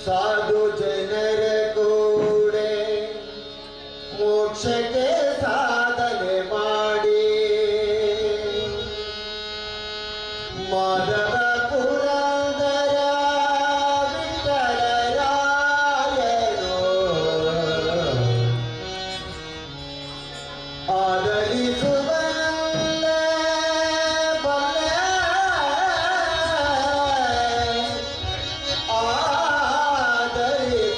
ಸಾಧು ಜನರ ಕೂಡೆ ಮೋಕ್ಷಕ್ಕೆ ಸಾಧನೆ ಮಾಡಿ ಮಾಧವ ಪುರಂದರ ವಿಠಲರಾಯರು ಆದರಿಸುವಲ್ಲ ಬಲ್ಲ ಆದರಿಸುವಲ್ಲ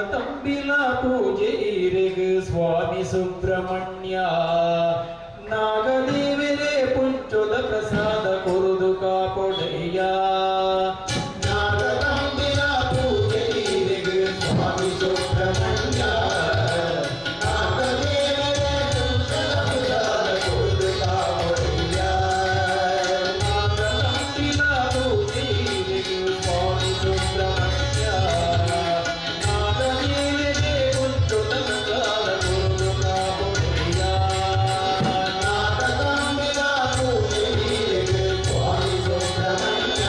ತಂಬಿಲ ಪೂಜೆ ಇರೆಗು ಸ್ವಾಮಿ ಸುಬ್ರಹ್ಮಣ್ಯ ನಾಗದೇವರೇ ಪುಂಚದ ಪ್ರಸಾದ ಕೊರುದು ಕಾಪೊಡೆಯ ನಾಗತಂಬಿಲ ಪೂಜೆ ಇರೆಗು ಸ್ವಾಮಿ ಸುಬ್ರಹ್ಮಣ್ಯ ನಾಗದೇವರೇ ಪುಂಚದ ಪ್ರಸಾದ ಕೊರುದು ಕಾಪೊಡೆಯ ನಾಗತಂಬಿಲ ಪೂಜೆ ಇರೆಗು ಸ್ವಾಮಿ ಸುಬ್ರಹ್ಮಣ್ಯ ನಾಗದೇವರೇ ಪುಂಚದ ಪ್ರಸಾದ ಕೊರುದು ಕಾಪೊಡೆಯ ನಾಗತಂಬಿಲ ಪೂಜೆ ಇರೆಗು ಸ್ವಾಮಿ ಸುಬ್ರಹ್ಮಣ್ಯ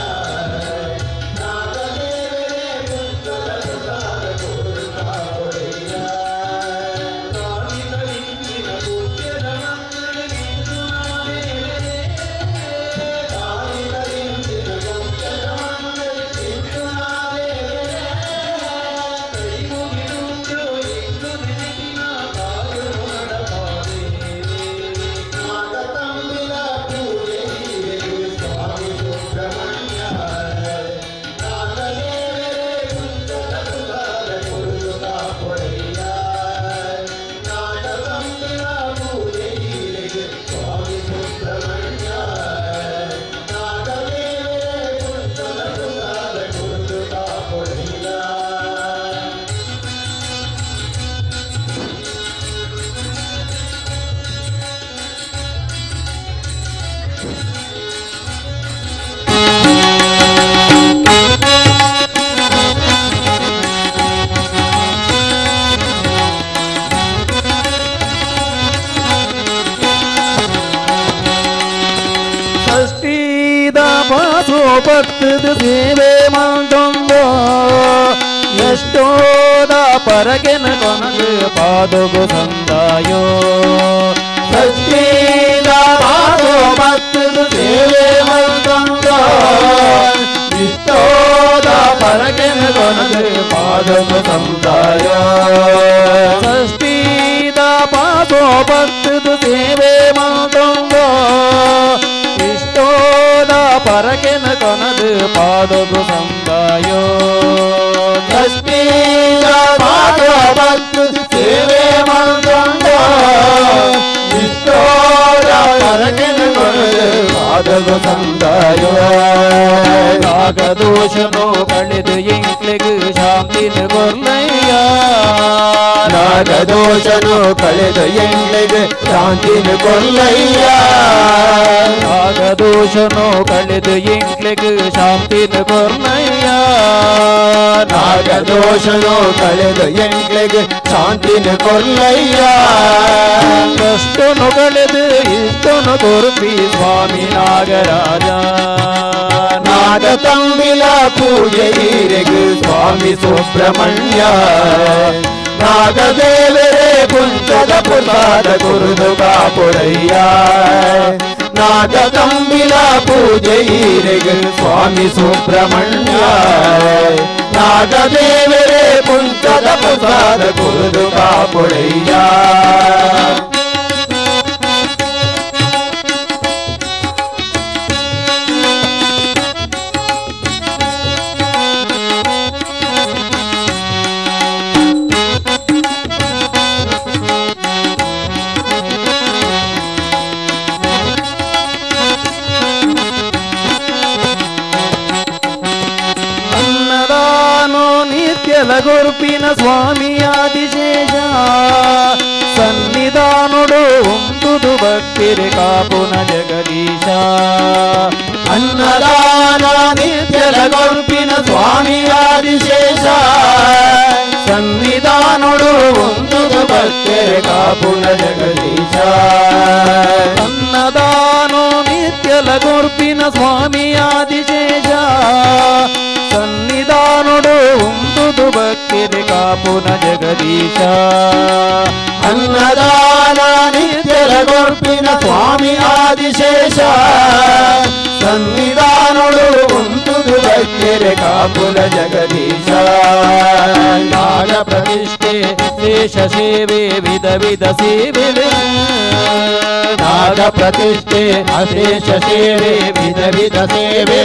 ನಾಗದೇವರೇ ಪುಂಚದ ಪ್ರಸಾದ ಕೊರುದು ಕಾಪೊಡೆಯ ಕಾಣಿತರಿಂಚಿನ ಪೂಜ್ಯದ ಮಂಗಳ ನಿಂತು ನಾವೇನೇ ಕಾಣಿತರಿಂಚಿನ ಪೂಜ್ಯದ ಮಂಗಳ ನಿಂತು ನಾವೇನೇ ಕೈ ಮುಗಿದುಂಟು ಎಂದು ನೆನಪಿನ ಕಾಯು ನಡಪಾದೆ ನಾಗತಂಬಿಲ ಪೂಜೆ ಇರೆಗು ಸ್ವಾಮಿ ಸುಬ್ರಹ್ಮಣ್ಯ ನಾಗದೇವರೇ ಪುಂಚದ ಪ್ರಸಾದ ಕೊರುದು ಕಾಪೊಡೆಯ ನಾಗತಂಬಿಲ ಪೂಜೆ ಇರೆಗು ಸ್ವಾಮಿ ಸುಬ್ರಹ್ಮಣ್ಯ ನಾಗದೇವರೇ ಪುಂಚದ ಪ್ರಸಾದ ಕೊರುದು ಕಾಪೊಡೆಯ ಷಷ್ಠೀದ ಪಾಸೋ ಭಕ್ತದ ಸೇವೆ ಮಾಡ್ದೊಂದು ಎಷ್ಟೋದ ಪರಗೆನ ಕೊನಗೆ ಪಾದಗು ಸಂದಾಯೋ ಷಷ್ಠೀದ ಪಾಸೋ ಭಕ್ತದ ಸೇವೆ ಮಾಡ್ದೊಂದು ಇಷ್ಟೋದ ಪರಗೆನ ಕೊನಗೆ ಪಾದಗು ಸಂದಾಯೋ ಷಷ್ಠೀದ ಪಾಸೋ ಭಕ್ತದ ಸೇವೆ ಮಾಡ್ದೊಂದು ಇಷ್ಟೋದ ಪರಕೆನ ಕೊನದು ಪಾದಗು ಸಂದಾಯೋ ಷಷ್ಠೀದ ಪಾದೋ ಭಕ್ತ ಸೇವೆ ಮಾಡ್ದೊಂದು ಇಷ್ಟೋದ ಪರಕೆನ ಕೊನದು ಪಾದಗು ಸಂದಾಯೋ ನಾಗದೋಷನು ಕಳೆದು ಎಂಕ್ಲೆಗು ಶಾಂತಿನ ಕೊರ್ಲಯ್ಯ ನಾಗದೋಷನು ಕಳೆದು ಎಂಕ್ಲೆಗು ಶಾಂತಿನ ಕೊರ್ಲಯ್ಯ ನಾಗದೋಷನು ಕಳೆದು ಎಂಕ್ಲೆಗು ಶಾಂತಿನ ಕೊರ್ಲಯ್ಯ ನಾಗದೋಷನು ಕಳೆದು ಎಂಕ್ಲೆಗು ಶಾಂತಿನ ಕೊರ್ಲಯ್ಯ ಕಷ್ಟನು ಕಳೆದು ಇಷ್ಟನು ಕೊರ್ಪಿ ಸ್ವಾಮಿ ನಾಗರಾಜ ನಾಗತಂಬಿಲ ಪೂಜೆ ಇರೆಗು ಸ್ವಾಮಿ ಸುಬ್ರಹ್ಮಣ್ಯ ನಾಗದೇವರೇ ಪುಂಚದ ಪ್ರಸಾದ ಕೊರುದು ಕಾಪೊಡೆಯ ನಾಗತಂಬಿಲ ಪೂಜೆ ಇರೆಗು ಸ್ವಾಮಿ ಸುಬ್ರಹ್ಮಣ್ಯ ನಾಗದೇವರೇ ಪುಂಚದ ಪ್ರಸಾದ ಕೊರುದು ಕಾಪೊಡೆಯ ಅನ್ನದಾನೋ ನಿತ್ಯಲ ಗುರುಪಿನ ಸ್ವಾಮಿ ಆದಿಶೇಷ ಸನ್ನಿಧಾನುಡು ಉಂಟುದು ಭಕ್ತಿರೆ ಕಾಪುನ ಜಗದೀಶ ಅನ್ನದಾನ ನಿತ್ಯಲ ಗುರುಪಿನ ಸ್ವಾಮಿ ಆದಿಶೇಷ ಸನ್ನಿಧಾನುಡು ಉಂಟುದು ಭಕ್ತಿರೆ ಕಾಪುನ ಜಗದೀಶ ಅನ್ನದಾನೋ ನಿತ್ಯಲ ಗುರುಪಿನ ಸ್ವಾಮಿ ಆದಿಶೇಷ ಸನ್ನಿಧಾನುಡು ಉಂಟುದು ಭಕ್ತಿರೆ ಕಾಪುನ ಜಗದೀಶ ಅನ್ನದಾನ ನಿತ್ಯಲ ಗುರುಪಿನ ಸ್ವಾಮಿ ಆದಿಶೇಷ ಸನ್ನಿಧಾನುಡು ಉಂಟುದು ಭಕ್ತಿರೆ ಕಾಪುನ ಜಗದೀಶ ನಾಗ ಪ್ರತಿಷ್ಠೆ ಶೇಷ ಸೇವೆ ವಿಧ ವಿಧ ಸೇವೆ ನಾಗ ಪ್ರತಿಷ್ಠೆ ಅಶೇಷ ಸೇವೆ ವಿಧ ವಿಧ ಸೇವೆ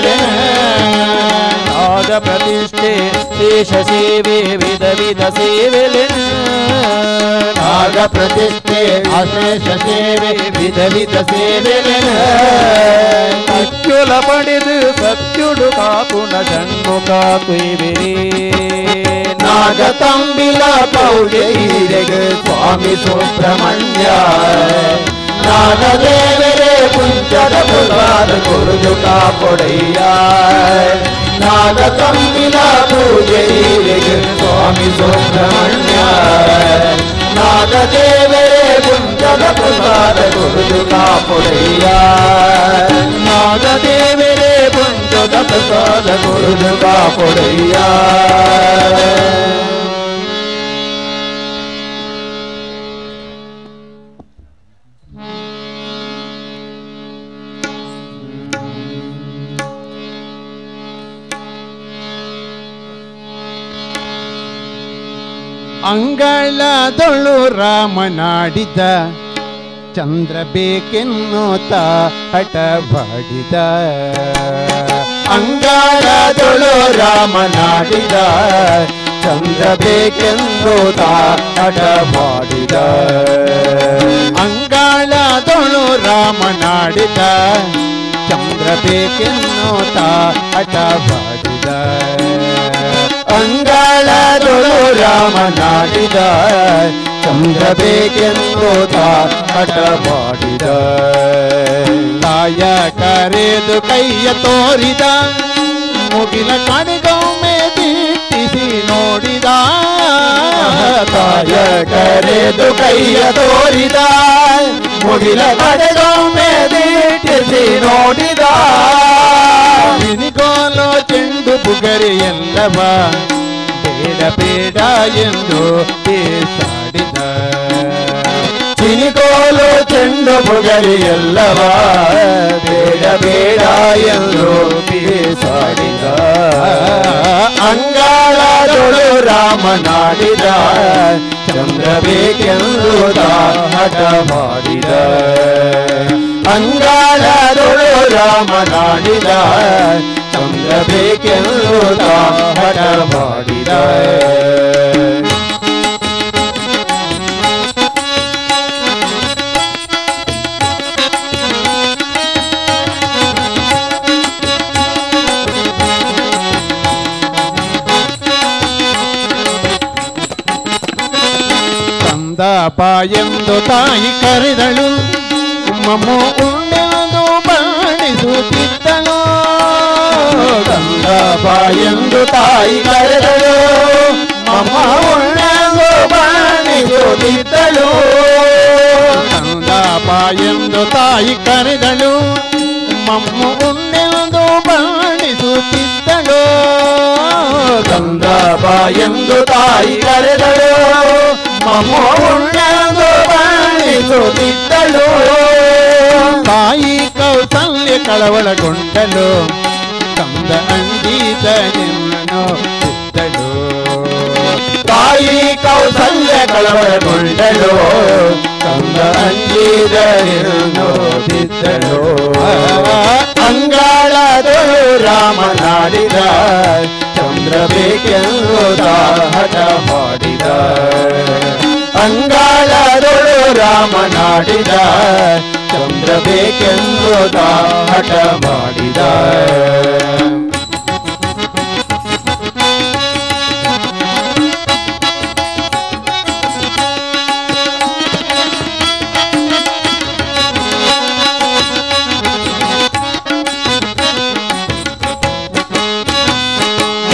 ನಾಗ ಪ್ರತಿಷ್ಠೆ ಪ್ರತಿಷ್ಠೆ ಶೇಷ ಸೇವೆ ವಿಧ ವಿಧ ಸೇವೆಲೆ ನಾಗ ಪ್ರತಿಷ್ಠೆ ಅಶೇಷ ಸೇವೆ ವಿಧ ವಿಧ ಸೇವೆಲೆ ಅತ್ಯುಲ ಪಡೆದು ಸತ್ಯುಡು ಕಾಪುನ ಷಣ್ಮುಖ ಕುಯ್ವಿರಿ ನಾಗ ತಂಬಿಲ ಪೌಳಿರೆಗೆ ಸ್ವಾಮಿ ಸುಬ್ರಹ್ಮಣ್ಯ ನಾಗದೇವರೇ ಕುಂಚದ ಪುಲಾದ ಕುರುಜು ಕಾಪೊಡೆಯ ನಾಗ ತಂಬಿಲ ಪೂಜೆಗೆ ಸ್ವಾಮಿ ಸುಬ್ರಹ್ಮಣ್ಯ ನಾಗದೇವರೇ ಕುಂಚದ ಪುಲಾದ ಕುರುಜು ಕಾಪೊಡೆಯ ನಾಗದೇವರೇ ಪುಂಜದ ಪ್ರಸಾದ ಕುರುಜು ಕಾಪೊಡೆಯ ಅಂಗಳದೊಳು ರಾಮನಾಡಿದ ಚಂದ್ರ ಬೇಕೆನ್ನುತ್ತ ಹಠಬಡಿದ ಅಂಗಾರದೊಳು ರಾಮನಾಡಿದ ಚಂದ್ರ ಬೇಕೆಂದುತ್ತ ಹಠಮಾಡಿದ ಅಂಗಳದೊಳು ರಾಮನಾಡಿದ ಚಂದ್ರ ಬೇಕೆನ್ನುತ್ತ ಹಠಬಡಿದ ಅಂಗಾಳದೊಳು ರಾಮನಾಡಿದ ಚಂದ್ರ ಬೇಕೆಂದುತ್ತ ಹಠಮಾಡಿದ ತಾಯ ಕರೆದು ಕೈಯ ತೋರಿದ ಮುಗಿಲ ಕಡೆಗೊಮ್ಮೆ ದಿಟ್ಟಿಸಿ ನೋಡಿದ ತಾಯ ಕರೆದು ಕೈಯ ತೋರಿದ ಮುಗಿಲ ಕಡೆಗೊಮ್ಮೆ ದಿಟ್ಟಿಸಿ ನೋಡಿದ ನಿನಿಗೋಲು ಚೆಂಡು ಬುಗರಿ ಎಲ್ಲವ ಬೇಡ ಬೇಡ ಎಂದು ಬೇಸಾಡಿದ ಚಿನಿಕೋಲು ಚೆಂಡು ಬುಗರಿ ಎಲ್ಲವ ಬೇಡ ಬೇಡ ಎಂದು ಬೇಸಾಡಿದ ಅಂಗಾಳದೊಳು ರಾಮನಾಡಿದ ಚಂದ್ರ ಬೇಕೆಂದುದ ಹಠ ಮಾಡಿದ ಅಂಗಾಳದೊಳು ರಾಮನಾಡಿದ ಚಂದ್ರ ಬೇಕೆಂದುದ ಹಠ ಮಾಡಿದ ಬಾ ಎಂದು ತಾಯಿ ಕರೆದಳು ಮಮ್ಮು ಉಂಡೆಂದು ಬಾಣಿಸುತ್ತಿದ್ದಳು ಕಂದ ಬಾ ಎಂದು ತಾಯಿ ಕರೆದಳು ಮಮ್ಮ ಉಣ್ಣೆಂದು ಬಾಣಿಸುತ್ತಿದ್ದಳು ಕಂದ ಬಾ ಎಂದು ತಾಯಿ ಕರೆದಳು ಮಮ್ಮು ಉಂಡೆಂದು ಬಾಣಿಸುತ್ತಿದ್ದಳು ಕಂದ ಬಾ ಎಂದು ತಾಯಿ ಕರೆದಳು ಮಮ್ಮ ಉಣ್ಣೆಂದು ಬಾಣಿಸುತ್ತಿದ್ದಳು ತಾಯಿ ಕೌಸಲ್ಯ ಕಳವಳಗೊಂಡಳು ಕಂದ ಅಂಜಿದ ನಿನ್ನನು ಸಿದ್ದಳು ತಾಯಿ ಕೌಸಲ್ಯ ಕಳವಳಗೊಂಡಳು ಕಂದ ಅಂಜಿದ ನಿನ್ನೋದಿದ್ದಳು ಅಂಗಾಳದೊಳು ರಾಮನಾಡಿದ ಚಂದ್ರ ಬೇಕೆಂದುದ ಹಠ ಮಾಡಿದ ಅಂಗಾಳದೊಳು ರಾಮನಾಡಿದ ಚಂದ್ರ ಬೇಕೆಂದುದ ಹಠ ಮಾಡಿದ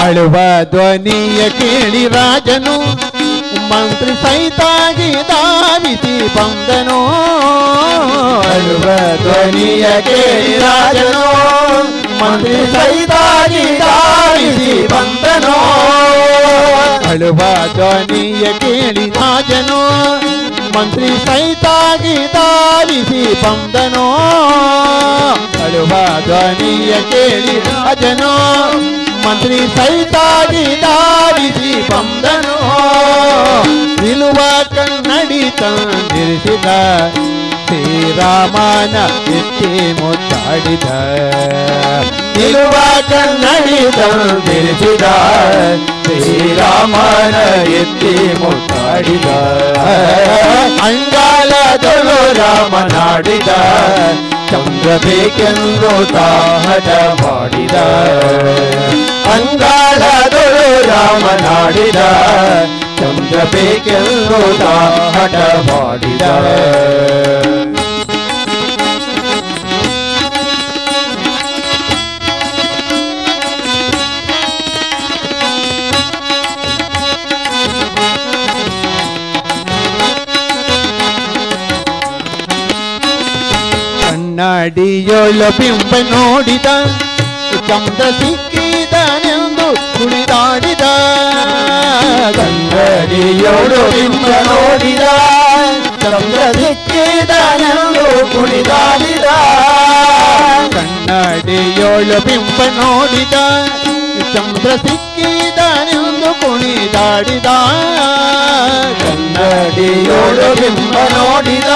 ಅಳುವ ಧ್ವನಿಯ ಕೇಳಿ ರಾಜನು ಮಂತ್ರಿ ಸಹಿತಾಗಿ ಧಾವಿಸಿ ಬಂದನು ಅಳುವ ಧ್ವನಿಯ ಕೇಳಿ ರಾಜನು ಮಂತ್ರಿ ಸಹಿತಾಗಿ ಧಾವಿಸಿ ಬಂದನು ಅಳುವ ಧ್ವನಿಯ ಕೇಳಿ ರಾಜನು ಮಂತ್ರಿ ಸಹಿತಾಗಿ ಧಾವಿಸಿ ಬಂದನು ಅಳುವ ಧ್ವನಿಯ ಕೇಳಿ ರಾಜನು ಮಂತ್ರಿ ಸಹಿತಾಗಿ ಧಾವಿಸಿ ಬಂದನು ನಿಲುವ ಕನ್ನಡಿ ತಂದಿರಿಸಿದ ಶ್ರೀರಾಮನ ಎತ್ತಿ ಮುತ್ತಾಡಿದ ನಿಲುವ ಕನ್ನಡಿ ತಂದಿರಿಸಿದ ಶ್ರೀರಾಮನ ಎತ್ತಿ ಮುತ್ತಾಡಿದ ಅಂಗಾಲದೊಳು ರಾಮನಾಡಿದ ಚಂದ್ರ ಬೇಕೆಂದು ತಾಹಟ ಮಾಡಿದ ಅಂಗಾಲದೊಳು ರಾಮನಾಡಿದ ಚಂದ್ರ ಬೇಕೆಂದು ತಾಹಟ ಮಾಡಿದ ಕನ್ನಡಿಯೊಳ ಬಿಂಬ ನೋಡಿದ ಚಂದ್ರ ಸಿಕ್ಕಿದನೆಂದು ಕುಣಿದಾಡಿದ ಕನ್ನಡಿಯೊಳು ಬಿಂಬ ನೋಡಿದ ಚಂದ್ರ ಸಿಕ್ಕಿದನೆಂದು ಕುಣಿದಾಡಿದ ಕನ್ನಡಿಯೊಳ ಬಿಂಬ ನೋಡಿದ ಚಂದ್ರ ಸಿಕ್ಕಿದನೆಂದು ಕುಣಿದಾಡಿದ ಕನ್ನಡಿಯೊಳು ಬಿಂಬ ನೋಡಿದ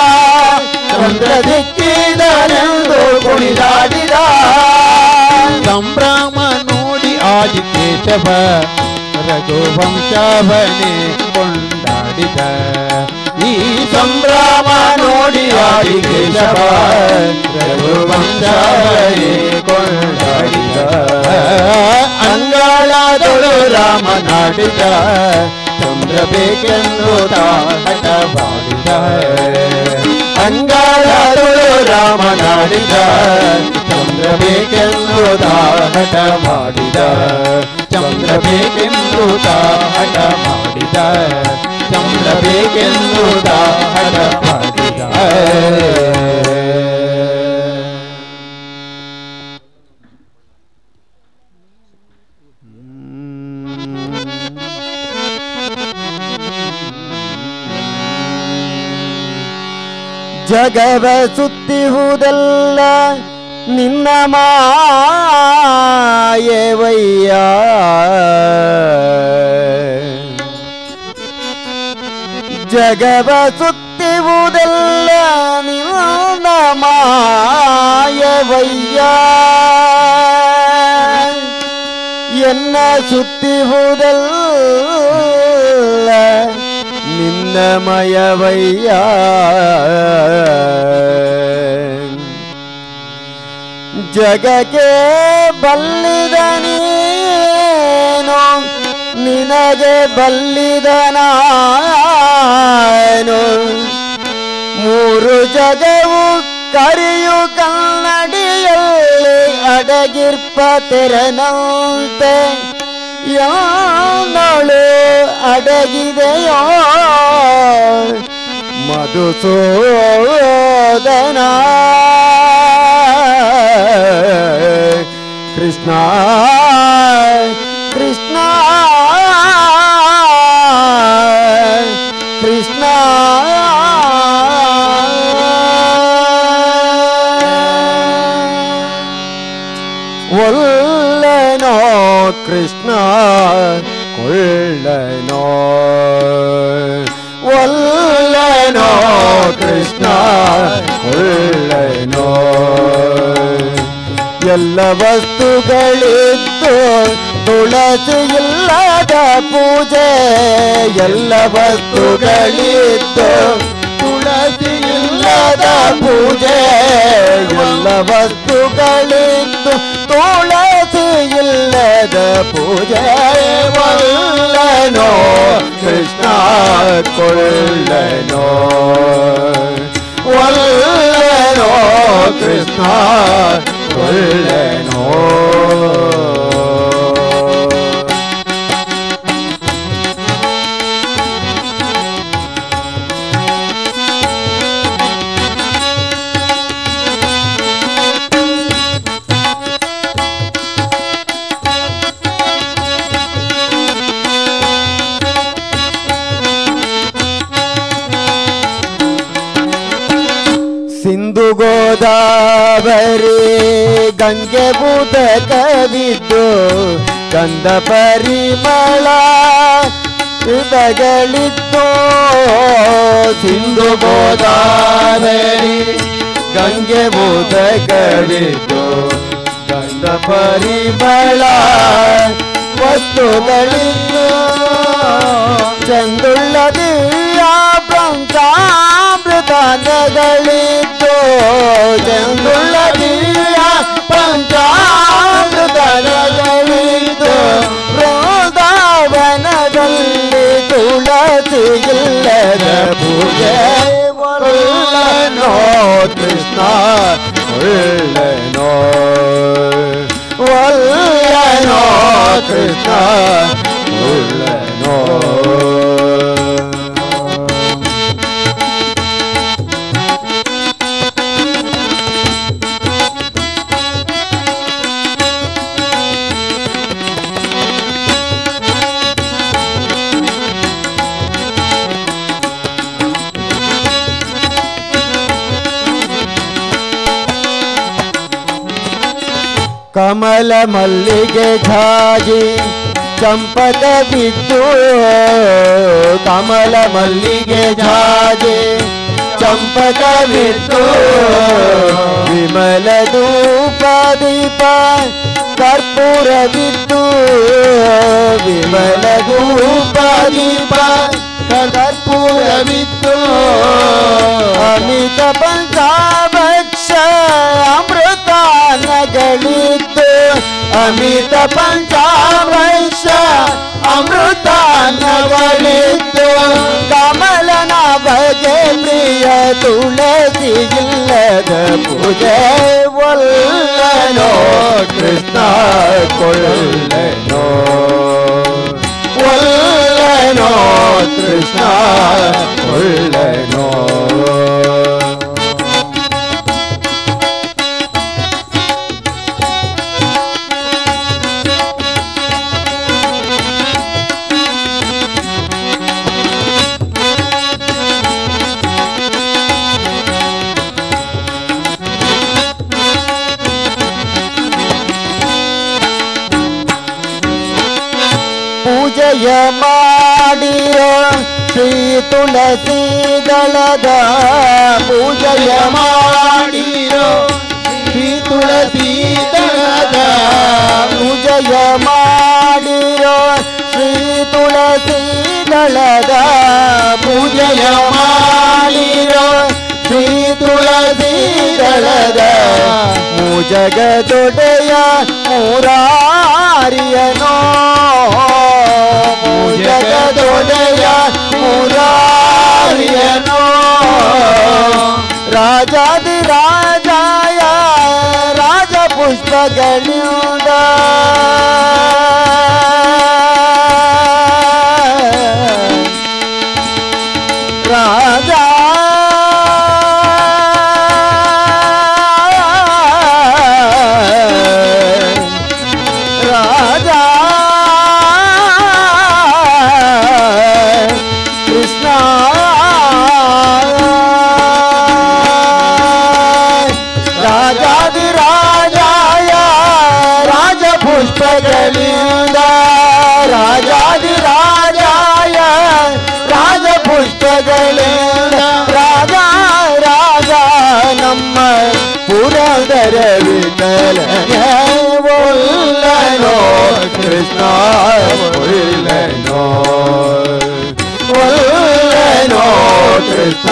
ಚಂದ್ರ ಸಿಕ್ಕಿದನೆಂದು ಕುಣಿದಾಡಿದ ಸಂಭ್ರಮ ನೋಡಿ ಆದಿಕೇಶವ ರಘುವಂಶವನೇ ಕೊಂಡಾಡಿದ ಈ ಸಂಭ್ರಮ ನೋಡಿ ಆದಿಕೇಶವ ರಘುವಂಶವನೇ ಕೊಂಡಾಡಿದ ಅಂಗಾಳದೊಳು ರಾಮನಾಡಿದ ಚಂದ್ರ ಬೇಕೆಂದು ತಾಹಟ ಮಾಡಿದ ಅಂಗಾಳದೊಳು ರಾಮನಾಡಿದ ಚಂದ್ರ ಬೇಕೆಂದು ತಾಹಟ ಮಾಡಿದ ಚಂದ್ರ ಬೇಕೆಂದು ತಾಹಟ ಮಾಡಿದ ಚಂದ್ರ ಬೇಕೆಂದು ತಾಹಟ ಮಾಡಿದ ಜಗವ ಸುತ್ತಿಹುದೆಲ್ಲ ನಿನ್ನ ಮಾಯವಯ್ಯ ಜಗವ ಸುತ್ತಿಹುದೆಲ್ಲ ನಿನ್ನ ಮಾಯವಯ್ಯ ಎನ್ನ ಸುತ್ತಿಹುದೆಲ್ಲ ನಿನ್ನ ಮಯವಯ್ಯ ಜಗಕ್ಕೆ ಬಲ್ಲಿದ ನೀನು ನಿನಗೆ ಬಲ್ಲಿದ ನಾನು ಮೂರು ಜಗವು ಕರಿಯು ಕನ್ನಡಿಯಲ್ಲಿ ಅಡಗಿರ್ಪ ತೆರನಂತೆ ಯಾನಳು ಅಡಗಿದೆಯೋ ಮಧುಸೂದನ ಕೃಷ್ಣ ಕೃಷ್ಣ ಕೃಷ್ಣ ಒಲ್ಲನೋ ಕೃಷ್ಣ ಕೊಳ್ಳನೋ ಒಲ್ಲನೋ ಕೃಷ್ಣ ಕೊಳ್ಳನೋ ಎಲ್ಲ ವಸ್ತುಗಳಿದ್ದು ತುಳಸಿ ಇಲ್ಲದ ಪೂಜೆ ಎಲ್ಲ ವಸ್ತುಗಳಿದ್ದು ತುಳಸಿ ಇಲ್ಲದ ಪೂಜೆ ಎಲ್ಲ ವಸ್ತುಗಳಿದ್ದು ತುಳಸಿ ಇಲ್ಲದ ಪೂಜೆ ಒಲ್ಲನೋ ಕೃಷ್ಣ ಕೊಳ್ಳನೋ ಒಲ್ಲನೋ ಕೃಷ್ಣ ಕೊಳ್ಳನೋ ಸಿಂಧು ಗೋದಾವರಿ ಗಂಗೆ ಬೂತ ಕವಿದ್ದು ಗಂಧ ಪರಿಮಳ ಬಗಳಿದ್ದು ಸಿಂಧು ಗೋದಾವರಿ ಗಂಗೆ ಬೂತ ಕವಿದ್ದು ಗಂಧ ಗಂಧ ಪರಿಮಳ ವಸ್ತುಗಳಿಂದ ಚಂದುಳ್ಳ ದಿವ್ಯ ಪಂಚಾಮೃತಗಳಿದ್ದು ಚಂದುಳ್ಳ ದಿವ್ಯ ಪಂಚಾಮೃತಗಳಿದ್ದು ವೃಂದಾವನದಲ್ಲಿ ತುಳಸಿ ಇಲ್ಲದ ಪೂಜೆ ಒಳ್ಳನೋ ಕೃಷ್ಣ ಒಳ್ಳನೋ ಒಳ್ಳನೋ ಕೃಷ್ಣ ಒಳ್ಳನೋ. ಕಮಲ ಮಲ್ಲಿಗೆ ಝಾಜಿ ಚಂಪಕ ಬಿದ್ದು ಕಮಲ ಮಲ್ಲಿಗೆ ಝಾಜಿ ಚಂಪಕ ಬಿದ್ದು ವಿಮಲ ಧೂಪ ದೀಪ ಕರ್ಪೂರ ಬಿದ್ದು ವಿಮಲ ಧೂಪ ದೀಪ ಕರ್ಪೂರ ಬಿದ್ದು ಅಮಿತ ಪಂಚಾಭಕ್ಷ ಅಮೃತಾನಗಳಿದ್ದು ಅಮಿತ ಪಂಚಾಭಕ್ಷ ಅಮೃತಾನಗಳಿದ್ದು ಕಮಲನ ಬಗೆ ಪ್ರಿಯ ತುಳಸಿ ಇಲ್ಲದ ಪೂಜೆ ಒಳ್ಳನೋ ಕೃಷ್ಣ ಕೊಳ್ಳನೋ ಒಳ್ಳನೋ ಕೃಷ್ಣ ಒಳ್ಳನೋ. ಪೂಜೆಯ ಮಾಡಿರೋ ಶ್ರೀ ತುಳಸಿ ದಳದ ಪೂಜೆಯ ಮಾಡಿರೋ ಶ್ರೀ ತುಳಸಿ ದಳದ ಪೂಜೆಯ ಮಾಡಿರೋ ಶ್ರೀ ತುಳಸಿ ದಳದ ಪೂಜೆಯ ಮಾಡಿರೋ ಶ್ರೀ ತುಳಸಿ ದಳದ ಜಗದೊಡೆಯ ಮುರಾರಿಯನೋ ಜಗದೊಡೆಯ ಮುರಾರಿಯನೋ ರಾಜಾದಿ ರಾಜಾಯ ರಾಜ ಪುಷ್ಪಗಳಿಂದ ರಾಜ ಪುಷ್ಪಗಳಿಂದ ರಾಜಾದಿ ರಾಜಾಯ ರಾಜ ಪುಷ್ಪಗಳಿಂದ ರಾಜ ರಾಜ ನಮ್ಮ ಪುರಂದರ ವಿಠಲನೇ ಒಲ್ಲನೋ ಕೃಷ್ಣ ಒಲ್ಲನೋ ಒಲ್ಲನೋ ಕೃಷ್ಣ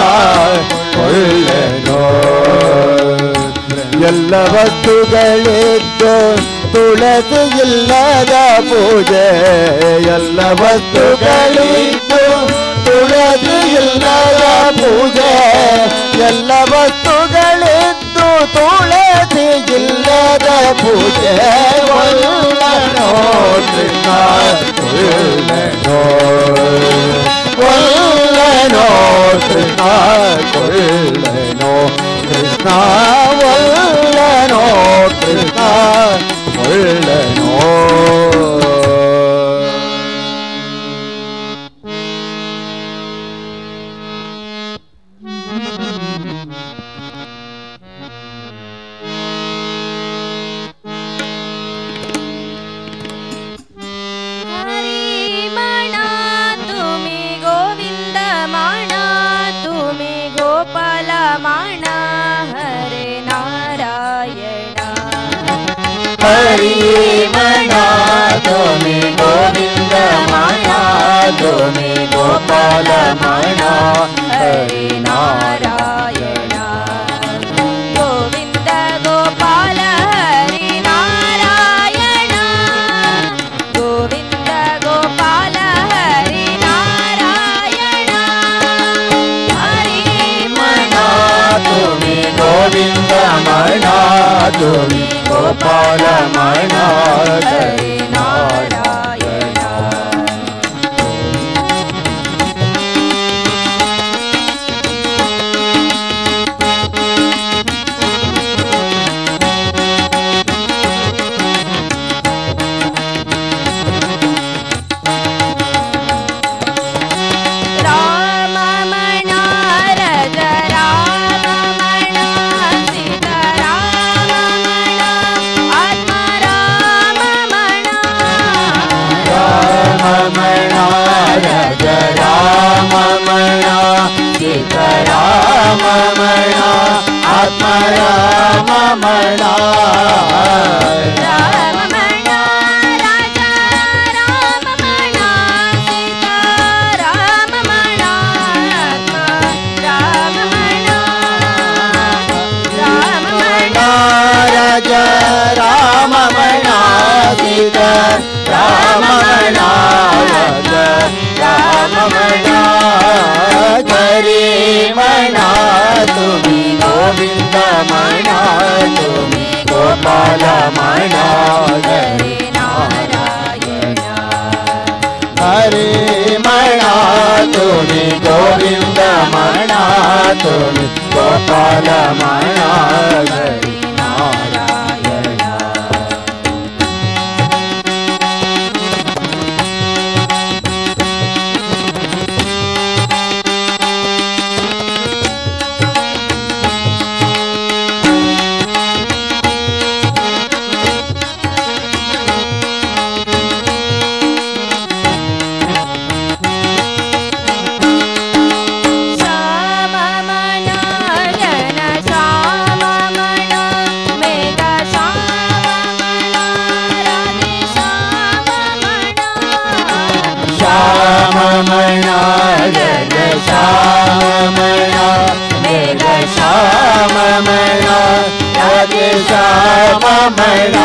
ಒಲ್ಲನೋ ಎಲ್ಲ ವಸ್ತುಗಳಿದ್ದು ತುಳಸಿ ಇಲ್ಲದ ಪೂಜೆ ಎಲ್ಲ ವಸ್ತುಗಳಿದ್ದು ತುಳಸಿ ಇಲ್ಲದ ಪೂಜೆ ಎಲ್ಲ ವಸ್ತುಗಳಿದ್ದು ತುಳಸಿ ಇಲ್ಲದ ಪೂಜೆ ಒಲ್ಲನೋ ಕೃಷ್ಣ ಒಲ್ಲನೋ ಒಲ್ಲನೋ ಕೃಷ್ಣ ಒಲ್ಲನೋ ಕೃಷ್ಣ ಒಲ್ಲನೋ ಕೃಷ್ಣ ಒಲ್ಲನೋ. तुम्हें गोपाला ಹರಿಮಣ ತುಮಿ ಗೋವಿಂದ ಮಣ ತುಮಿ ಗೋಪಾಲ ಮಣ ಹರಿ ನಾರಾಯಣ ಗೋವಿಂದ ಗೋಪಾಲ ಹರಿ ನಾರಾಯಣ ಗೋವಿಂದ ಗೋಪಾಲ ಹರಿ ನಾರಾಯಣ ಹರಿಮಣ ತುಮಿ ಗೋವಿಂದ ಮಣ ತುಮಿ ಗೋಪಾಲ ಮಣ ಹರಿ ನಾರಾಯಣ ರಾಮಮಣ ರಜ ರಾಮಮಣ ಸೀತಾ ರಾಮಮಣ ಆತ್ಮ ರಾಮಮಣ ರಾಮಮಣ ರಜ ರಾಮಮಣ ಸೀತ ರಾಮಮಣ ಆತ್ಮ ರಾಮಮಣ ರಾಮಮಣ ರಾಜ ರಾಮಮಣ ಸೀತಾ ರಾಮಮಣ ಆತ್ಮ ರಾಮಮಣ ರಾಮಮಣ ರಾಜ ರಾಮಮಣ ಸೀತ ರಾಮಮಣ ರಾಜ ರಾಮಮಣ ಹರಿಮಣ ತುಮಿ ಗೋವಿಂದ ಮಣ ತುಮಿ ಗೋಪಾಲ ಮಣ ಹರಿ ನಾರಾಯಣ ಹರಿಮಣ ತುಮಿ ಗೋವಿಂದ ಮಣ ತುಮಿ ಗೋಪಾಲ ಮಣ ಹರಿ ನಾರಾಯಣ ಶ್ಯಾಮಮಣ ಜನ ಶ್ಯಾಮಮಣ ಮೇಘ ಶ್ಯಾಮಮಣ ರಾಧೆ ಶ್ಯಾಮಮಣ ಶ್ಯಾಮಮಣ ಜನ ಶ್ಯಾಮಮಣ ಮೇಘ ಶ್ಯಾಮಮಣ ರಾಧೆ ಶ್ಯಾಮಮಣ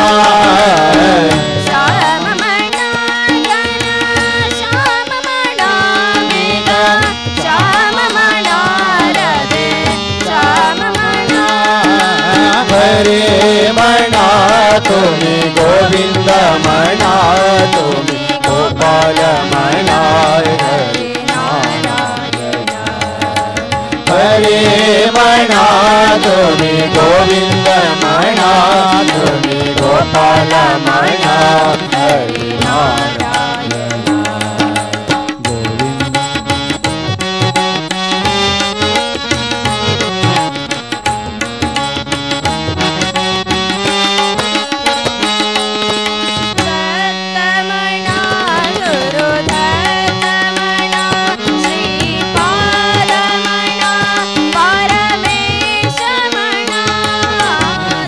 ಶ್ಯಾಮಮಣ ಜನ ಶ್ಯಾಮಮಣ ಮೇಘ ಶ್ಯಾಮಮಣ ರಾಧೆ ಶ್ಯಾಮಮಣ ಹರಿಮಣ ತುಮಿ ಗೋವಿಂದ ಮಣ ತುಮಿ ಗೋಪಾಲ ಮಣ ಹರಿ ನಾರಾಯಣ ಹರಿಮಣ ತುಮಿ ಗೋವಿಂದ ಮಣ ತುಮಿ ಗೋಪಾಲ ಮಣ ಹರಿ ನಾರಾಯಣ ಗೋವಿಂದ ದತ್ತಮಣ ಗುರು ದತ್ತಮಣ ಶ್ರೀಪಾದಮಣ ಪರಮೇಶಮಣ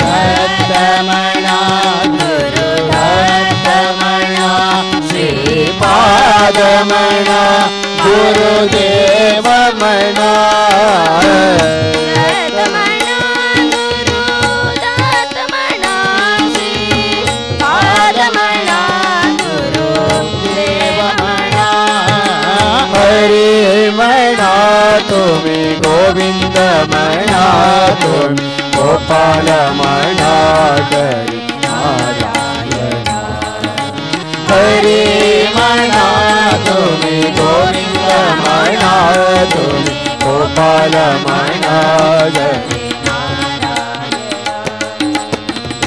ದತ್ತಮಣ ಗುರು ದತ್ತಮಣ ಶ್ರೀಪಾದಮಣ ಗುರುದೇವಮಣ ದತ್ತಮಣ ಗುರು ದತ್ತಮಣ ಶ್ರೀಪಾದಮಣ ಗುರು ದೇವಮಣ ಹರಿಮಣ ತುಮಿ ಗೋವಿಂದ ಮಣ ತುಮಿ ಗೋಪಾಲ ಮಣ ಹರಿ ನಾರಾಯಣ ಹರಿಮಣ ತುಮಿ ಗೋವಿಂದ ಮಣ ತುಮಿ ಗೋಪಾಲ ಮಣ ಹರಿ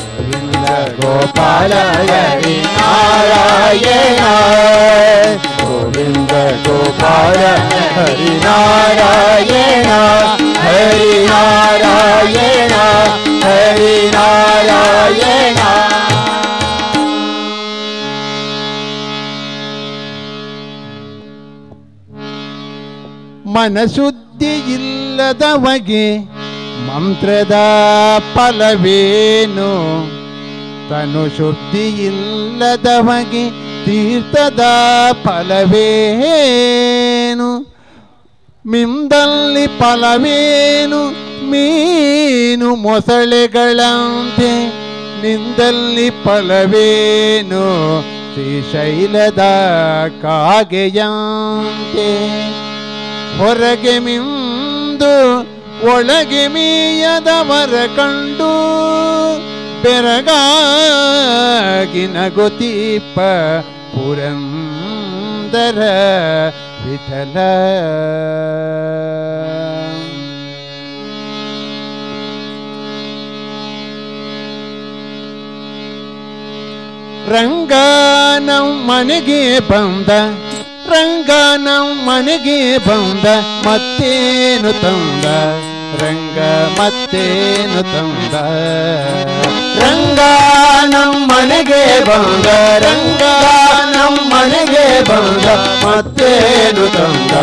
ಗೋವಿಂದ ಗೋಪಾಲ ಹರಿ ನಾರಾಯಣ ಗೋವಿಂದ ಗೋಪಾಲ ಹರಿ ನಾರಾಯಣ ಹರಿ ನಾರಾಯಣ ಹರಿ ನಾರಾಯಣ ಮನಶುದ್ಧಿ ಇಲ್ಲದವಗೆ ಮಂತ್ರದ ಫಲವೇನು ತನು ಶುದ್ಧಿಯಿಲ್ಲದವಗೆ ತೀರ್ಥದ ಫಲವೇನು ಮಿಂದಲ್ಲಿ ಫಲವೇನು ಮೀನು ಮೊಸಳೆಗಳಂತೆ ನಿಂದಲ್ಲಿ ಫಲವೇನು ಶ್ರೀಶೈಲದ ಕಾಗೆಯಂತೆ ಹೊರಗೆ ಮಿಂದು ಒಳಗೆ ಮೀಯದವರ ಕಂಡು ಬೆರಗಾಗಿ ನಗುತ್ತೀಪ ಪುರಂದರ ವಿಠಲ ರಂಗ ನಮ್ಮನೆಗೆ ಬಂದ ರಂಗ ನಮ್ಮನೆಗೆ ಬಂದ ಮತ್ತೇನು ತಂದ ರಂಗ ಮತ್ತೇನು ತಂದ ರಂಗ ನಮ್ಮನೆಗೆ ಬಂದ ರಂಗ ನಮ್ಮನೆಗೆ ಬಂದ ಮತ್ತೇನು ತಂದ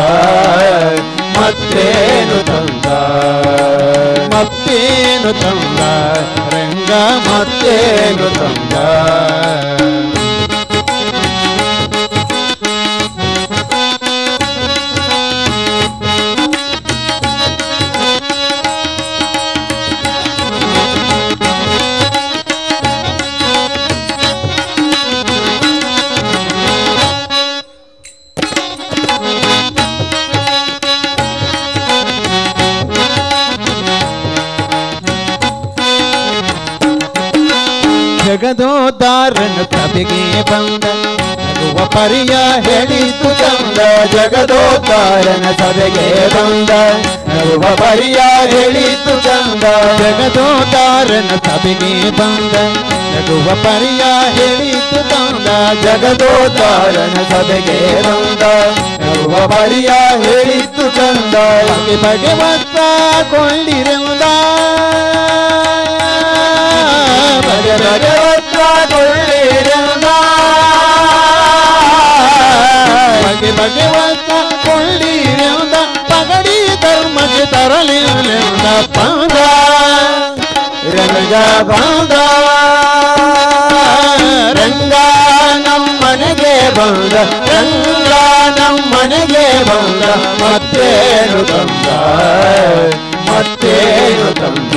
ಮತ್ತೇನು ತಂದ ಮತ್ತೇನು ತಂದ ರಂಗ ಮತ್ತೇನು ತಂದ ಜಗದೋದ್ಧಾರನ ಸಭೆಗೆ ಬಂದ ನಗುವ ಪರಿಯ ಹೇಳಿತು ತಂದ ಜಗದೋದ್ಧಾರನ ಸಭೆಗೆ ಬಂದ ನಗುವ ಪರಿಯ ಹೇಳಿತು ತಂದ ಜಗದೋದ್ಧಾರನ ಸಭೆಗೆ ಬಂದ ನಗುವ ಪರಿಯ ಹೇಳಿತು ತಂದ ಜಗದೋದ್ಧಾರನ ಸಭೆಗೆ ಬಂದ ನಗುವ ಪರಿಯ ಹೇಳಿತು ತಂದ ಬಗೆ ಬಗೆ ವಸ್ತ್ರ ಕೊಳ್ಳಿರುವುದ ಬಗೆ ಬಗೆ ವಸ್ತ್ರ ಕೊಳ್ಳಿರುವುದ ಬಗೆ ಬಗೆ ವಸ್ತ್ರ ಕೊಳ್ಳಿರುವುದ ಪಗಡಿ ಧರ್ಮಕ್ಕೆ ತರಲಿರುವುದ ಬಂದ ರಂಗ ಬಂದ ರಂಗ ನಮ್ಮನೆಗೆ ಬಂದ ರಂಗ ನಮ್ಮನೆಗೆ ಬಂದ ಮತ್ತೇನು ತಂದ ಮತ್ತೇನು ತಂದ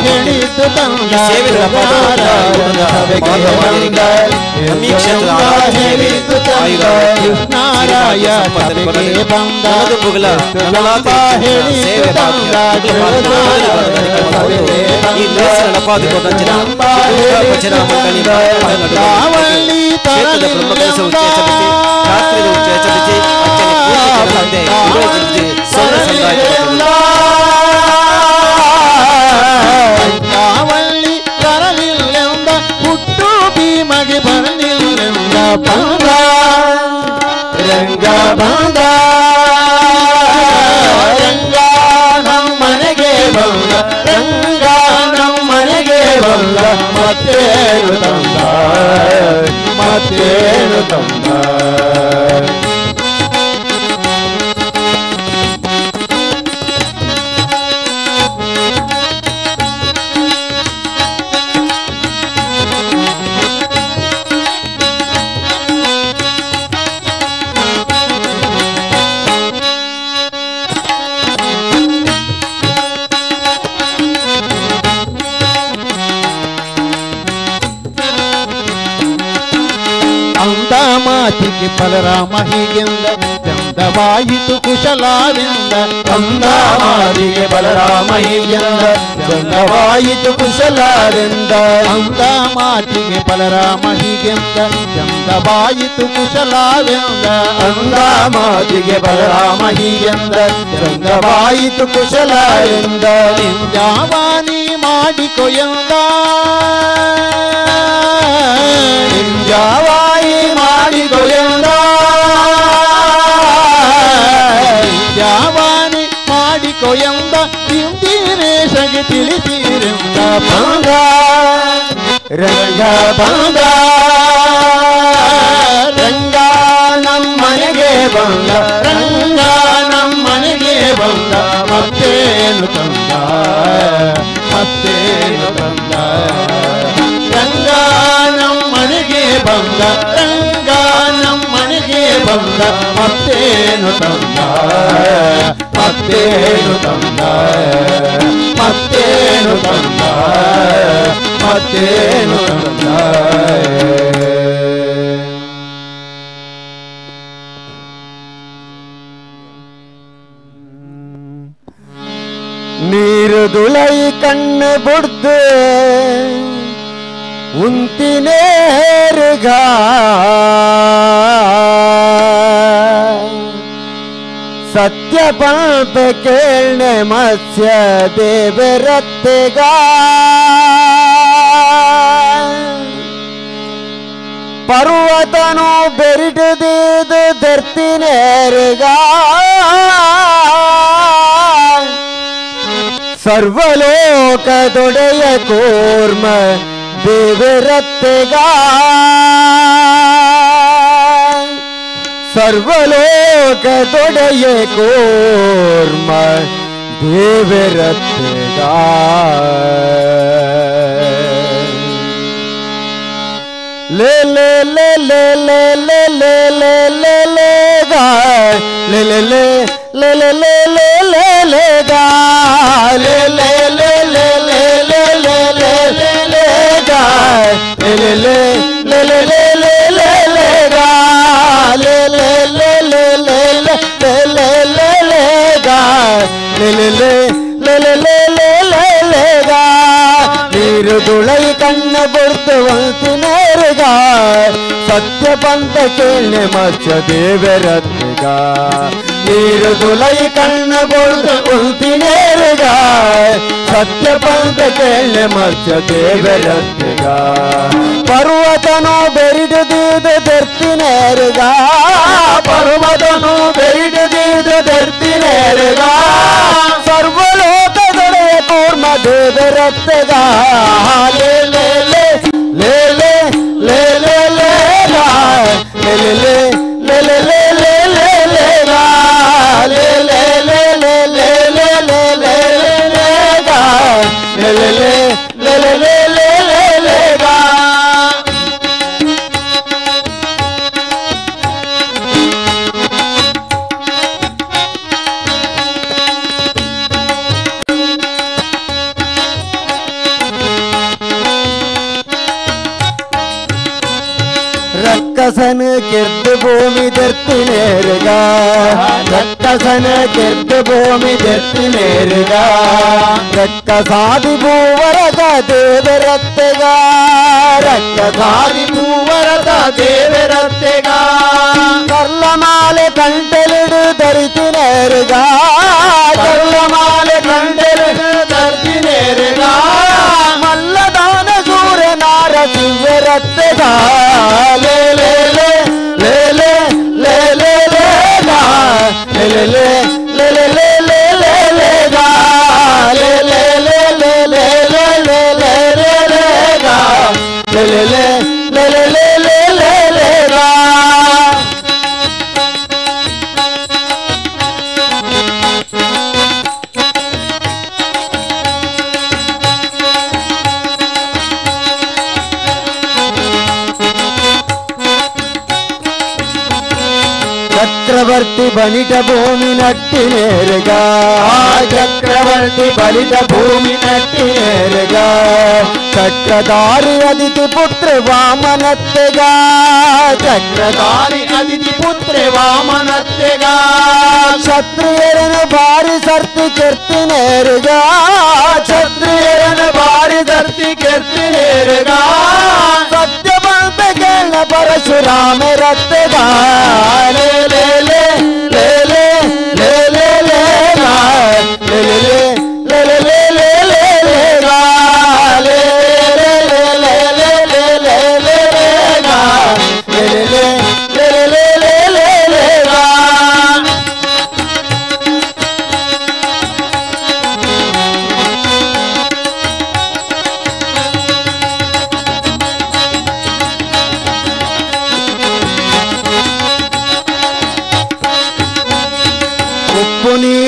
ಹೇಳಿತು ತಂದ ನಾರಾಯ ಸಭೆಗೆ ಬಂದ ಕಾವಳ್ಳಿ ಬರಲಿಲ್ಲೆಂದ ಹುಟ್ಟು ಭೀಮಗೆ ಬರಲಿಲ್ಲೆಂದ ಬಂದ ರಂಗ ಬಂದ ರಂಗ ನಮ್ಮನೆಗೆ ಬಂದ ರಂಗ ನಮ್ಮನೆಗೆ ಬಂದ ಮತ್ತೇನು ತಂದ ಮತ್ತೇನು ತಂದ ಮಾತಿಗೆ ಬಲರಾಮ ಹೀಗೆಂದ ಚಂದವಾಯಿತು ಕುಶಲವೆಂದ ಅಂದ ಮಾತಿಗೆ ಬಲರಾಮ ಹೀಗೆಂದ ಚಂದವಾಯಿತು ಕುಶಲವೆಂದ ಅಂದ ಮಾತಿಗೆ ಬಲರಾಮ ಹೀಗೆಂದ ಚಂದವಾಯಿತು ಕುಶಲವೆಂದ ಅಂದ ಮಾತಿಗೆ ಬಲರಾಮ ಹೀಗೆಂದ ಚಂದವಾಯಿತು ಕುಶಲ ಎಂದ ಜಾವಾನಿ ಮಾಡಿಕೊಯಂದ ಜಾವಾಯಿ ಮಾಡಿ ಮಾಡಿಕೊಯಂದ ಜಾವಾನಿ ಮಾಡಿಕೊ ಎಂದ ಇಂದಿನೇಶಗೆ ತಿಳಿಸಿರೆಂದ ಬಂದ ರಂಗ ಬಂದ ರಂಗ ನಮ್ಮನೆಗೆ ಬಂದ ರಂಗ ನಮ್ಮನೆಗೆ ಬಂದ ಮತ್ತೇನು ತಂದ ಮತ್ತೇನು ತಂದ ರಂಗ ನಮ್ಮನೆಗೆ ಬಂದ ರಂಗ ನಮ್ಮನೆಗೆ ಬಂದ ಮತ್ತೇನು ತಂದ ಮತ್ತೇನು ತಂದ ಮತ್ತೇನು ತಂದ ಮತ್ತೇನು ತಂದ ನೀರು ದುಳೈ ಕಣ್ಣು ಬುಡ್ದು ಉಂತಿನೇರುಗ ಸತ್ಯ ಪಂಪ ಕೇಳ್ನೆ ಮತ್ಸ್ಯ ದೇವರತ್ತೆಗ ಪರ್ವತನು ಬೆರಿಟುದಿದು ಧರ್ತಿನೇರುಗ ಸರ್ವಲೋಕದೊಡೆಯ ಕೂರ್ಮ ದೇವರತ್ತೆಗ ಸರ್ವಲೋಕದೊಡೆಯ ಕೂರ್ಮ ದೇವರತ್ತೆಗ ಲೇ ಲೇ ಲೇ ಲೇ ಲೇ ಲೇ ಲೇ ಲೇ ಲೇ ಲೇ ಗಾ ಲೇ ಲೇ ಲೇ ಲೇ ಲೇ ಲೇ ಲೇ ಲೇ ಲೇ ಗಾ ಲೇ ಲೇ ಲೇ ಲೇ ಲೇ ಲೇ ಲೇ ಲೇ ಲೇ ಲೇ ಗಾ ಲೇ ಲೇ ಲೇ ಲೇ ಲೇ ಲೇ ಲೇ ಲೇ ಲೇ ಗಾ ಲೇ ಲೇ ಲೇ ಲೇ ಲೇ ಲೇ ಲೇ ಲೇ ಲೇ ಗಾ ಲೇ ಲೇ ಲೇ ಲೇ ಲೇ ಲೇ ಲೇ ಲೇ ಲೇ ಗಾ ನೀರು ದುಳೈ ಕಣ್ಣ ಬುಡ್ದು ಒಂತಿನೇರುಗ ಸತ್ಯ ಪಂಥ ಕೇಳ್ನೆ ಮತ್ಸ್ಯ ದೇವರತ್ತೆಗ ನೀರು ದುಳೈ ಕಣ್ಣ ಬುಡ್ದು ಒಂತಿನೇರುಗ ಸತ್ಯ ಪಂಥ ಕೇಳ್ನೆ ಮತ್ಸ್ಯ ದೇವರತ್ತೆಗ ಪರ್ವತನು ಬೆರಿಡುದಿದು ಧರ್ತಿನೇರುಗ ಪರ್ವತನು ಬೆರಿಡುದಿದು ಧರ್ತಿನೇರುಗ ಸರ್ವಲೋಕದೊಡೆಯ ಕೂರ್ಮ ದೇವರತ್ತೆಗ ಲೇ ಲೇ ಲೇ ಲೇ ಲೇ ಲೇ ಲೇ ಲೇ ಗಾ ಲೇ ಲೇ ಲೇ ಲೇ ಲೇ ಲೇ ಲೇ ಲೇ ಲೇ ಗಾ ಲೇ ಲೇ ಲೇ ಲೇ ಲೇ ಲೇ ಲೇ ಲೇ ಲೇ ಲೇ ಗಾ ಲೇ ಲೇ ಲೇ ಲೇ ಲೇ ಲೇ ಲೇ ಲೇ ಲೇ ಗಾ ರಕ್ಕಸನ ಕೆರ್ದು ಭೂಮಿ ಧರ್ತಿನೇರುಗ ರಕ್ಕಸನ ಕೆರ್ದು ಭೂಮಿ ಧರ್ತಿನೇರುಗ ರಕ್ಕಸಾದಿ ಭೂವರದ ದೇವರತ್ತೆಗ ರಕ್ಕಸಾದಿ ಭೂವರದ ದೇವರತ್ತೆಗ ಕರ್ಲಮಾಲೆ ಕಂಟಲಿಡು ಧರಿತಿನೇರುಗ ಕರ್ಲಮಾಲೆ ಕಂಟಲಿಡು ಧರಿತಿನೇರುಗ ಮಲ್ಲದಾನ ಸೂರ್ಯನಾರ ದಿವ್ಯರತ್ತೆಗ ಲೇ ಲೇ ಲೇ ಲೇ ಲೇ ಲೇ ಲೇ ಲೇ ಗಾ ಲೇ ಲೇ ಲೇ ಲೇ ಲೇ ಲೇ ಲೇ ಲೇ ಲೇ ಗಾ ಲೇ ಲೇ ಲೇ ಲೇ ಲೇ ಲೇ ಲೇ ಲೇ ಲೇ ಲೇ ಗಾ ಲೇ ಲೇ ಲೇ ಲೇ ಲೇ ಲೇ ಲೇ ಲೇ ಲೇ ಗಾ ಚಕ್ರವರ್ತಿ ಬಲಿಟ ಭೂಮಿ ನಟ್ಟಿನೇರುಗ ಚಕ್ರವರ್ತಿ ಬಲಿಟ ಭೂಮಿ ನಟ್ಟಿನೇರುಗ ಚಕ್ರಧಾರಿ ಅದಿತಿ ಪುತ್ರ ವಾಮನತ್ತೆಗ ಚಕ್ರಧಾರಿ ಅದಿತಿ ಪುತ್ರ ವಾಮನತ್ತೆಗ ಕ್ಷತ್ರಿಯರನ್ನು ಬಾರಿ ಸರ್ತಿ ಕೆರ್ತಿನೇರುಗ ಕ್ಷತ್ರಿಯರನ್ನು ಬಾರಿ ಸರ್ತಿ ಕೆರ್ತಿನೇರುಗ ಸತ್ಯ ಬಂತ ಕೇಳ ಪರಶುರಾಮ ರತ್ತೆಗ ಲೇ ಲೇ ಲೇ ಲೇ ಲೇ ಲೇ ಲೇ ಲೇ ಗಾ ಲೇ ಲೇ ಲೇ ಲೇ ಲೇ ಲೇ ಲೇ ಲೇ ಗಾ ಲೇ ಲೇ ಲೇ ಲೇ ಲೇ ಲೇ ಲೇ ಲೇ ಗಾ ಲೇ ಲೇ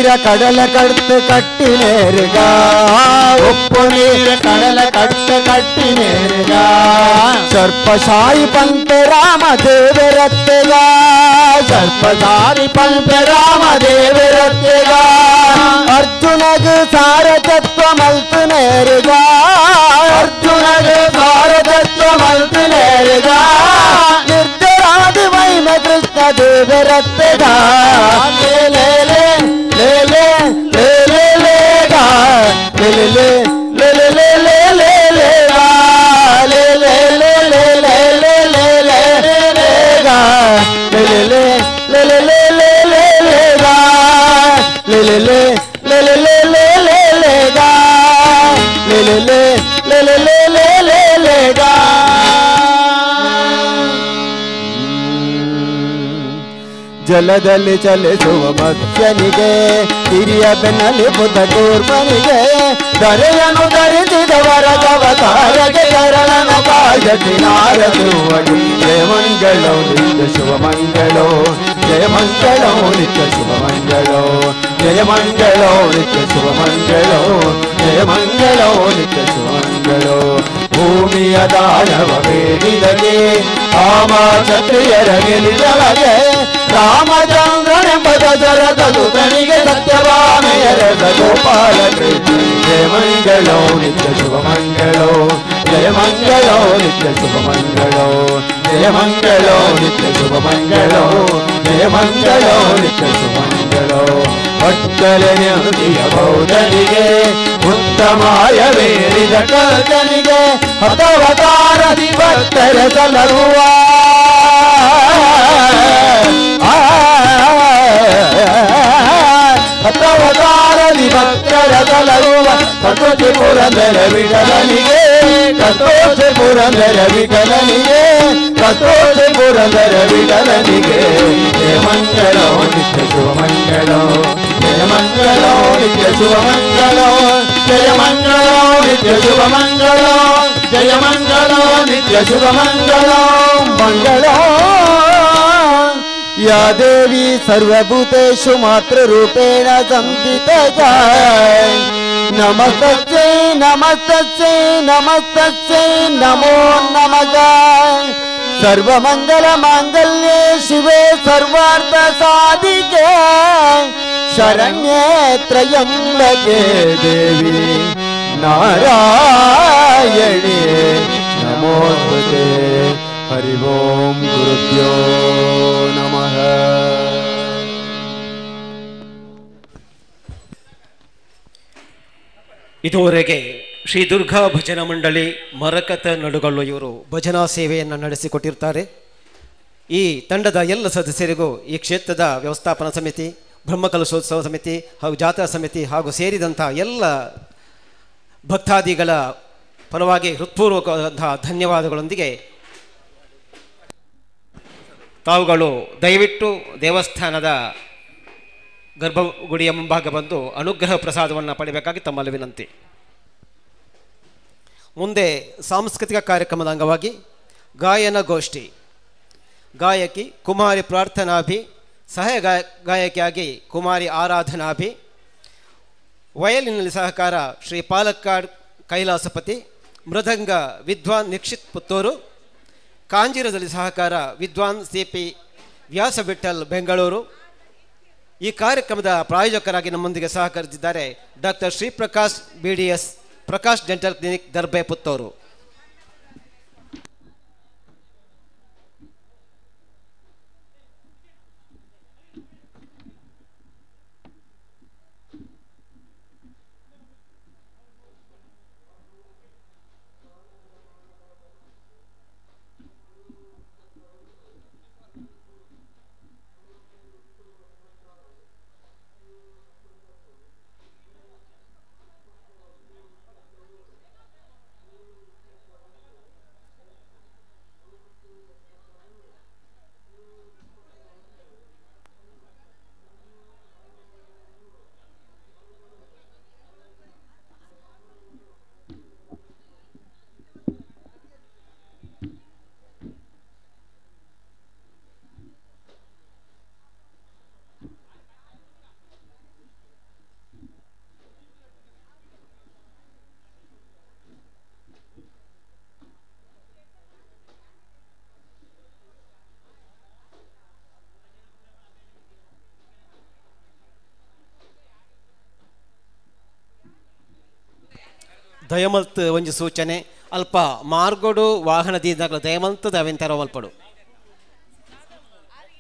நீர கடலை கடுத்து கட்டி நேருகா உப்பு நீர் கடலை கட்டு கட்டி நேருகா ಸರ್ಪಶಾಯಿ ಪಂಪ ರಾಮದೇವರತ್ತೆಗ ಸರ್ಪಧಾರಿ ಪಂಪ ರಾಮದೇವರತ್ತೆಗ ಅರ್ಜುನಗ ಸಾರತತ್ವ ಮಲ್ತು ನೇರುಗ ಅರ್ಜುನಗ ಸಾರತತ್ವ ಮಲ್ತು ನೇರುಗ ನಿರ್ಧರಾದಿ ವೈನ ಕೃಷ್ಣ ದೇವರತ್ತೆಗ ಲೇ ಲೇ ಲೇ ಲೇ ಲೇ ಲೇ ಲೇ ಲೇ ಗಾ ಲೇ ಲೇ ಲೇ ಲೇ ಲೇ ಲೇ ಲೇ ಲೇ ಗಾ ಲೇ ಲೇ ಲೇ ಲೇ ಲೇ ಲೇ ಲೇ ಲೇ ಲೇ ಗಾ ಲೇ ಲೇ ಲೇ ಲೇ ಲೇ ಲೇ ಲೇ ಲೇ ಲೇ ಗಾ ಲೇ ಲೇ ಲೇ ಲೇ ಲೇ ಲೇ ಲೇ ಲೇ ಲೇ ಗಾ ಲೇ ಲೇ ಲೇ ಲೇ ಲೇ ಲೇ ಲೇ ಲೇ ಲೇ ಗಾ ಜಲದಲ್ಲಿ ಚಲಿಸುವ ಮತ್ಸ್ಯನಿಗೆ ಹಿರಿಯ ಬೆನ್ನಲ್ಲಿ ಬುದ್ಧ ಕೂರ್ಮನಿಗೆ ಧರೆಯನ್ನು ಧರಿಸಿದವರ ಅವತಾರಗೆ ಶರಣನ ಕಾಯಟಿ ನಾರದುವಡಿ ಜಯ ಮಂಗಳೋ ನಿತ್ಯ ಶುಭ ಮಂಗಳೋ ಜಯ ಮಂಗಳೋ ನಿತ್ಯ ಶುಭ ಮಂಗಳೋ ಜಯ ಮಂಗಳೋ ನಿತ್ಯ ಶುಭ ಮಂಗಳೋ ಜಯ ಮಂಗಳೋ ನಿತ್ಯ ಶುಭ ಮಂಗಳೋ ಭೂಮಿಯ ದಾನವ ಬೇಡಿದಗೆ ಕಾಮ ಕ್ಷತ್ರಿಯರ ಗೆಲಿದವಗೆ ರಾಮಚಂದ್ರನೆಂಬ ದಶರಥ ಸುತನಿಗೆ ಸತ್ಯಭಾಮೆಯರ ಗೋಪಾಲ ಕೃಷ್ಣ ಜಯ ಮಂಗಳೋ ನಿತ್ಯ ಶುಭ ಮಂಗಳೋ ಜಯ ಮಂಗಳೋ ನಿತ್ಯ ಶುಭ ಮಂಗಳೋ ಜಯ ಮಂಗಳೋ ನಿತ್ಯ ಶುಭ ಮಂಗಳೋ ಜಯ ಮಂಗಳೋ ನಿತ್ಯ ಶುಭ ಮಂಗಳೋ ಭಕ್ತರನೆಯ ಬೌದ್ಧನಿಗೆ ಉತ್ತಮಾಯ ಬೇರಿದ ಕರ್ತನಿಗೆ ಹತವತಾರದಿ ಭಕ್ತರ ಸಲಹುವ ಹತವತಾರದಿ ಭಕ್ತರ ಸಲಹುವ ಕತೋಚಿ ಪುರಂದರ ವಿಠಲನಿಗೆ ಕತೋಚಿ ಪುರಂದರ ವಿಠಲನಿಗೆ ಕತೋಚಿ ಪುರಂದರ ವಿಠಲನಿಗೆ ಜಯ ಮಂಗಳೋ ನಿತ್ಯ ಶುಭ ಮಂಗಳೋ ಜಯ ಮಂಗಳೋ ನಿತ್ಯ ಶುಭ ಮಂಗಳೋ ಜಯ ಮಂಗಳೋ ನಿತ್ಯ ಶುಭ ಮಂಗಳೋ ಜಯ ಮಂಗಳೋ ನಿತ್ಯ ಶುಭ ಮಂಗಳೋ ಮಂಗಳೋ ಯಾ ದೇವಿ ಸರ್ವಭೂತೇಷು ಮಾತೃರೂಪೇಣ ಸಂಸ್ಥಿತಾ ನಮಸ್ತಸ್ಯೈ ನಮಸ್ತಸ್ಯೈ ನಮಸ್ತಸ್ಯೈ ನಮೋ ನಮಃ ಸರ್ವಮಂಗಲ ಮಾಂಗಲ್ಯೆ ಶಿವೆ ಸರ್ವಾರ್ಥ ಸಾಧಿಕೆ ಶರಣ್ಯೇ ತ್ರಯಂಬಕೆ ದೇವಿ ನಾರಾಯಣಿ ನಮೋಸ್ತುತೆ ಹರಿ ಓಂ ಗುರುಭ್ಯೋ ನಮಃ. ಇದುವರೆಗೆ ಶ್ರೀ ದುರ್ಗಾ ಭಜನಾ ಮಂಡಳಿ ಮರಕತ ನಡುಗಲ್ಲು ಇವರು ಭಜನಾ ಸೇವೆಯನ್ನು ನಡೆಸಿಕೊಟ್ಟಿರ್ತಾರೆ. ಈ ತಂಡದ ಎಲ್ಲ ಸದಸ್ಯರಿಗೂ ಈ ಕ್ಷೇತ್ರದ ವ್ಯವಸ್ಥಾಪನಾ ಸಮಿತಿ, ಬ್ರಹ್ಮಕಲಶೋತ್ಸವ ಸಮಿತಿ ಹಾಗೂ ಜಾತ್ರಾ ಸಮಿತಿ ಹಾಗೂ ಸೇರಿದಂಥ ಎಲ್ಲ ಭಕ್ತಾದಿಗಳ ಪರವಾಗಿ ಹೃತ್ಪೂರ್ವಕವಾದಂತಹ ಧನ್ಯವಾದಗಳೊಂದಿಗೆ ತಾವುಗಳು ದಯವಿಟ್ಟು ದೇವಸ್ಥಾನದ ಗರ್ಭಗುಡಿಯ ಮುಂಭಾಗ ಬಂದು ಅನುಗ್ರಹ ಪ್ರಸಾದವನ್ನು ಪಡೆಯಬೇಕಾಗಿ ತಮ್ಮಲ್ಲಿ ವಿನಂತಿ. ಮುಂದೆ ಸಾಂಸ್ಕೃತಿಕ ಕಾರ್ಯಕ್ರಮದ ಅಂಗವಾಗಿ ಗಾಯನ ಗೋಷ್ಠಿ, ಗಾಯಕಿ ಕುಮಾರಿ ಪ್ರಾರ್ಥನಾಭಿ, ಸಹಾಯ ಗಾಯಕಿಯಾಗಿ ಕುಮಾರಿ ಆರಾಧನಾಭಿ, ವಯಲಿನಲ್ಲಿ ಸಹಕಾರ ಶ್ರೀ ಪಾಲಕ್ಕಾಡ್ ಕೈಲಾಸಪತಿ, ಮೃದಂಗ ವಿದ್ವಾನ್ ನಿಕ್ಷಿತ್ ಪುತ್ತೂರು, ಕಾಂಜಿರದಲ್ಲಿ ಸಹಕಾರ ವಿದ್ವಾನ್ ಸಿ.ಪಿ. ವ್ಯಾಸವಿಠಲ್ ಬೆಂಗಳೂರು. ಈ ಕಾರ್ಯಕ್ರಮದ ಪ್ರಾಯೋಜಕರಾಗಿ ನಮ್ಮೊಂದಿಗೆ ಸಹಕರಿಸಿದ್ದಾರೆ doctor Shriprakash BDS Prakash dental clinic Darbe Puttur. ದಯಮಲ್ತ್ ಒಂಜಿ ಸೂಚನೆ ಅಲ್ಪ ಮಾರ್ಗೋಡು ವಾಹನದಿಂದಾಗಲ ದಯಮಲ್ತದ ಅವೆಂತರ ಮಲ್ಪಡು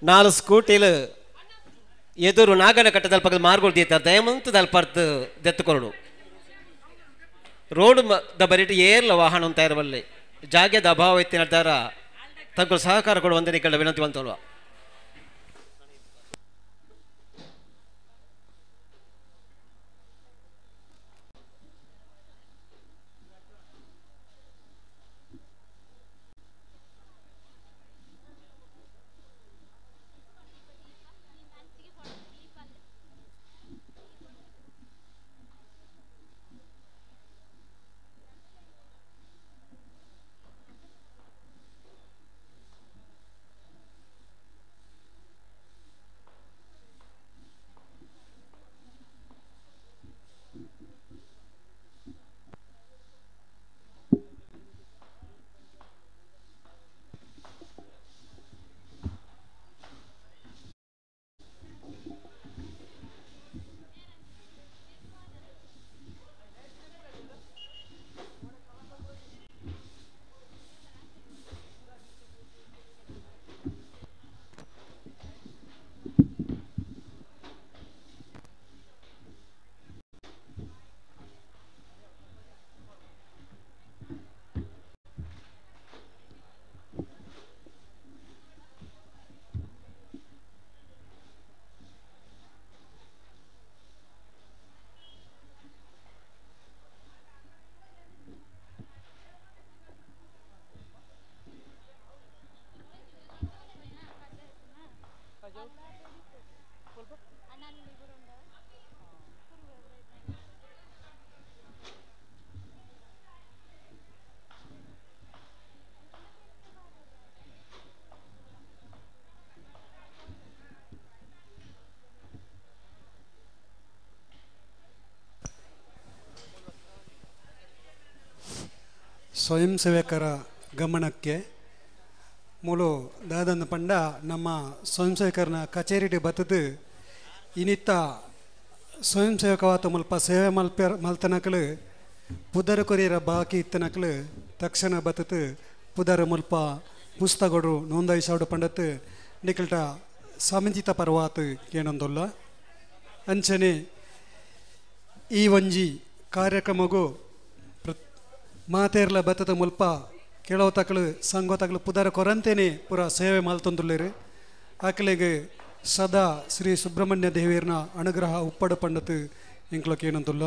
4 ಸ್ಕೂಟಿಲು ಎದುರು ನಾಗನ ಕಟ್ಟದಲ್ಪ ಮಾರ್ಗೋಡು ದೀತಾರೆ ದಯಮಲ್ತದ ಅಲ್ಪರ್ತ್ ದೆತ್ತುಕೊರಡು ರೋಡ್ ದ ಬರಿಟ್ ಏರ್ಲ ವಾಹನ ಅಂತ ಇರಬಲ್ಲೆ ಜಾಗ್ಯದ ಅಭಾವ ಎತ್ತಿನ ದಾರ ತಗ್ಗು ಸಹಕಾರ ಕೊಡುವಂತೆ ನಿಕಳ ವಿನಂತಿ ಬಂತಲ್ವ. ಸ್ವಯಂ ಸೇವಕರ ಗಮನಕ್ಕೆ ಮೂಲು ದಾದಂದು ಪಂಡ ನಮ್ಮ ಸ್ವಯಂ ಸೇವಕರನ ಕಚೇರಿಗೆ ಬತ್ತದು ಇನ್ನಿತ್ತ ಸ್ವಯಂ ಸೇವಕವಾತ ಮುಲ್ಪ ಸೇವೆ ಮಲ್ತನಕಲು ಪುದರ ಕೊರಿಯರ ಬಾಕಿ ಇತ್ತನಕಲು ತಕ್ಷಣ ಬತ್ತದು ಪುದರ ಮುಲ್ಪ ಪುಸ್ತಕಗಳು ನೋಂದಾಯಿಸೋಡು ಪಂಡತ್ತು ನಿಕಲ್ಟ ಸಮಂಜಿತ ಪರ್ವಾತ್ ಏನೊಂದಲ್ಲ ಅಂಚನೆ ಈ ಒಂಜಿ ಕಾರ್ಯಕ್ರಮಗೂ ಮಾತೇರ್ಲ ಬತ್ತದ ಮುಲ್ಪ ಕೆಲವು ತಕಲು ಸಂಘ ತಕಲು ಪುದರ ಕೊರಂತೇನೆ ಪೂರ ಸೇವೆ ಮಲ್ತೊಂದುಲ್ಲೇರು ಆಕಲೆಗೆ ಸದಾ ಶ್ರೀ ಸುಬ್ರಹ್ಮಣ್ಯ ದೇವಿಯರ್ನ ಅನುಗ್ರಹ ಉಪ್ಪಡು ಪಂಡತು ಇಂಕ್ಲಕ್ಕೆ ಏನಂತಲ್ಲ.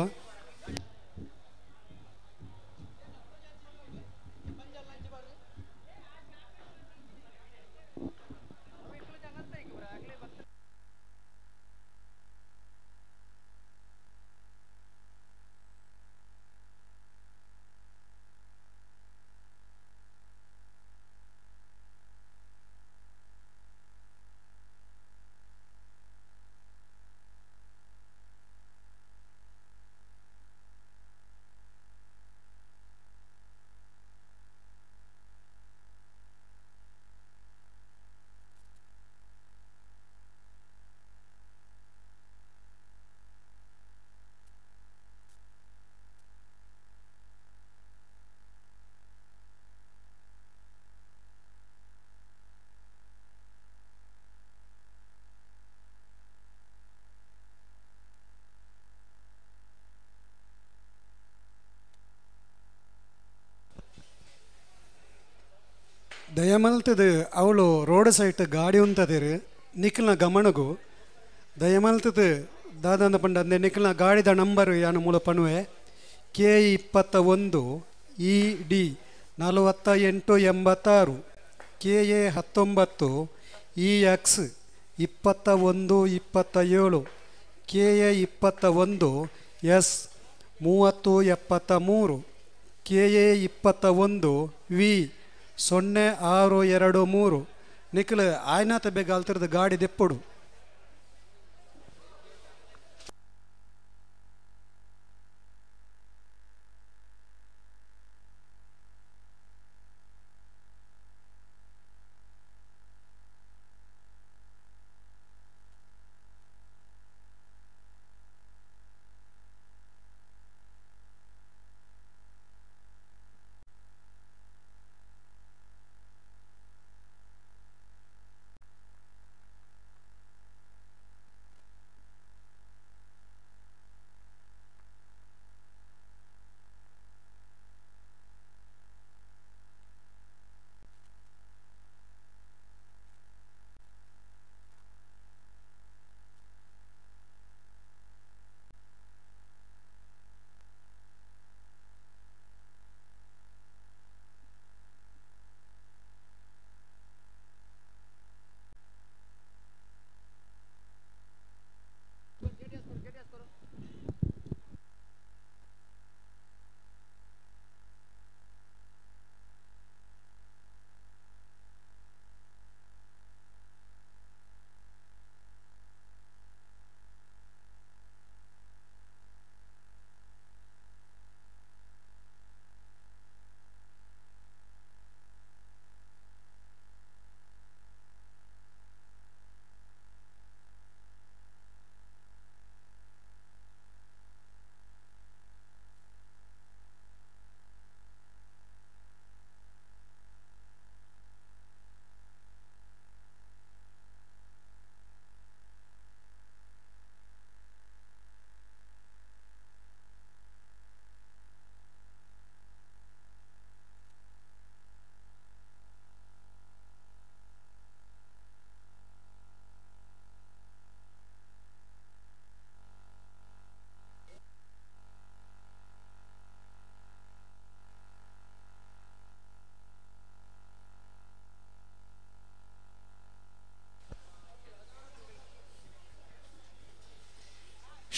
ದಯಮಲ್ತದು ಅವಳು ರೋಡ್ ಸೈಡ್ ಗಾಡಿ ಉಂತದಿರು ನಿಖಲ್ನ ಗಮನಗೂ ದಯಮಲ್ತದು ದಾದಂದ ಪಂಡ ಅಂದೆ ನಿಖಲ್ನ ಗಾಡಿದ ನಂಬರ್ ಯಾನು ಮೂಲ ಪಣುವೆ K21 ED 4886 KA 19 EX 2127 KA 21 S 3073 KA 21 V 0623 Nikhil ಆಯ್ನಾತ ಬೇಗ ಅಲ್ತಿರದ ಗಾಡಿ ದೆಪ್ಪಡು.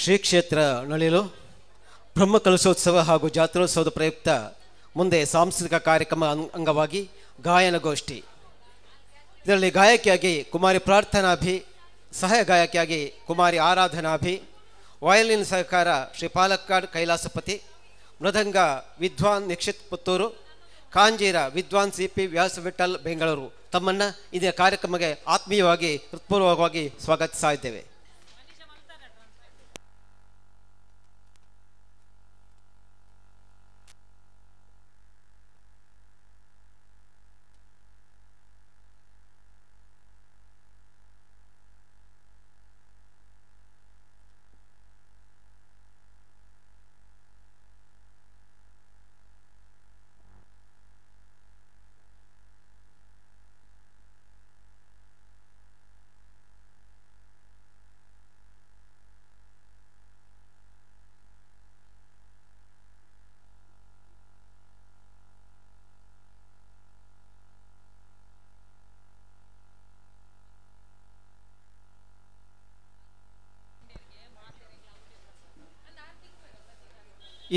ಶ್ರೀ ಕ್ಷೇತ್ರ ನಳಿಲು ಬ್ರಹ್ಮಕಲಶೋತ್ಸವ ಹಾಗೂ ಜಾತ್ರೋತ್ಸವದ ಪ್ರಯುಕ್ತ ಮುಂದೆ ಸಾಂಸ್ಕೃತಿಕ ಕಾರ್ಯಕ್ರಮ ಅಂಗವಾಗಿ ಗಾಯನಗೋಷ್ಠಿ. ಇದರಲ್ಲಿ ಗಾಯಕಿಯಾಗಿ ಕುಮಾರಿ ಪ್ರಾರ್ಥನಾಭಿ, ಸಹಾಯ ಗಾಯಕಿಯಾಗಿ ಕುಮಾರಿ ಆರಾಧನಾಭಿ, ವಯಲಿನ್ ಸಹಕಾರ ಶ್ರೀ ಪಾಲಕ್ಕಾಡ್ ಕೈಲಾಸಪತಿ, ಮೃದಂಗ ವಿದ್ವಾನ್ ನಿಕ್ಷಿತ್ ಪುತ್ತೂರು, ಕಾಂಜೀರ ವಿದ್ವಾನ್ CP ವ್ಯಾಸ ವಿಠಲ್ ಬೆಂಗಳೂರು ತಮ್ಮನ್ನು ಇದೇ ಕಾರ್ಯಕ್ರಮಕ್ಕೆ ಆತ್ಮೀಯವಾಗಿ ಹೃತ್ಪೂರ್ವಕವಾಗಿ ಸ್ವಾಗತಿಸ್ತಾ ಇದ್ದೇವೆ.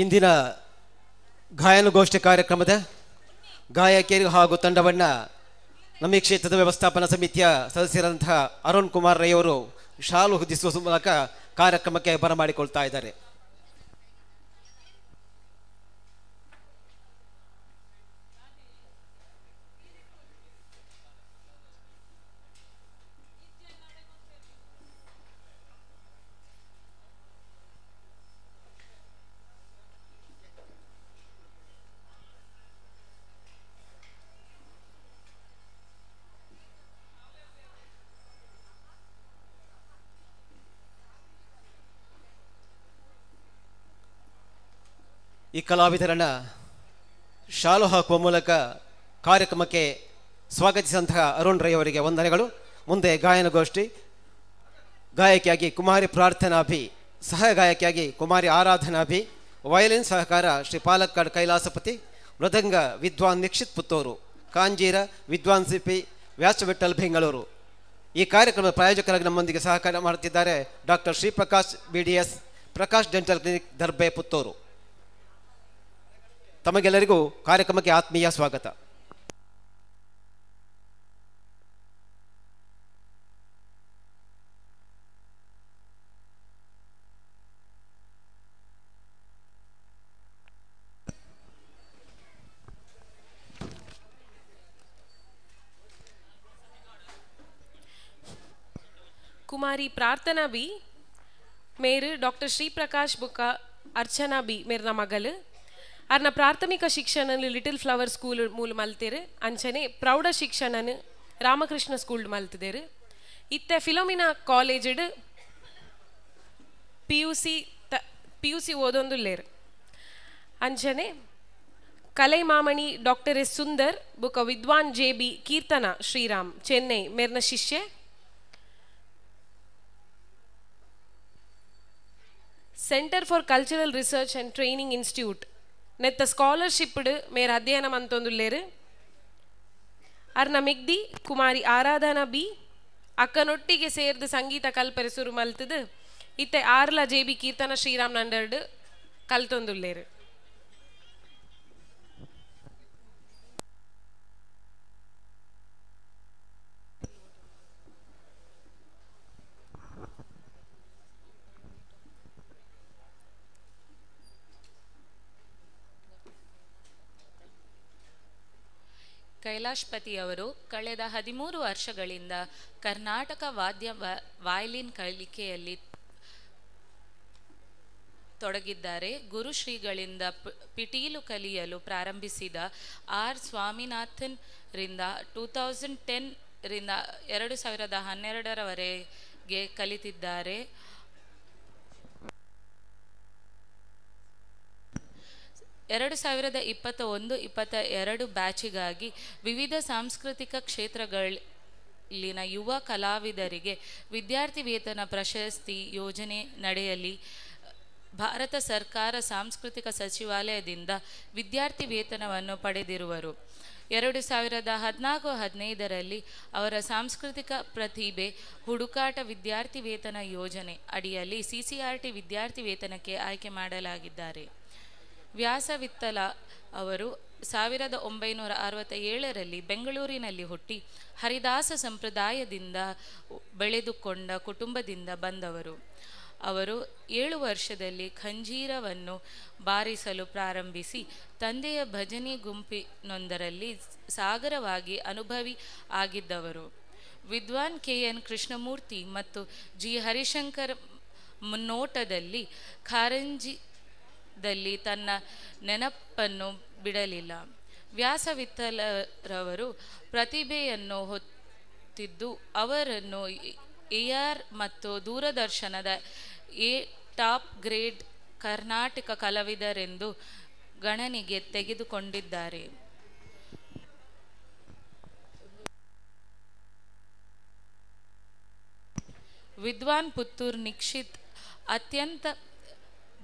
ಇಂದಿನ ಗಾಯನಗೋಷ್ಠಿ ಕಾರ್ಯಕ್ರಮದ ಗಾಯಕಿಯರು ಹಾಗೂ ತಂಡವನ್ನು ನಮ್ಮ ಈ ಕ್ಷೇತ್ರದ ವ್ಯವಸ್ಥಾಪನಾ ಸಮಿತಿಯ ಸದಸ್ಯರಂತಹ ಅರುಣ್ ಕುಮಾರ್ ರೈ ಅವರು ಶಾಲು ಹೊದಿಸುವ ಮೂಲಕ ಕಾರ್ಯಕ್ರಮಕ್ಕೆ ಬರಮಾಡಿಕೊಳ್ತಾ ಇದ್ದಾರೆ. ಈ ಕಲಾವಿದರನ್ನು ಶಾಲು ಹಾಕುವ ಮೂಲಕ ಕಾರ್ಯಕ್ರಮಕ್ಕೆ ಸ್ವಾಗತಿಸಿದಂತಹ ಅರುಣ್ ರೈ ಅವರಿಗೆ ವಂದನೆಗಳು. ಮುಂದೆ ಗಾಯನಗೋಷ್ಠಿ ಗಾಯಕಿಯಾಗಿ ಕುಮಾರಿ ಪ್ರಾರ್ಥನಾಭಿ, ಸಹಾಯ ಗಾಯಕಿಯಾಗಿ ಕುಮಾರಿ ಆರಾಧನಾಭಿ, ವಯಲಿನ್ ಸಹಕಾರ ಶ್ರೀ ಪಾಲಕ್ಕಾಡ್ ಕೈಲಾಸಪತಿ, ಮೃದಂಗ ವಿದ್ವಾನ್ ನಿಕ್ಷಿತ್ ಪುತ್ತೂರು, ಕಾಂಜೀರ ವಿದ್ವಾನ್ CP ವ್ಯಾಸ ವಿಠಲ್ ಬೆಂಗಳೂರು. ಈ ಕಾರ್ಯಕ್ರಮದ ಪ್ರಾಯೋಜಕರಾಗಿ ನಮ್ಮೊಂದಿಗೆ ಸಹಕಾರ ಮಾಡುತ್ತಿದ್ದಾರೆ doctor Shriprakash BDS Prakash dental clinic Darbe Puttur. ತಮಗೆಲ್ಲರಿಗೂ ಕಾರ್ಯಕ್ರಮಕ್ಕೆ ಆತ್ಮೀಯ ಸ್ವಾಗತ. कुमारी प्रार्थना बी मेरे डॉक्टर श्री प्रकाश बुका अर्चना बी मेरे मगल अर्न प्राथमिक शिक्षण लिटिल फ्लवर स्कूल मूल मल्तेर अंचने प्रौಢ शिक्षण रामकृष्ण स्कूल मल्तिदेर इत्ते फिलोमिना कॉलेज PUC ओदोंदुल्लेर अंचने Kalaimamani doctor S Sundar बुक विद्वान JB कीर्तना श्रीराम चेन्नई मेरन शिष्य centre for cultural research and training institute नेत्त स्कॉलरशिप मेरे अध्ययन अंतोंदुल्लेर अर्न मिग्दी कुमारी आराधना बी अक्कनोट्टिगे सेर्द संगीत कल्परे शुरु मल्तद इत्ते आर्ला JB कीर्तना श्रीराम नंडर्ड कल्तोंदुल्लेर ಕೈಲಾಶ್ಪತಿಯವರು ಕಳೆದ 13 ವರ್ಷಗಳಿಂದ ಕರ್ನಾಟಕ ವಾದ್ಯ ವಯಲಿನ್ ಕಲಿಕೆಯಲ್ಲಿ ತೊಡಗಿದ್ದಾರೆ. ಗುರುಶ್ರೀಗಳಿಂದ ಪಿಟೀಲು ಕಲಿಯಲು ಪ್ರಾರಂಭಿಸಿದ ಆರ್ ಸ್ವಾಮಿನಾಥನ್ ರಿಂದ 2010 ರಿಂದ 2012 ರವರೆಗೆ ಕಲಿತಿದ್ದಾರೆ. 2021-22 ಬ್ಯಾಚಿಗಾಗಿ ವಿವಿಧ ಸಾಂಸ್ಕೃತಿಕ ಕ್ಷೇತ್ರಗಳಲ್ಲಿನ ಯುವ ಕಲಾವಿದರಿಗೆ ವಿದ್ಯಾರ್ಥಿ ವೇತನ ಪ್ರಶಸ್ತಿ ಯೋಜನೆ ನಡೆಯಲಿ ಭಾರತ ಸರ್ಕಾರ ಸಾಂಸ್ಕೃತಿಕ ಸಚಿವಾಲಯದಿಂದ ವಿದ್ಯಾರ್ಥಿ ವೇತನವನ್ನು ಪಡೆದಿರುವರು. 2014-15ರಲ್ಲಿ ಅವರ ಸಾಂಸ್ಕೃತಿಕ ಪ್ರತಿಭೆ ಹುಡುಕಾಟ ವಿದ್ಯಾರ್ಥಿ ವೇತನ ಯೋಜನೆ ಅಡಿಯಲ್ಲಿ CCRT ವಿದ್ಯಾರ್ಥಿ ವೇತನಕ್ಕೆ ಆಯ್ಕೆ ಮಾಡಲಾಗಿದ್ದಾರೆ. ವ್ಯಾಸವಿತ್ತಲ ಅವರು 1967ರಲ್ಲಿ ಬೆಂಗಳೂರಿನಲ್ಲಿ ಹುಟ್ಟಿ ಹರಿದಾಸ ಸಂಪ್ರದಾಯದಿಂದ ಬೆಳೆದುಕೊಂಡ ಕುಟುಂಬದಿಂದ ಬಂದವರು. ಅವರು 7 ವರ್ಷದಲ್ಲಿ ಖಂಜೀರವನ್ನು ಬಾರಿಸಲು ಪ್ರಾರಂಭಿಸಿ ತಂದೆಯ ಭಜನೆ ಗುಂಪಿನೊಂದರಲ್ಲಿ ಸಾಗರವಾಗಿ ಅನುಭವಿ ಆಗಿದ್ದವರು. ವಿದ್ವಾನ್ KN ಕೃಷ್ಣಮೂರ್ತಿ ಮತ್ತು G ಹರಿಶಂಕರ್ ಮುನ್ನೋಟದಲ್ಲಿ ಕಾರಂಜಿದಲ್ಲಿ ತನ್ನ ನೆನಪನ್ನು ಬಿಡಲಿಲ್ಲ. ವ್ಯಾಸವಿತ್ತಲರವರು ಪ್ರತಿಭೆಯನ್ನು ಹೊತ್ತಿದ್ದು ಅವರನ್ನು AR ಮತ್ತು ದೂರದರ್ಶನದ ಟಾಪ್ ಗ್ರೇಡ್ ಕರ್ನಾಟಕ ಕಲಾವಿದರೆಂದು ಗಣನೆಗೆ ತೆಗೆದುಕೊಂಡಿದ್ದಾರೆ. ವಿದ್ವಾನ್ ಪುತ್ತೂರ್ ನಿಕ್ಷಿತ್ ಅತ್ಯಂತ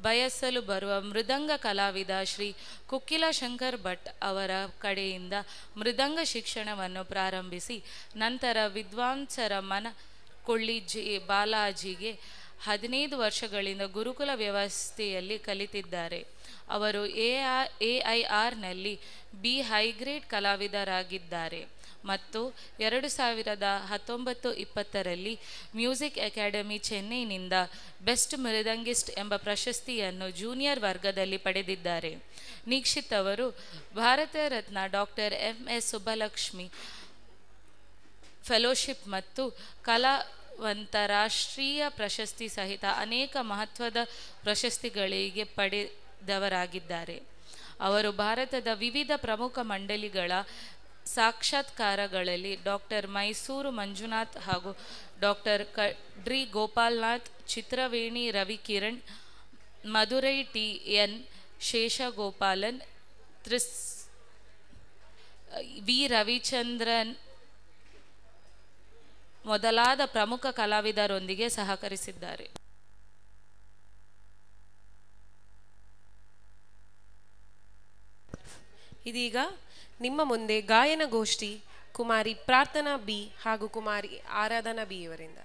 ಬಯಸಲು ಬರುವ ಮೃದಂಗ ಕಲಾವಿದ ಶ್ರೀ ಕುಕ್ಕಿಲ ಶಂಕರ್ ಭಟ್ ಅವರ ಕಡೆಯಿಂದ ಮೃದಂಗ ಶಿಕ್ಷಣವನ್ನು ಪ್ರಾರಂಭಿಸಿ ನಂತರ ವಿದ್ವಾಂಸರ ಮನಕೊಳ್ಳಿ ಬಾಲಾಜಿಗೆ 15 ವರ್ಷಗಳಿಂದ ಗುರುಕುಲ ವ್ಯವಸ್ಥೆಯಲ್ಲಿ ಕಲಿತಿದ್ದಾರೆ. ಅವರು AIRನಲ್ಲಿ B ಹೈಗ್ರೇಡ್ ಕಲಾವಿದರಾಗಿದ್ದಾರೆ ಮತ್ತು 2019-20ರಲ್ಲಿ ಮ್ಯೂಸಿಕ್ ಅಕಾಡೆಮಿ ಚೆನ್ನೈನಿಂದ ಬೆಸ್ಟ್ ಮೃದಂಗಿಸ್ಟ್ ಎಂಬ ಪ್ರಶಸ್ತಿಯನ್ನು ಜೂನಿಯರ್ ವರ್ಗದಲ್ಲಿ ಪಡೆದಿದ್ದಾರೆ. ನಿಕ್ಷಿತ್ ಅವರು Bharat Ratna doctor MS Subbulakshmi fellowship ಮತ್ತು ಕಲಾವಂತ ರಾಷ್ಟ್ರೀಯ ಪ್ರಶಸ್ತಿ ಸಹಿತ ಅನೇಕ ಮಹತ್ವದ ಪ್ರಶಸ್ತಿಗಳಿಗೆ ಪಡೆದವರಾಗಿದ್ದಾರೆ. ಅವರು ಭಾರತದ ವಿವಿಧ ಪ್ರಮುಖ ಮಂಡಳಿಗಳ ಸಾಕ್ಷಾತ್ಕಾರಗಳಲ್ಲಿ ಡಾಕ್ಟರ್ ಮೈಸೂರು ಮಂಜುನಾಥ್ ಹಾಗೂ doctor Kadri Gopalnath, Chitravina Ravikiran, Madurai TN Seshagopalan, V Ravichandran ಮೊದಲಾದ ಪ್ರಮುಖ ಕಲಾವಿದರೊಂದಿಗೆ ಸಹಕರಿಸಿದ್ದಾರೆ. ಇದೀಗ ನಿಮ್ಮ ಮುಂದೆ ಗಾಯನಗೋಷ್ಠಿ ಕುಮಾರಿ ಪ್ರಾರ್ಥನಾ B ಹಾಗೂ ಕುಮಾರಿ ಆರಾಧನಾ B ಇವರಿಂದ.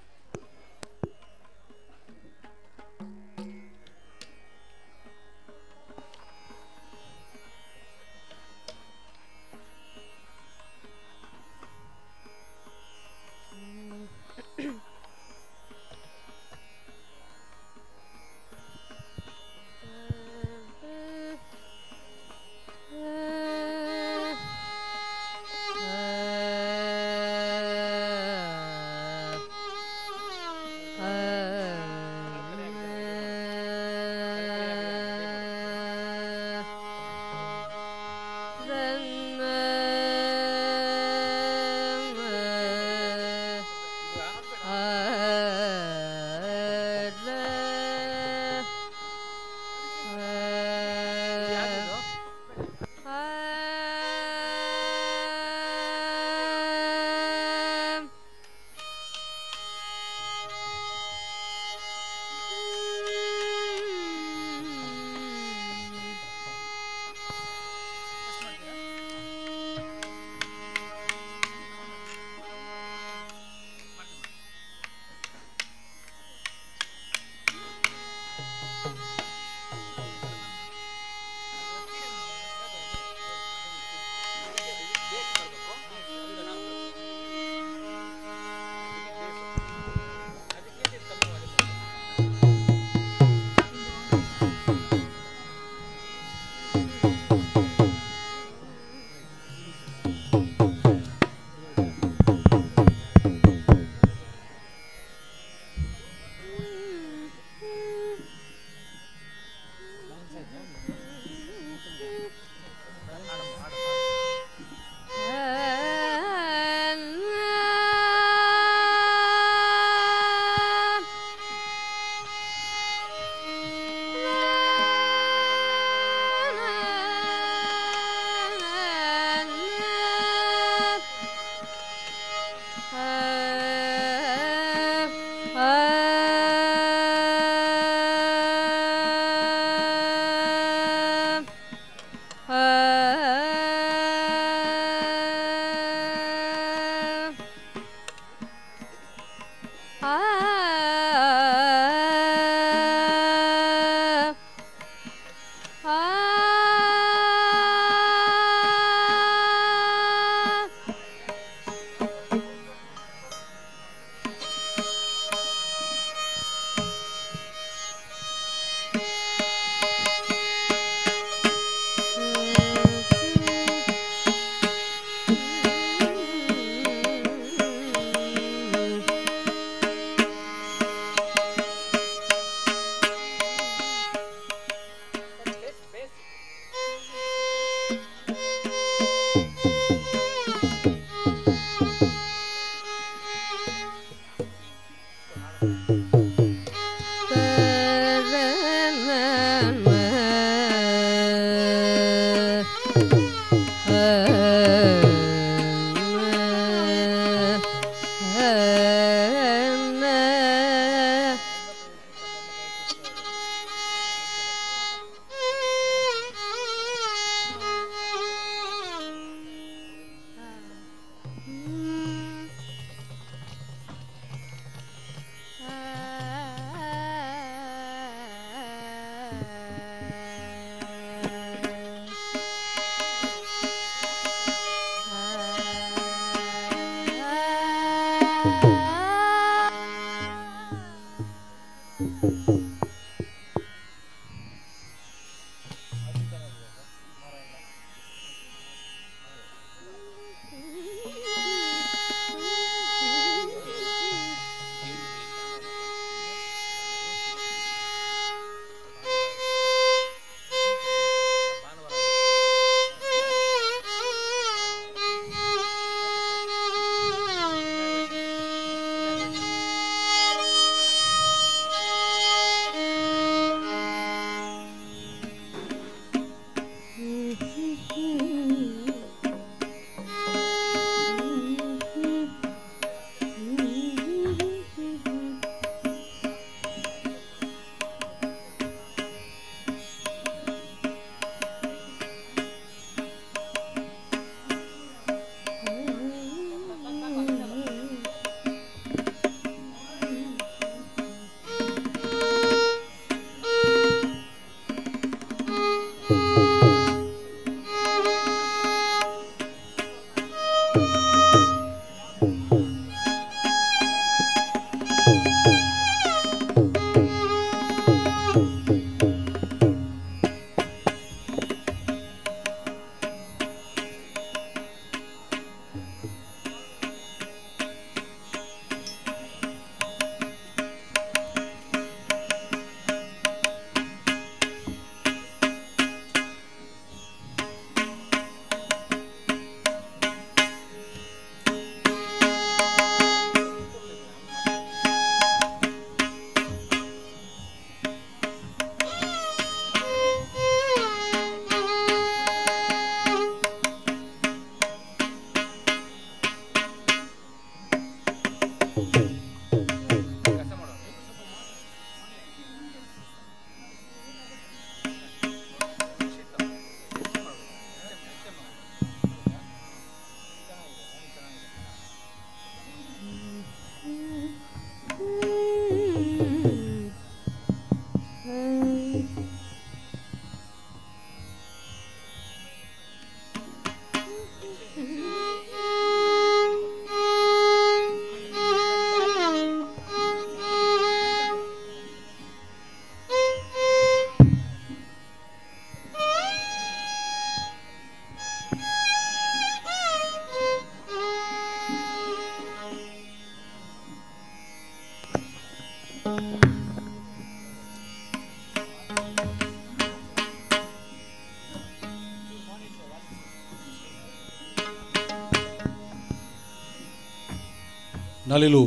ನಲಿಲು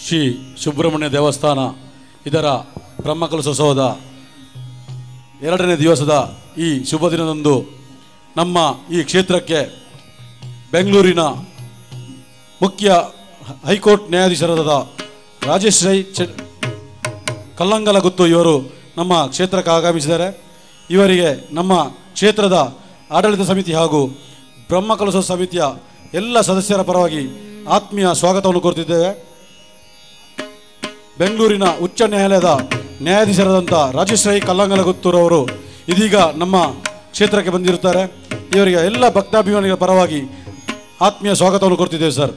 ಶ್ರೀ ಸುಬ್ರಹ್ಮಣ್ಯ ದೇವಸ್ಥಾನ ಇದರ ಬ್ರಹ್ಮಕಲಶೋತ್ಸವದ 2ನೇ ದಿವಸದ ಈ ಶುಭ ದಿನದಂದು ನಮ್ಮ ಈ ಕ್ಷೇತ್ರಕ್ಕೆ ಬೆಂಗಳೂರಿನ ಮುಖ್ಯ ಹೈಕೋರ್ಟ್ ನ್ಯಾಯಾಧೀಶರಾದ ರಾಜೇಶ್ ರೈ ಕಲ್ಲಂಗಲಗುತ್ತು ಇವರು ನಮ್ಮ ಕ್ಷೇತ್ರಕ್ಕೆ ಆಗಮಿಸಿದ್ದಾರೆ. ಇವರಿಗೆ ನಮ್ಮ ಕ್ಷೇತ್ರದ ಆಡಳಿತ ಸಮಿತಿ ಹಾಗೂ ಬ್ರಹ್ಮಕಲಶೋತ್ಸವ ಸಮಿತಿಯ ಎಲ್ಲ ಸದಸ್ಯರ ಪರವಾಗಿ ಆತ್ಮೀಯ ಸ್ವಾಗತವನ್ನು ಕೋರುತ್ತಿದ್ದೇವೆ. ಬೆಂಗಳೂರಿನ ಉಚ್ಚ ನ್ಯಾಯಾಲಯದ ನ್ಯಾಯಾಧೀಶರಾದಂಥ ರಾಜೇಶ್ ರೈ ಕಲ್ಲಂಗಲಗುತ್ತೂರವರು ಇದೀಗ ನಮ್ಮ ಕ್ಷೇತ್ರಕ್ಕೆ ಬಂದಿರುತ್ತಾರೆ. ಇವರಿಗೆ ಎಲ್ಲ ಭಕ್ತಾಭಿಮಾನಿಗಳ ಪರವಾಗಿ ಆತ್ಮೀಯ ಸ್ವಾಗತವನ್ನು ಕೋರುತ್ತಿದ್ದೇವೆ ಸರ್.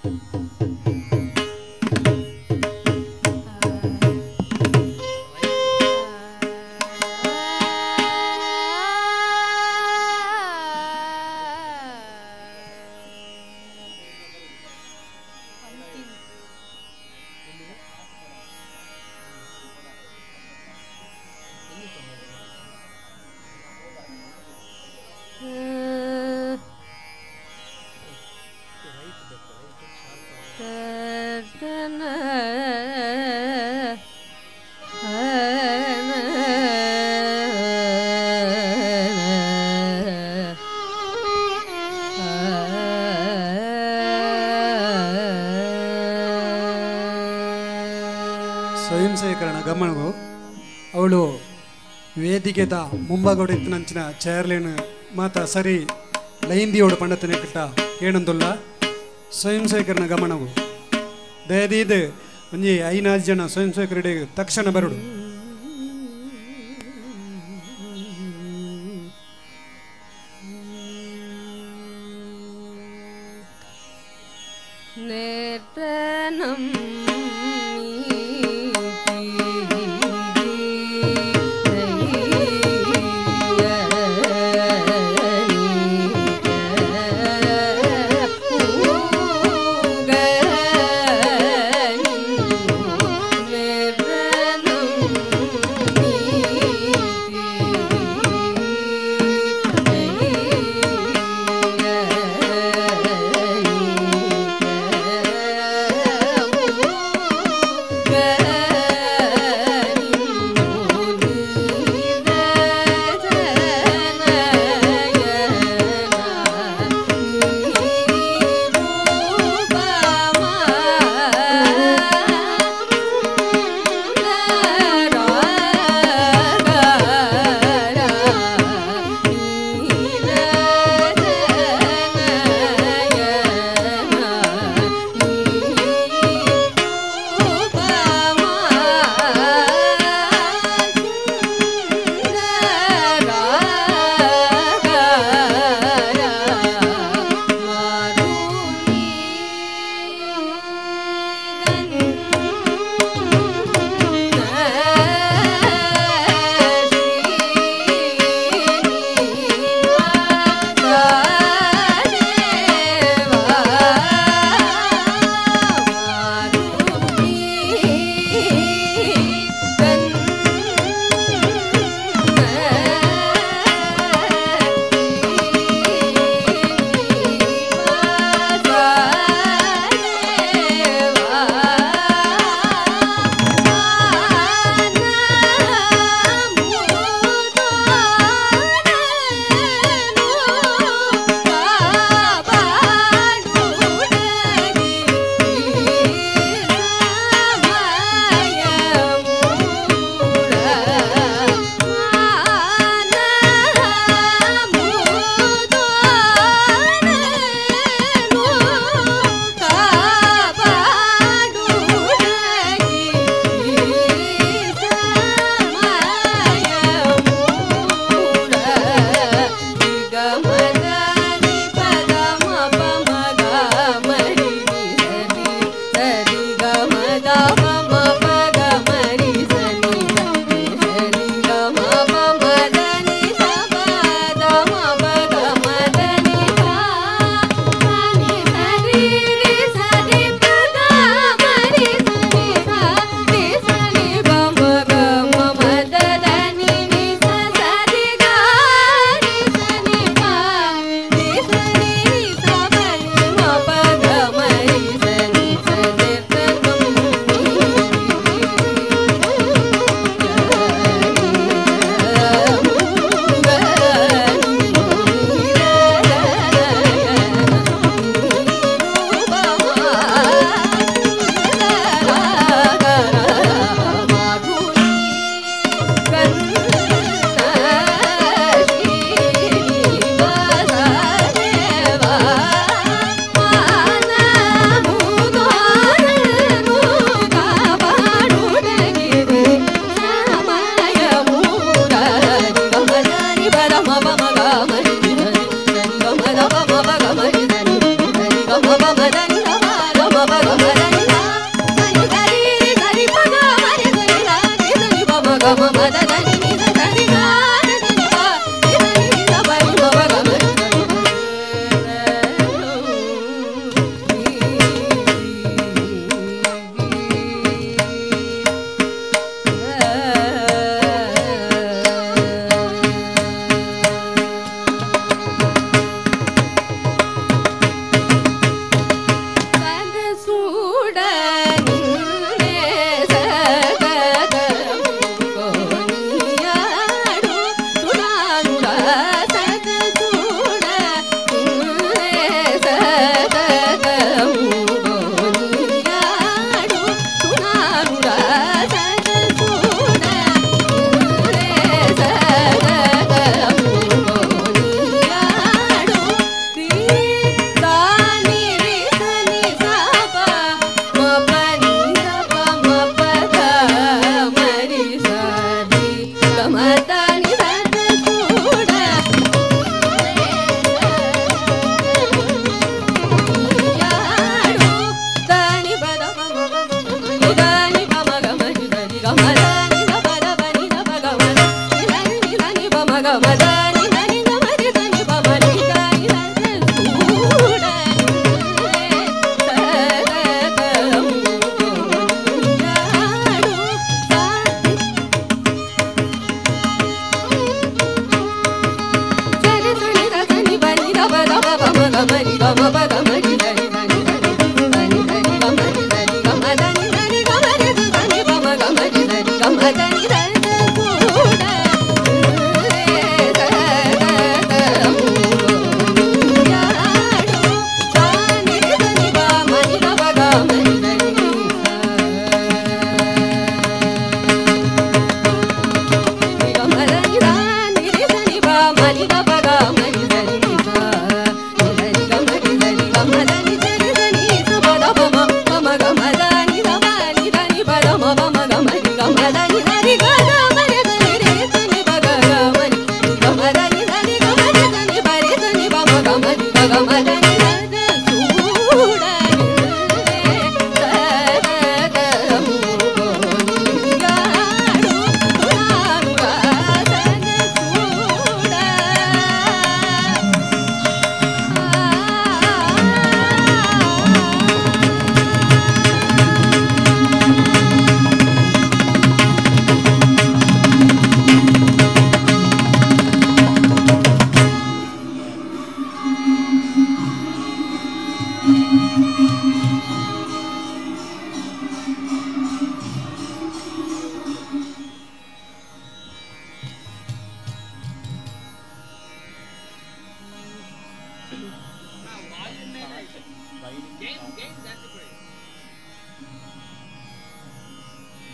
ಸ್ವಯಂ ಸೇಕರಣ ಗಮನವು ಅವಳು ವೇದಿಕೆದ ಮುಂಭಾಗೋಡಿತ್ತಿನಂಚಿನ ಚೇರ್ಲೇನು ಮಾತ ಸರಿ ಲೈಂದಿಯೋಡು ಪಂಡತನೆ ಕಿಟ್ಟ ಏನಂದುಲ್ಲ ಸ್ವಯಂ ಸೇಕರಣ ಗಮನವು ದಯದೀದು ಒಂಜಿ 5 ಜನ ಸ್ವಯಂ ಸೇವಕರಿಗೆ ತಕ್ಷಣ ಬರುಡು ನೇತ್ರನಂ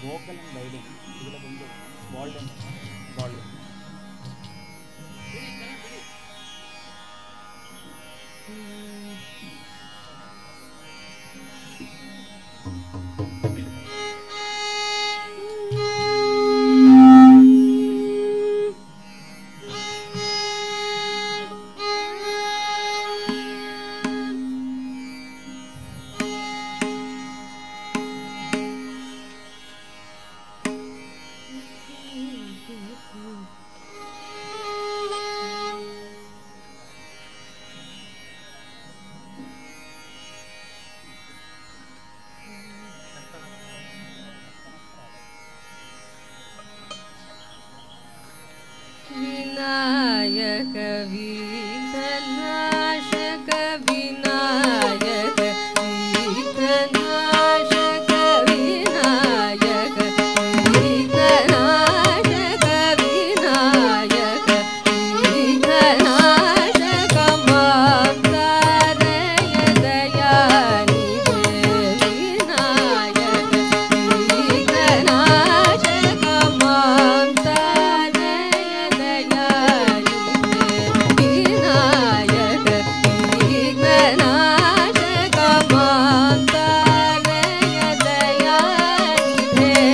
vocal and guiding ಇದೆಲ್ಲ ಬಂದು ಬಾಲ್ಡ್ विनायक विघ्ननाशक विनायक विघ्ननाशक विनायक विघ्ननाशक विनायक विघ्ननाशक ममतारय दयानिधे विनायक विघ्ननाशक ममतारय विनायक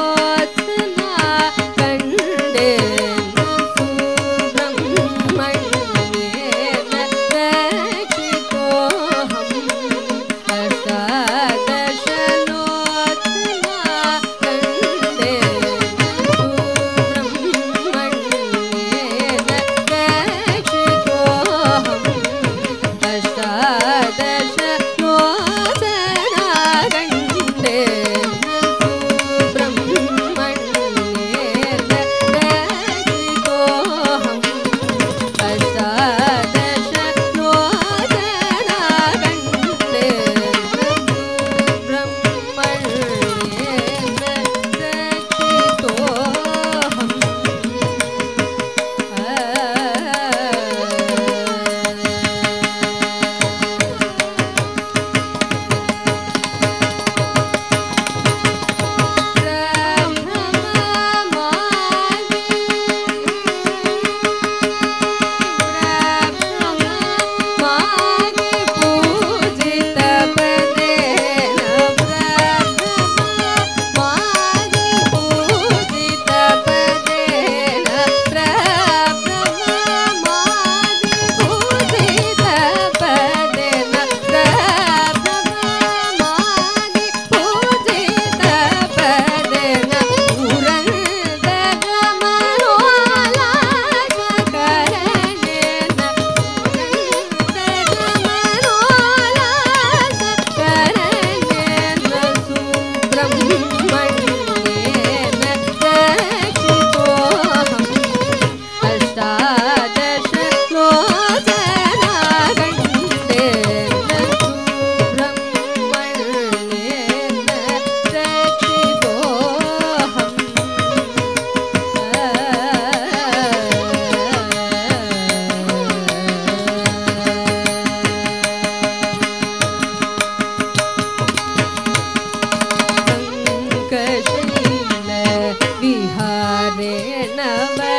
अष्टादशलोचना कंडे सुब्रह्मण्येन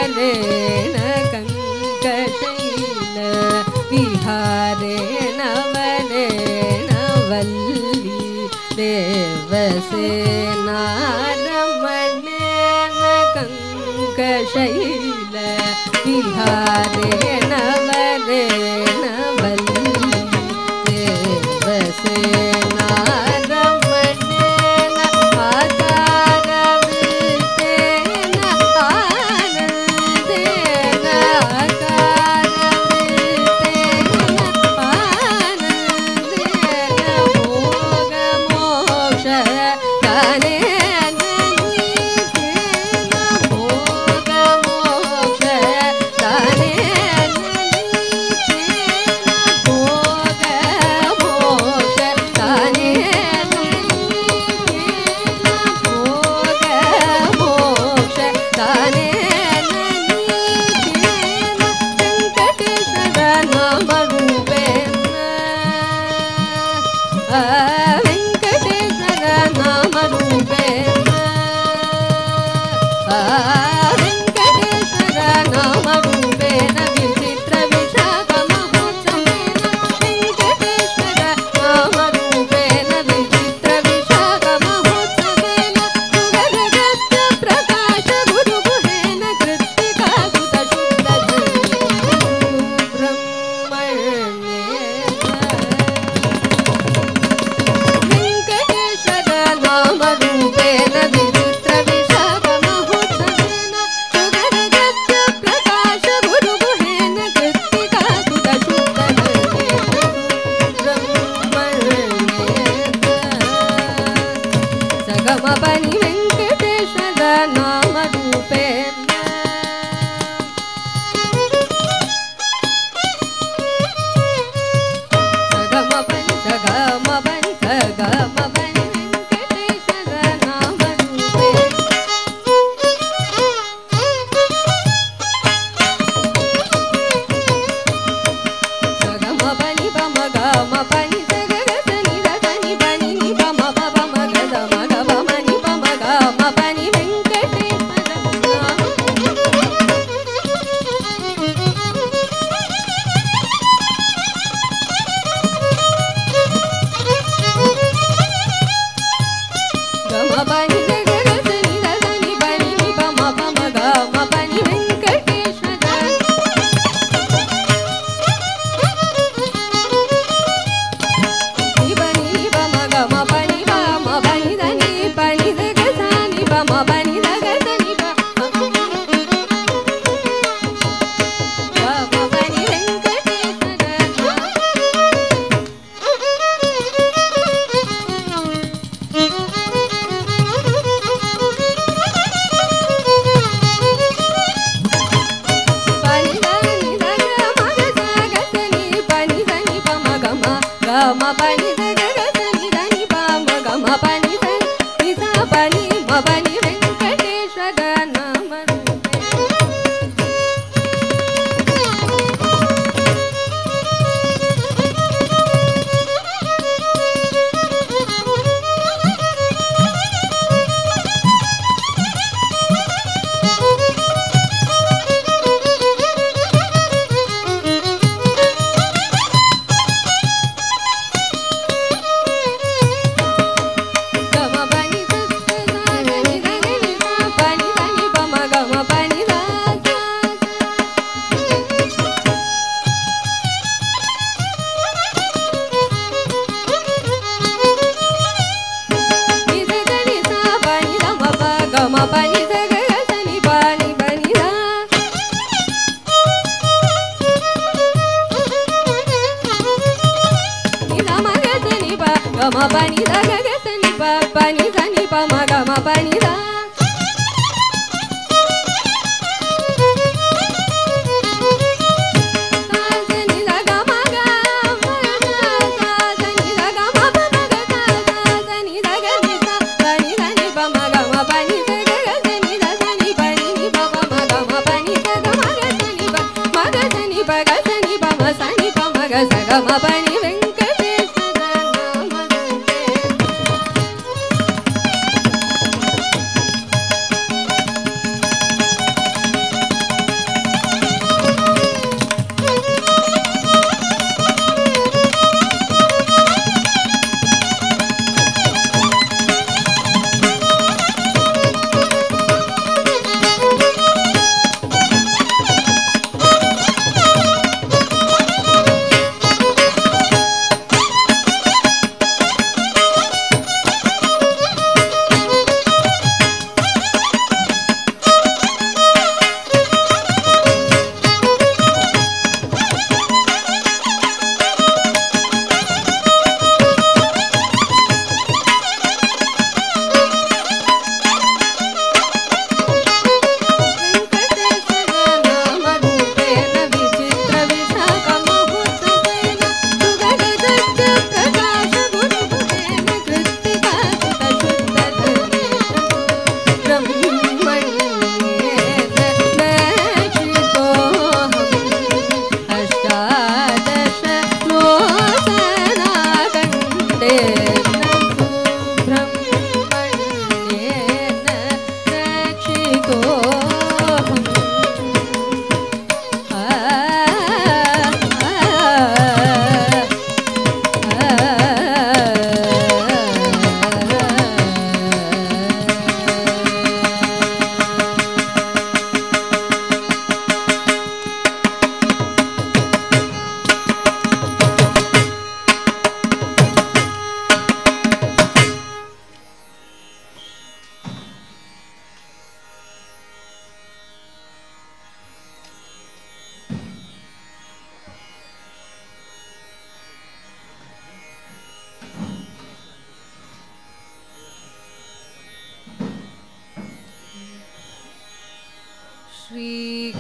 वनेन कङ्कशैल विहारेण वनेन वल्ली देवसेनारमणेन कङ्कशैल विहारेण वनेन वल्ली देवसेनारमणेन आकारवृत्तेन आनन्देन आकारवृत्तेन आनन्देन भोगमोक्षदानेन नित्येन भोगमोक्षदानेन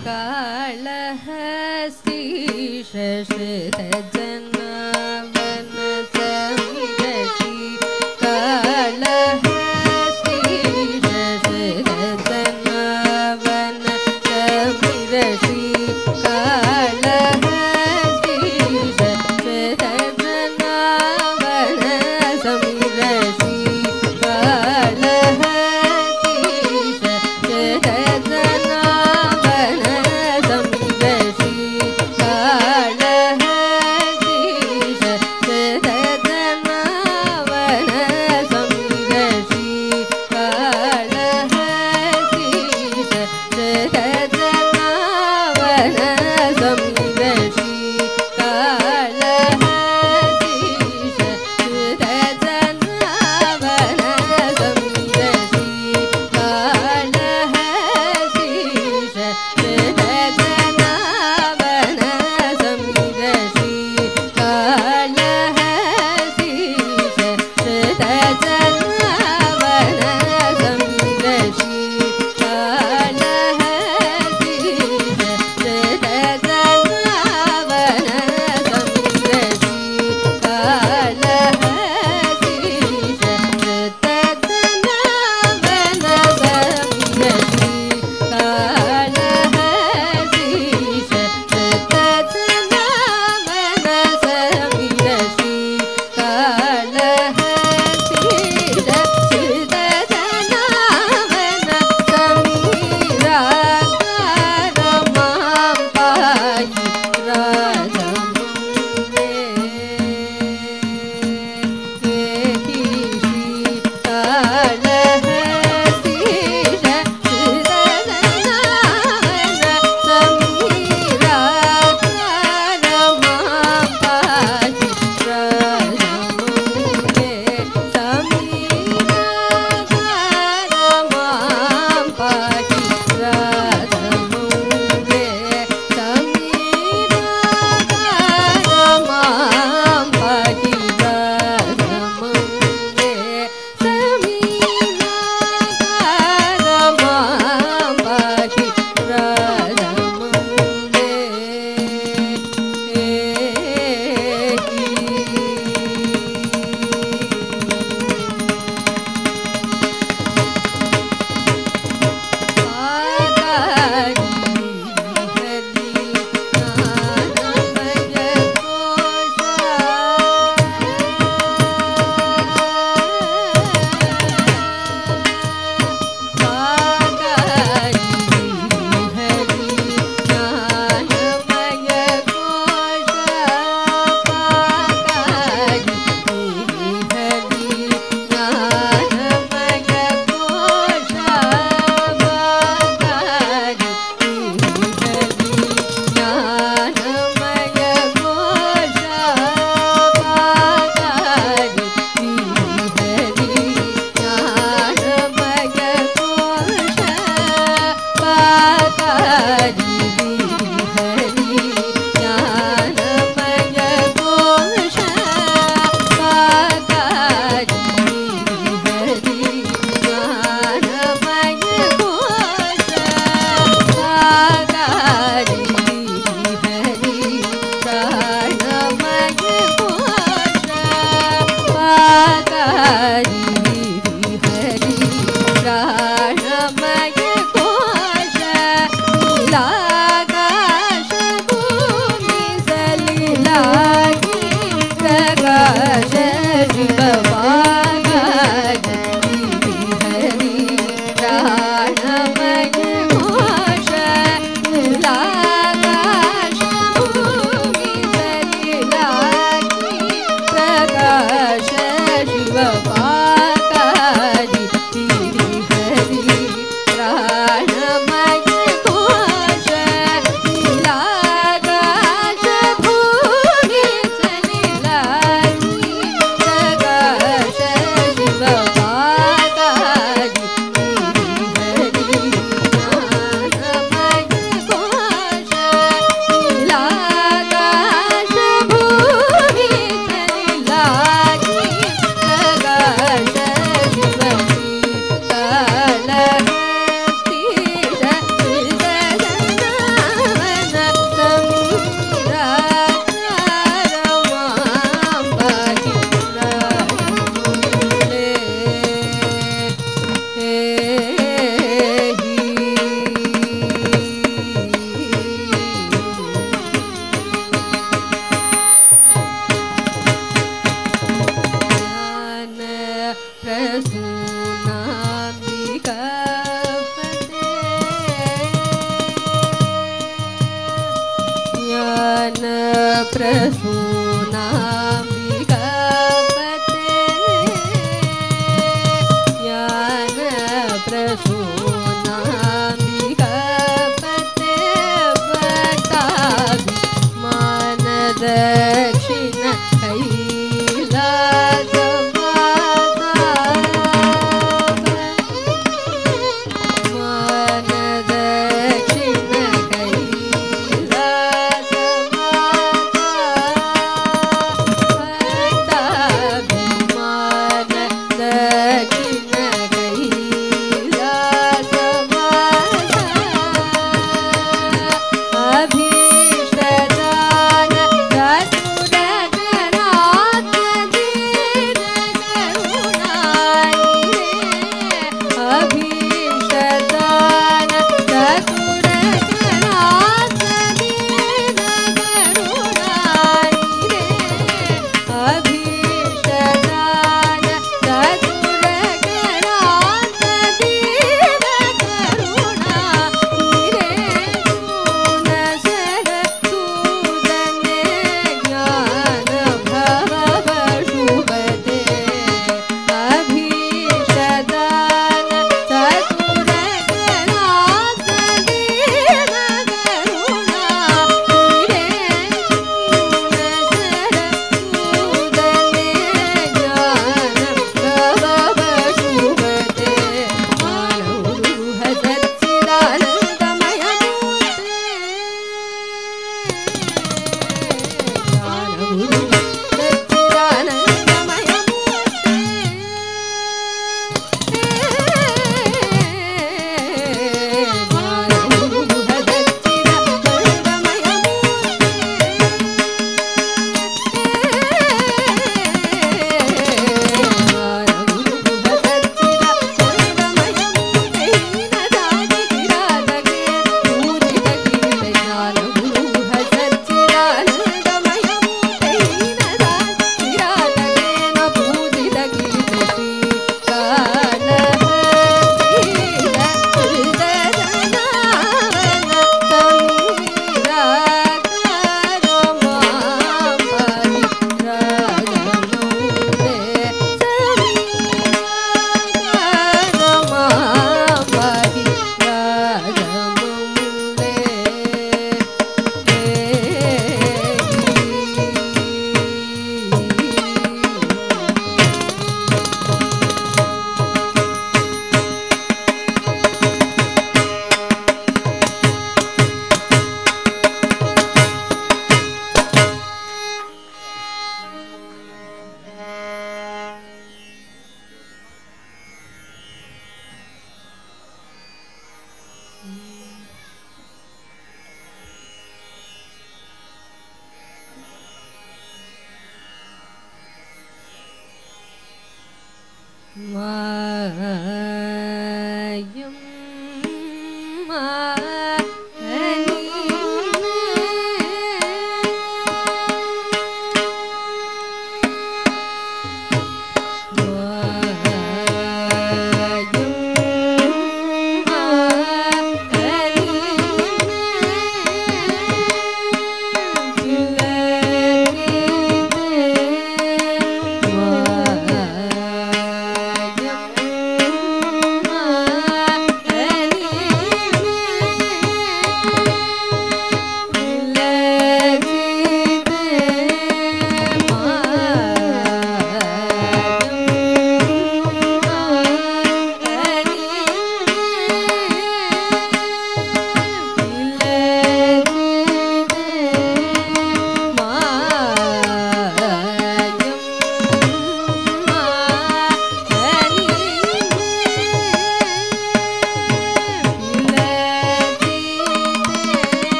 Jai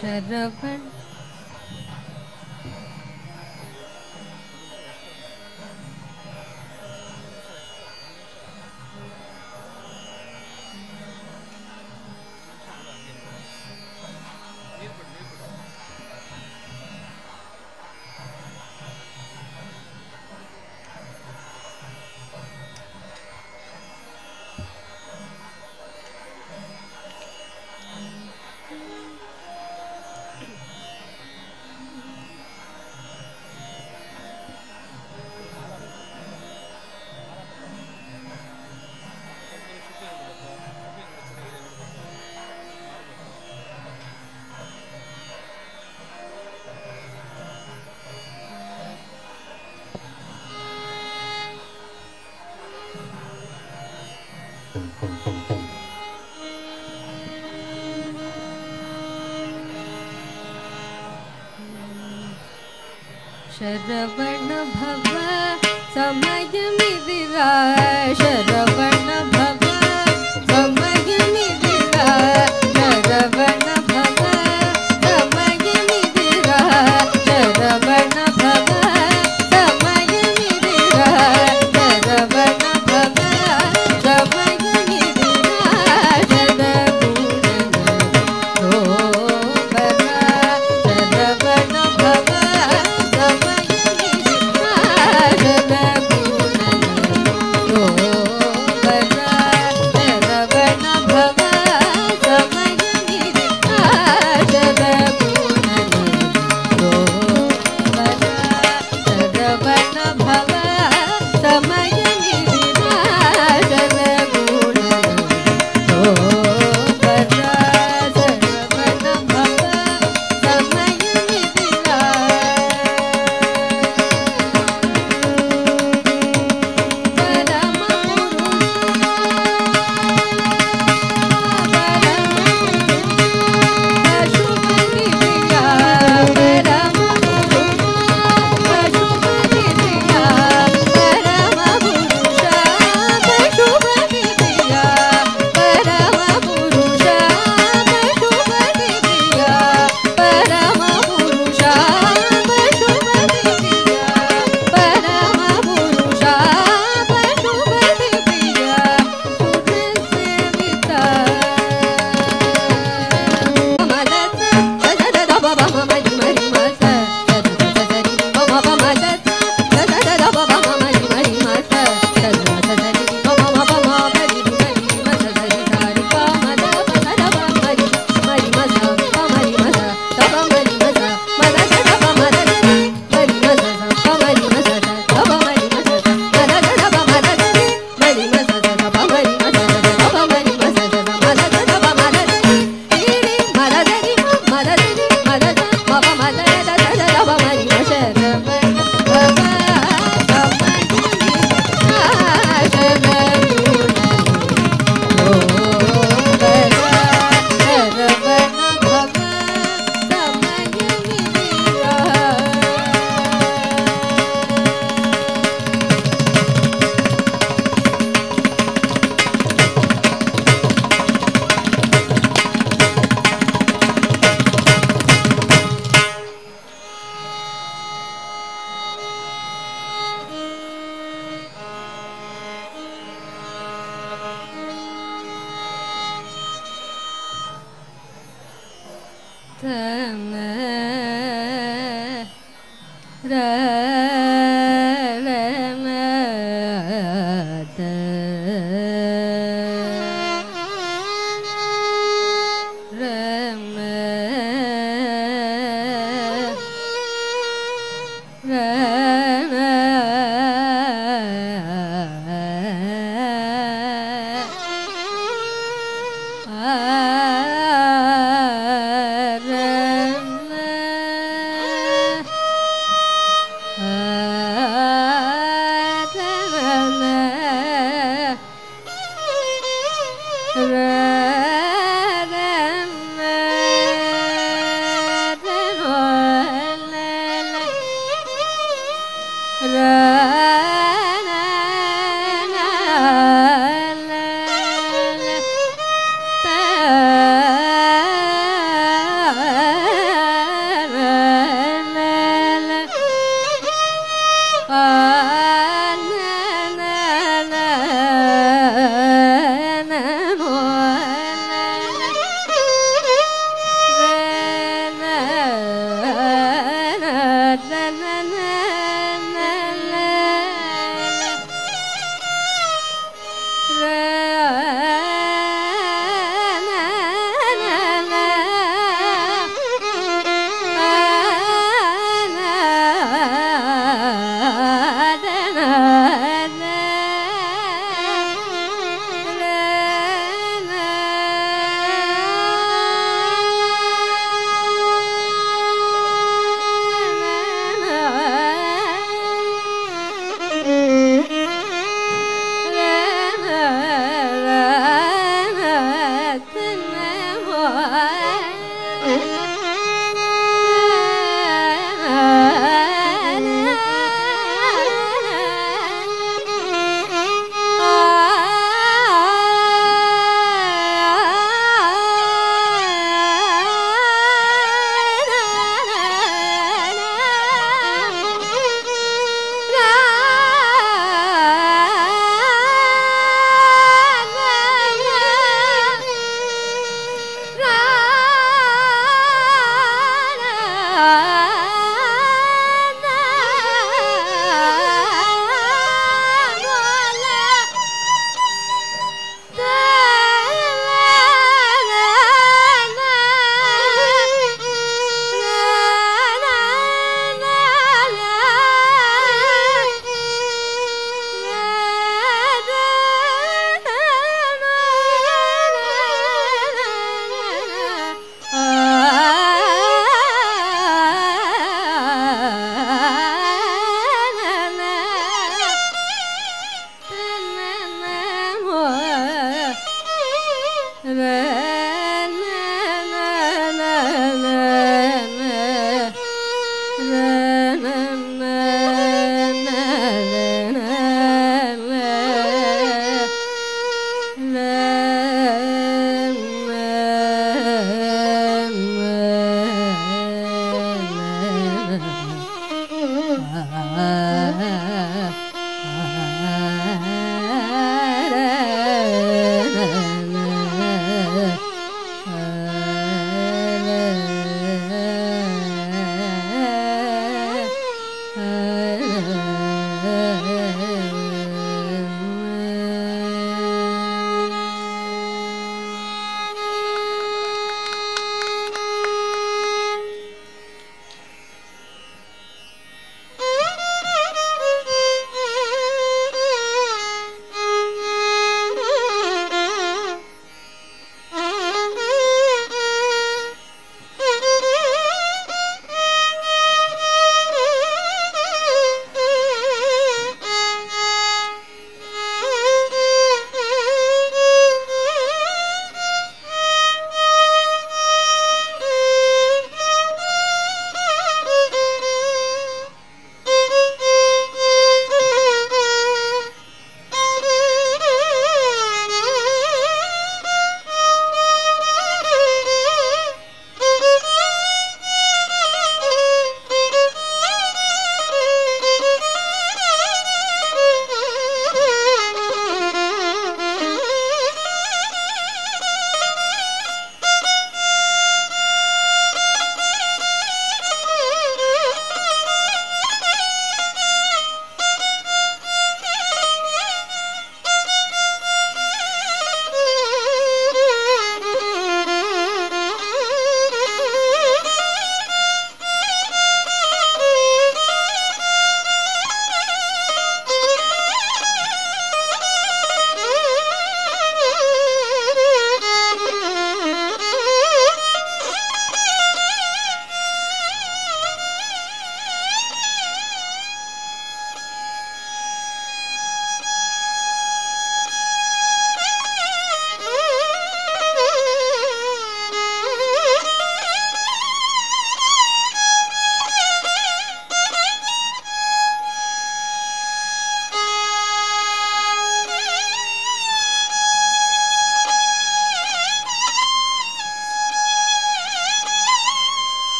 शरवण शरवण भव समयमिदिरा शरवण भव समयमिदिरा शरवण भव समयमिदिरा शरवण भव समयमिदिरा शरवण भव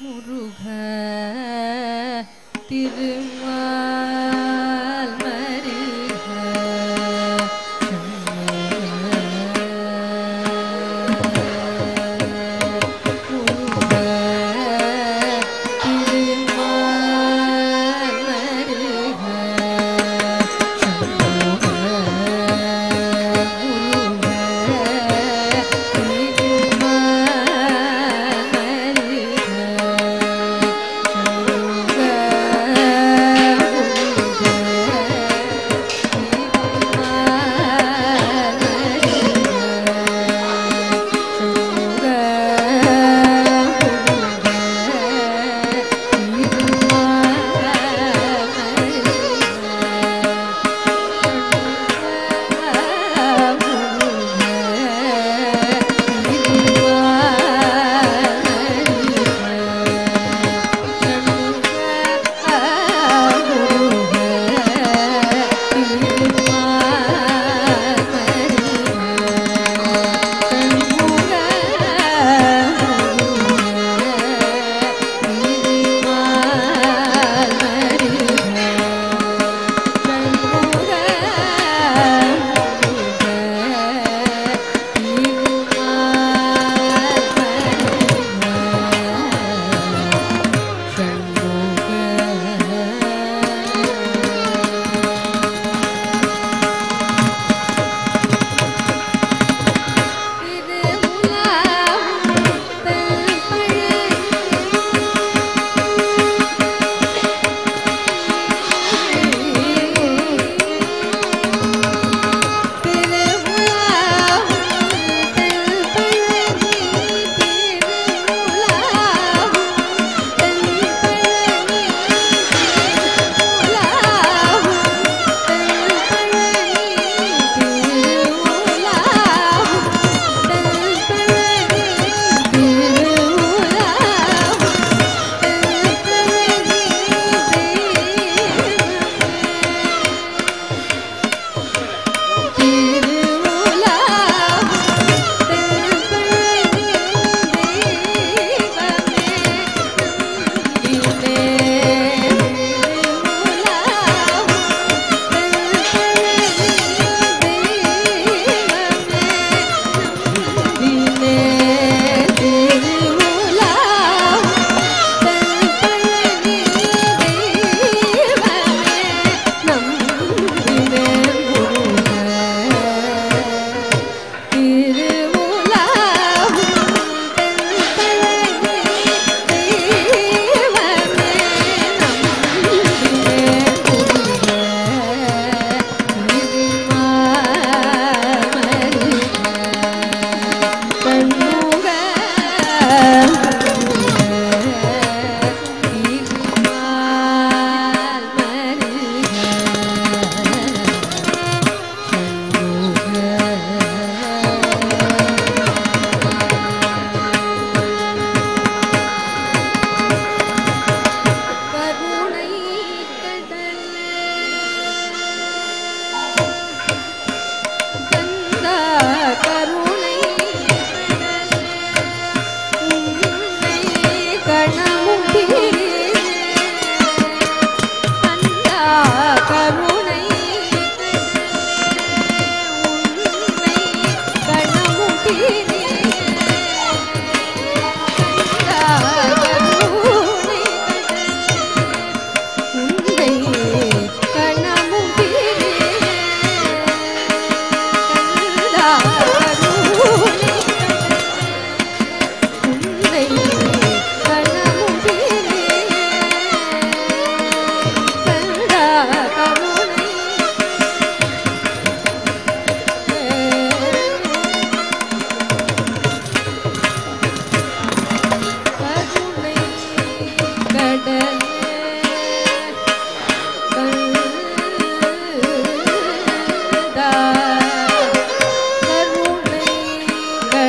முருகா திருமால் மருகா முருகா திருமால் மருகா முருகா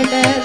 வருவாய்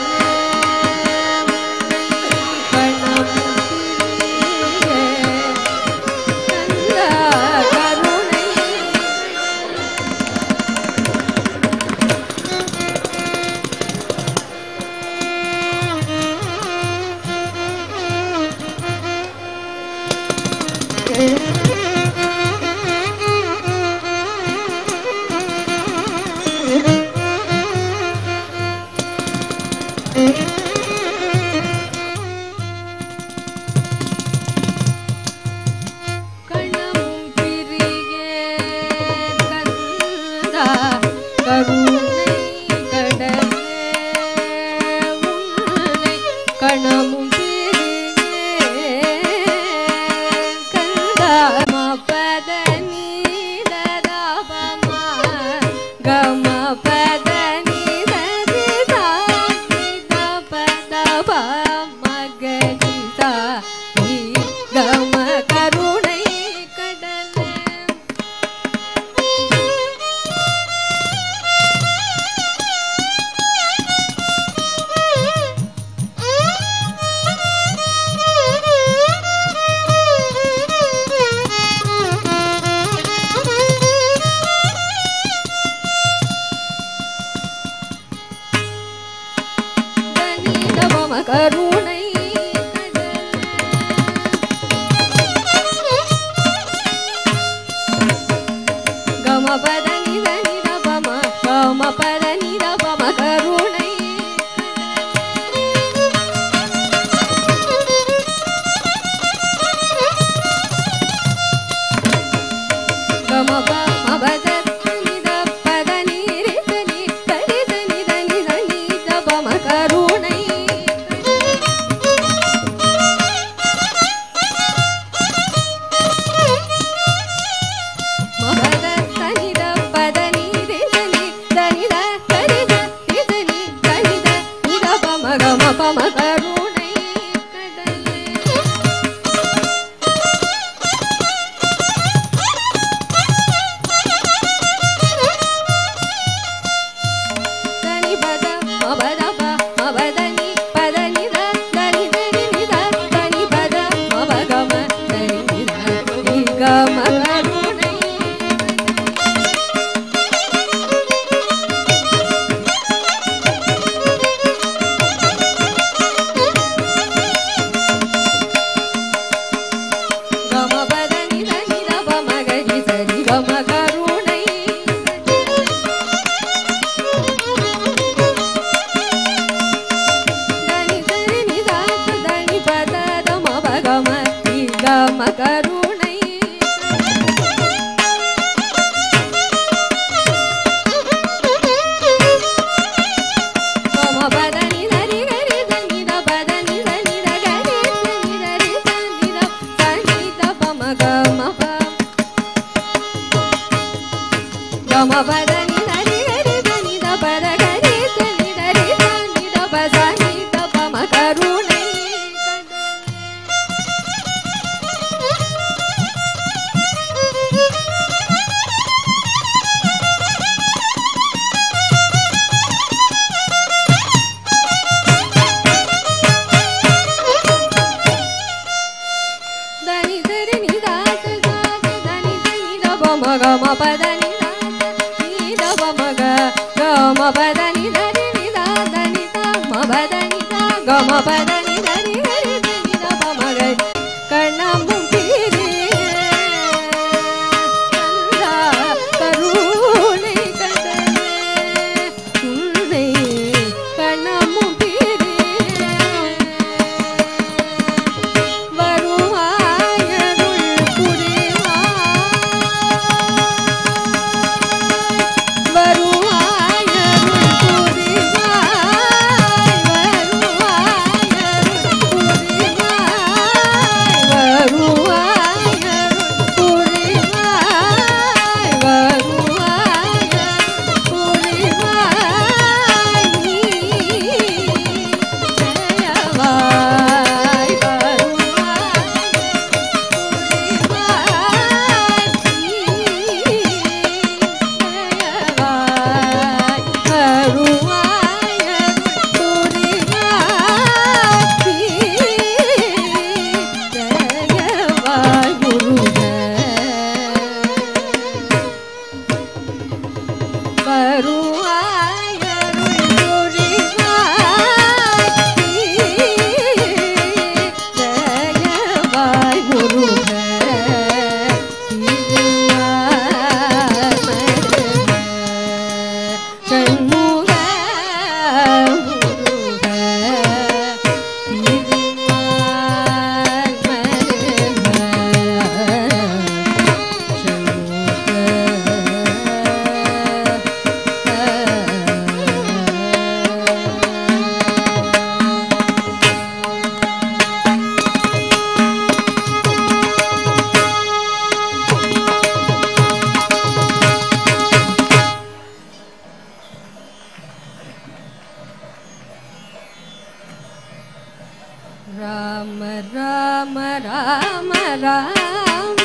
राम राम राम राम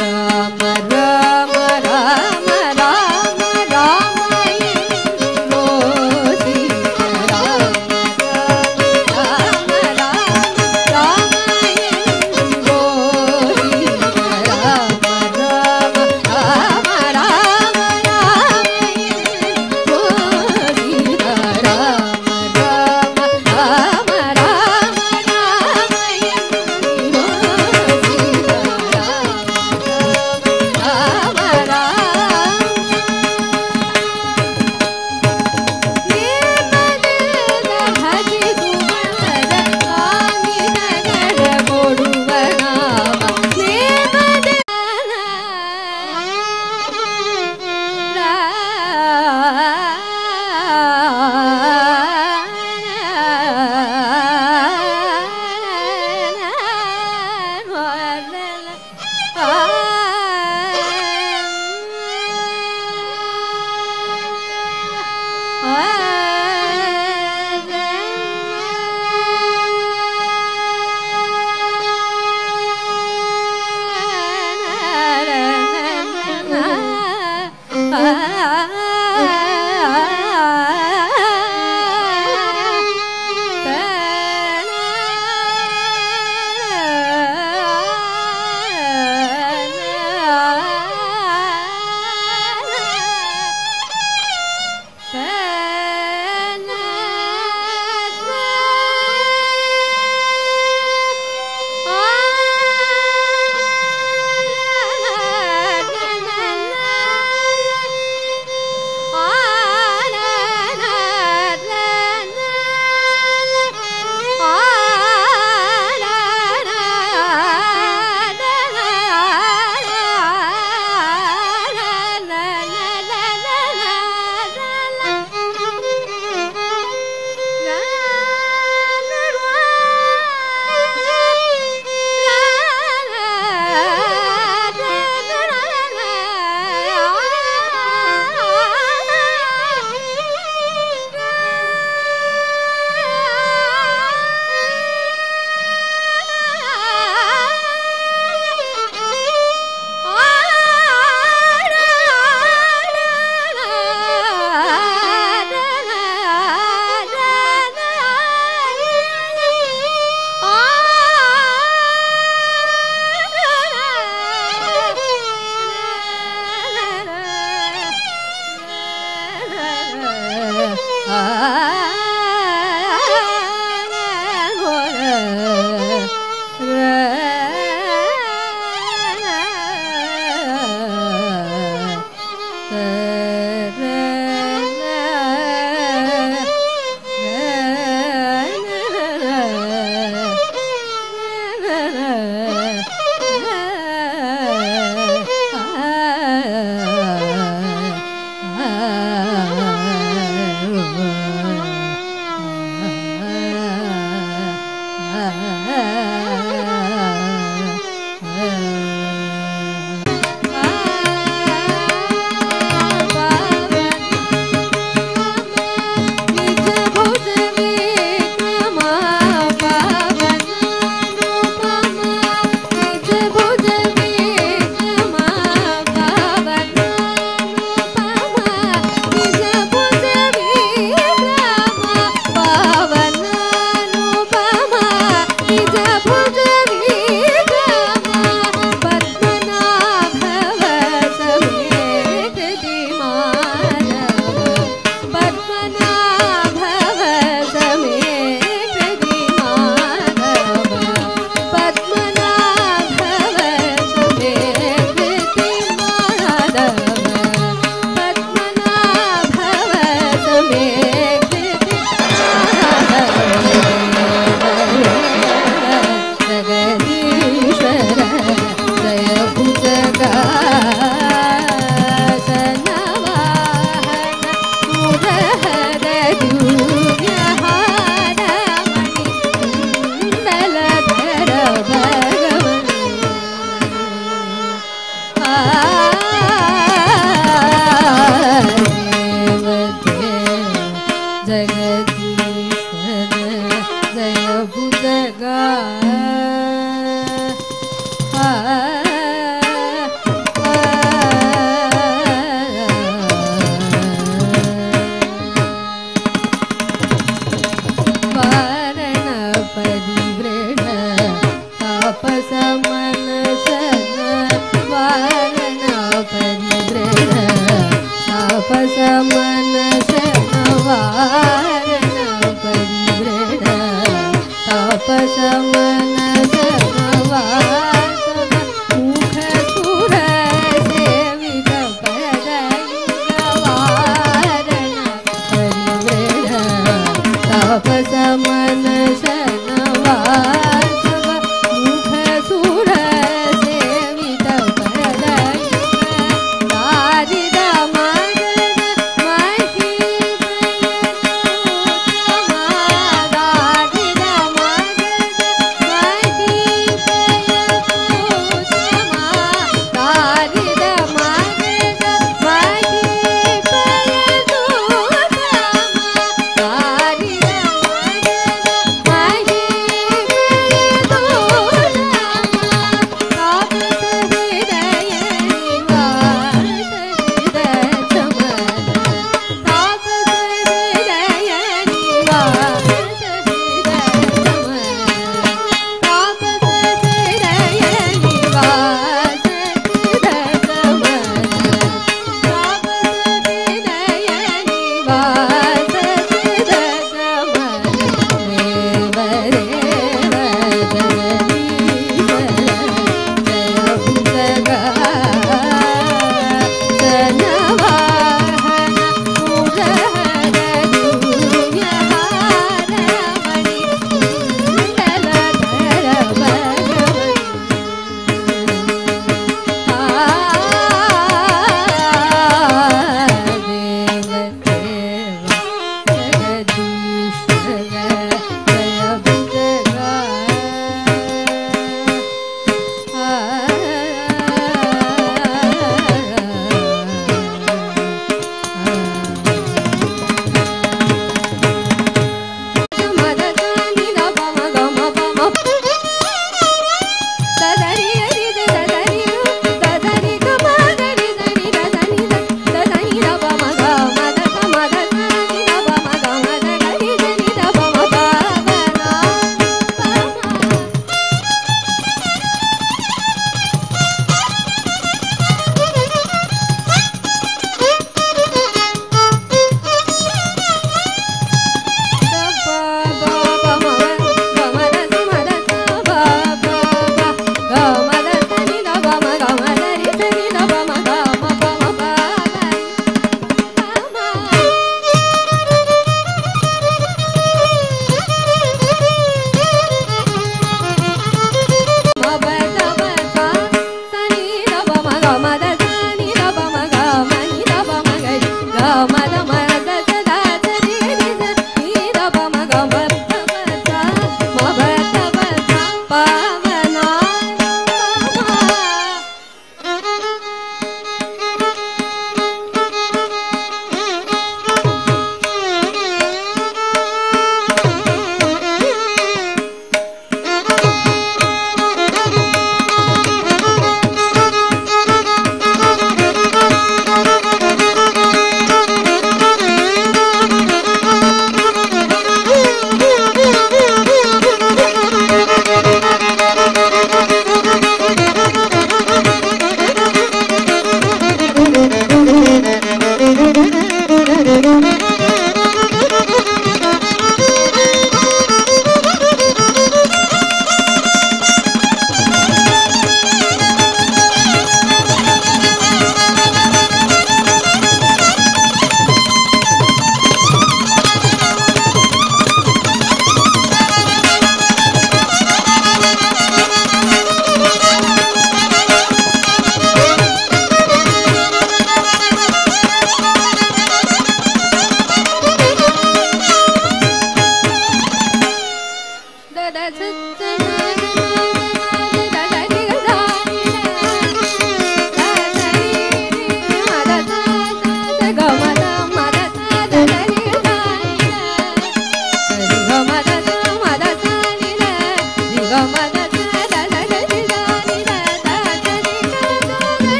राम राम राम राम राम लो सीता राम राम राम राम लो सीता राम राम राम राम राम लो सीता राम राम राम राम राम लो सीता राम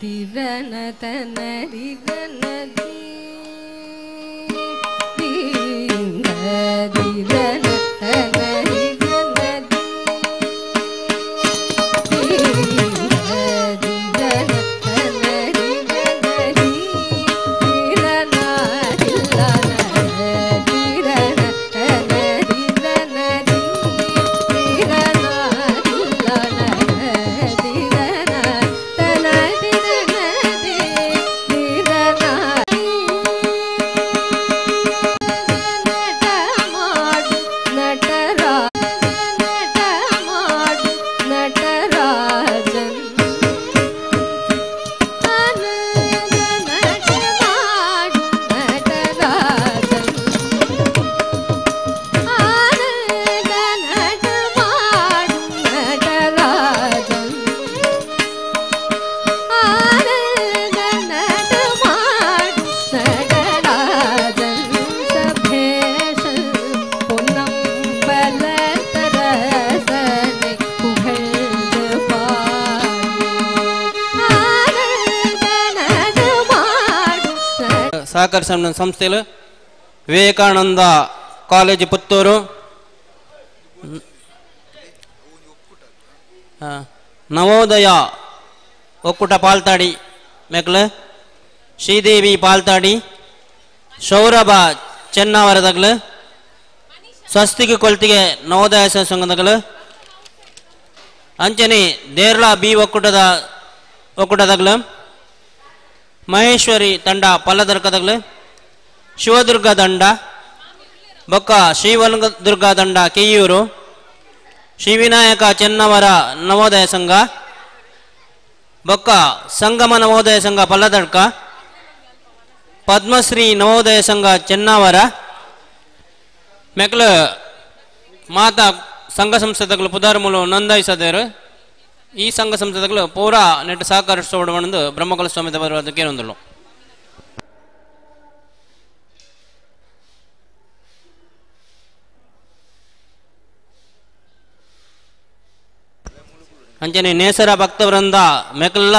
ದಿರನ ತನರಿರನ ದಿರನ ಸಹಕಾರ ಸಂಸ್ಥೆಯಲ್ಲಿ ವಿವೇಕಾನಂದ ಕಾಲೇಜು ಪುತ್ತೂರು, ನವೋದಯ ಒಕ್ಕೂಟ ಪಾಲ್ತಾಡಿ ಮೆಕ್ಲು, ಶ್ರೀದೇವಿ ಪಾಲ್ತಾಡಿ, ಸೌರಭ ಚೆನ್ನವರದಗ್ಲು, ಸ್ವಸ್ತಿಗೆ ಕೊಲ್ತಿಗೆ ನವೋದಯ ಸಂಘದಗ್ಲು, ಅಂಚನೆ ದೇರ್ಲ ಬಿ ಒಕ್ಕೂಟದಗ್ಲು, ಮಹೇಶ್ವರಿ ತಂಡ ಪಲ್ಲದರ್ಕದಗ್ಲು, ಶಿವದುರ್ಗ ದಂಡ ಬೊಕ್ಕ ಶ್ರೀವನದುರ್ಗ ದಂಡ ಕೆಯ್ಯೂರು, ಶ್ರೀ ವಿನಾಯಕ ಚೆನ್ನವರ ನವೋದಯ ಸಂಘ ಬೊಕ್ಕ ಸಂಗಮ ನವೋದಯ ಸಂಘ ಪಲ್ಲದಡ್ಕ, ಪದ್ಮಶ್ರೀ ನವೋದಯ ಸಂಘ ಚೆನ್ನವರ ಮೆಕ್ಲು ಮಾತಾ ಸಂಘ ಸಂಸ್ಥೆಗಳು ಪುದಾರ್ಮೂಲು ನೋಂದಾಯಿಸದೇರು. ಈ ಸಂಘ ಸಂಸ್ಥೆಗಳು ಪೂರಾ ನೆಟ್ಟು ಸಹಕರಿಸೋಡು ಬ್ರಹ್ಮಕುಲ ಸ್ವಾಮಿ ಬರುವುದಕ್ಕೆ ಏನೊಂದಳು ಅಂಚನೆ ನೇಸರ ಭಕ್ತವೃಂದ ಮೆಕಲ್ಲ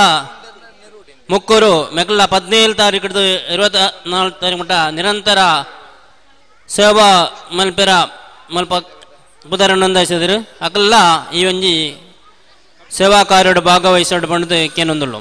ಮುಕ್ಕೂರು ಮೆಕಲ್ಲ 17 ತಾರೀಕು 24 ತಾರೀಕು ಮಟ್ಟ ನಿರಂತರ ಸೇವಾ ಮಲ್ಪೆರ ಮಲ್ಪ ಪುದಾರ ನೋಂದಾಯಿಸಿದ್ರು. ಅಕಲ್ಲ ಈ ಒಂಜಿ ಸೇವಾ ಕಾರ್ಯಡು ಭಾಗವಹಿಸೋಡು ಬಂದು ಕೇನೊಂದುಳ್ಳು.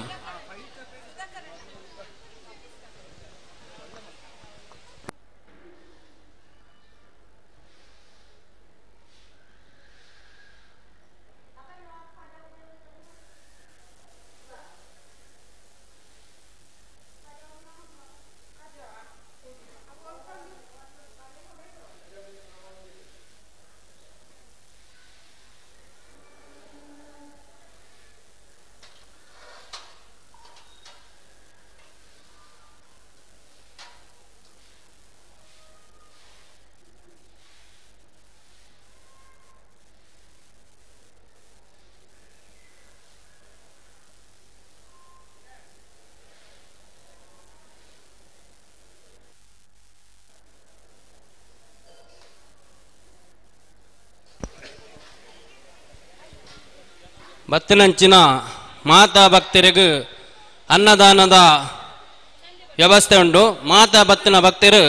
ಬತ್ತಿನಂಚಿನ ಮಾತಾ ಭಕ್ತರಿಗೂ ಅನ್ನದಾನದ ವ್ಯವಸ್ಥೆ ಉಂಟು. ಮಾತಾ ಬತ್ತಿನ ಭಕ್ತರು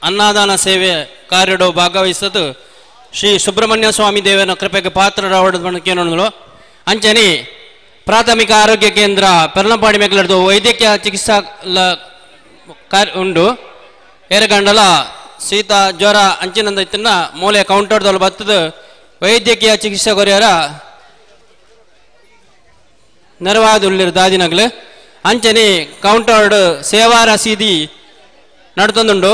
ಅನ್ನದಾನ ಸೇವೆ ಕಾರ್ಯಡು ಭಾಗವಹಿಸೋದು ಶ್ರೀ ಸುಬ್ರಹ್ಮಣ್ಯ ಸ್ವಾಮಿ ದೇವನ ಕೃಪೆಗೆ ಪಾತ್ರರಾವಡಲು. ಅಂಚನೆ ಪ್ರಾಥಮಿಕ ಆರೋಗ್ಯ ಕೇಂದ್ರ ಪೆರ್ಲಂಪಾಡಿ ಮೇಘಲಡ್ದು ವೈದ್ಯಕೀಯ ಚಿಕಿತ್ಸಾ ಉಂಡು. ಏರಗಂಡಲ ಶೀತ ಜ್ವರ ಅಂಚಿನಂದ ಇತ್ತಿನ ಮೂಲೆ ಕೌಂಟರ್ದಲ್ಲಿ ಬತ್ತದ ವೈದ್ಯಕೀಯ ಚಿಕಿತ್ಸೆ ಕೊರಿಯರ ನೆರವಾದುಳ್ಳಿರು ದಾದಿನಗ್ಲು. ಅಂಚನೆ ಕೌಂಟರ್ಡ್ ಸೇವಾ ರಸೀದಿ ನಡ್ತೊಂದುಂಡು.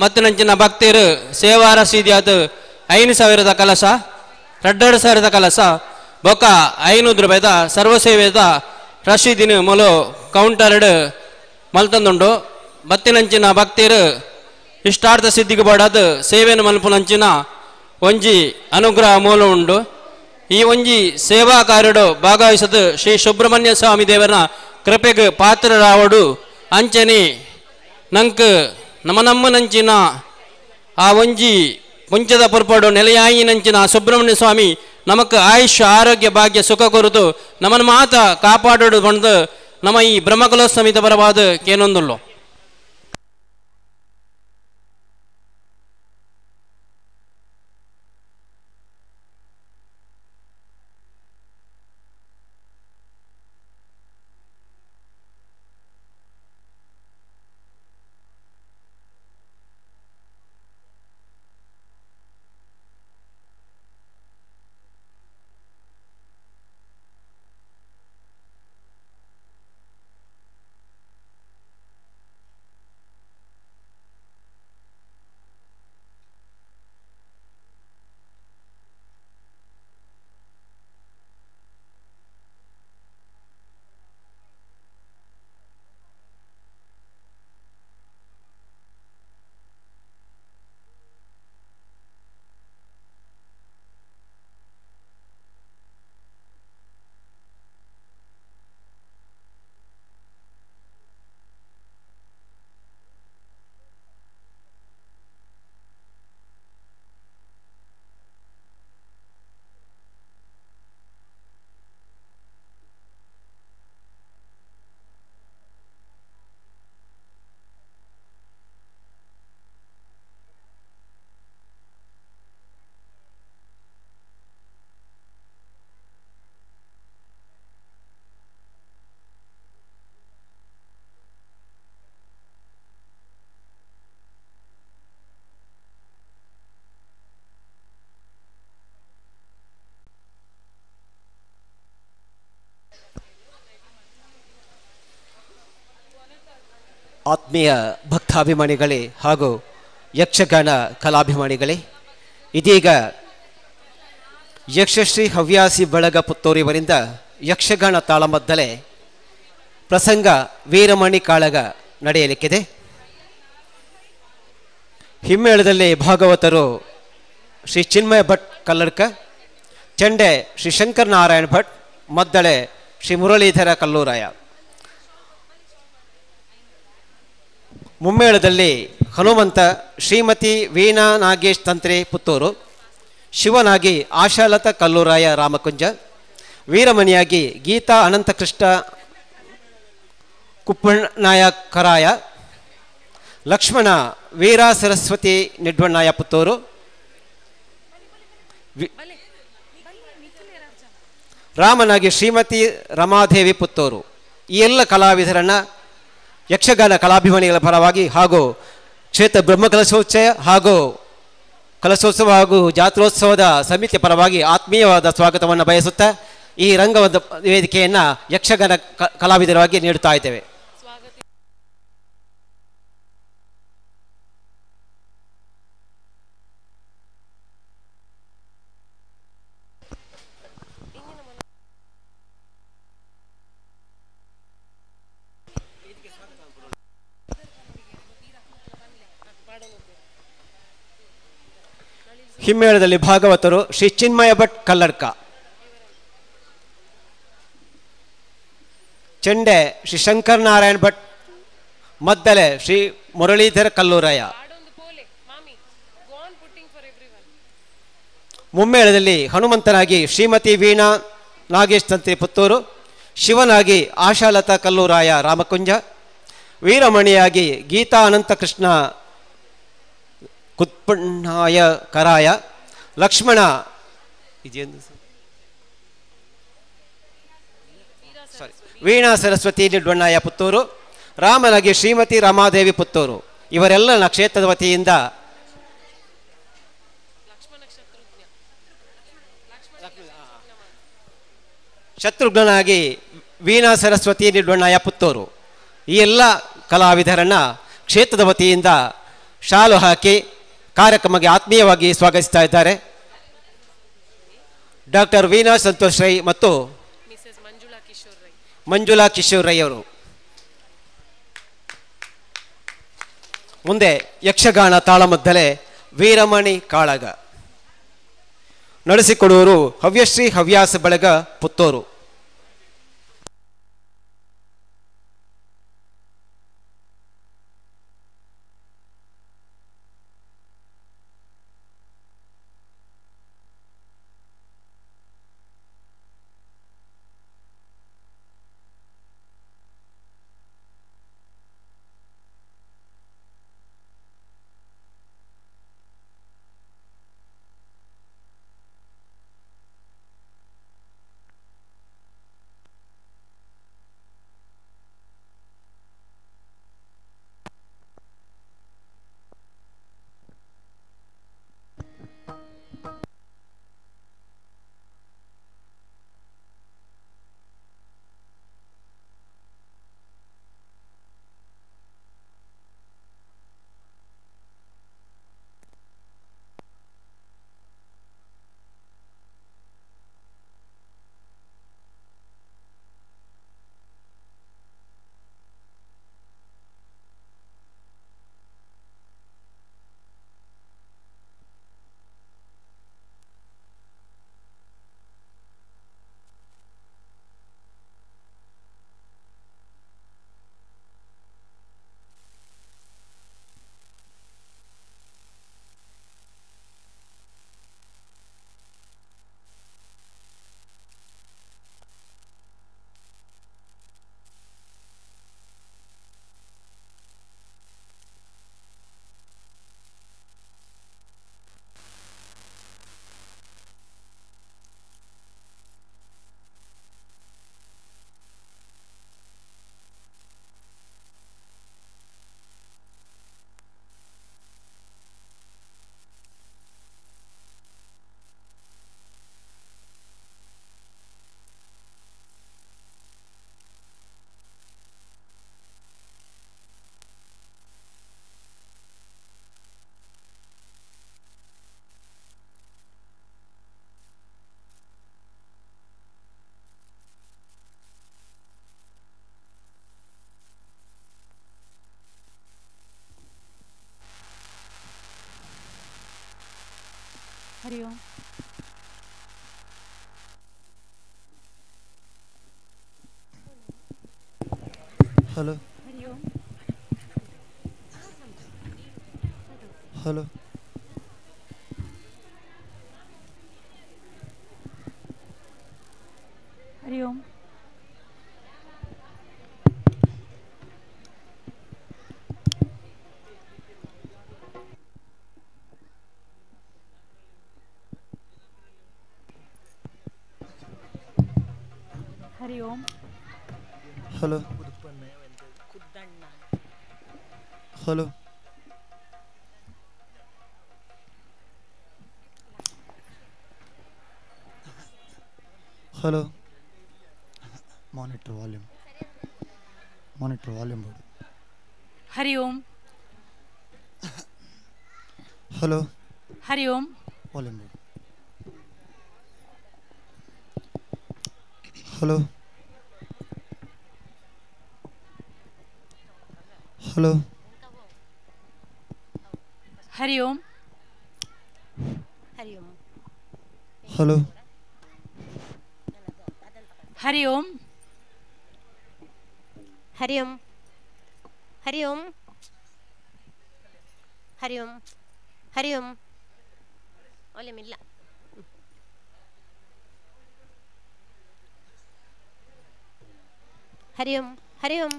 ಮತ್ತಿನಂಚಿನ ಭಕ್ತರು ಸೇವಾ ರಸೀದಿ ಅದು 5,000 ಕಲಸ 2,000 ಕಲಸ ಬೊಕ್ಕ 500 ರೂಪಾಯಿದ ಸರ್ವಸೇವೆದ ರಸೀದಿನ ಮೊಲು ಕೌಂಟರ್ಡ್ ಮಲ್ತೊಂದುಂಡು. ಬತ್ತಿನಂಚಿನ ಭಕ್ತರು ಇಷ್ಟಾರ್ಥ ಸಿದ್ಧಿಗೆ ಬಾಡದು ಸೇವೆಯನ್ನು ಮಲ್ಪುನಂಚಿನ ಒಂಜಿ ಅನುಗ್ರಹ ಮೂಲ ಉಂಡು. ಈ ಒಂಜಿ ಸೇವಾ ಕಾರ್ಯಡು ಭಾಗವಹಿಸದು ಶ್ರೀ ಸುಬ್ರಹ್ಮಣ್ಯ ಸ್ವಾಮಿ ದೇವರ ಕೃಪೆಗೆ ಪಾತ್ರರಾವಡು. ಅಂಚನೆ ನಂಕ್ ನಮ್ಮನಂಚಿನ ಆ ಒಂಜಿ ಪುಂಚದ ಪುರ್ಪಡು ನೆಲೆಯಾಯಿನಂಚಿನ ಸುಬ್ರಹ್ಮಣ್ಯ ಸ್ವಾಮಿ ನಮಕ್ ಆಯುಷ್ಯ ಆರೋಗ್ಯ ಭಾಗ್ಯ ಸುಖ ಕೊರತು ನಮ್ಮನ್ನು ಮಾತ ಕಾಪಾಡೋಡು ಬಂದು ನಮ್ಮ ಈ ಬ್ರಹ್ಮಕಲೋತ್ಸವಿತ ಬರವಾದ ಕೇನೊಂದುಳ್ಳು ಆತ್ಮೀಯ ಭಕ್ತಾಭಿಮಾನಿಗಳೇ ಹಾಗೂ ಯಕ್ಷಗಾನ ಕಲಾಭಿಮಾನಿಗಳೇ, ಇದೀಗ ಯಕ್ಷಶ್ರೀ ಹವ್ಯಾಸಿ ಬಳಗ ಪುತ್ತೂರಿವರಿಂದ ಯಕ್ಷಗಾನ ತಾಳಮದ್ದಲೆ ಪ್ರಸಂಗ ವೀರಮಣಿ ಕಾಳಗ ನಡೆಯಲಿಕ್ಕಿದೆ. ಹಿಮ್ಮೇಳದಲ್ಲಿ ಭಾಗವತರು ಶ್ರೀ ಚಿನ್ಮಯ ಭಟ್ ಕಲ್ಲಡ್ಕ, ಚೆಂಡೆ ಶ್ರೀ ಶಂಕರ ನಾರಾಯಣ ಭಟ್, ಮದ್ದಳೆ ಶ್ರೀ ಮುರಳೀಧರ ಕಲ್ಲೂರಾಯ. ಮುಮ್ಮೇಳದಲ್ಲಿ ಹನುಮಂತ ಶ್ರೀಮತಿ ವೀಣಾ ನಾಗೇಶ್ ತಂತ್ರಿ ಪುತ್ತೂರು, ಶಿವನಾಗಿ ಆಶಾಲತಾ ಕಲ್ಲೂರಾಯ ರಾಮಕುಂಜ, ವೀರಮಣಿಯಾಗಿ ಗೀತಾ ಅನಂತಕೃಷ್ಣ ಕುಪ್ಪಣ್ಣಾಯ ಕರಾಯ, ಲಕ್ಷ್ಮಣ ವೀರಾ ಸರಸ್ವತಿ ನಿಡ್ವಣ್ಣಾಯ ಪುತ್ತೂರು, ರಾಮನಾಗಿ ಶ್ರೀಮತಿ ರಮಾದೇವಿ ಪುತ್ತೂರು. ಈ ಎಲ್ಲ ಕಲಾವಿದರನ್ನು ಯಕ್ಷಗಾನ ಕಲಾಭಿಮಾನಿಗಳ ಪರವಾಗಿ ಹಾಗೂ ಕ್ಷೇತ್ರ ಬ್ರಹ್ಮಕಲಶೋತ್ಸವ ಹಾಗೂ ಜಾತ್ರೋತ್ಸವದ ಸಮಿತಿಯ ಪರವಾಗಿ ಆತ್ಮೀಯವಾದ ಸ್ವಾಗತವನ್ನು ಬಯಸುತ್ತಾ ಈ ರಂಗದ ವೇದಿಕೆಯನ್ನು ಯಕ್ಷಗಾನ ಕಲಾವಿದರಾಗಿ ನೀಡುತ್ತಾ ಇದ್ದೇವೆ. ಹಿಮ್ಮೇಳದಲ್ಲಿ ಭಾಗವತರು ಶ್ರೀ ಚಿನ್ಮಯ ಭಟ್ ಕಲ್ಲಡ್ಕ, ಚೆಂಡೆ ಶ್ರೀ ಶಂಕರ ನಾರಾಯಣ ಭಟ್, ಮದ್ದಲೆ ಶ್ರೀ ಮುರಳೀಧರ ಕಲ್ಲೂರಾಯ. ಮುಮ್ಮೇಳದಲ್ಲಿ ಹನುಮಂತನಾಗಿ ಶ್ರೀಮತಿ ವೀಣಾ ನಾಗೇಶ್ ತಂತ್ರಿ ಪುತ್ತೂರು, ಶಿವನಾಗಿ ಆಶಾಲತಾ ಕಲ್ಲೂರಾಯ ರಾಮಕುಂಜ, ವೀರಮಣಿಯಾಗಿ ಗೀತಾ ಅನಂತಕೃಷ್ಣ ಕುಪ್ಪಣ್ಣಾಯ ಕರಾಯ, ಲಕ್ಷ್ಮಣ ವೀಣಾ ಸರಸ್ವತಿ ನಿಡ್ವಣ್ಣಾಯ ಪುತ್ತೂರು, ರಾಮನಾಗಿ ಶ್ರೀಮತಿ ರಮಾದೇವಿ ಪುತ್ತೂರು. ಇವರೆಲ್ಲ ಕ್ಷೇತ್ರದ ವತಿಯಿಂದ ಶತ್ರುಘ್ನಾಗಿ ವೀಣಾ ಸರಸ್ವತಿ ನಿಡ್ವಣ್ಣಾಯ ಪುತ್ತೂರು. ಈ ಎಲ್ಲ ಕಲಾವಿದರನ್ನು ಕ್ಷೇತ್ರದ ವತಿಯಿಂದ ಶಾಲು ಹಾಕಿ ಕಾರ್ಯಕ್ರಮಕ್ಕೆ ಆತ್ಮೀಯವಾಗಿ ಸ್ವಾಗತಿಸ್ತಾ ಇದ್ದಾರೆ. ಡಾಕ್ಟರ್ ವೀಣಾ ಸಂತೋಷ್ ರೈ ಮತ್ತು ಮಂಜುಳಾ ಕಿಶೋರ್ ರೈ ಅವರು. ಮುಂದೆ ಯಕ್ಷಗಾನ ತಾಳಮದ್ದಲೆ ವೀರಮಣಿ ಕಾಳಗ ನಡೆಸಿಕೊಡುವರು ಹವ್ಯಶ್ರೀ ಹವ್ಯಾಸ ಬಳಗ Puttur. Hari Om. Hello Hari Om. Hello Hari Om. Hari Om. Hello hello hello monitor volume board. Hari Om. Hello Hari Om. Volume board. Hello hello Hari Om. Hari Om. Hello Hari Om. Hari Om. Hari Om. Hari Om. Hari Om. Volume ಇಲ್ಲ. Hari Om. Hari Om.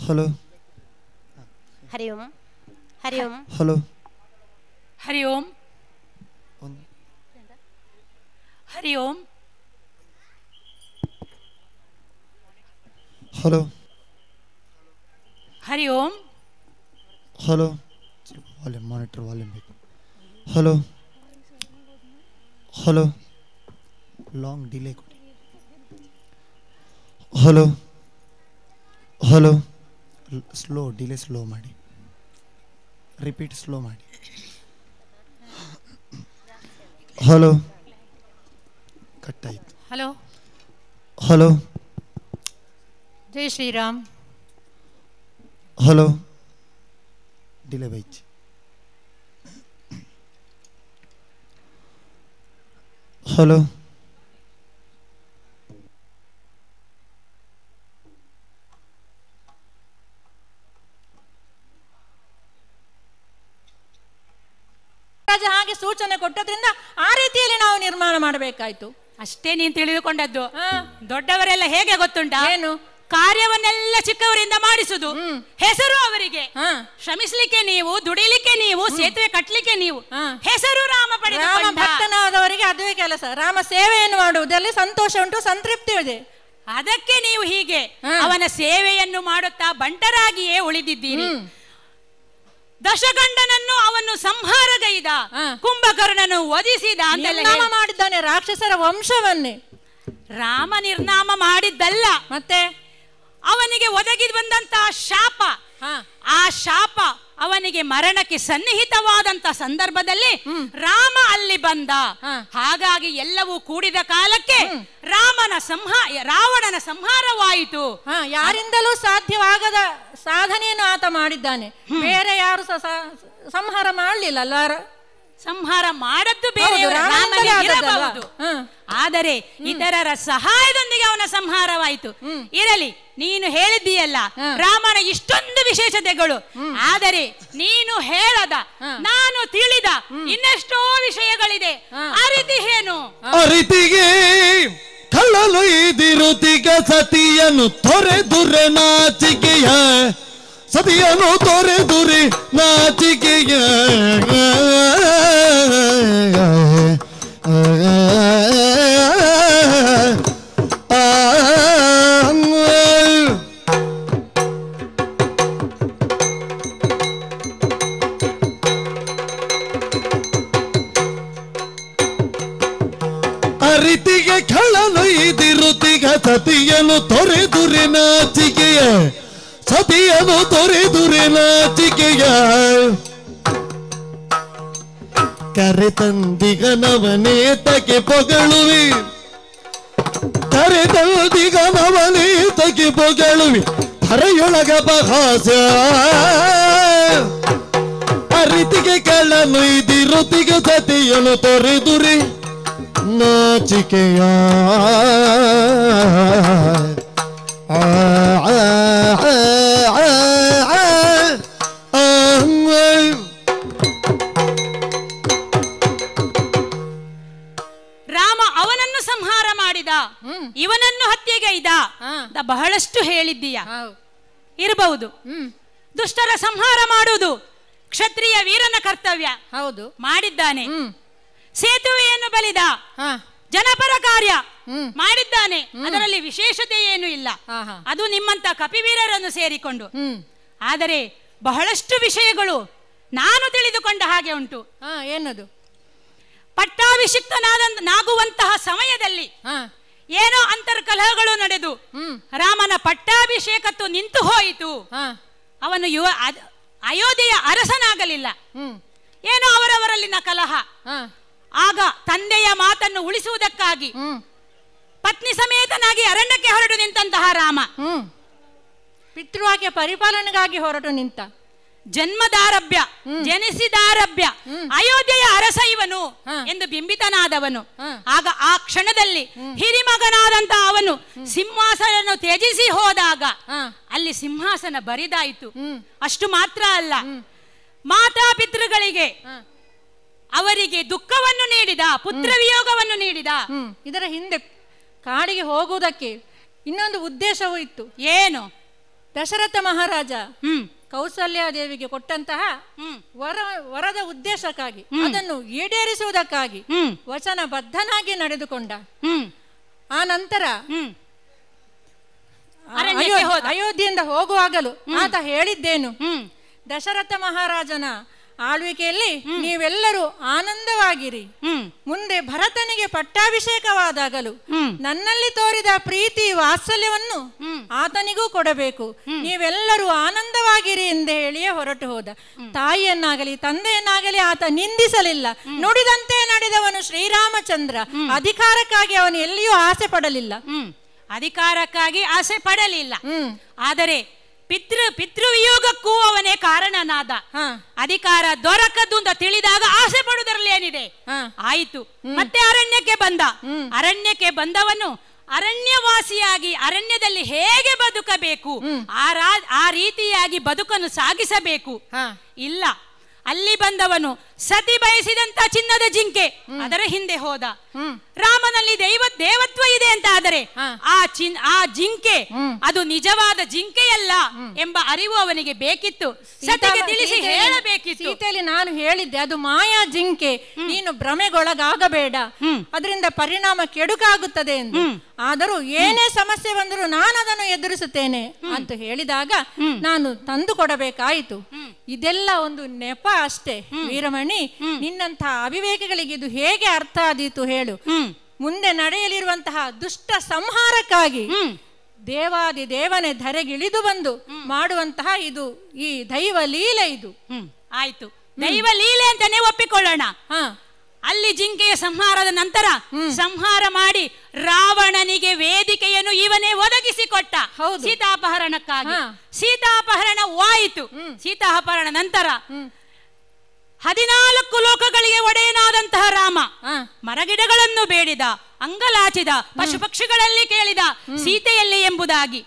Hello Hari Om. Hari Om. Hello Hari Om. Hari Om. Hello Hari Om. Hello volume monitor volume ಬೇಕು. ಹಲೋ ಹಲೋ ಲಾಂಗ್ ಡಿಲೇ ಕೊಡಿ. Hello hello slow delay slow ಮಾಡಿ. Repeat slow ಮಾಡಿ. Hello ಕಟ್ಟಾಯಿತು. Hello hello ಜೈ Shriram. Hello delay ಬೈಚ್. Hello ಹಾಗೆ ಸೂಚನೆ ಕೊಟ್ಟದ್ರಿಂದ ಆ ರೀತಿಯಲ್ಲಿ ನಾವು ನಿರ್ಮಾಣ ಮಾಡಬೇಕಾಯ್ತು. ಅಷ್ಟೇ ನೀನು ತಿಳಿದುಕೊಂಡದ್ದು. ದೊಡ್ಡವರೆಲ್ಲ ಹೇಗೆ ಗೊತ್ತುಂಟಾ? ಏನು ಕಾರ್ಯವನ್ನೆಲ್ಲ ಚಿಕ್ಕವರಿಂದ ಮಾಡಿಸುದು. ಹೆಸರು ಅವರಿಗೆ ಶ್ರಮಿಸ್ಲಿಕ್ಕೆ ನೀವು, ದುಡಿಲಿಕ್ಕೆ ನೀವು, ಸೇತುವೆ ಕಟ್ಟಲಿಕ್ಕೆ ನೀವು, ಹೆಸರು ರಾಮ ಪಡೆದ ಭಕ್ತನಾದವರಿಗೆ ಅದುವೇ ಕೆಲಸ. ರಾಮ ಸೇವೆಯನ್ನು ಮಾಡುವುದರಲ್ಲಿ ಸಂತೋಷ ಉಂಟು, ಸಂತೃಪ್ತಿ ಇದೆ. ಅದಕ್ಕೆ ನೀವು ಹೀಗೆ ಅವನ ಸೇವೆಯನ್ನು ಮಾಡುತ್ತಾ ಬಂಟರಾಗಿಯೇ ಉಳಿದಿದ್ದೀರಿ. ದಶಗಂಡನನ್ನು ಅವನು ಸಂಹಾರಗೈದ, ಕುಂಭಕರ್ಣನು ವಧಿಸಿದ ಅಂತೆಲ್ಲ ಮಾಡಿದ್ದಾನೆ ರಾಕ್ಷಸರ ವಂಶವನ್ನೇ. ರಾಮ ನಿರ್ನಾಮ ಮಾಡಿದ್ದಲ್ಲ, ಮತ್ತೆ ಅವನಿಗೆ ಒದಗಿ ಬಂದಂತಹ ಶಾಪ, ಆ ಶಾಪ ಅವನಿಗೆ ಮರಣಕ್ಕೆ ಸನ್ನಿಹಿತವಾದಂತ ಸಂದರ್ಭದಲ್ಲಿ ರಾಮ ಅಲ್ಲಿ ಬಂದ. ಹಾಗಾಗಿ ಎಲ್ಲವೂ ಕೂಡಿದ ಕಾಲಕ್ಕೆ ರಾವಣನ ಸಂಹಾರವಾಯಿತು. ಯಾರಿಂದಲೂ ಸಾಧ್ಯವಾಗದ ಸಾಧನೆಯನ್ನು ಆತ ಮಾಡಿದ್ದಾನೆ. ಬೇರೆ ಯಾರು ಸಂಹಾರ ಮಾಡಲಿಲ್ಲ ಅಲ್ಲ. ಸಂಹಾರ ಮಾಡದ್ದು ಬೇರೆ ಇರಬಹುದು, ಆದರೆ ಇತರರ ಸಹಾಯದೊಂದಿಗೆ ಅವನ ಸಂಹಾರವಾಯಿತು. ಇರಲಿ, ನೀನು ಹೇಳಿದ್ದೀಯಲ್ಲ ರಾಮನ ಇಷ್ಟೊಂದು ವಿಶೇಷತೆಗಳು, ಆದರೆ ನೀನು ಹೇಳದ, ನಾನು ತಿಳಿದ ಇನ್ನೆಷ್ಟೋ ವಿಷಯಗಳಿದೆ. ಅರಿತಿಹೇನು? ಅರಿತಿಗೆ ಕಳ್ಳಲೊಯ್ದಿರುತಿಗ ಸತಿಯನ್ನು ತೊರೆದುರೆ ನಾಚಿಕೆಯ, ಸತಿಯನ್ನು ತೊರೆದುರೆ ನಾಚಿಕೆಯ. ಅರಿತಿಗೆ ಕಳ್ಳಲೊಯ್ದಿರುತಿಗ ಸತಿಯನ್ನು ತೊರೆದುರೆ ನಾಚಿಕೆಯ, ಸತಿಯನ್ನು ತೊರೆದುರೆ ನಾಚಿಕೆಯ. ಕರೆ ತಂದಿಗನವನೇತಕ್ಕೆ ಪೊಗಳುವಿ, ಕರೆ ತಂದಿಗನವನೇತಕ್ಕೆ ಪೊಗಳುವಿ. ಧರೆಯೊಳಗ ಬಹಾಸ ಅರಿತಿಗೆ ಕಳ್ಳನು ಇದಿರುತಿಗೆ ಸತಿಯನು ತೊರೆದುರಿ ನಾಚಿಕೆಯ ರಾಮ ಅವನನ್ನು ಸಂಹಾರ ಮಾಡಿದ, ಇವನನ್ನು ಹತ್ಯೆಗೈದ, ಬಹಳಷ್ಟು ಹೇಳಿದ್ದೀಯ. ಇರಬಹುದು. ದುಷ್ಟರ ಸಂಹಾರ ಮಾಡುವುದು ಕ್ಷತ್ರಿಯ ವೀರನ ಕರ್ತವ್ಯ. ಹೌದು, ಮಾಡಿದ್ದಾನೆ. ಸೇತುವೆಯನ್ನು ಬಲಿದ ಜನಪರ ಕಾರ್ಯ ಮಾಡಿದ್ದಾನೆ. ಅದರಲ್ಲಿ ವಿಶೇಷತೆ ಏನು ಇಲ್ಲ. ಅದು ನಿಮ್ಮಂತ ಕಪಿವೀರರನ್ನು ಸೇರಿಕೊಂಡು. ಆದರೆ ಬಹಳಷ್ಟು ವಿಷಯಗಳು ನಾನು ತಿಳಿದುಕೊಂಡ ಹಾಗೆ ಉಂಟು. ಏನದು? ಪಟ್ಟಾಭಿಷಿಕ್ತನಾಗುವಂತಹ ಸಮಯದಲ್ಲಿ ಏನೋ ಅಂತರ್ಕಲಹಗಳು ನಡೆದು ರಾಮನ ಪಟ್ಟಾಭಿಷೇಕತ್ತು ನಿಂತು ಹೋಯಿತು. ಅವನು ಅಯೋಧ್ಯೆಯ ಅರಸನಾಗಲಿಲ್ಲ. ಏನೋ ಅವರವರಲ್ಲಿನ ಕಲಹ. ಆಗ ತಂದೆಯ ಮಾತನ್ನು ಉಳಿಸುವುದಕ್ಕಾಗಿ ಪತ್ನಿ ಸಮೇತನಾಗಿ ಅರಣ್ಯಕ್ಕೆ ಹೊರಟು ನಿಂತಹ ರಾಮ, ಪಿತೃವಾಕ್ಯ ಪರಿಪಾಲನೆಗಾಗಿ ಹೊರಟು ನಿಂತ, ಜನ್ಮದಾರಭ್ಯ ಜನಿಸಿದಾರಭ್ಯ ಅಯೋಧ್ಯೆಯ ಅರಸ ಇವನು ಎಂದು ಬಿಂಬಿತನಾದವನು. ಆಗ ಆ ಕ್ಷಣದಲ್ಲಿ ಹಿರಿಮಗನಾದಂತ ಅವನು ಸಿಂಹಾಸನ ತ್ಯಜಿಸಿ ಹೋದಾಗ ಅಲ್ಲಿ ಸಿಂಹಾಸನ ಬರಿದಾಯಿತು. ಅಷ್ಟು ಮಾತ್ರ ಅಲ್ಲ, ಮಾತಾ ಪಿತೃಗಳಿಗೆ ಅವರಿಗೆ ದುಃಖವನ್ನು ನೀಡಿದ, ಪುತ್ರ ವಿಯೋಗವನ್ನು ನೀಡಿದ. ಇದರ ಹಿಂದೆ ಕಾಡಿಗೆ ಹೋಗುವುದಕ್ಕೆ ಇನ್ನೊಂದು ಉದ್ದೇಶವೂ ಇತ್ತು. ಏನು? ದಶರಥ ಮಹಾರಾಜ ಕೌಸಲ್ಯಾದೇವಿಗೆ ಕೊಟ್ಟಂತಹ ವರದ ಉದ್ದೇಶಕ್ಕಾಗಿ, ಅದನ್ನು ಈಡೇರಿಸುವುದಕ್ಕಾಗಿ ವಚನಬದ್ಧನಾಗಿ ನಡೆದುಕೊಂಡ. ಆ ನಂತರ ಅಯೋಧ್ಯೆಯಿಂದ ಹೋಗುವಾಗಲೂ ಆತ ಹೇಳಿದ್ದೇನು? ದಶರಥ ಮಹಾರಾಜನ ಆಳ್ವಿಕೆಯಲ್ಲಿ ನೀವೆಲ್ಲರೂ ಆನಂದವಾಗಿರಿ. ಮುಂದೆ ಭರತನಿಗೆ ಪಟ್ಟಾಭಿಷೇಕವಾದಾಗಲೂ ನನ್ನಲ್ಲಿ ತೋರಿದ ಪ್ರೀತಿ ವಾತ್ಸಲ್ಯವನ್ನು ಆತನಿಗೂ ಕೊಡಬೇಕು. ನೀವೆಲ್ಲರೂ ಆನಂದವಾಗಿರಿ ಎಂದು ಹೇಳಿಯೇ ಹೊರಟು ಹೋದ. ತಾಯಿಯನ್ನಾಗಲಿ ತಂದೆಯನ್ನಾಗಲಿ ಆತ ನಿಂದಿಸಲಿಲ್ಲ. ನುಡಿದಂತೆ ನಡೆದವನು ಶ್ರೀರಾಮಚಂದ್ರ. ಅಧಿಕಾರಕ್ಕಾಗಿ ಅವನು ಎಲ್ಲಿಯೂ ಆಸೆ ಪಡಲಿಲ್ಲ. ಅಧಿಕಾರಕ್ಕಾಗಿ ಆಸೆ ಪಡಲಿಲ್ಲ. ಆದರೆ ಪಿತೃವಿಯೋಗಕ್ಕೂ ಅವನೇ ಕಾರಣನಾದ. ಅಧಿಕಾರ ದೊರಕದು ಅಂತ ತಿಳಿದಾಗ ಆಸೆ ಪಡುವುದರಲ್ಲಿ ಏನಿದೆ? ಆಯಿತು. ಮತ್ತೆ ಅರಣ್ಯಕ್ಕೆ ಬಂದ. ಅರಣ್ಯಕ್ಕೆ ಬಂದವನು ಅರಣ್ಯವಾಸಿಯಾಗಿ ಅರಣ್ಯದಲ್ಲಿ ಹೇಗೆ ಬದುಕಬೇಕು, ಆ ರೀತಿಯಾಗಿ ಬದುಕನ್ನು ಸಾಗಿಸಬೇಕು. ಇಲ್ಲ, ಅಲ್ಲಿ ಬಂದವನು ಸತಿ ಬಯಸಿದಂತ ಚಿನ್ನದ ಜಿಂಕೆ ಅದರ ಹಿಂದೆ ಹೋದ. ರಾಮನಲ್ಲಿ ದೇವತ್ವ ಇದೆ ಅಂತ ಆದರೆ ಆ ಜಿಂಕೆ ಅದು ನಿಜವಾದ ಜಿಂಕೆಯಲ್ಲ ಎಂಬ ಅರಿವು ಅವನಿಗೆ ಬೇಕಿತ್ತು. ಸತಿಗೆ ತಿಳಿಸಿ ಹೇಳಬೇಕಿತ್ತು. ಸೀತೆಯಲ್ಲಿ ನಾನು ಹೇಳಿದ್ದೆ, ಅದು ಮಾಯಾ ಜಿಂಕೆ, ನೀನು ಭ್ರಮೆಗೊಳಗಾಗಬೇಡ, ಅದರಿಂದ ಪರಿಣಾಮ ಕೆಡುಕಾಗುತ್ತದೆ ಎಂದು. ಆದರೂ ಏನೇ ಸಮಸ್ಯೆ ಬಂದರೂ ನಾನು ಅದನ್ನು ಎದುರಿಸುತ್ತೇನೆ ಅಂತ ಹೇಳಿದಾಗ ನಾನು ತಂದು ಕೊಡಬೇಕಾಯಿತು. ಇದೆಲ್ಲ ಒಂದು ನೆಪ ಅಷ್ಟೇ. ವೀರಮಣಿ, ನಿನ್ನಂತಹ ಅವಿವೇಕಿಗಳಿಗೆ ಇದು ಹೇಗೆ ಅರ್ಥ ಆದೀತು ಹೇಳು? ಮುಂದೆ ನಡೆಯಲಿರುವಂತಹ ದುಷ್ಟ ಸಂಹಾರಕ್ಕಾಗಿ ದೇವಾದಿ ದೇವನೇ ಧರೆಗಿಳಿದು ಬಂದು ಮಾಡುವಂತಹ ಇದು ಈ ದೈವ ಲೀಲೆ. ಇದು ಆಯ್ತು, ದೈವ ಲೀಲೆ ಅಂತಾನೆ ಒಪ್ಪಿಕೊಳ್ಳೋಣ. ಅಲ್ಲಿ ಜಿಂಕೆಯ ಸಂಹಾರದ ನಂತರ ಸಂಹಾರ ಮಾಡಿ ರಾವಣನಿಗೆ ವೇದಿಕೆಯನ್ನು ಇವನೇ ಒದಗಿಸಿಕೊಟ್ಟ. ಸೀತಾಪಹರಣಕ್ಕಾಗಿ ಸೀತಾಪಹರಣವಾಯಿತು. ಸೀತಾಪಹರಣ ನಂತರ 14 ಲೋಕಗಳಿಗೆ ಒಡೆಯನಾದಂತಹ ರಾಮ ಮರಗಿಡಗಳನ್ನು ಬೇಡಿದ, ಅಂಗಲಾಚಿದ, ಪಶು ಪಕ್ಷಿಗಳಲ್ಲಿ ಕೇಳಿದ, ಸೀತೆಯಲ್ಲಿ ಎಂಬುದಾಗಿ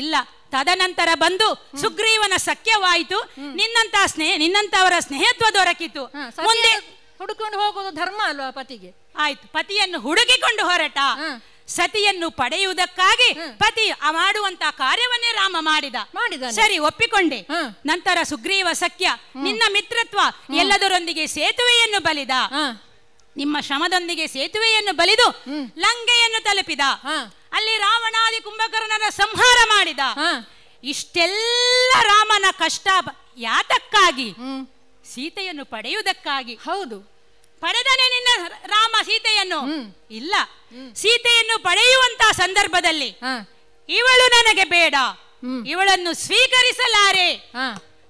ಇಲ್ಲ. ತದನಂತರ ಬಂದು ಸುಗ್ರೀವನ ಸಖ್ಯವಾಯಿತು. ನಿನ್ನಂತವರ ಸ್ನೇಹತ್ವ ದೊರಕಿತು. ಮುಂದೆ ಹುಡುಕೊಂಡು ಹೋಗುವುದು ಧರ್ಮ ಅಲ್ವಾ ಪತಿಗೆ? ಆಯ್ತು, ಪತಿಯನ್ನು ಹುಡುಕಿಕೊಂಡು ಹೊರಟ. ಸತಿಯನ್ನು ಪಡೆಯುವುದಕ್ಕಾಗಿ ಪತಿ ಮಾಡುವಂತ ಕಾರ್ಯವನ್ನೇ ರಾಮ ಮಾಡಿದ. ಸರಿ, ಒಪ್ಪಿಕೊಂಡೆ. ನಂತರ ಸುಗ್ರೀವ ಸಖ್ಯ, ನಿನ್ನ ಮಿತ್ರತ್ವ, ಎಲ್ಲದರೊಂದಿಗೆ ಸೇತುವೆಯನ್ನು ಬಲಿದ. ನಿಮ್ಮ ಶ್ರಮದೊಂದಿಗೆ ಸೇತುವೆಯನ್ನು ಬಲಿದು ಲಂಕೆಯನ್ನು ತಲುಪಿದ. ಅಲ್ಲಿ ರಾವಣಾದಿ ಕುಂಭಕರ್ಣನ ಸಂಹಾರ ಮಾಡಿದ. ಇಷ್ಟೆಲ್ಲ ರಾಮನ ಕಷ್ಟ ಯಾತಕ್ಕಾಗಿ? ಸೀತೆಯನ್ನು ಪಡೆಯುವುದಕ್ಕಾಗಿ. ಹೌದು, ಪಡೆದನೆ ನಿನ್ನ ರಾಮ ಸೀತೆಯನ್ನು? ಇಲ್ಲ, ಸೀತೆಯನ್ನು ಪಡೆಯುವಂತಹ ಸಂದರ್ಭದಲ್ಲಿ ಇವಳು ನನಗೆ ಬೇಡ, ಇವಳನ್ನು ಸ್ವೀಕರಿಸಲಾರೆ,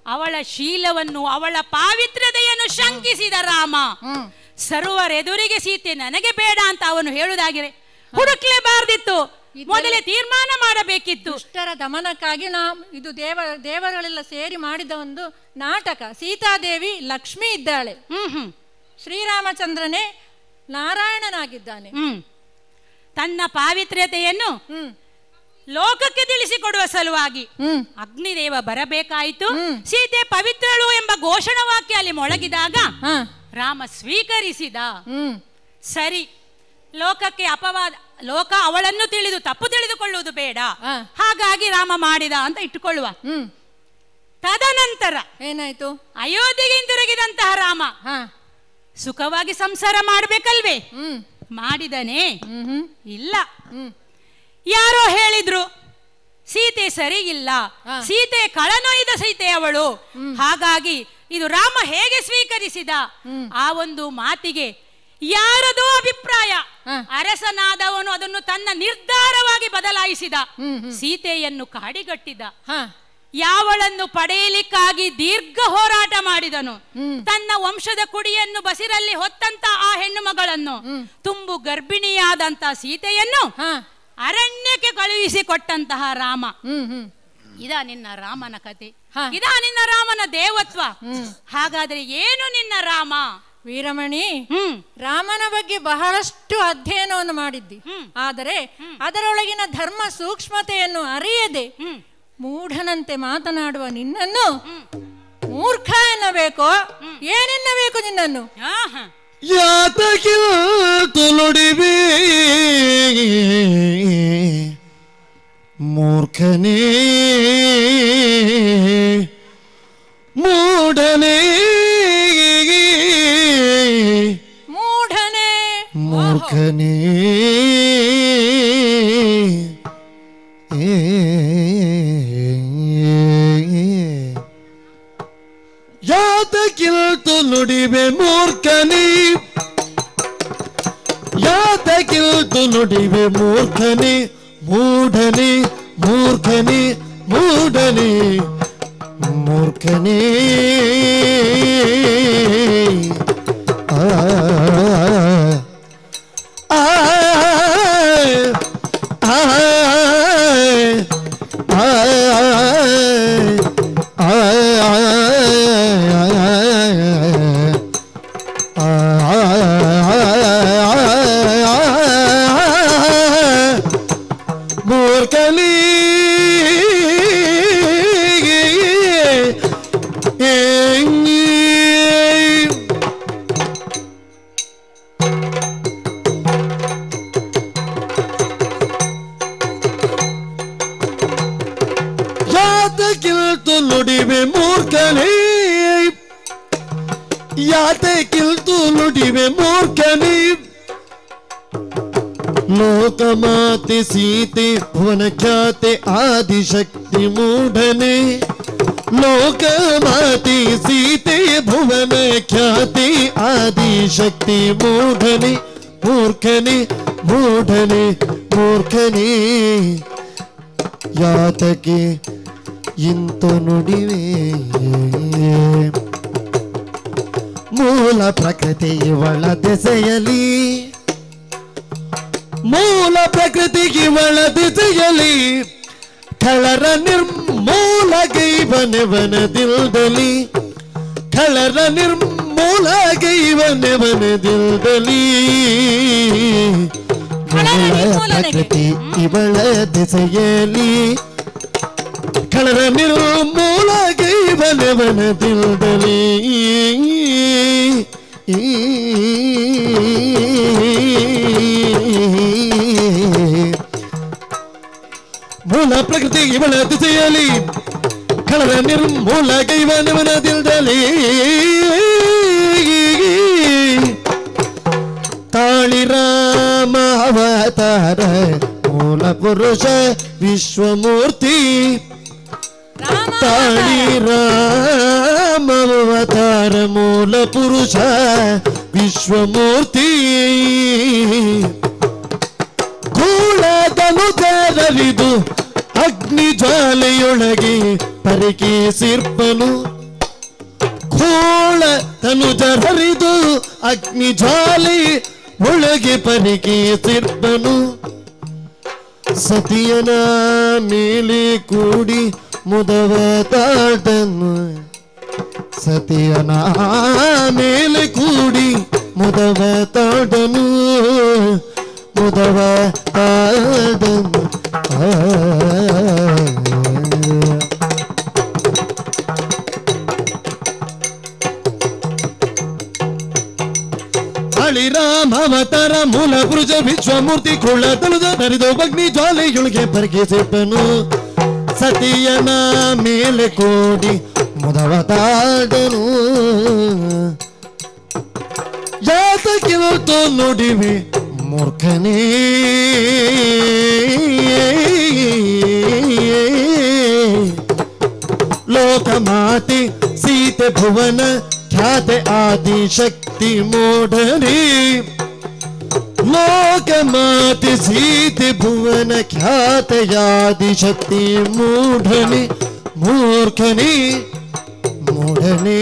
ಅವಳ ಶೀಲವನ್ನು ಅವಳ ಪಾವಿತ್ರ್ಯತೆಯನ್ನು ಶಂಕಿಸಿದ ರಾಮ ಸರ್ವರೆದುರಿಗೆ ಸೀತೆ ನನಗೆ ಬೇಡ ಅಂತ ಅವನು ಹೇಳುವುದಾಗಿರೆ ಹುಡುಕ್ಲೇಬಾರ್ದಿತ್ತು. ಮೊದಲೇ ತೀರ್ಮಾನ ಮಾಡಬೇಕಿತ್ತು. ದುಷ್ಟರ ದಮನಕ್ಕಾಗಿ ಇದು ದೇವರುಗಳೆಲ್ಲ ಸೇರಿ ಮಾಡಿದ ಒಂದು ನಾಟಕ. ಸೀತಾದೇವಿ ಲಕ್ಷ್ಮಿ ಇದ್ದಾಳೆ, ಶ್ರೀರಾಮಚಂದ್ರನೇ ನಾರಾಯಣನಾಗಿದ್ದಾನೆ. ತನ್ನ ಪಾವಿತ್ರ್ಯತೆಯನ್ನು ಲೋಕಕ್ಕೆ ತಿಳಿಸಿಕೊಡುವ ಸಲುವಾಗಿ ಅಗ್ನಿದೇವ ಬರಬೇಕಾಯಿತು. ಸೀತೆ ಪವಿತ್ರಳು ಎಂಬ ಘೋಷಣಾ ವಾಕ್ಯ ಅಲ್ಲಿ ಮೊಳಗಿದಾಗ ರಾಮ ಸ್ವೀಕರಿಸಿದ. ಸರಿ, ಲೋಕಕ್ಕೆ ಅಪವಾದ, ಲೋಕ ಅವಳನ್ನು ತಿಳಿದು ತಪ್ಪು ತಿಳಿದುಕೊಳ್ಳುವುದು ಬೇಡ, ಹಾಗಾಗಿ ರಾಮ ಮಾಡಿದ ಅಂತ ಇಟ್ಟುಕೊಳ್ಳುವ. ತದನಂತರ ಏನಾಯ್ತು? ಅಯೋಧ್ಯೆಗೆ ಹಿಂದಿರುಗಿದಂತಹ ರಾಮ ಸುಖವಾಗಿ ಸಂಸಾರ ಮಾಡ್ಬೇಕಲ್ವೇ? ಮಾಡಿದನೇ? ಇಲ್ಲ. ಯಾರೋ ಹೇಳಿದ್ರು ಸೀತೆ ಸರಿ ಇಲ್ಲ, ಸೀತೆ ಕಳನೊಯ್ದ ಸೀತೆ ಅವಳು. ಹಾಗಾಗಿ ಇದು ರಾಮ ಹೇಗೆ ಸ್ವೀಕರಿಸಿದ? ಆ ಒಂದು ಮಾತಿಗೆ ಯಾರದೋ ಅಭಿಪ್ರಾಯ, ಅರಸನಾದವನು ಅದನ್ನು ತನ್ನ ನಿರ್ಧಾರವಾಗಿ ಬದಲಾಯಿಸಿದ. ಸೀತೆಯನ್ನು ಕಾಡಿಗಟ್ಟಿದ. ಯಾವಳನ್ನು ಪಡೆಯಲಿಕ್ಕಾಗಿ ದೀರ್ಘ ಹೋರಾಟ ಮಾಡಿದನು. ತನ್ನ ವಂಶದ ಕುಡಿಯನ್ನು ಬಸಿರಲ್ಲಿ ಹೊತ್ತಂತ ಆ ಹೆಣ್ಣು ಮಗಳನ್ನು, ತುಂಬು ಗರ್ಭಿಣಿಯಾದಂತ ಸೀತೆಯನ್ನು ಅರಣ್ಯಕ್ಕೆ ಕಳುಹಿಸಿಕೊಟ್ಟಂತಹ ರಾಮ. ಇದಾ ನಿನ್ನ ರಾಮನ ಕತೆ, ಇದಾ ನಿನ್ನ ರಾಮನ ದೇವತ್ವ. ಹಾಗಾದ್ರೆ ಏನು ನಿನ್ನ ರಾಮ? ವೀರಮಣಿ, ರಾಮನ ಬಗ್ಗೆ ಬಹಳಷ್ಟು ಅಧ್ಯಯನವನ್ನು ಮಾಡಿದ್ದಿ, ಆದರೆ ಅದರೊಳಗಿನ ಧರ್ಮ ಸೂಕ್ಷ್ಮತೆಯನ್ನು ಅರಿಯದೆ ಮೂಢನಂತೆ ಮಾತನಾಡುವ ನಿನ್ನನ್ನು ಮೂರ್ಖ ಎನ್ನಬೇಕೋ, ಏನೆನ್ನಬೇಕು ನಿನ್ನನ್ನು? ಯಾತಕಿಲ್ತು ನುಡಿಬಿ ಮೂರ್ಖನೇ ಮೂಢನೇ ಮೂಢನೇ ಮೂರ್ಖನೇ ಯಾತಕಿಲ್ತು ನುಡಿಬೆ ಮೂರ್ಖನೇ, ಯಾತಕಿಲ್ತು ನುಡಿಬೆ ಮೂರ್ಖನೇ ಮೂಢನೇ ಮೂರ್ಖನೇ ಮೂಢನೇ ಮೂರ್ಖನೇ. ಮೂರ್ಖನೇ ಯಾತಕಿಲ್ತು ನುಡಿವೆ ಮೂರ್ಖನೇ, ಯಾತಕಿಲ್ತು ನುಡಿವೆ ಮೂರ್ಖನೇ. ಲೋಕಮಾತೆ ಸೀತೆ ಭುವನ ಖ್ಯಾತೆ ಆದಿಶಕ್ತಿ ಮೂಢನೆ, ಲೋಕಮಾತೆ ಸೀತೆ ಭುವನ ಖ್ಯಾತಿ ಆದಿಶಕ್ತಿ ಮೂಢನೆ ಮೂರ್ಖನೆ ಮೂಢನೆ ಮೂರ್ಖನೆ. ಯಾತಕ್ಕೆ ಇಂತು ನುಡಿವೆ ಮೂಲ ಪ್ರಕೃತಿ ಇವಳ ದೆಸೆಯಲಿ, ಮೂಲ ಪ್ರಕೃತಿ ಇವಳ ದೆಸೆಯಲಿ ಖಳರ ನಿರ್ಮೂಲ ಗೈವನೆವನದಿಲ್ದಲಿ, ಖಳರ ನಿರ್ಮೂಲ ಗೈವನೆವನದಿಲ್ದಲಿ. ಪ್ರಕೃತಿ ಇವಳ ದೆಸೆಯಲಿ ಖಳರ ನಿರ್ಮೂಲ ಗೈವನೆವನದಿಲ್ದಲಿ. ಮೂಲ ಪ್ರಕೃತಿ ಇವಳ ದಿಸೆಯಲ್ಲಿ ಖಳರ ನಿರ್ಮೂಲ ಗೈವನೆವನದಿಲ್ದಲಿ. ತಾಳಿ ರಾಮ ಅವತಾರ ಮೂಲ ಪುರುಷ ವಿಶ್ವಮೂರ್ತಿ, ತಾಳಿ ರಾಮ ಅವತಾರ ಮೂಲ ಪುರುಷ ವಿಶ್ವಮೂರ್ತಿ. ಕೂಳದನು ತೆರರಿದು ಅಗ್ನಿ ಜ್ವಾಲೆಯೊಳಗೆ ಪರಿಕೀಸಿರ್ಪನು, ಕೂಳ ತನು ಜರಿದು ಅಗ್ನಿ ಜ್ವಾಲೆ ಒಳಗೆ ಪರಿಕೀಸಿರ್ಪನು. ಸತಿಯನ ಮೇಲೆ ಕೂಡಿ ಮುದವ ತಾಟನು ಸತಿಯನ ಮೇಲೆ ಕೂಡಿ ಮುದವ ತಾಟನು ಮುದವ ತಾಟನು ಅಳಿರಾಮವತಾರ ಮೂಲ ಪುರುಷ ವಿಶ್ವಮೂರ್ತಿ ಕೊಳ್ಳ ತಳುದ ತರಿದು ಅಗ್ನಿ ಜ್ವಾಲೆಯೊಳಗೆ ಪರಿಗಿಸಿಟ್ಟನು ಸತಿಯನ ಮೇಲೆ ಕೋಡಿ ಮುದವತಾಡನು ಯಾತಕ್ಕೆ ನುಡಿವೆ ಮೂರ್ಖನೇ ಲೋಕಮಾತೆ ಸೀತೆ ಭುವನ ಖ್ಯಾತೆ ಆದಿಶಕ್ತಿ ಮೂಢನೇ ಲೋಕಮಾತೆ ಸೀತೆ ಭುವನ ಖ್ಯಾತೆಯಾದಿಶಕ್ತಿ ಮೂಢನೇ ಮೂರ್ಖನೇ ಮೂಢನೇ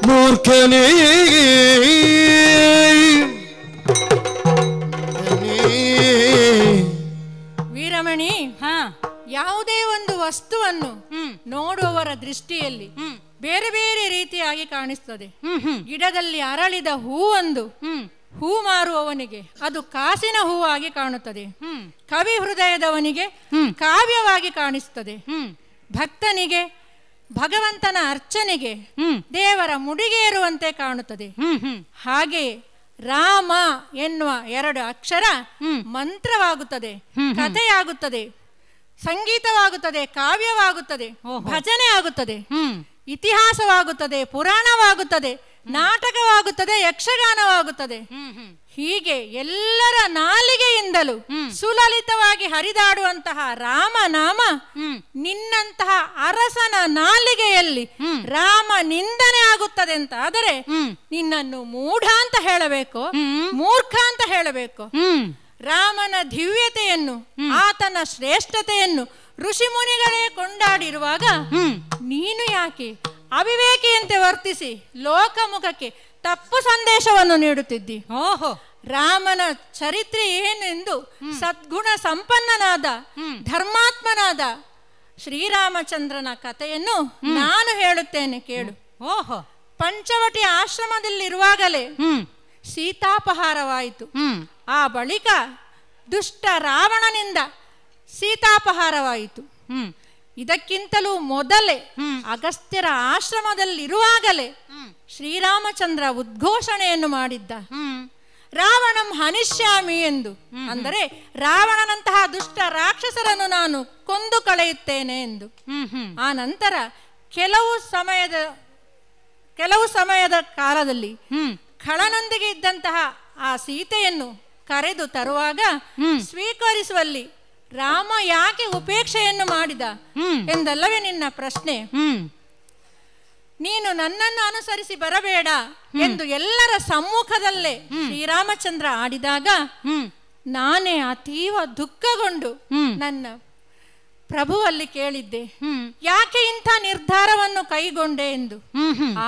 ಮೂರ್ಖನೇ ವೀರಮಣಿ ಯಾವುದೇ ಒಂದು ವಸ್ತುವನ್ನು ನೋಡುವವರ ದೃಷ್ಟಿಯಲ್ಲಿ ಬೇರೆ ಬೇರೆ ರೀತಿಯಾಗಿ ಕಾಣಿಸ್ತದೆ. ಗಿಡದಲ್ಲಿ ಅರಳಿದ ಹೂವೊಂದು ಹೂ ಮಾರುವವನಿಗೆ ಅದು ಕಾಸಿನ ಹೂವಾಗಿ ಕಾಣುತ್ತದೆ. ಕವಿ ಹೃದಯದವನಿಗೆ ಕಾವ್ಯವಾಗಿ ಕಾಣಿಸ್ತದೆ. ಭಕ್ತನಿಗೆ ಭಗವಂತನ ಅರ್ಚನೆಗೆ ದೇವರ ಮುಡಿಗೇರುವಂತೆ ಕಾಣುತ್ತದೆ. ಹಾಗೆ ರಾಮ ಎನ್ನುವ 2 ಅಕ್ಷರ ಮಂತ್ರವಾಗುತ್ತದೆ, ಕಥೆಯಾಗುತ್ತದೆ, ಸಂಗೀತವಾಗುತ್ತದೆ, ಕಾವ್ಯವಾಗುತ್ತದೆ, ಭಜನೆ ಆಗುತ್ತದೆ, ಇತಿಹಾಸವಾಗುತ್ತದೆ, ಪುರಾಣವಾಗುತ್ತದೆ, ನಾಟಕವಾಗುತ್ತದೆ, ಯಕ್ಷಗಾನವಾಗುತ್ತದೆ. ಹೀಗೆ ಎಲ್ಲರ ನಾಲಿಗೆಯಿಂದಲೂ ಸುಲಲಿತವಾಗಿ ಹರಿದಾಡುವಂತಹ ರಾಮನಾಮ ನಿನ್ನಂತಹ ಅರಸನ ನಾಲಿಗೆಯಲ್ಲಿ ರಾಮ ನಿಂದನೆ ಆಗುತ್ತದೆ ಅಂತ ಆದರೆ ನಿನ್ನನ್ನು ಮೂಢ ಅಂತ ಹೇಳಬೇಕು, ಮೂರ್ಖ ಅಂತ ಹೇಳಬೇಕು. ರಾಮನ ದಿವ್ಯತೆಯನ್ನು ಆತನ ಶ್ರೇಷ್ಠತೆಯನ್ನು ಋಷಿ ಮುನಿಗಳೇ ಕೊಂಡಾಡಿರುವಾಗ ನೀನು ಯಾಕೆ ಅವಿವೇಕಿಯಂತೆ ವರ್ತಿಸಿ ಲೋಕಮುಖಕ್ಕೆ ತಪ್ಪು ಸಂದೇಶವನ್ನು ನೀಡುತ್ತಿದ್ದಿ? ಓಹೋ, ರಾಮನ ಚರಿತ್ರೆ ಏನೆಂದು ಸದ್ಗುಣ ಸಂಪನ್ನನಾದ ಧರ್ಮಾತ್ಮನಾದ ಶ್ರೀರಾಮಚಂದ್ರನ ಕಥೆಯನ್ನು ನಾನು ಹೇಳುತ್ತೇನೆ, ಕೇಳು. ಓಹೋ, ಪಂಚವಟಿ ಆಶ್ರಮದಲ್ಲಿರುವಾಗಲೇ ಸೀತಾಪಹಾರವಾಯಿತು. ಆ ಬಳಿಕ ದುಷ್ಟ ರಾವಣನಿಂದ ಸೀತಾಪಹಾರವಾಯಿತು. ಇದಕ್ಕಿಂತಲೂ ಮೊದಲೇ ಅಗಸ್ತ್ಯರ ಆಶ್ರಮದಲ್ಲಿರುವಾಗಲೇ ಶ್ರೀರಾಮಚಂದ್ರ ಉದ್ಘೋಷಣೆಯನ್ನು ಮಾಡಿದ್ದ, ರಾವಣಂ ಹನಿಷ್ಯಾಮಿ ಎಂದು. ಅಂದರೆ ರಾವಣನಂತಹ ದುಷ್ಟ ರಾಕ್ಷಸರನ್ನು ನಾನು ಕೊಂದು ಕಳೆಯುತ್ತೇನೆ ಎಂದು. ಆ ನಂತರ ಕೆಲವು ಸಮಯದ ಕಾಲದಲ್ಲಿ ಖಳನೊಂದಿಗೆ ಇದ್ದಂತಹ ಆ ಸೀತೆಯನ್ನು ಕರೆದು ತರುವಾಗ ಸ್ವೀಕರಿಸುವಲ್ಲಿ ರಾಮ ಯಾಕೆ ಉಪೇಕ್ಷೆಯನ್ನು ಮಾಡಿದ ಎಂದಲ್ಲವೇ ನಿನ್ನ ಪ್ರಶ್ನೆ. ನೀನು ನನ್ನನ್ನು ಅನುಸರಿಸಿ ಬರಬೇಡ ಎಂದು ಎಲ್ಲರ ಸಮ್ಮುಖದಲ್ಲೇ ಶ್ರೀರಾಮಚಂದ್ರ ಆಡಿದಾಗ ನಾನೇ ಅತೀವ ದುಃಖಗೊಂಡು ನನ್ನ ಪ್ರಭುವಲ್ಲಿ ಕೇಳಿದ್ದೆ, ಯಾಕೆ ಇಂಥ ನಿರ್ಧಾರವನ್ನು ಕೈಗೊಂಡೆ ಎಂದು.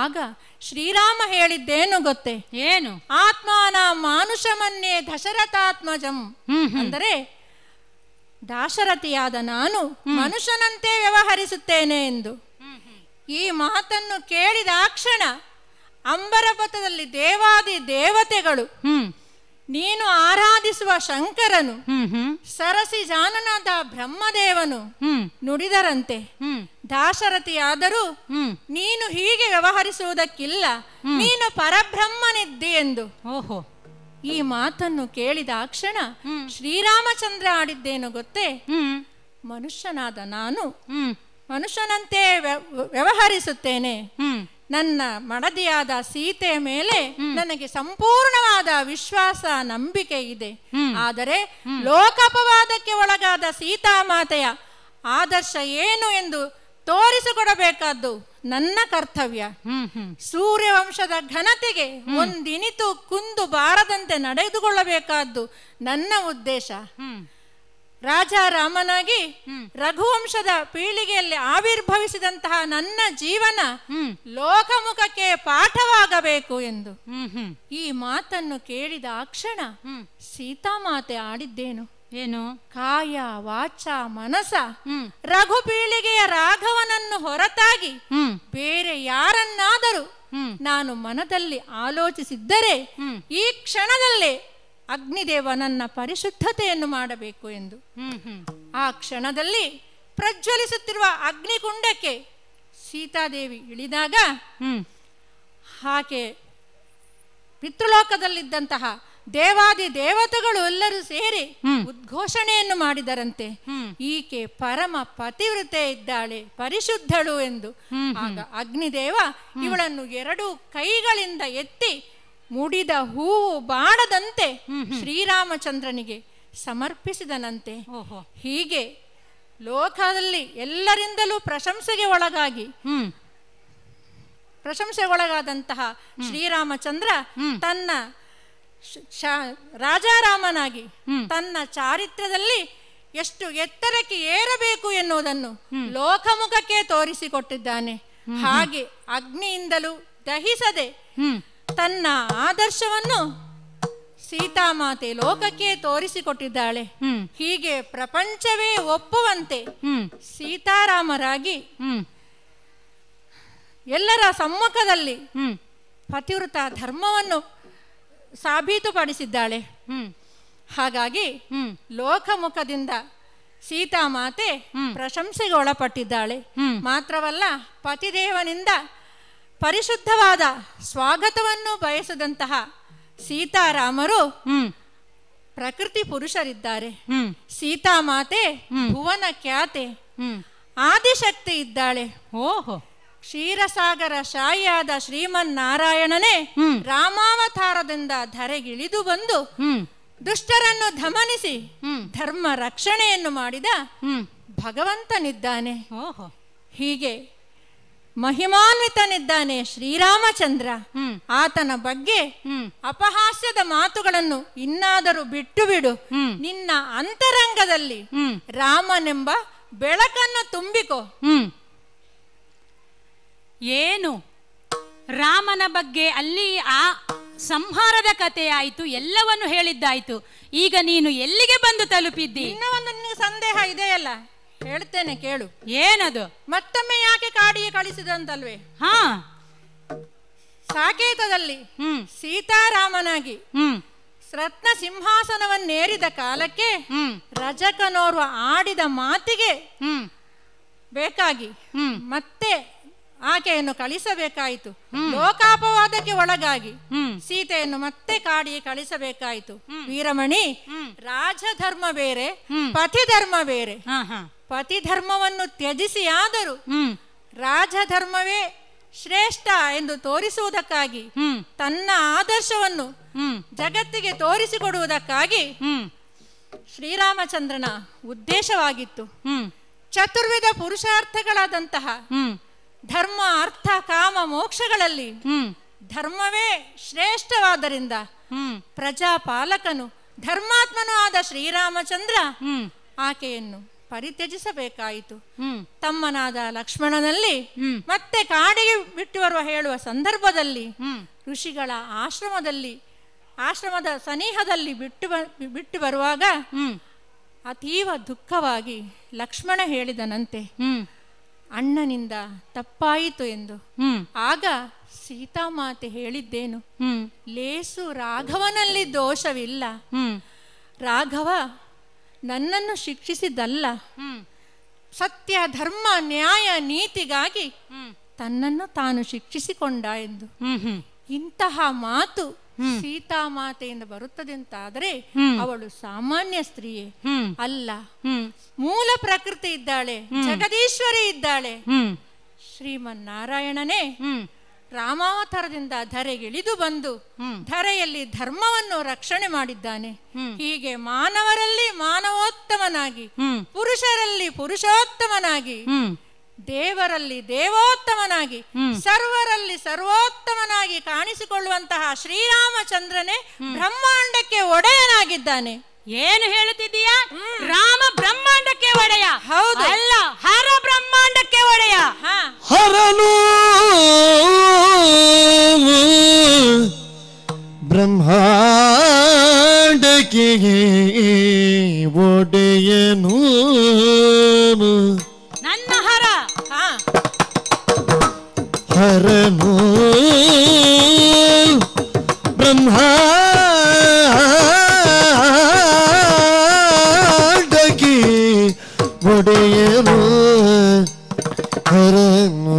ಆಗ ಶ್ರೀರಾಮ ಹೇಳಿದ್ದೇನು ಗೊತ್ತೇ? ಏನು? ಆತ್ಮಾನ ಮಾನುಷಮನ್ಯೇ ದಶರಥಾತ್ಮಜಂ. ಅಂದರೆ ದಾಶರಥಿಯಾದ ನಾನು ಮನುಷ್ಯನಂತೆ ವ್ಯವಹರಿಸುತ್ತೇನೆ ಎಂದು. ಈ ಮಾತನ್ನು ಕೇಳಿದ ಕ್ಷಣ ಅಂಬರಪಥದಲ್ಲಿ ದೇವಾದಿ ದೇವತೆಗಳು, ನೀನು ಆರಾಧಿಸುವ ಶಂಕರನು, ಸರಸಿ ಜಾನನಾದ ಬ್ರಹ್ಮದೇವನು ನುಡಿದರಂತೆ, ದಾಶರಥಿಯಾದರೂ ನೀನು ಹೀಗೆ ವ್ಯವಹರಿಸುವುದಕ್ಕಿಲ್ಲ, ನೀನು ಪರಬ್ರಹ್ಮನಿದ್ದಿ ಎಂದು. ಓಹೋ, ಈ ಮಾತನ್ನು ಕೇಳಿದ ಕ್ಷಣ ಶ್ರೀರಾಮಚಂದ್ರ ಆಡಿದ್ದೇನು ಗೊತ್ತೇ? ಮನುಷ್ಯನಾದ ನಾನು ಮನುಷ್ಯನಂತೆ ವ್ಯವಹರಿಸುತ್ತೇನೆ. ನನ್ನ ಮಡದಿಯಾದ ಸೀತೆಯ ಮೇಲೆ ನನಗೆ ಸಂಪೂರ್ಣವಾದ ವಿಶ್ವಾಸ, ನಂಬಿಕೆ ಇದೆ. ಆದರೆ ಲೋಕಾಪವಾದಕ್ಕೆ ಒಳಗಾದ ಸೀತಾಮಾತೆಯ ಆದರ್ಶ ಏನು ಎಂದು ತೋರಿಸಿಕೊಡಬೇಕಾದ್ದು ನನ್ನ ಕರ್ತವ್ಯ. ಸೂರ್ಯವಂಶದ ಘನತೆಗೆ ಒಂದಿನಿತು ಕುಂದು ಬಾರದಂತೆ ನಡೆದುಕೊಳ್ಳಬೇಕಾದ್ದು ನನ್ನ ಉದ್ದೇಶ. ರಾಜಾರಾಮನಾಗಿ ರಘುವಂಶದ ಪೀಳಿಗೆಯಲ್ಲಿ ಆವಿರ್ಭವಿಸಿದಂತಹ ನನ್ನ ಜೀವನ ಲೋಕಮುಖಕ್ಕೆ ಪಾಠವಾಗಬೇಕು ಎಂದು. ಈ ಮಾತನ್ನು ಕೇಳಿದ ಆ ಕ್ಷಣ ಸೀತಾಮಾತೆ ಆಡಿದ್ದೇನು? ಏನು? ಕಾಯ ವಾಚ ಮನಸ ರಘು ಪೀಳಿಗೆಯ ರಾಘವನನ್ನು ಹೊರತಾಗಿ ಬೇರೆ ಯಾರನ್ನಾದರೂ ನಾನು ಮನದಲ್ಲಿ ಆಲೋಚಿಸಿದ್ದರೆ ಈ ಕ್ಷಣದಲ್ಲೇ ಅಗ್ನಿದೇವ ನನ್ನ ಪರಿಶುದ್ಧತೆಯನ್ನು ಮಾಡಬೇಕು ಎಂದು. ಆ ಕ್ಷಣದಲ್ಲಿ ಪ್ರಜ್ವಲಿಸುತ್ತಿರುವ ಅಗ್ನಿಕುಂಡಕ್ಕೆ ಸೀತಾದೇವಿ ಇಳಿದಾಗ ಆಕೆ ಪಿತೃಲೋಕದಲ್ಲಿದ್ದಂತಹ ದೇವಾದಿ ದೇವತೆಗಳು ಎಲ್ಲರೂ ಸೇರಿ ಉದ್ಘೋಷಣೆಯನ್ನು ಮಾಡಿದರಂತೆ, ಈಕೆ ಪರಮ ಪತಿವ್ರತೆ ಇದ್ದಾಳೆ, ಪರಿಶುದ್ಧಳು ಎಂದು. ಆಗ ಅಗ್ನಿದೇವ ಇವಳನ್ನು 2 ಕೈಗಳಿಂದ ಎತ್ತಿ ಮುಡಿದ ಹೂವು ಬಾಡದಂತೆ ಶ್ರೀರಾಮಚಂದ್ರನಿಗೆ ಸಮರ್ಪಿಸಿದನಂತೆ. ಹೀಗೆ ಲೋಕದಲ್ಲಿ ಎಲ್ಲರಿಂದಲೂ ಪ್ರಶಂಸೆಗೊಳಗಾದಂತಹ ಶ್ರೀರಾಮಚಂದ್ರ ತನ್ನ ರಾಜಾರಾಮನಾಗಿ ತನ್ನ ಚಾರಿತ್ರ್ಯದಲ್ಲಿ ಎಷ್ಟು ಎತ್ತರಕ್ಕೆ ಏರಬೇಕು ಎನ್ನುವುದನ್ನು ಲೋಕಮುಖಕ್ಕೆ ತೋರಿಸಿಕೊಟ್ಟಿದ್ದಾನೆ. ಹಾಗೆ ಅಗ್ನಿಯಿಂದಲೂ ದಹಿಸದೆ ತನ್ನ ಆದರ್ಶವನ್ನು ಸೀತಾಮಾತೆ ಲೋಕಕ್ಕೆ ತೋರಿಸಿಕೊಟ್ಟಿದ್ದಾಳೆ. ಹೀಗೆ ಪ್ರಪಂಚವೇ ಒಪ್ಪುವಂತೆ ಸೀತಾರಾಮರಾಗಿ ಎಲ್ಲರ ಸಮ್ಮುಖದಲ್ಲಿ ಪತಿವ್ರತ ಧರ್ಮವನ್ನು ಸಾಬೀತುಪಡಿಸಿದ್ದಾಳೆ. ಹಾಗಾಗಿ ಲೋಕಮುಖದಿಂದ ಸೀತಾಮಾತೆ ಪ್ರಶಂಸೆಗೆ ಒಳಪಟ್ಟಿದ್ದಾಳೆ. ಮಾತ್ರವಲ್ಲ, ಪತಿದೇವನಿಂದ ಪರಿಶುದ್ಧವಾದ ಸ್ವಾಗತವನ್ನು ಬಯಸಿದಂತಹ ಸೀತಾರಾಮರು ಪ್ರಕೃತಿ ಪುರುಷರಿದ್ದಾರೆ. ಸೀತಾಮಾತೆ ಭುವನ ಖ್ಯಾತೆ, ಆದಿಶಕ್ತಿ ಇದ್ದಾಳೆ. ಕ್ಷೀರಸಾಗರ ಶಾಯಿಯಾದ ಶ್ರೀಮನ್ನಾರಾಯಣನೇ ರಾಮಾವತಾರದಿಂದ ಧರೆಗಿಳಿದು ಬಂದು ದುಷ್ಟರನ್ನು ದಮನಿಸಿ ಧರ್ಮ ರಕ್ಷಣೆಯನ್ನು ಮಾಡಿದ ಭಗವಂತನಿದ್ದಾನೆ. ಹೀಗೆ ಮಹಿಮಾನ್ವಿತನಿದ್ದಾನೆ ಶ್ರೀರಾಮಚಂದ್ರ. ಆತನ ಬಗ್ಗೆ ಅಪಹಾಸ್ಯದ ಮಾತುಗಳನ್ನು ಇನ್ನಾದರೂ ಬಿಟ್ಟು ಬಿಡು. ನಿನ್ನ ಅಂತರಂಗದಲ್ಲಿ ರಾಮನೆಂಬ ಬೆಳಕನ್ನು ತುಂಬಿಕೋ. ಏನು ರಾಮನ ಬಗ್ಗೆ ಅಲ್ಲಿ ಆ ಸಂಹಾರದ ಕಥೆ ಆಯಿತು, ಎಲ್ಲವನ್ನು ಹೇಳಿದ್ದಾಯ್ತು. ಈಗ ನೀನು ಎಲ್ಲಿಗೆ ಬಂದು ತಲುಪಿದ್ದಿ? ಇನ್ನೂ ಒಂದು ನಿನಗೆ ಸಂದೇಹ ಇದೆಯಲ್ಲ, ಹೇಳ್ತೇನೆ ಕೇಳು. ಏನದು? ಮತ್ತೊಮ್ಮೆ ಯಾಕೆ ಕಾಡಿಗೆ ಕಳಿಸಿದಂತಲ್ವೇ? ಸಾಕೇತದಲ್ಲಿ ಸೀತಾರಾಮನಾಗಿ ರತ್ನ ಸಿಂಹಾಸನವನ್ನೇರಿದ ಕಾಲಕ್ಕೆ ರಜಕನೋರ್ವ ಆಡಿದ ಮಾತಿಗೆ ಬೇಕಾಗಿ ಮತ್ತೆ ಆಕೆಯನ್ನು ಕಳಿಸಬೇಕಾಯಿತು. ಲೋಕಾಪವಾದಕ್ಕೆ ಒಳಗಾಗಿ ಸೀತೆಯನ್ನು ಮತ್ತೆ ಕಾಡಿಗೆ ಕಳಿಸಬೇಕಾಯಿತು. ವೀರಮಣಿ, ರಾಜಧರ್ಮ ಬೇರೆ, ಪತಿಧರ್ಮ ಬೇರೆ. ಪತಿಧರ್ಮವನ್ನು ತ್ಯಜಿಸಿ ಆದರೂ ರಾಜಧರ್ಮವೇ ಶ್ರೇಷ್ಠ ಎಂದು ತೋರಿಸುವುದಕ್ಕಾಗಿ, ತನ್ನ ಆದರ್ಶವನ್ನು ಜಗತ್ತಿಗೆ ತೋರಿಸಿಕೊಡುವುದಕ್ಕಾಗಿ ಶ್ರೀರಾಮಚಂದ್ರನ ಉದ್ದೇಶವಾಗಿತ್ತು. ಚತುರ್ವಿಧ ಪುರುಷಾರ್ಥಗಳಾದಂತಹ ಧರ್ಮ, ಅರ್ಥ, ಕಾಮ, ಮೋಕ್ಷಗಳಲ್ಲಿ ಧರ್ಮವೇ ಶ್ರೇಷ್ಠವಾದ್ದರಿಂದ ಪ್ರಜಾಪಾಲಕನು ಧರ್ಮಾತ್ಮನೂ ಆದ ಶ್ರೀರಾಮಚಂದ್ರ ಆಕೆಯನ್ನು ಪರಿತ್ಯಜಿಸಬೇಕಾಯಿತು. ತಮ್ಮನಾದ ಲಕ್ಷ್ಮಣನಲ್ಲಿ ಮತ್ತೆ ಕಾಡಿಗೆ ಬಿಟ್ಟು ಬರುವ ಹೇಳುವ ಸಂದರ್ಭದಲ್ಲಿ ಋಷಿಗಳ ಆಶ್ರಮದ ಸನಿಹದಲ್ಲಿ ಬಿಟ್ಟು ಬರುವಾಗ ಅತೀವ ದುಃಖವಾಗಿ ಲಕ್ಷ್ಮಣ ಹೇಳಿದನಂತೆ, ಅಣ್ಣನಿಂದ ತಪ್ಪಾಯಿತು ಎಂದು. ಆಗ ಸೀತಾಮಾತೆ ಹೇಳಿದ್ದೇನು? ಲೇಸು ರಾಘವನಲ್ಲಿ ದೋಷವಿಲ್ಲ. ರಾಘವ ನನ್ನನ್ನು ಶಿಕ್ಷಿಸಿದ್ದಲ್ಲ, ಸತ್ಯ, ಧರ್ಮ, ನ್ಯಾಯ, ನೀತಿಗಾಗಿ ತನ್ನನ್ನು ತಾನು ಶಿಕ್ಷಿಸಿಕೊಂಡ ಎಂದು. ಇಂತಹ ಮಾತು ಸೀತಾಮಾತೆಯಿಂದ ಬರುತ್ತದೆ ಅಂತಾದರೆ ಅವಳು ಸಾಮಾನ್ಯ ಸ್ತ್ರೀಯೇ ಅಲ್ಲ. ಮೂಲ ಪ್ರಕೃತಿ ಇದ್ದಾಳೆ, ಜಗದೀಶ್ವರಿ ಇದ್ದಾಳೆ. ಶ್ರೀಮನ್ನಾರಾಯಣನೇ ರಾಮಾವತಾರದಿಂದ ಧರೆಗಿಳಿದು ಬಂದು ಧರೆಯಲ್ಲಿ ಧರ್ಮವನ್ನು ರಕ್ಷಣೆ ಮಾಡಿದ್ದಾನೆ. ಹೀಗೆ ಮಾನವರಲ್ಲಿ ಮಾನವೋತ್ತಮನಾಗಿ, ಪುರುಷರಲ್ಲಿ ಪುರುಷೋತ್ತಮನಾಗಿ ದೇವರಲ್ಲಿ ದೇವೋತ್ತಮನಾಗಿ ಸರ್ವರಲ್ಲಿ ಸರ್ವೋತ್ತಮನಾಗಿ ಕಾಣಿಸಿಕೊಳ್ಳುವಂತಹ ಶ್ರೀರಾಮಚಂದ್ರನೇ ಬ್ರಹ್ಮಾಂಡಕ್ಕೆ ಒಡೆಯನಾಗಿದ್ದಾನೆ. ಏನು ಹೇಳುತ್ತಿದ್ದೀಯಾ? ರಾಮ ಬ್ರಹ್ಮಾಂಡಕ್ಕೆ ಒಡೆಯ? ಹೌದು. ಅಲ್ಲ, ಹರ ಬ್ರಹ್ಮಾಂಡಕ್ಕೆ ಒಡೆಯ. ಹರನು ಬ್ರಹ್ಮಾಂಡಕ್ಕೆ ಒಡೆಯನು ನನ್ನ ಹರ. ಹರನು ಬ್ರಹ್ಮಾಂಡಕ್ಕೆ ಒಡೆಯನು ಹರನು.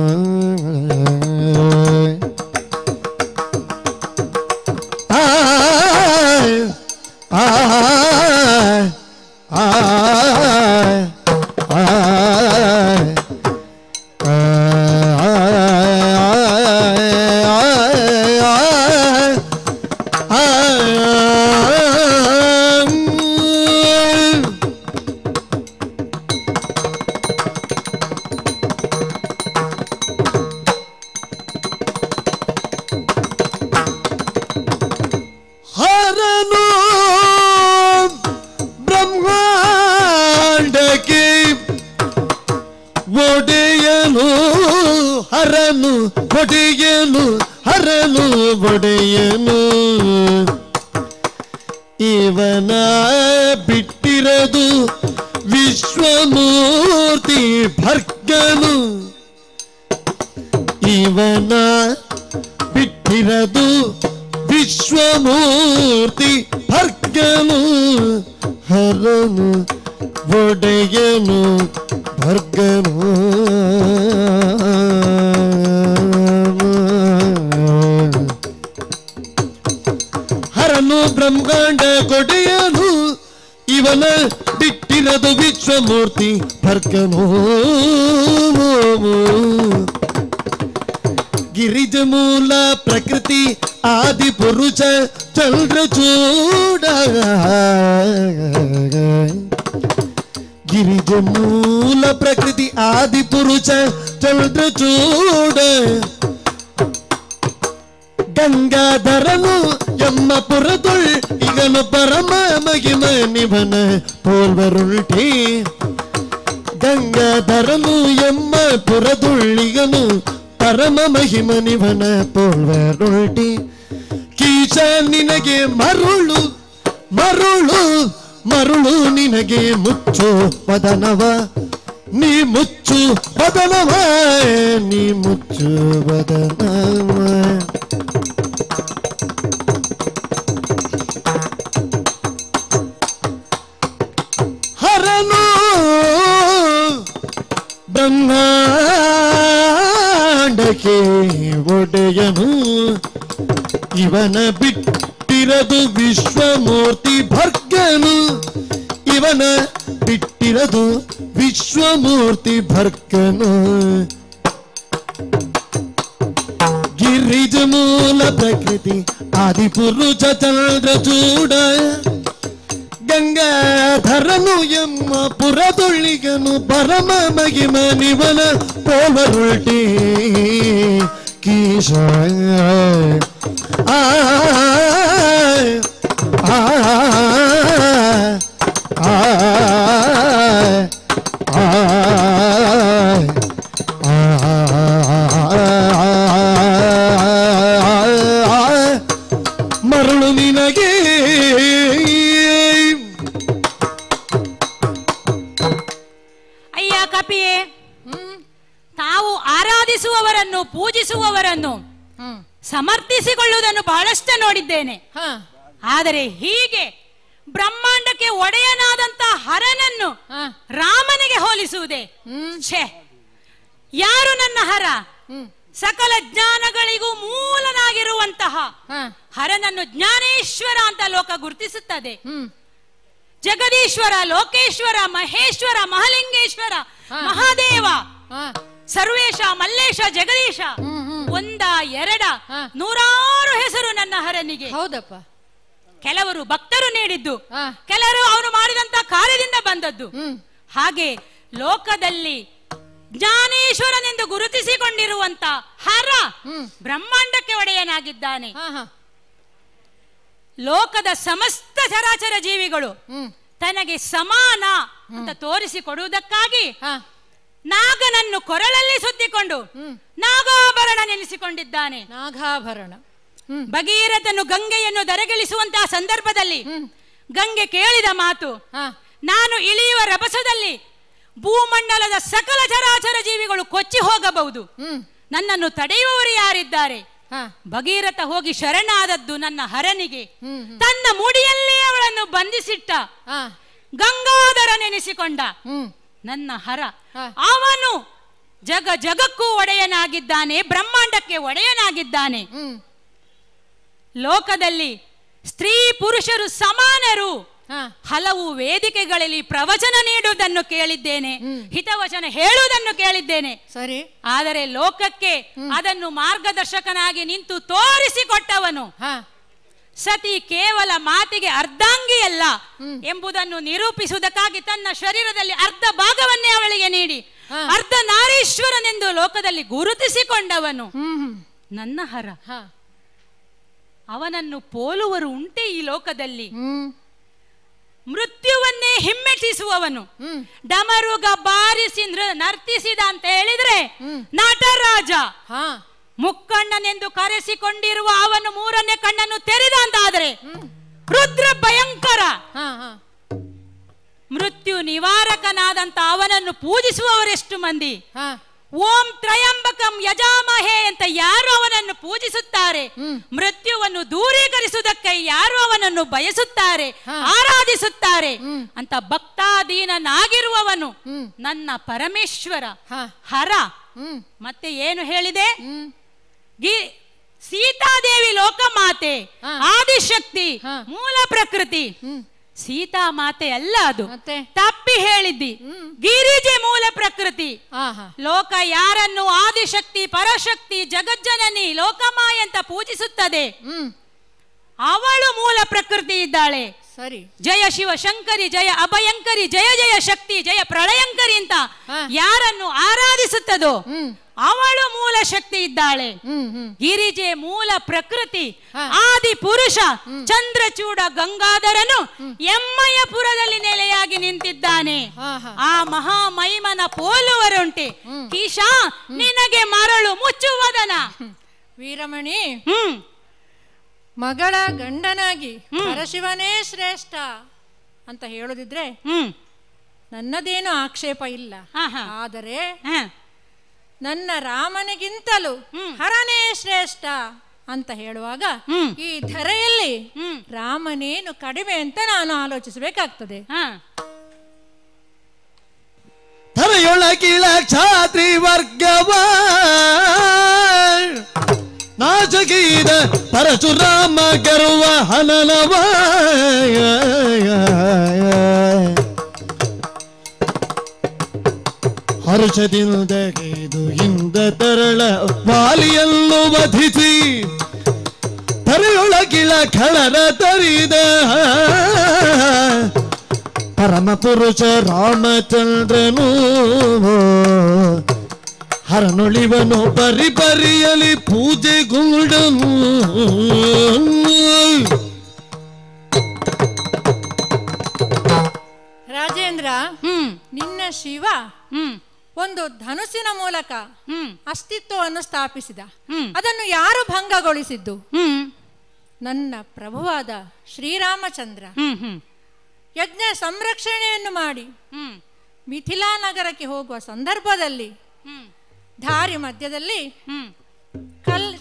ಹರನು ಬ್ರಹ್ಮಾಂಡಕ್ಕೆ ಒಡೆಯನು ಹರನು ಒಡೆಯನು ಹರನು ಒಡೆಯನು. ಇವನ ಬಿಟ್ಟಿರದು ವಿಶ್ವಮೂರ್ತಿ ಭರ್ಗನು. ಇವನ ಬಿಟ್ಟಿರದು ವಿಶ್ವಮೂರ್ತಿ ಭರ್ಗನು. ಹರನು ಒಡೆಯನು ಭರ್ಗನು. ಹರನು ಬ್ರಹ್ಮಾಂಡ ಕೊಡೆಯನು. ಇವನ ಬಿಟ್ಟಿರದು ವಿಶ್ವಮೂರ್ತಿ ಭರ್ಗನು. ಗಿರಿಜ ಮೂಲ ಪ್ರಕೃತಿ ಆದಿ ಪುರುಷ ಚಂದ್ರಚೂಡ. ಗಿರಿಜ ಮೂಲ ಪ್ರಕೃತಿ ಆದಿ ಪುರುಷ ಚಂದ್ರಚೂಡ. ಗಂಗಾಧರನು ಎಮ್ಮ ಪುರದುಳ್ ಈಗನು ಪರಮ ಮಹಿಮ ನಿವನ ಪೋಲ್ವರುಳ್ಟಿ. ಗಂಗಾಧರನು ಎಮ್ಮ ಪುರದುಳ್ಳಿಗನು ಪರಮ ಮಹಿಮ ನಿವನ ಪೋಲ್ವರುಳ್ಟಿ. ಕೀಶ ನಿನಗೆ ಮರುಳು ಮರುಳು ಮರುಳು ನಿನಗೆ ಮುಚ್ಚು ವದನವ. ನೀ ಮುಚ್ಚು ವದನವ ನೀ ಮುಚ್ಚು ವದನವ. ಹರನು ಬ್ರಹ್ಮಾಂಡಕ್ಕೆ ಒಡೆಯನು. ಇವನ ಬಿಟ್ಟಿರದು ವಿಶ್ವಮೂರ್ತಿ ಭರ್ಗನು. ಇವನ ಬಿಟ್ಟಿರದು ವಿಶ್ವಮೂರ್ತಿ ಭರ್ಗನು. ಗಿರಿಜ ಮೂಲ ಪ್ರಕೃತಿ ಆದಿಪುರುಷ ಚಂದ್ರಚೂಡ. ಗಂಗಾಧರನು ಎಮ್ಮ ಪುರದೊಳ್ಳಿಗನು ಪರಮ ಮಹಿಮ ನಿವನ ಪೋಲ್ವರುಳ್ಟಿ. ಕೀಶ ಮರಳು ನಿನಗೆ. ಅಯ್ಯ ಕಪಿಯೇ, ತಾವು ಆರಾಧಿಸುವವರನ್ನು ಪೂಜಿಸುವವರನ್ನು ಸಮರ್ಥಿಸಿಕೊಳ್ಳುವುದನ್ನು ಬಹಳಷ್ಟು ನೋಡಿದ್ದೇನೆ. ಆದರೆ ಹೀಗೆ ಬ್ರಹ್ಮಾಂಡಕ್ಕೆ ಒಡೆಯನಾದಂತ ಹರನನ್ನು ರಾಮನಿಗೆ ಹೋಲಿಸುವುದೇ? ಛೇ, ಯಾರು ನನ್ನ ಹರ? ಸಕಲ ಜ್ಞಾನಗಳಿಗೂ ಮೂಲನಾಗಿರುವಂತಹ ಹರನನ್ನು ಜ್ಞಾನೇಶ್ವರ ಅಂತ ಲೋಕ ಗುರುತಿಸುತ್ತದೆ. ಜಗದೀಶ್ವರ, ಲೋಕೇಶ್ವರ, ಮಹೇಶ್ವರ, ಮಹಾಲಿಂಗೇಶ್ವರ, ಮಹಾದೇವ, ಸರ್ವೇಶ, ಮಲ್ಲೇಶ, ಜಗದೀಶ, ಒಂದ ಎರಡ ನೂರಾರು ಹೆಸರು ನನ್ನ ಹರನಿಗೆ. ಹೌದಪ್ಪ. ಕೆಲವರು ಭಕ್ತರು ನೀಡಿದ್ದು, ಕೆಲವರು ಅವನು ಮಾಡಿದಂತ ಕಾರ್ಯದಿಂದ ಬಂದದ್ದು. ಹಾಗೆ ಲೋಕದಲ್ಲಿ ಜ್ಞಾನೇಶ್ವರನೆಂದು ಗುರುತಿಸಿಕೊಂಡಿರುವಂತ ಹರ ಬ್ರಹ್ಮಾಂಡಕ್ಕೆ ಒಡೆಯನಾಗಿದ್ದಾನೆ. ಲೋಕದ ಸಮಸ್ತ ಚರಾಚರ ಜೀವಿಗಳು ತನಗೆ ಸಮಾನ ಅಂತ ತೋರಿಸಿಕೊಡುವುದಕ್ಕಾಗಿ ನಾಗನನ್ನು ಕೊರಳಲ್ಲಿ ಸುತ್ತಿಕೊಂಡು ನಾಗಾಭರಣ ನೆನೆಸಿಕೊಂಡಿದ್ದಾನೆ. ನಾಗಾಭರಣ. ಭಗೀರಥನು ಗಂಗೆಯನ್ನು ದರಗಿಳಿಸುವಂತಹ ಸಂದರ್ಭದಲ್ಲಿ ಗಂಗೆ ಕೇಳಿದ ಮಾತು, ನಾನು ಇಳಿಯುವ ರಭಸದಲ್ಲಿ ಭೂಮಂಡಲದ ಸಕಲ ಚರಾಚರ ಜೀವಿಗಳು ಕೊಚ್ಚಿ ಹೋಗಬಹುದು, ನನ್ನನ್ನು ತಡೆಯುವವರು ಯಾರಿದ್ದಾರೆ? ಭಗೀರಥ ಹೋಗಿ ಶರಣಾದದ್ದು ನನ್ನ ಹರನಿಗೆ. ತನ್ನ ಮುಡಿಯಲ್ಲೇ ಅವಳನ್ನು ಬಂಧಿಸಿಟ್ಟ ಗಂಗಾಧರ ನೆನೆಸಿಕೊಂಡ ನನ್ನ ಹರ. ಅವನು ಜಗಕ್ಕೂ ಒಡೆಯನಾಗಿದ್ದಾನೆ, ಬ್ರಹ್ಮಾಂಡಕ್ಕೆ ಒಡೆಯನಾಗಿದ್ದಾನೆ. ಲೋಕದಲ್ಲಿ ಸ್ತ್ರೀ ಪುರುಷರು ಸಮಾನರು. ಹಲವು ವೇದಿಕೆಗಳಲ್ಲಿ ಪ್ರವಚನ ನೀಡುವುದನ್ನು ಕೇಳಿದ್ದೇನೆ, ಹಿತವಚನ ಹೇಳುವುದನ್ನು ಕೇಳಿದ್ದೇನೆ. ಸರಿ. ಆದರೆ ಲೋಕಕ್ಕೆ ಅದನ್ನು ಮಾರ್ಗದರ್ಶಕನಾಗಿ ನಿಂತು ತೋರಿಸಿಕೊಟ್ಟವನು ಸತಿ ಕೇವಲ ಮಾತಿಗೆ ಅರ್ಧಾಂಗಿಯಲ್ಲ ಎಂಬುದನ್ನು ನಿರೂಪಿಸುವುದಕ್ಕಾಗಿ ತನ್ನ ಶರೀರದಲ್ಲಿ ಅರ್ಧ ಭಾಗವನ್ನೇ ಅವಳಿಗೆ ನೀಡಿ ಅರ್ಧ ನಾರೀಶ್ವರನೆಂದು ಲೋಕದಲ್ಲಿ ಗುರುತಿಸಿಕೊಂಡವನು ನನ್ನ ಹರ. ಅವನನ್ನು ಪೋಲುವರು ಉಂಟೆ ಈ ಲೋಕದಲ್ಲಿ? ಮೃತ್ಯುವನ್ನೇ ಹಿಮ್ಮೆಟ್ಟಿಸುವವನು. ಡಮರುಗ ಬಾರಿಸಿ ನರ್ತಿಸಿದ ಅಂತ ಹೇಳಿದ್ರೆ ನಟರಾಜ. ಮುಕ್ಕಣ್ಣನೆಂದು ಕರೆಸಿಕೊಂಡಿರುವ ಅವನು ಮೂರನೇ ಕಣ್ಣನ್ನು ತೆರೆದ ಅಂತಾದರೆ ರುದ್ರ ಭಯಂಕರ. ಮೃತ್ಯು ನಿವಾರಕನಾದಂತ ಅವನನ್ನು ಪೂಜಿಸುವವರೆಷ್ಟು ಮಂದಿ? ಓಂ ತ್ರಯಂಬಕಂ ಯಜಾಮಹೇ ಅಂತ ಯಾರು ಅವನನ್ನು ಪೂಜಿಸುತ್ತಾರೆ, ಮೃತ್ಯುವನ್ನು ದೂರೀಕರಿಸುವುದಕ್ಕೆ ಯಾರು ಅವನನ್ನು ಬಯಸುತ್ತಾರೆ, ಆರಾಧಿಸುತ್ತಾರೆ ಅಂತ ಭಕ್ತಾಧೀನನಾಗಿರುವವನು ನನ್ನ ಪರಮೇಶ್ವರ ಹರ. ಮತ್ತೆ ಏನು ಹೇಳಿದೆ? ಸೀತಾದೇವಿ ಲೋಕಮಾತೆ, ಆದಿಶಕ್ತಿ, ಮೂಲ ಪ್ರಕೃತಿ. ಸೀತಾ ಮಾತೆ ಅಲ್ಲ, ಅದು ತಪ್ಪಿ ಹೇಳಿದ್ದಿ. ಗಿರಿಜೆ ಮೂಲ ಪ್ರಕೃತಿ. ಲೋಕ ಯಾರನ್ನು ಆದಿಶಕ್ತಿ, ಪರಶಕ್ತಿ, ಜಗಜ್ಜನನಿ, ಲೋಕಮಾಯ ಅಂತ ಪೂಜಿಸುತ್ತದೆ, ಅವಳು ಮೂಲ ಪ್ರಕೃತಿ ಇದ್ದಾಳೆ. ಸರಿ. ಜಯ ಶಿವ ಶಂಕರಿ, ಜಯ ಅಭಯಂಕರಿ, ಜಯ ಜಯ ಶಕ್ತಿ, ಜಯ ಪ್ರಳಯಂಕರಿ ಅಂತ ಯಾರನ್ನು ಆರಾಧಿಸುತ್ತದೋ ಅವಳು ಮೂಲ ಶಕ್ತಿ ಇದ್ದಾಳೆ. ಗಿರಿಜೆ ಮೂಲ ಪ್ರಕೃತಿ, ಆದಿ ಪುರುಷ ಚಂದ್ರಚೂಡ ಗಂಗಾಧರನು ಎಮ್ಮಯ್ಯಪುರದಲ್ಲಿ ನೆಲೆಯಾಗಿ ನಿಂತಿದ್ದಾನೆ. ಆ ಮಹಾಮಹಿಮನ ಪೋಲುವರುಂಟೆ ಕೀಶಾ ನಿನಗೆ ಮರಳು ಮುಚ್ಚುವದನ. ವೀರಮಣಿ, ಮಗಳ ಗಂಡನಾಗಿ ಪರಶಿವನೇ ಶ್ರೇಷ್ಠ ಅಂತ ಹೇಳುದಿದ್ರೆ ನನ್ನದೇನು ಆಕ್ಷೇಪ ಇಲ್ಲ. ಆದರೆ ನನ್ನ ರಾಮನಿಗಿಂತಲೂ ಹರನೇ ಶ್ರೇಷ್ಠ ಅಂತ ಹೇಳುವಾಗ ಈ ಧರೆಯಲ್ಲಿ ರಾಮನೇನು ಕಡಿಮೆ ಅಂತ ನಾನು ಆಲೋಚಿಸಬೇಕಾಗ್ತದೆ. ಧರೆಯೊಳಗಿಳ ಛಾತ್ರಿ ವರ್ಗವ ನಾಚಗೀದ ಪರಶುರಾಮ ಗರ್ವ ಹನನವ ಹರ್ಷದಿಂದ ಗೈದು ಹಿಂದ ತರಳ ವಾಲಿಯನ್ನು ವಧಿಸಿ ಧರೆಯೊಳಗಿಳ ಖಳರ ತರಿದ ಪರಮ ಪುರುಷ ರಾಮಚಂದ್ರನು ಹರನುಳಿವನು ಬರಿ ಬರಿಯಲಿ ಪೂಜೆಗೂಡನು. ರಾಜೇಂದ್ರ, ನಿನ್ನ ಶಿವ ಒಂದು ಧನುಸ್ಸಿನ ಮೂಲಕ ಅಸ್ತಿತ್ವವನ್ನು ಸ್ಥಾಪಿಸಿದ. ಅದನ್ನು ಯಾರು ಭಂಗಗೊಳಿಸಿದ್ದು? ನನ್ನ ಪ್ರಭುವಾದ ಶ್ರೀರಾಮಚಂದ್ರ. ಯಜ್ಞ ಸಂರಕ್ಷಣೆಯನ್ನು ಮಾಡಿ ಮಿಥಿಲಾ ನಗರಕ್ಕೆ ಹೋಗುವ ಸಂದರ್ಭದಲ್ಲಿ ದಾರಿ ಮಧ್ಯದಲ್ಲಿ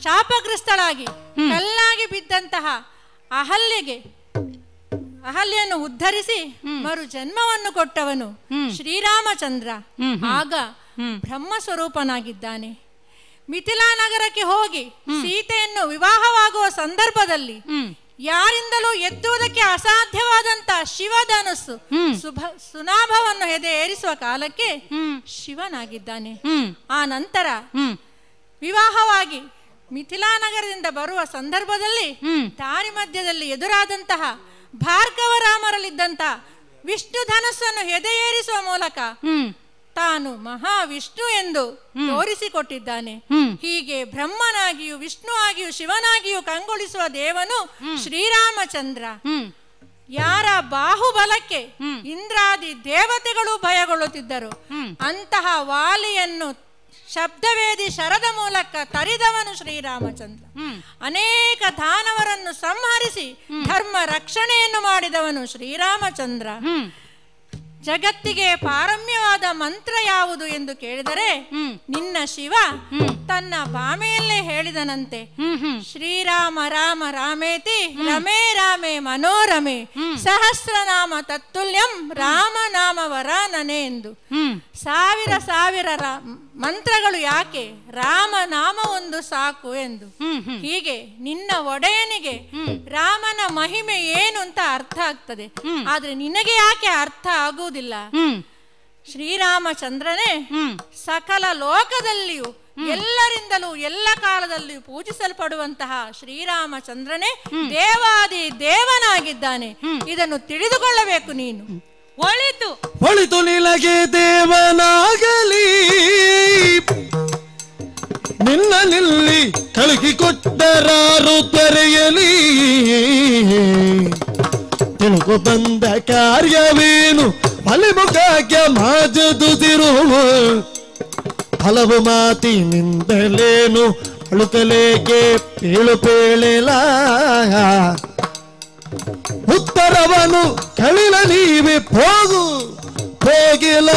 ಶಾಪಗ್ರಸ್ತಳಾಗಿ ಕಲ್ಲಾಗಿ ಬಿದ್ದಂತಹ ಅಹಲ್ಯನ್ನು ಉದ್ಧರಿಸಿ ಮರು ಜನ್ಮವನ್ನು ಕೊಟ್ಟವನು ಶ್ರೀರಾಮಚಂದ್ರ. ಆಗ ಬ್ರಹ್ಮ ಸ್ವರೂಪನಾಗಿದ್ದಾನೆ. ಮಿಥಿಲಾ ನಗರಕ್ಕೆ ಹೋಗಿ ಸೀತೆಯನ್ನು ವಿವಾಹವಾಗುವ ಸಂದರ್ಭದಲ್ಲಿ ಯಾರಿಂದಲೂ ಎತ್ತುವುದಕ್ಕೆ ಅಸಾಧ್ಯವಾದಂತ ಶಿವಧನುಸ್ಸು ಸುನಾಭವನ್ನು ಎದೆ ಏರಿಸುವ ಕಾಲಕ್ಕೆ ಶಿವನಾಗಿದ್ದಾನೆ. ಆ ನಂತರ ವಿವಾಹವಾಗಿ ಮಿಥಿಲಾ ನಗರದಿಂದ ಬರುವ ಸಂದರ್ಭದಲ್ಲಿ ದಾರಿ ಮಧ್ಯದಲ್ಲಿ ಎದುರಾದಂತಹ ಭಾರ್ಗವ ರಾಮರಲ್ಲಿದ್ದಂತಹ ವಿಷ್ಣು ಧನುಸ್ಸನ್ನು ಎದೆ ಏರಿಸುವ ಮೂಲಕ ತಾನು ಮಹಾವಿಷ್ಣು ಎಂದು ತೋರಿಸಿಕೊಟ್ಟಿದ್ದಾನೆ. ಹೀಗೆ ಬ್ರಹ್ಮನಾಗಿಯೂ ವಿಷ್ಣು ಆಗಿಯೂ ಶಿವನಾಗಿಯೂ ಕಂಗೊಳಿಸುವ ದೇವನು ಶ್ರೀರಾಮಚಂದ್ರ. ಯಾರ ಬಾಹುಬಲಕ್ಕೆ ಇಂದ್ರಾದಿ ದೇವತೆಗಳು ಭಯಗೊಳ್ಳುತ್ತಿದ್ದರು, ಅಂತಹ ವಾಲಿಯನ್ನು ಶಬ್ದವೇದಿ ಶರದ ಮೂಲಕ ತರಿದವನು ಶ್ರೀರಾಮಚಂದ್ರ. ಅನೇಕ ದಾನವರನ್ನು ಸಂಹರಿಸಿ ಧರ್ಮ ರಕ್ಷಣೆಯನ್ನು ಮಾಡಿದವನು ಶ್ರೀರಾಮಚಂದ್ರ. ಜಗತ್ತಿಗೆ ಪಾರಮ್ಯವಾದ ಮಂತ್ರ ಯಾವುದು ಎಂದು ಕೇಳಿದರೆ ನಿನ್ನ ಶಿವ ತನ್ನ ಭಾಮೆಯಲ್ಲೇ ಹೇಳಿದನಂತೆ, ಶ್ರೀರಾಮ ರಾಮ ರಾಮೇತಿ ರಮೇ ರಾಮೇ ಮನೋರಮೆ ಸಹಸ್ರನಾಮ ತತ್ತುಲ್ಯಂ ರಾಮನಾಮ ವರಾನನೆ ಎಂದು. ಸಾವಿರ ಸಾವಿರ ಮಂತ್ರಗಳು ಯಾಕೆ, ರಾಮನಾಮ ಒಂದು ಸಾಕು ಎಂದು. ಹೀಗೆ ನಿನ್ನ ಒಡೆಯನಿಗೆ ರಾಮನ ಮಹಿಮೆ ಏನು ಅಂತ ಅರ್ಥ ಆಗ್ತದೆ, ಆದ್ರೆ ನಿನಗೆ ಯಾಕೆ ಅರ್ಥ ಆಗುವುದಿಲ್ಲ? ಶ್ರೀರಾಮಚಂದ್ರನೇ ಸಕಲ ಲೋಕದಲ್ಲಿಯೂ ಎಲ್ಲರಿಂದಲೂ ಎಲ್ಲ ಕಾಲದಲ್ಲಿಯೂ ಪೂಜಿಸಲ್ಪಡುವಂತಹ ಶ್ರೀರಾಮಚಂದ್ರನೇ ದೇವಾದಿ ದೇವನಾಗಿದ್ದಾನೆ. ಇದನ್ನು ತಿಳಿದುಕೊಳ್ಳಬೇಕು ನೀನು. ಒಳಿತು ನಿನಗೆ ದೇವನಾಗಲಿ, ನಿನ್ನಲ್ಲಿ ಕಳುಹಿಕೊಟ್ಟರಾರು ತೆರೆಯಲಿ. ತಿಳುಕು ಬಂದ ಕಾರ್ಯವೇನು ಫಲಿಮುಖಕ್ಕೆ ಮಾಜದುದಿರುವ, ಹಲವು ಮಾತಿನಿಂದಲೇನು ಅಳುಕಲೇಕೆ ಪೇಳುಪೇಳೆಲ. ಉತ್ತರವನು ಕಳಿಲ ನೀವೇ ಹೋಗು ಹೋಗಿಲ್ಲ.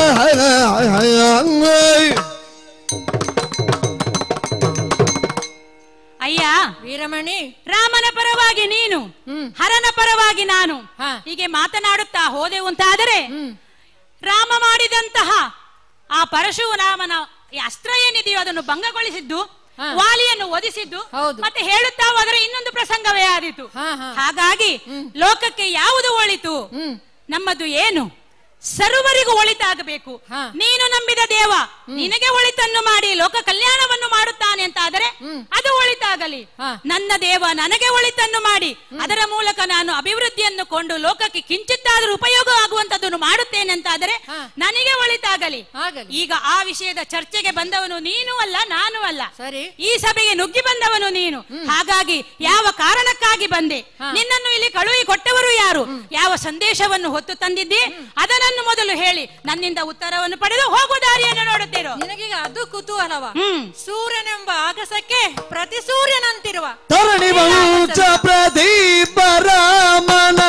ಅಯ್ಯ ವೀರಮಣಿ, ರಾಮನ ಪರವಾಗಿ ನೀನು, ಹರನ ಪರವಾಗಿ ನಾನು ಹೀಗೆ ಮಾತನಾಡುತ್ತಾ ಹೋದೆವು ಅಂತಾದರೆ ರಾಮ ಮಾಡಿದಂತಹ ಆ ಪರಶುರಾಮನ ಅಸ್ತ್ರ ಏನಿದೆಯೋ ಅದನ್ನು ಭಂಗಗೊಳಿಸಿದ್ದು, ವಾಲಿಯನ್ನು ಒದಿಸಿದ್ದು, ಮತ್ತೆ ಹೇಳುತ್ತಾ ಹೋದರೆ ಇನ್ನೊಂದು ಪ್ರಸಂಗವೇ ಆದಿತು. ಹಾಗಾಗಿ ಲೋಕಕ್ಕೆ ಯಾವುದು ಒಳಿತು? ನಮ್ಮದು ಏನು? ಸರ್ವರಿಗೂ ಒಳಿತಾಗಬೇಕು. ನೀನು ನಂಬಿದ ದೇವ ನಿನಗೆ ಒಳಿತನ್ನು ಮಾಡಿ ಲೋಕ ಕಲ್ಯಾಣವನ್ನು ಮಾಡುತ್ತಾನೆ ಅಂತ ಆದರೆ ಅದು ಒಳಿತಾಗಲಿ. ನನ್ನ ದೇವ ನನಗೆ ಒಳಿತನ್ನು ಮಾಡಿ ಅದರ ಮೂಲಕ ನಾನು ಅಭಿವೃದ್ಧಿಯನ್ನು ಕೊಂಡು ಲೋಕಕ್ಕೆ ಕಿಂಚಿತ್ತಾದರೂ ಉಪಯೋಗ ಆಗುವಂತದ್ದನ್ನು ಮಾಡುತ್ತೇನೆ ಅಂತ ಆದರೆ ನನಗೆ ಒಳಿತಾಗಲಿ. ಈಗ ಆ ವಿಷಯದ ಚರ್ಚೆಗೆ ಬಂದವನು ನೀನು ಅಲ್ಲ, ನಾನು ಅಲ್ಲ. ಈ ಸಭೆಗೆ ನುಗ್ಗಿ ಬಂದವನು ನೀನು. ಹಾಗಾಗಿ ಯಾವ ಕಾರಣಕ್ಕಾಗಿ ಬಂದೆ, ನಿನ್ನನ್ನು ಇಲ್ಲಿ ಕಳುಹಿ ಕೊಟ್ಟವರು ಯಾರು, ಯಾವ ಸಂದೇಶವನ್ನು ಹೊತ್ತು ತಂದಿದ್ದೆ ಅದನ್ನು ಮೊದಲು ಹೇಳಿ ನನ್ನಿಂದ ಉತ್ತರವನ್ನು ಪಡೆದು ಹೋಗುವ ದಾರಿಯನ್ನು ನೋಡುತ್ತೀರೋ. ನಿನಗೀಗ ಅದು ಕುತೂಹಲವ? ಸೂರ್ಯನೆಂಬ ಆಗಸಕ್ಕೆ ಪ್ರತಿ ಸೂರ್ಯನಂತಿರುವ ತರಣಿ ವಂಶ ಪ್ರದೀಪ ರಾಮನ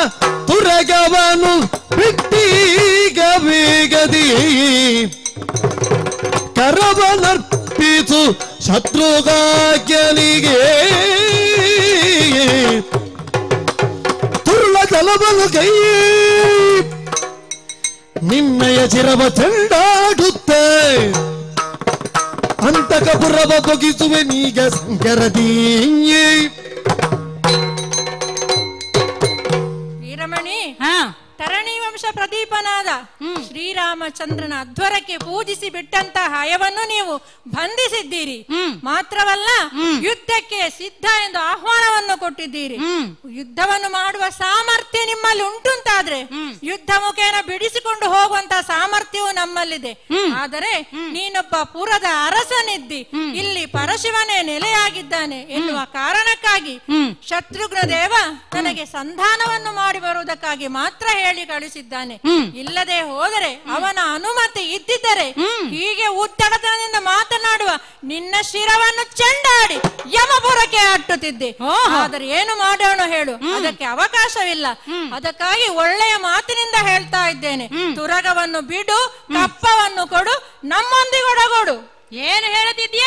ತುರಗವನು ಬಿಟ್ಟೀಗ ವೇಗದಿ ಕರವನರ್ಪಿಸು ಶತ್ರುಗಾಜ್ಞನಿಗೆ. ತುರುಳ ಜಲವನು ಕೈ ನಿನ್ನಯ ಚಿರವ ಚೆಂಡಾಡುತ್ತೆ, ಅಂತಕಪುರವ ಬೊಗಿಸುವೆ ನೀಗ ಸಂಕರದಿ. ವೀರಮಣಿ, ತರಣಿ ವಂಶ ಪ್ರದೀಪನಾದ ಶ್ರೀರಾಮಚಂದ್ರನ ಅಧ್ವರಕ್ಕೆ ಪೂಜಿಸಿ ಬಿಟ್ಟಂತ ಹಯವನ್ನು ನೀವು ಬಂಧಿಸಿದ್ದೀರಿ. ಮಾತ್ರವಲ್ಲ, ಯುದ್ಧಕ್ಕೆ ಸಿದ್ಧ ಎಂದು ಆಹ್ವಾನವನ್ನು ಕೊಟ್ಟಿದ್ದೀರಿ. ಯುದ್ಧವನ್ನು ಮಾಡುವ ಸಾಮರ್ಥ್ಯ ನಿಮ್ಮಲ್ಲಿ ಉಂಟುಂತಾದ್ರೆ ಯುದ್ಧ ಮುಖೇನ ಬಿಡಿಸಿಕೊಂಡು ಹೋಗುವಂತ ಸಾಮರ್ಥ್ಯವು ನಮ್ಮಲ್ಲಿದೆ. ಆದರೆ ನೀನೊಬ್ಬ ಪುರದ ಅರಸನಿದ್ದಿ, ಇಲ್ಲಿ ಪರಶಿವನೇ ನೆಲೆಯಾಗಿದ್ದಾನೆ ಎನ್ನುವ ಕಾರಣಕ್ಕಾಗಿ ಶತ್ರುಘ್ನ ದೇವ ನನಗೆ ಸಂಧಾನವನ್ನು ಮಾಡಿ ಬರುವುದಕ್ಕಾಗಿ ಮಾತ್ರ ಹೇಳಿ ಕಳಿಸಿದ್ದಾನೆ. ಇಲ್ಲದೆ ಹೋದರೆ ಅವನ ಅನುಮತಿ ಇದ್ದಿದ್ದರೆ ಹೀಗೆ ಉದ್ದಡತನದಿಂದ ಮಾತನಾಡುವ ನಿನ್ನ ಶಿರವನ್ನು ಚೆಂಡಾಡಿ ಯಮಪುರಕ್ಕೆ ಅಟ್ಟುತ್ತಿದ್ದೆ. ಆದರೆ ಏನು ಮಾಡೋಣ ಹೇಳು, ಅದಕ್ಕೆ ಅವಕಾಶವಿಲ್ಲ. ಅದಕ್ಕಾಗಿ ಒಳ್ಳೆಯ ಮಾತಿನಿಂದ ಹೇಳ್ತಾ ಇದ್ದೇನೆ, ತುರಗವನ್ನು ಬಿಡು, ಕಪ್ಪವನ್ನು ಕೊಡು, ನಮ್ಮೊಂದಿಗೊಡಗೊಡು. ಏನು ಹೇಳುತ್ತಿದ್ದೀಯ?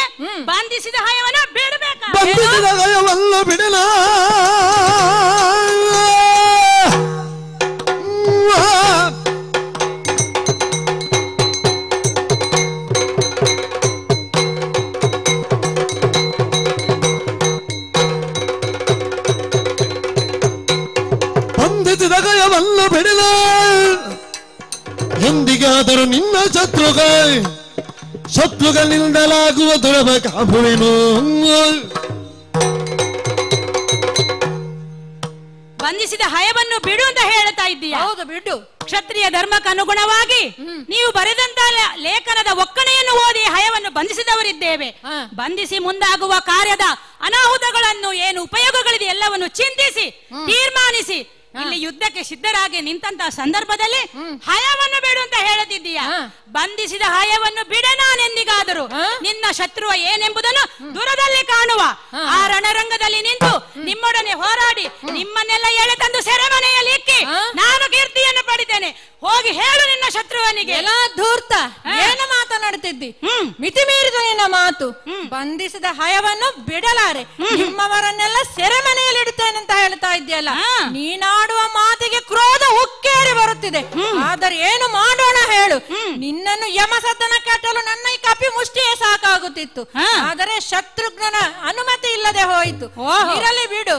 ಬಂಧಿಸಿದ ಹಯವನ್ನು ಬಿಡಬೇಕಾ? ಬಂಧಿಸಿದ ಹಯವನ್ನು ಬಿಡಲ. ಬಂಧಿಸಿದ ಗಯವನ್ನು ಬಿಡಲ. ಎಂದಿಗಾದರೂ ನಿನ್ನ ಶತ್ರುಗಳಿಂದಲಾಗುವ ದುರಭ ಕಾಬುವೆನು. ಬಂಧಿಸಿದ ಹಯವನ್ನು ಬಿಡು ಅಂತ ಹೇಳ್ತಾ ಇದ್ದೀಯ? ಹೌದು, ಬಿಡು. ಕ್ಷತ್ರಿಯ ಧರ್ಮಕ್ಕೆ ಅನುಗುಣವಾಗಿ ನೀವು ಬರೆದಂತ ಲೇಖನದ ಒಕ್ಕಣೆಯನ್ನು ಓದಿ ಹಯವನ್ನು ಬಂಧಿಸಿದವರಿದ್ದೇವೆ. ಬಂಧಿಸಿ ಮುಂದಾಗುವ ಕಾರ್ಯದ ಅನಾಹುತಗಳನ್ನು ಏನು ಉಪಯೋಗಗಳಿದೆ ಎಲ್ಲವನ್ನು ಚಿಂತಿಸಿ ತೀರ್ಮಾನಿಸಿ ಇಲ್ಲಿ ಯುದ್ಧಕ್ಕೆ ಸಿದ್ಧರಾಗಿ ನಿಂತಹ ಸಂದರ್ಭದಲ್ಲಿ ಹಯವನ್ನು ಬಿಡು ಅಂತ ಹೇಳುತ್ತಿದ್ದೀಯ. ಬಂಧಿಸಿದ ಹಯವನ್ನು ಬಿಡೆ ನಾನೆಂದಿಗಾದರೂ ನಿನ್ನ ಶತ್ರುವ ಏನೆಂಬುದನ್ನು ದೂರದಲ್ಲಿ ಕಾಣುವ ಆ ರಣರಂಗದಲ್ಲಿ ನಿಂತು ನಿಮ್ಮೊಡನೆ ಹೋರಾಡಿ ನಿಮ್ಮನ್ನೆಲ್ಲ ಎಳೆ ತಂದು ಸೆರೆಮನೆಯಲ್ಲಿ ಇಕ್ಕಿ ನಾನು ಕೀರ್ತಿಯನ್ನು ಪಡಿತೇನೆ. ಹೋಗಿ ಹೇಳು ನಿನ್ನ ಶತ್ರುವನಿಗೆ. ಎಲ್ಲ ಧೂರ್ತ ಏನು ಮಾತನಾಡುತ್ತಿದ್ದಿ? ಮಿತಿ ಮೀರಿದ ನಿನ್ನ ಮಾತು. ಬಂಧಿಸಿದ ಹಯವನ್ನು ಬಿಡಲಾರೆ, ನಿಮ್ಮವರನ್ನೆಲ್ಲ ಸೆರೆಮನೆಯಲ್ಲಿ ಇಡುತ್ತೇನೆ ಅಂತ ಹೇಳ್ತಾ ಇದ್ದೀಯಲ್ಲ. ನೀನಾಡುವ ಮಾತಿಗೆ ಕ್ರೋಧ ಉಕ್ಕೇರಿ ಬರುತ್ತಿದೆ. ಆದರೆ ಏನು ಮಾಡೋಣ ಹೇಳು? ನಿನ್ನನ್ನು ಯಮಸದನ ಕಟ್ಟಲು ನನ್ನ ಈ ಕಪಿ ಮುಷ್ಟಿಯೇ ಸಾಕಾಗುತ್ತಿತ್ತು. ಆದರೆ ಶತ್ರುಘ್ನನ ಅನುಮತಿ ಇಲ್ಲದೆ ಹೋಯಿತು. ಇರಲಿ ಬಿಡು,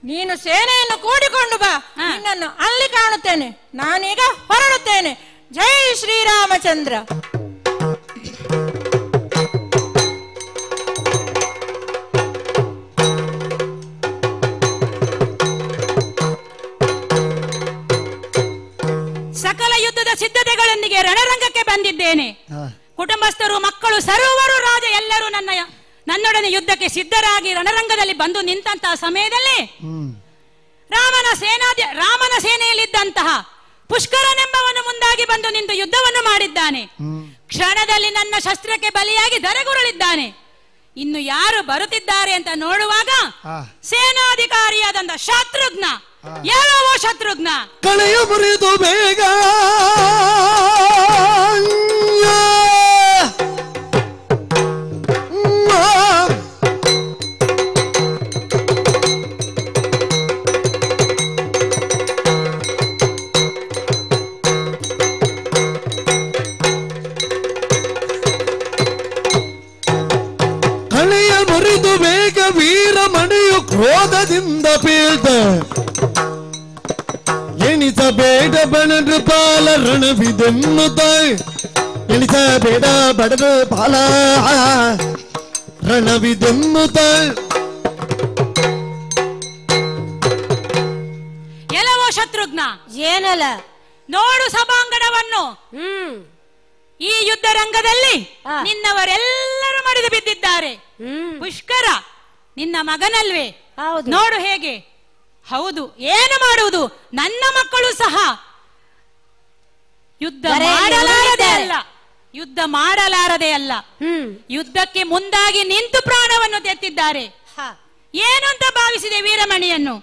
ನೀನು ಸೇನೆಯನ್ನು ಕೂಡಿಕೊಂಡು ಬಾ, ನಿನ್ನನ್ನು ಅಲ್ಲಿ ಕಾಣುತ್ತೇನೆ. ನಾನೀಗ ಹೊರಡುತ್ತೇನೆ. ಜೈ ಶ್ರೀರಾಮಚಂದ್ರ. ಸಕಲ ಯುದ್ಧದ ಸಿದ್ಧತೆಗಳೊಂದಿಗೆ ರಣರಂಗಕ್ಕೆ ಬಂದಿದ್ದೇನೆ. ಕುಟುಂಬಸ್ಥರು, ಮಕ್ಕಳು, ಸರ್ವರು, ರಾಜ ಎಲ್ಲರೂ ನನ್ನೊಡನೆ ಯುದ್ಧಕ್ಕೆ ಸಿದ್ಧರಾಗಿ ರಣರಂಗದಲ್ಲಿ ಬಂದು ನಿಂತಹ ಸಮಯದಲ್ಲಿ ರಾಮನ ಸೇನೆಯಲ್ಲಿದ್ದಂತಹ ಪುಷ್ಕರನೆಂಬವನು ಮುಂದಾಗಿ ಬಂದು ನಿಂತು ಯುದ್ಧವನ್ನು ಮಾಡಿದ್ದಾನೆ. ಕ್ಷಣದಲ್ಲಿ ನನ್ನ ಶಸ್ತ್ರಕ್ಕೆ ಬಲಿಯಾಗಿ ಧರೆಗುರುಳಿದ್ದಾನೆ. ಇನ್ನು ಯಾರು ಬರುತ್ತಿದ್ದಾರೆ ಅಂತ ನೋಡುವಾಗ ಸೇನಾಧಿಕಾರಿಯಾದಂತ ಶತ್ರುಘ್ನ. ಯಾವೋ ಶತ್ರುಘ್ನ? ಕಳೆಯ ಮುರಿದು ಬೇಗ ವೀರಮಣಿಯು ಕ್ರೋಧದಿಂದ ಪೀಳ್ತ ಎಣಿಸಬೇಡ ಬಣದ ಪಾಲ ರಣವಿದೆನ್ನುತ್ತ ಎಣಿಸಬೇಡ ಬಡದ ಪಾಲ ರಣವಿದೆನ್ನುತ್ತ. ಎಲ್ಲವೋ ಶತ್ರುಘ್ನ, ಏನಲ್ಲ ನೋಡು ಸಭಾಂಗಣವನ್ನು. ಈ ಯುದ್ಧ ರಂಗದಲ್ಲಿ ನಿನ್ನವರೆಲ್ಲರೂ ಮಡಿದು ಬಿದ್ದಿದ್ದಾರೆ. ಪುಷ್ಕರ ನಿನ್ನ ಮಗನಲ್ವೇ? ನೋಡು ಹೇಗೆ. ಹೌದು, ಏನು ಮಾಡುವುದು? ನನ್ನ ಮಕ್ಕಳು ಸಹ ಯುದ್ಧ ಮಾಡಲಾರದೆ ಅಲ್ಲ ಯುದ್ಧಕ್ಕೆ ಮುಂದಾಗಿ ನಿಂತು ಪ್ರಾಣವನ್ನು ತೆತ್ತಿದ್ದಾರೆ. ಏನು ಅಂತ ಭಾವಿಸಿದೆ ವೀರಮಣಿಯನ್ನು?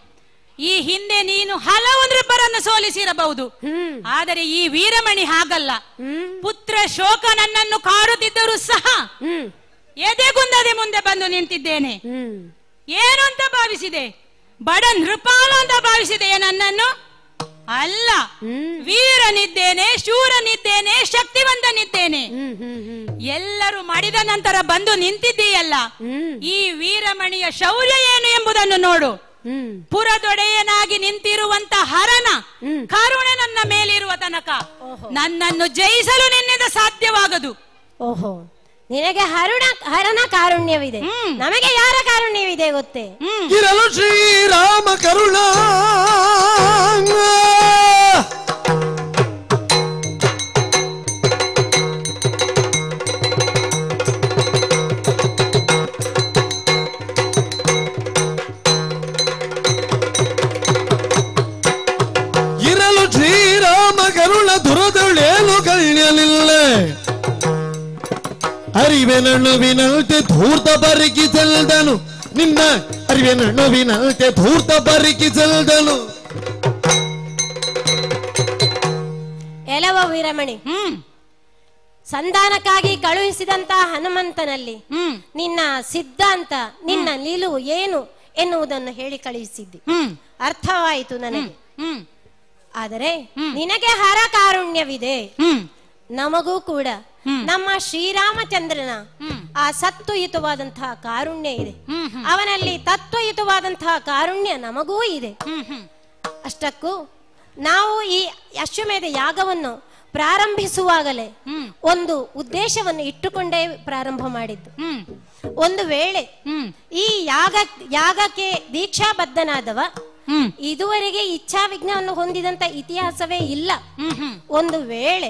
ಈ ಹಿಂದೆ ನೀನು ಹಲವು ನೃಪರನ್ನು ಸೋಲಿಸಿರಬಹುದು, ಆದರೆ ಈ ವೀರಮಣಿ ಹಾಗಲ್ಲ. ಪುತ್ರ ಶೋಕ ನನ್ನನ್ನು ಕಾಡುತ್ತಿದ್ದರೂ ಸಹ ಎದೆಗುಂದದೆ ಮುಂದೆ ಬಂದು ನಿಂತಿದ್ದೇನೆ. ಏನು ಅಂತ ಭಾವಿಸಿದೆ? ಬಡ ನೃಪಾಲ ಅಂತ ಭಾವಿಸಿದೆಯೇ ನನ್ನನ್ನು? ಅಲ್ಲ, ವೀರನಿದ್ದೇನೆ, ಶೂರನಿದ್ದೇನೆ, ಶಕ್ತಿವಂತನಿದ್ದೇನೆ. ಎಲ್ಲರೂ ಮಡಿದ ನಂತರ ಬಂದು ನಿಂತಿದ್ದೀಯಲ್ಲ, ಈ ವೀರಮಣಿಯ ಶೌರ್ಯ ಏನು ಎಂಬುದನ್ನು ನೋಡು. ಪುರದೊಡೆಯನಾಗಿ ನಿಂತಿರುವಂತ ಹರನ ಕರುಣೆ ನನ್ನ ಮೇಲಿರುವ ತನಕ ನನ್ನನ್ನು ಜಯಿಸಲು ನಿನ್ನಿಂದ ಸಾಧ್ಯವಾಗದು. ಓಹೋ, ನಿನಗೆ ಹರನ ಕಾರುಣ್ಯವಿದೆ, ನಮಗೆ ಯಾರ ಕಾರುಣ್ಯವಿದೆ ಗೊತ್ತೇ? ಇರಲು ಶ್ರೀರಾಮ ಕರುಣ. ಇರಲು ಶ್ರೀರಾಮ ಕರುಣ ದುರದೊಳೇನು ಕಳ್ಯಲಿಲ್ಲ. ಅರಿವೆ ನಣ್ಣುವಿನಂತೆ ಧೂರ್ತ ಬರಿಕಿಸಲ್ದನು, ನಿನ್ನ ಅರಿವೆ ನಣ್ಣುವಿನಂತೆ ಧೂರ್ತ ಬರಿಕಿಸಲ್ದನು. ಎಲವ ವೀರಮಣಿ, ಸಂಧಾನಕ್ಕಾಗಿ ಕಳುಹಿಸಿದಂತ ಹನುಮಂತನಲ್ಲಿ ನಿನ್ನ ಸಿದ್ಧಾಂತ, ನಿನ್ನ ನಿಲುವು ಏನು ಎನ್ನುವುದನ್ನು ಹೇಳಿ ಕಳುಹಿಸಿದ್ದಿ. ಅರ್ಥವಾಯಿತು ನನಗೆ. ಆದರೆ ನಿನಗೆ ಹರ ಕಾರುಣ್ಯವಿದೆ, ನಮಗೂ ಕೂಡ ನಮ್ಮ ಶ್ರೀರಾಮಚಂದ್ರನ ಆ ಸತ್ವಯುತವಾದಂತಹ ಕಾರುಣ್ಯ ಇದೆ. ಅವನಲ್ಲಿ ತತ್ವಯುತವಾದಂತಹ ಕಾರುಣ್ಯ ನಮಗೂ ಇದೆ. ಅಷ್ಟಕ್ಕೂ ನಾವು ಈ ಅಶ್ವಮೇಧ ಯಾಗವನ್ನು ಪ್ರಾರಂಭಿಸುವಾಗಲೇ ಒಂದು ಉದ್ದೇಶವನ್ನು ಇಟ್ಟುಕೊಂಡೇ ಪ್ರಾರಂಭ ಮಾಡಿದ್ದು. ಒಂದು ವೇಳೆ ಈ ಯಾಗಕ್ಕೆ ದೀಕ್ಷಾಬದ್ಧನಾದವ ಇದುವರೆಗೆ ಇಚ್ಛಾ ವಿಘ್ನವನ್ನು ಹೊಂದಿದಂತ ಇತಿಹಾಸವೇ ಇಲ್ಲ. ಒಂದು ವೇಳೆ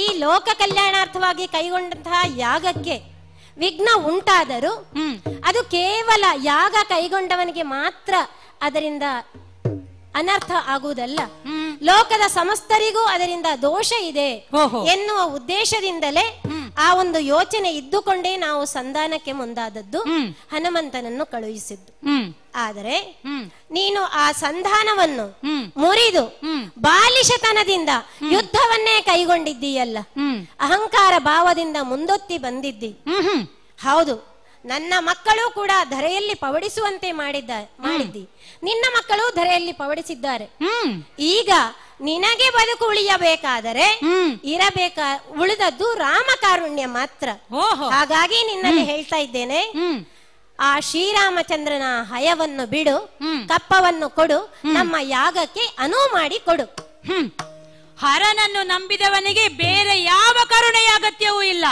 ಈ ಲೋಕ ಕಲ್ಯಾಣಾರ್ಥವಾಗಿ ಕೈಗೊಂಡಂತಹ ಯಾಗಕ್ಕೆ ವಿಘ್ನ ಉಂಟಾದರೂ ಅದು ಕೇವಲ ಯಾಗ ಕೈಗೊಂಡವನಿಗೆ ಮಾತ್ರ ಅದರಿಂದ ಅನರ್ಥ ಆಗುವುದಲ್ಲ, ಲೋಕದ ಸಮಸ್ತರಿಗೂ ಅದರಿಂದ ದೋಷ ಇದೆ ಎನ್ನುವ ಉದ್ದೇಶದಿಂದಲೇ ಆ ಒಂದು ಯೋಚನೆ ಇದ್ದುಕೊಂಡೇ ನಾವು ಸಂಧಾನಕ್ಕೆ ಮುಂದಾದದ್ದು, ಹನುಮಂತನನ್ನು ಕಳುಹಿಸಿದ್ದು. ಆದರೆ ನೀನು ಆ ಸಂಧಾನವನ್ನು ಮುರಿದು ಬಾಲಿಶತನದಿಂದ ಯುದ್ಧವನ್ನೇ ಕೈಗೊಂಡಿದ್ದೀಯಲ್ಲ, ಅಹಂಕಾರ ಭಾವದಿಂದ ಮುಂದೊತ್ತಿ ಬಂದಿದ್ದಿ. ಹೌದು, ನನ್ನ ಮಕ್ಕಳು ಕೂಡ ಧರೆಯಲ್ಲಿ ಪವಡಿಸುವಂತೆ ಮಾಡಿದ್ದಿ, ನಿನ್ನ ಮಕ್ಕಳು ಧರೆಯಲ್ಲಿ ಪವಡಿಸಿದ್ದಾರೆ. ಈಗ ನಿನಗೆ ಬದುಕು ಉಳಿಯಬೇಕಾದರೆ ಉಳಿದದ್ದು ರಾಮಕಾರುಣ್ಯ ಮಾತ್ರ. ಹಾಗಾಗಿ ನಿನ್ನಲ್ಲಿ ಹೇಳ್ತಾ ಇದ್ದೇನೆ, ಆ ಶ್ರೀರಾಮಚಂದ್ರನ ಹಯವನ್ನು ಬಿಡು, ಕಪ್ಪವನ್ನು ಕೊಡು, ನಮ್ಮ ಯಾಗಕ್ಕೆ ಅನುವು ಮಾಡಿ ಕೊಡು. ಹರನನ್ನು ನಂಬಿದವನಿಗೆ ಬೇರೆ ಯಾವ ಕರುಣೆಯ ಅಗತ್ಯವೂ ಇಲ್ಲ.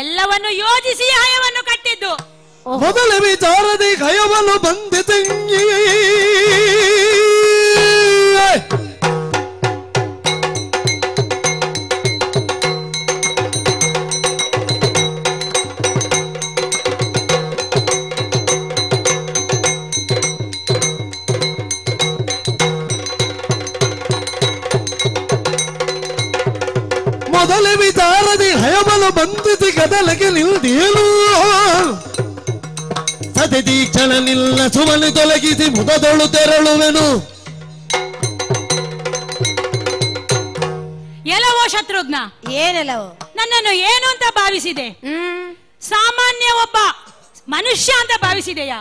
ಎಲ್ಲವನ್ನು ಯೋಜಿಸಿ ಹಯವನ್ನು ಕಟ್ಟಿದ್ದು. ಮೊದಲ ವಿಚಾರದಿ ಹಯವನ್ನು ಬಂದಿತು. ಮೊದಲ ವಿಚಾರದಿ ಹಯವನ್ನು ಬಂದಿತು, ಗದಲಗೆ ನಿಲ್ದೇನು ಸತಿ ದೀಕ್ಷಣ ನಿಲ್ಲ ಸುಮನಿ ತೊಲಗಿಸಿ ಮುದದೊಳು ತೆರಳುವೆನು. ಎಲ್ಲವೋ ಶತ್ರುಘ್ನ, ಏನೆಲ್ಲವೋ ನನ್ನನ್ನು ಏನು ಅಂತ ಭಾವಿಸಿದೆ? ಸಾಮಾನ್ಯ ಒಬ್ಬ ಮನುಷ್ಯ ಅಂತ ಭಾವಿಸಿದೆಯಾ?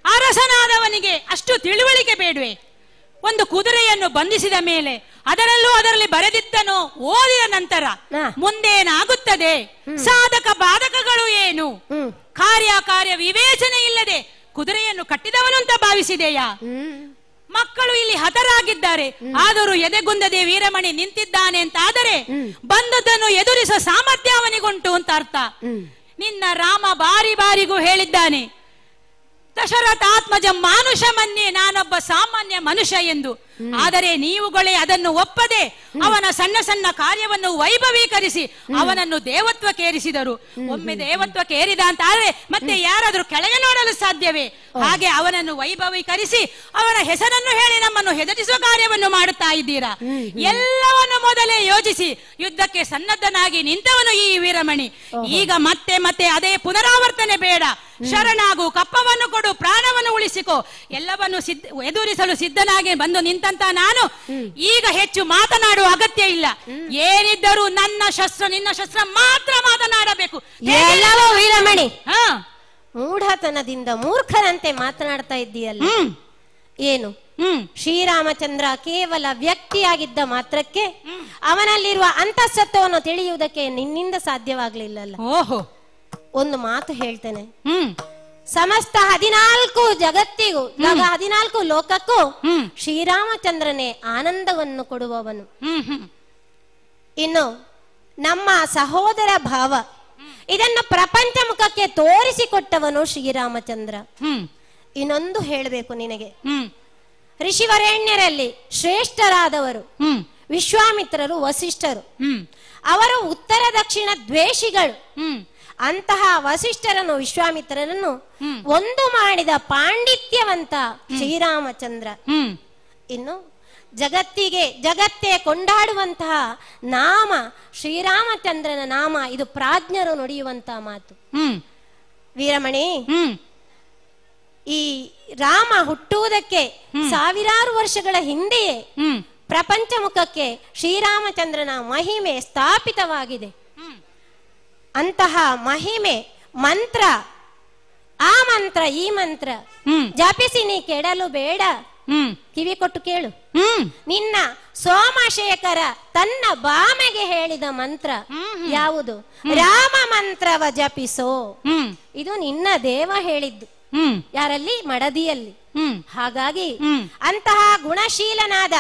ಅರಸನಾದವನಿಗೆ ಅಷ್ಟು ತಿಳುವಳಿಕೆ ಬೇಡವೆ? ಒಂದು ಕುದುರೆಯನ್ನು ಬಂಧಿಸಿದ ಮೇಲೆ ಅದರಲ್ಲಿ ಬರೆದಿದ್ದನು ಓದಿದ ನಂತರ ಮುಂದೇನಾಗುತ್ತದೆ, ಸಾಧಕ ಬಾಧಕಗಳು ಏನು, ಕಾರ್ಯ ವಿವೇಚನೆ ಇಲ್ಲದೆ ಕುದುರೆಯನ್ನು ಕಟ್ಟಿದವನು ಅಂತ ಭಾವಿಸಿದೆಯಾ? ಮಕ್ಕಳು ಇಲ್ಲಿ ಹತರಾಗಿದ್ದಾರೆ, ಆದರೂ ಎದೆಗುಂದದೆ ವೀರಮಣಿ ನಿಂತಿದ್ದಾನೆ ಅಂತ ಆದರೆ ಬಂದದ್ದನ್ನು ಎದುರಿಸುವ ಸಾಮರ್ಥ್ಯ ಅವನಿಗುಂಟು ಅಂತ ಅರ್ಥ. ನಿನ್ನ ರಾಮ ಬಾರಿಗೂ ಹೇಳಿದ್ದಾನೆ, ದಶರಥಾತ್ಮಜ ಮಾನುಷ ಮನ್ಯೆ, ನಾನೊಬ್ಬ ಸಾಮಾನ್ಯ ಮನುಷ್ಯ ಎಂದು. ಆದರೆ ನೀವುಗಳೇ ಅದನ್ನು ಒಪ್ಪದೆ ಅವನ ಸಣ್ಣ ಸಣ್ಣ ಕಾರ್ಯವನ್ನು ವೈಭವೀಕರಿಸಿ ಅವನನ್ನು ದೇವತ್ವಕ್ಕೇರಿಸಿದರು. ಒಮ್ಮೆ ದೇವತ್ವಕ್ಕೇರಿದ ಅಂತ ಆದ್ರೆ ಮತ್ತೆ ಯಾರಾದ್ರೂ ಕೆಳಗೆ ನೋಡಲು ಸಾಧ್ಯವೇ? ಹಾಗೆ ಅವನನ್ನು ವೈಭವೀಕರಿಸಿ ಅವನ ಹೆಸರನ್ನು ಹೇಳಿ ನಮ್ಮನ್ನು ಹೆದರಿಸುವ ಕಾರ್ಯವನ್ನು ಮಾಡುತ್ತಾ ಇದ್ದೀರಾ. ಎಲ್ಲವನ್ನು ಮೊದಲೇ ಯೋಚಿಸಿ ಯುದ್ಧಕ್ಕೆ ಸನ್ನದ್ಧನಾಗಿ ನಿಂತವನು ಈ ವೀರಮಣಿ. ಈಗ ಮತ್ತೆ ಅದೇ ಪುನರಾವರ್ತನೆ ಬೇಡ. ಶರಣಾಗು, ಕಪ್ಪವನ್ನು ಕೊಡು, ಪ್ರಾಣವನ್ನು ಉಳಿಸಿಕೊ, ಎಲ್ಲವನ್ನು ಎದುರಿಸಲು ಸಿದ್ಧನಾಗಿ ಬಂದು ನಿಂತಂತ ನಾನು ಈಗ ಹೆಚ್ಚು ಮಾತನಾಡುವ ಅಗತ್ಯ ಇಲ್ಲ. ಏನಿದ್ದರೂ ನನ್ನ ಶಸ್ತ್ರ ನಿನ್ನ ಶಸ್ತ್ರ ಮಾತ್ರ ಮಾತನಾಡಬೇಕು. ಎಲ್ಲವೋ ವೀರಮಣಿ, ಮೂಢತನದಿಂದ ಮೂರ್ಖರಂತೆ ಮಾತನಾಡ್ತಾ ಇದ್ದೀಯಲ್ಲ. ಏನು ಶ್ರೀರಾಮಚಂದ್ರ ಕೇವಲ ವ್ಯಕ್ತಿಯಾಗಿದ್ದ ಮಾತ್ರಕ್ಕೆ ಅವನಲ್ಲಿರುವ ಅಂತಃಸತ್ವವನ್ನು ತಿಳಿಯುವುದಕ್ಕೆ ನಿನ್ನಿಂದ ಸಾಧ್ಯವಾಗ್ಲಿಲ್ಲಲ್ಲ. ಓಹೋ, ಒಂದು ಮಾತು ಹೇಳ್ತೇನೆ, ಸಮಸ್ತ 14 ಜಗತ್ತಿಗೂ 14 ಲೋಕಕ್ಕೂ ಶ್ರೀರಾಮಚಂದ್ರನೇ ಆನಂದವನ್ನು ಕೊಡುವವನು. ಇನ್ನು ನಮ್ಮ ಸಹೋದರ ಭಾವ ಇದನ್ನು ಪ್ರಪಂಚ ಮುಖಕ್ಕೆ ತೋರಿಸಿಕೊಟ್ಟವನು ಶ್ರೀರಾಮಚಂದ್ರ. ಇನ್ನೊಂದು ಹೇಳಬೇಕು ನಿನಗೆ, ಋಷಿವರೇಣ್ಯರಲ್ಲಿ ಶ್ರೇಷ್ಠರಾದವರು ವಿಶ್ವಾಮಿತ್ರರು, ವಸಿಷ್ಠರು. ಅವರು ಉತ್ತರ ದಕ್ಷಿಣ ದ್ವೇಷಿಗಳು. ಅಂತಹ ವಸಿಷ್ಠರನ್ನು ವಿಶ್ವಾಮಿತ್ರರನ್ನು ಒಂದು ಮಾಡಿದ ಪಾಂಡಿತ್ಯವಂತ ಶ್ರೀರಾಮಚಂದ್ರ. ಇನ್ನು ಜಗತ್ತೇ ಕೊಂಡಾಡುವಂತಹ ನಾಮ ಶ್ರೀರಾಮಚಂದ್ರನ ನಾಮ, ಇದು ಪ್ರಾಜ್ಞರು ನುಡಿಯುವಂತಹ ಮಾತು. ವೀರಮಣಿ, ಈ ರಾಮ ಹುಟ್ಟುವುದಕ್ಕೆ ಸಾವಿರಾರು ವರ್ಷಗಳ ಹಿಂದೆಯೇ ಪ್ರಪಂಚ ಮುಖಕ್ಕೆ ಶ್ರೀರಾಮಚಂದ್ರನ ಮಹಿಮೆ ಸ್ಥಾಪಿತವಾಗಿದೆ. ಅಂತಹ ಮಹಿಮೆ ಮಂತ್ರ, ಆ ಮಂತ್ರ ಈ ಮಂತ್ರ ಜಪಿಸಿ ನೀ ಕೆಡಲು ಬೇಡ, ಕಿವಿ ಕೊಟ್ಟು ಕೇಳು. ನಿನ್ನ ಸೋಮಶೇಖರ ತನ್ನ ಬಾಮೆಗೆ ಹೇಳಿದ ಮಂತ್ರ ಯಾವುದು? ರಾಮ ಮಂತ್ರವ ಜಪಿಸೋ. ಇದು ನಿನ್ನ ದೇವ ಹೇಳಿದ್ದು. ಯಾರಲ್ಲಿ? ಮಡದಿಯಲ್ಲಿ. ಹಾಗಾಗಿ ಅಂತಹ ಗುಣಶೀಲನಾದ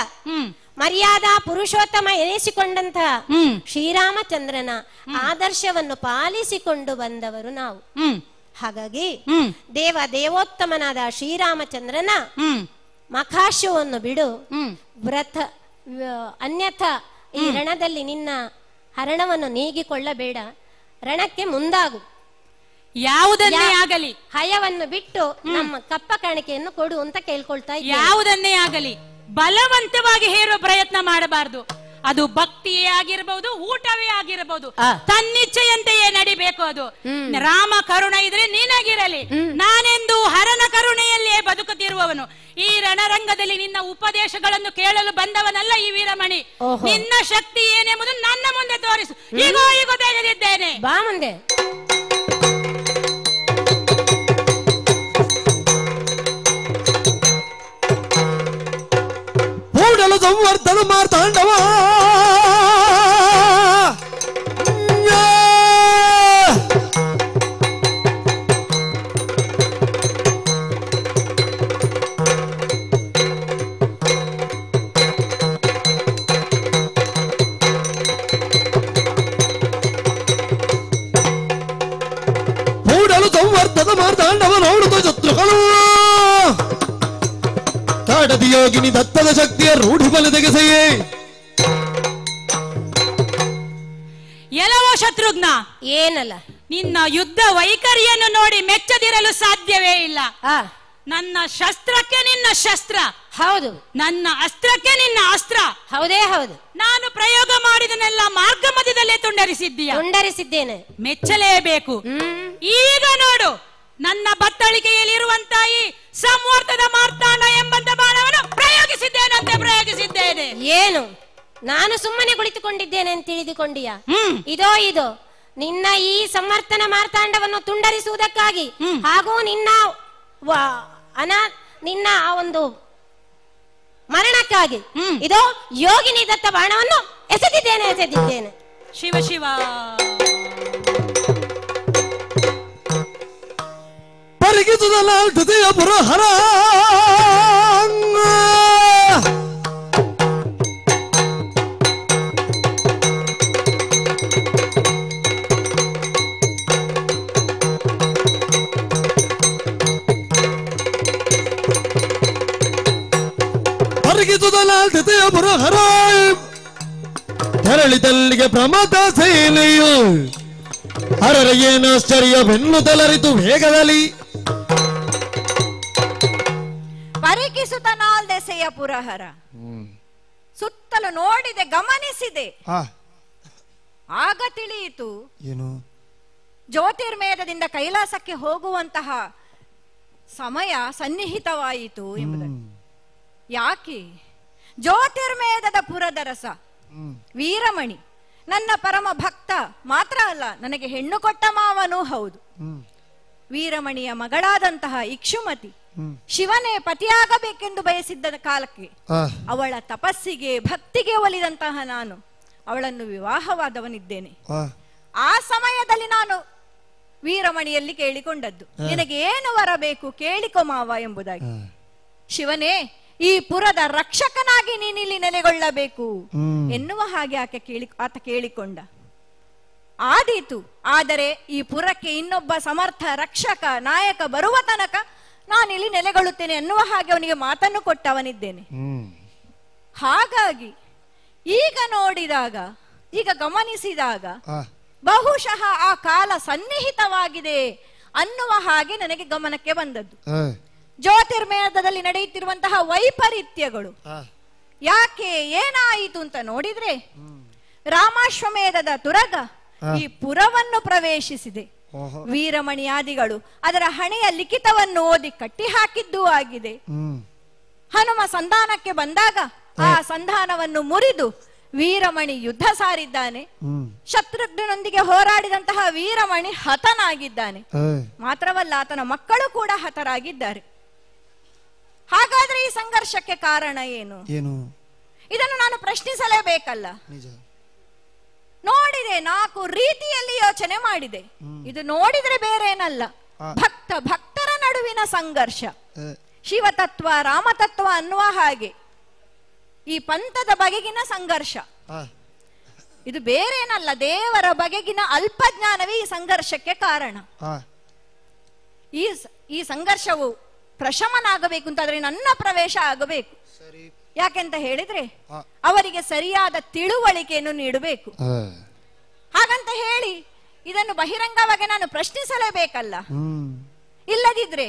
ಮರ್ಯಾದಾ ಪುರುಷೋತ್ತಮ ಎನಿಸಿಕೊಂಡಂತಹ ಶ್ರೀರಾಮಚಂದ್ರನ ಆದರ್ಶವನ್ನು ಪಾಲಿಸಿಕೊಂಡು ಬಂದವರು ನಾವು. ಹಾಗಾಗಿ ದೇವೋತ್ತಮನಾದ ಶ್ರೀರಾಮಚಂದ್ರನ ಮಖಾಶವನ್ನು ಬಿಡು, ವ್ರತ ಅನ್ಯಥಾ ಈ ರಣದಲ್ಲಿ ನಿನ್ನ ಹರಣವನ್ನು ನೀಗಿಕೊಳ್ಳಬೇಡ, ರಣಕ್ಕೆ ಮುಂದಾಗು. ಯಾವುದನ್ನೇ ಆಗಲಿ ಹಯವನ್ನು ಬಿಟ್ಟು ನಮ್ಮ ಕಪ್ಪ ಕಾಣಿಕೆಯನ್ನು ಕೊಡು ಅಂತ ಕೇಳ್ಕೊಳ್ತಾ ಇದ್ದೀನಿ. ಯಾವುದನ್ನೇ ಆಗಲಿ ಬಲವಂತವಾಗಿ ಹೇರುವ ಪ್ರಯತ್ನ ಮಾಡಬಾರದು. ಅದು ಭಕ್ತಿಯೇ ಆಗಿರಬಹುದು, ಊಟವೇ ಆಗಿರಬಹುದು, ತನ್ನಿಚ್ಛೆಯಂತೆಯೇ ನಡಿಬೇಕು. ಅದು ರಾಮ ಕರುಣ ಇದ್ರೆ ನಿನಗಿರಲಿ, ನಾನೆಂದು ಹರನ ಕರುಣೆಯಲ್ಲೇ ಬದುಕುತ್ತಿರುವವನು. ಈ ರಣರಂಗದಲ್ಲಿ ನಿನ್ನ ಉಪದೇಶಗಳನ್ನು ಕೇಳಲು ಬಂದವನಲ್ಲ ಈ ವೀರಮಣಿ. ನಿನ್ನ ಶಕ್ತಿ ಏನೆಂಬುದು ನನ್ನ ಮುಂದೆ ತೋರಿಸು. ಈಗ ತೆಗೆದಿದ್ದೇನೆ, ಬಾ ಮುಂದೆ. ಕೂಡಲು ಸಂವರ್ಧನ ಮಾರ್ತಾಂಡವ ಕೂಡಲು ಸಂವರ್ಧನ ಮಾರ್ತಾಂಡವ ನೋಡುತ್ತ ಶತ್ರುಗಳು ತಾಡದಿ ಯೋಗಿನಿ ದತ್ತದ ಶಕ್ತಿಯ ರೂಢಿ ಬಲ ತೆಗೆಸೆಯೇ. ಎಲ್ಲವೋ ಶತ್ರುಘ್ನ, ಏನಲ್ಲ ನಿನ್ನ ಯುದ್ಧ ವೈಖರಿಯನ್ನು ನೋಡಿ ಮೆಚ್ಚದಿರಲು ಸಾಧ್ಯವೇ ಇಲ್ಲ. ನನ್ನ ಶಸ್ತ್ರಕ್ಕೆ ನಿನ್ನ ಶಸ್ತ್ರ ಹೌದು, ನನ್ನ ಅಸ್ತ್ರಕ್ಕೆ ನಿನ್ನ ಅಸ್ತ್ರ ಹೌದೇ ಹೌದು. ನಾನು ಪ್ರಯೋಗ ಮಾಡಿದನೆಲ್ಲ ಮಾರ್ಗ ಮಧ್ಯದಲ್ಲೇ ತುಂಡರಿಸಿದ್ದೇನೆ, ಮೆಚ್ಚಲೇಬೇಕು. ಈಗ ನೋಡು, ನನ್ನ ಬತ್ತಳಿಕೆಯಲ್ಲಿರುವಂತಹ ಈ ಸಂವರ್ಧದ ಮಾರ್ತಾಂಡ ಎಂಬಂತ ಬಾಣವನ್ನು ಪ್ರಯೋಗಿಸಿದ್ದೇನೆ. ಏನು ನಾನು ಸುಮ್ಮನೆ ಕುಳಿತುಕೊಂಡಿದ್ದೇನೆ ಅಂತ ತಿಳಿದುಕೊಂಡಿಯಾ? ಇದೋ ನಿನ್ನ ಈ ಸಮರ್ಥನ ಮಾರ್ತಾಂಡವನ್ನು ತುಂಡರಿಸುವುದಕ್ಕಾಗಿ ಹಾಗೂ ನಿನ್ನ ನಿನ್ನ ಆ ಒಂದು ಮರಣಕ್ಕಾಗಿ ಇದೋ ಯೋಗಿನಿ ದತ್ತ ಬಾಣವನ್ನು ಎಸೆದಿದ್ದೇನೆ. ಶಿವ ಶಿವ. ಪರಿಗಿಸುವುದಲ್ಲ ದ್ವಿತೀಯ ಪುರಹರ ಪರಿಗಿಸುವುದಲ್ಲ ದ್ವಿತೀಯ ಪುರಹರ ತೆರಳಿದಲ್ಲಿಗೆ ಪ್ರಮದ ಸೇನೆಯು ಹರರ ಏನು ಆಶ್ಚರ್ಯವೆನ್ನು ತಲರಿತು ವೇಗದಲ್ಲಿ ಪರಿಕಿಸುತ್ತ ನಾಲ್ದೆಸೆಯ ಪುರಹರ ಸುತ್ತಲೂ ನೋಡಿದೆ, ಗಮನಿಸಿದೆ. ಆಗ ತಿಳಿಯಿತು ಏನು ಜ್ಯೋತಿರ್ಮೇಧದಿಂದ ಕೈಲಾಸಕ್ಕೆ ಹೋಗುವಂತಹ ಸಮಯ ಸನ್ನಿಹಿತವಾಯಿತು ಎಂಬುದನ್ನು. ಯಾಕೆ? ಜ್ಯೋತಿರ್ಮೇಧದ ಪುರದರಸ ವೀರಮಣಿ ನನ್ನ ಪರಮ ಭಕ್ತ ಮಾತ್ರ ಅಲ್ಲ, ನನಗೆ ಹೆಣ್ಣು ಕೊಟ್ಟ ಮಾವನೂ ಹೌದು. ವೀರಮಣಿಯ ಮಗಳಾದಂತಹ ಇಕ್ಷುಮತಿ ಶಿವನೇ ಪತಿಯಾಗಬೇಕೆಂದು ಬಯಸಿದ್ದ ಕಾಲಕ್ಕೆ ಅವಳ ತಪಸ್ಸಿಗೆ ಭಕ್ತಿಗೆ ಒಲಿದಂತಹ ನಾನು ಅವಳನ್ನು ವಿವಾಹವಾದವನಿದ್ದೇನೆ. ಆ ಸಮಯದಲ್ಲಿ ನಾನು ವೀರಮಣಿಯಲ್ಲಿ ಕೇಳಿಕೊಂಡದ್ದು, ನಿನಗೆ ಏನು ಬರಬೇಕು ಕೇಳಿಕೊ ಮಾವ ಎಂಬುದಾಗಿ. ಶಿವನೇ, ಈ ಪುರದ ರಕ್ಷಕನಾಗಿ ನೀನಿಲ್ಲಿ ನೆಲೆಗೊಳ್ಳಬೇಕು ಎನ್ನುವ ಹಾಗೆ ಆತ ಕೇಳಿಕೊಂಡ. ಆದೀತು. ಆದರೆ ಈ ಪುರಕ್ಕೆ ಇನ್ನೊಬ್ಬ ಸಮರ್ಥ ರಕ್ಷಕ ನಾಯಕ ಬರುವ ತನಕ ನಾನಿಲ್ಲಿ ನೆಲೆಗೊಳ್ಳುತ್ತೇನೆ ಎನ್ನುವ ಹಾಗೆ ಅವನಿಗೆ ಮಾತನ್ನು ಕೊಟ್ಟವನಿದ್ದೇನೆ. ಹಾಗಾಗಿ ಈಗ ಗಮನಿಸಿದಾಗ ಬಹುಶಃ ಆ ಕಾಲ ಸನ್ನಿಹಿತವಾಗಿದೆ ಅನ್ನುವ ಹಾಗೆ ನನಗೆ ಗಮನಕ್ಕೆ ಬಂದದ್ದು. ಜ್ಯೋತಿರ್ಮೇಧದಲ್ಲಿ ನಡೆಯುತ್ತಿರುವಂತಹ ವೈಪರೀತ್ಯಗಳು ಯಾಕೆ, ಏನಾಯಿತು ಅಂತ ನೋಡಿದ್ರೆ, ರಾಮಾಶ್ವಮೇಧದ ತುರಗ ಈ ಪುರವನ್ನು ಪ್ರವೇಶಿಸಿದೆ. ವೀರಮಣಿಯಾದಿಗಳು ಅದರ ಹಣೆಯ ಲಿಖಿತವನ್ನು ಓದಿ ಕಟ್ಟಿ ಹಾಕಿದ್ದೂ ಆಗಿದೆ. ಹನುಮ ಸಂಧಾನಕ್ಕೆ ಬಂದಾಗ ಆ ಸಂಧಾನವನ್ನು ಮುರಿದು ವೀರಮಣಿ ಯುದ್ಧ ಸಾರಿದ್ದಾನೆ. ಶತ್ರುಘ್ನನೊಂದಿಗೆ ಹೋರಾಡಿದಂತಹ ವೀರಮಣಿ ಹತನಾಗಿದ್ದಾನೆ. ಮಾತ್ರವಲ್ಲ, ಆತನ ಮಕ್ಕಳು ಕೂಡ ಹತರಾಗಿದ್ದಾರೆ. ಹಾಗಾದ್ರೆ ಈ ಸಂಘರ್ಷಕ್ಕೆ ಕಾರಣ ಏನು? ಇದನ್ನು ನಾನು ಪ್ರಶ್ನಿಸಲೇಬೇಕಲ್ಲ. ನೋಡಿದೆ, 4 ರೀತಿಯಲ್ಲಿ ಯೋಚನೆ ಮಾಡಿದೆ. ಇದು ನೋಡಿದ್ರೆ ಬೇರೆ ಏನಲ್ಲ, ಭಕ್ತರ ನಡುವಿನ ಸಂಘರ್ಷ. ಶಿವತತ್ವ ರಾಮತತ್ವ ಅನ್ನುವ ಹಾಗೆ ಈ ಪಂಥದ ಬಗೆಗಿನ ಸಂಘರ್ಷ. ಇದು ಬೇರೇನಲ್ಲ, ದೇವರ ಬಗೆಗಿನ ಅಲ್ಪಜ್ಞಾನವೇ ಈ ಸಂಘರ್ಷಕ್ಕೆ ಕಾರಣ. ಈ ಸಂಘರ್ಷವು ಪ್ರಶಮನಾಗಬೇಕು ಅಂತಾದ್ರೆ ನನ್ನ ಪ್ರವೇಶ ಆಗಬೇಕು. ಯಾಕೆಂತ ಹೇಳಿದ್ರೆ ಅವರಿಗೆ ಸರಿಯಾದ ತಿಳುವಳಿಕೆಯನ್ನು ನೀಡಬೇಕು. ಹಾಗಂತ ಹೇಳಿ ಇದನ್ನು ಬಹಿರಂಗವಾಗಿ ನಾನು ಪ್ರಶ್ನಿಸಲೇಬೇಕಲ್ಲ. ಇಲ್ಲದಿದ್ರೆ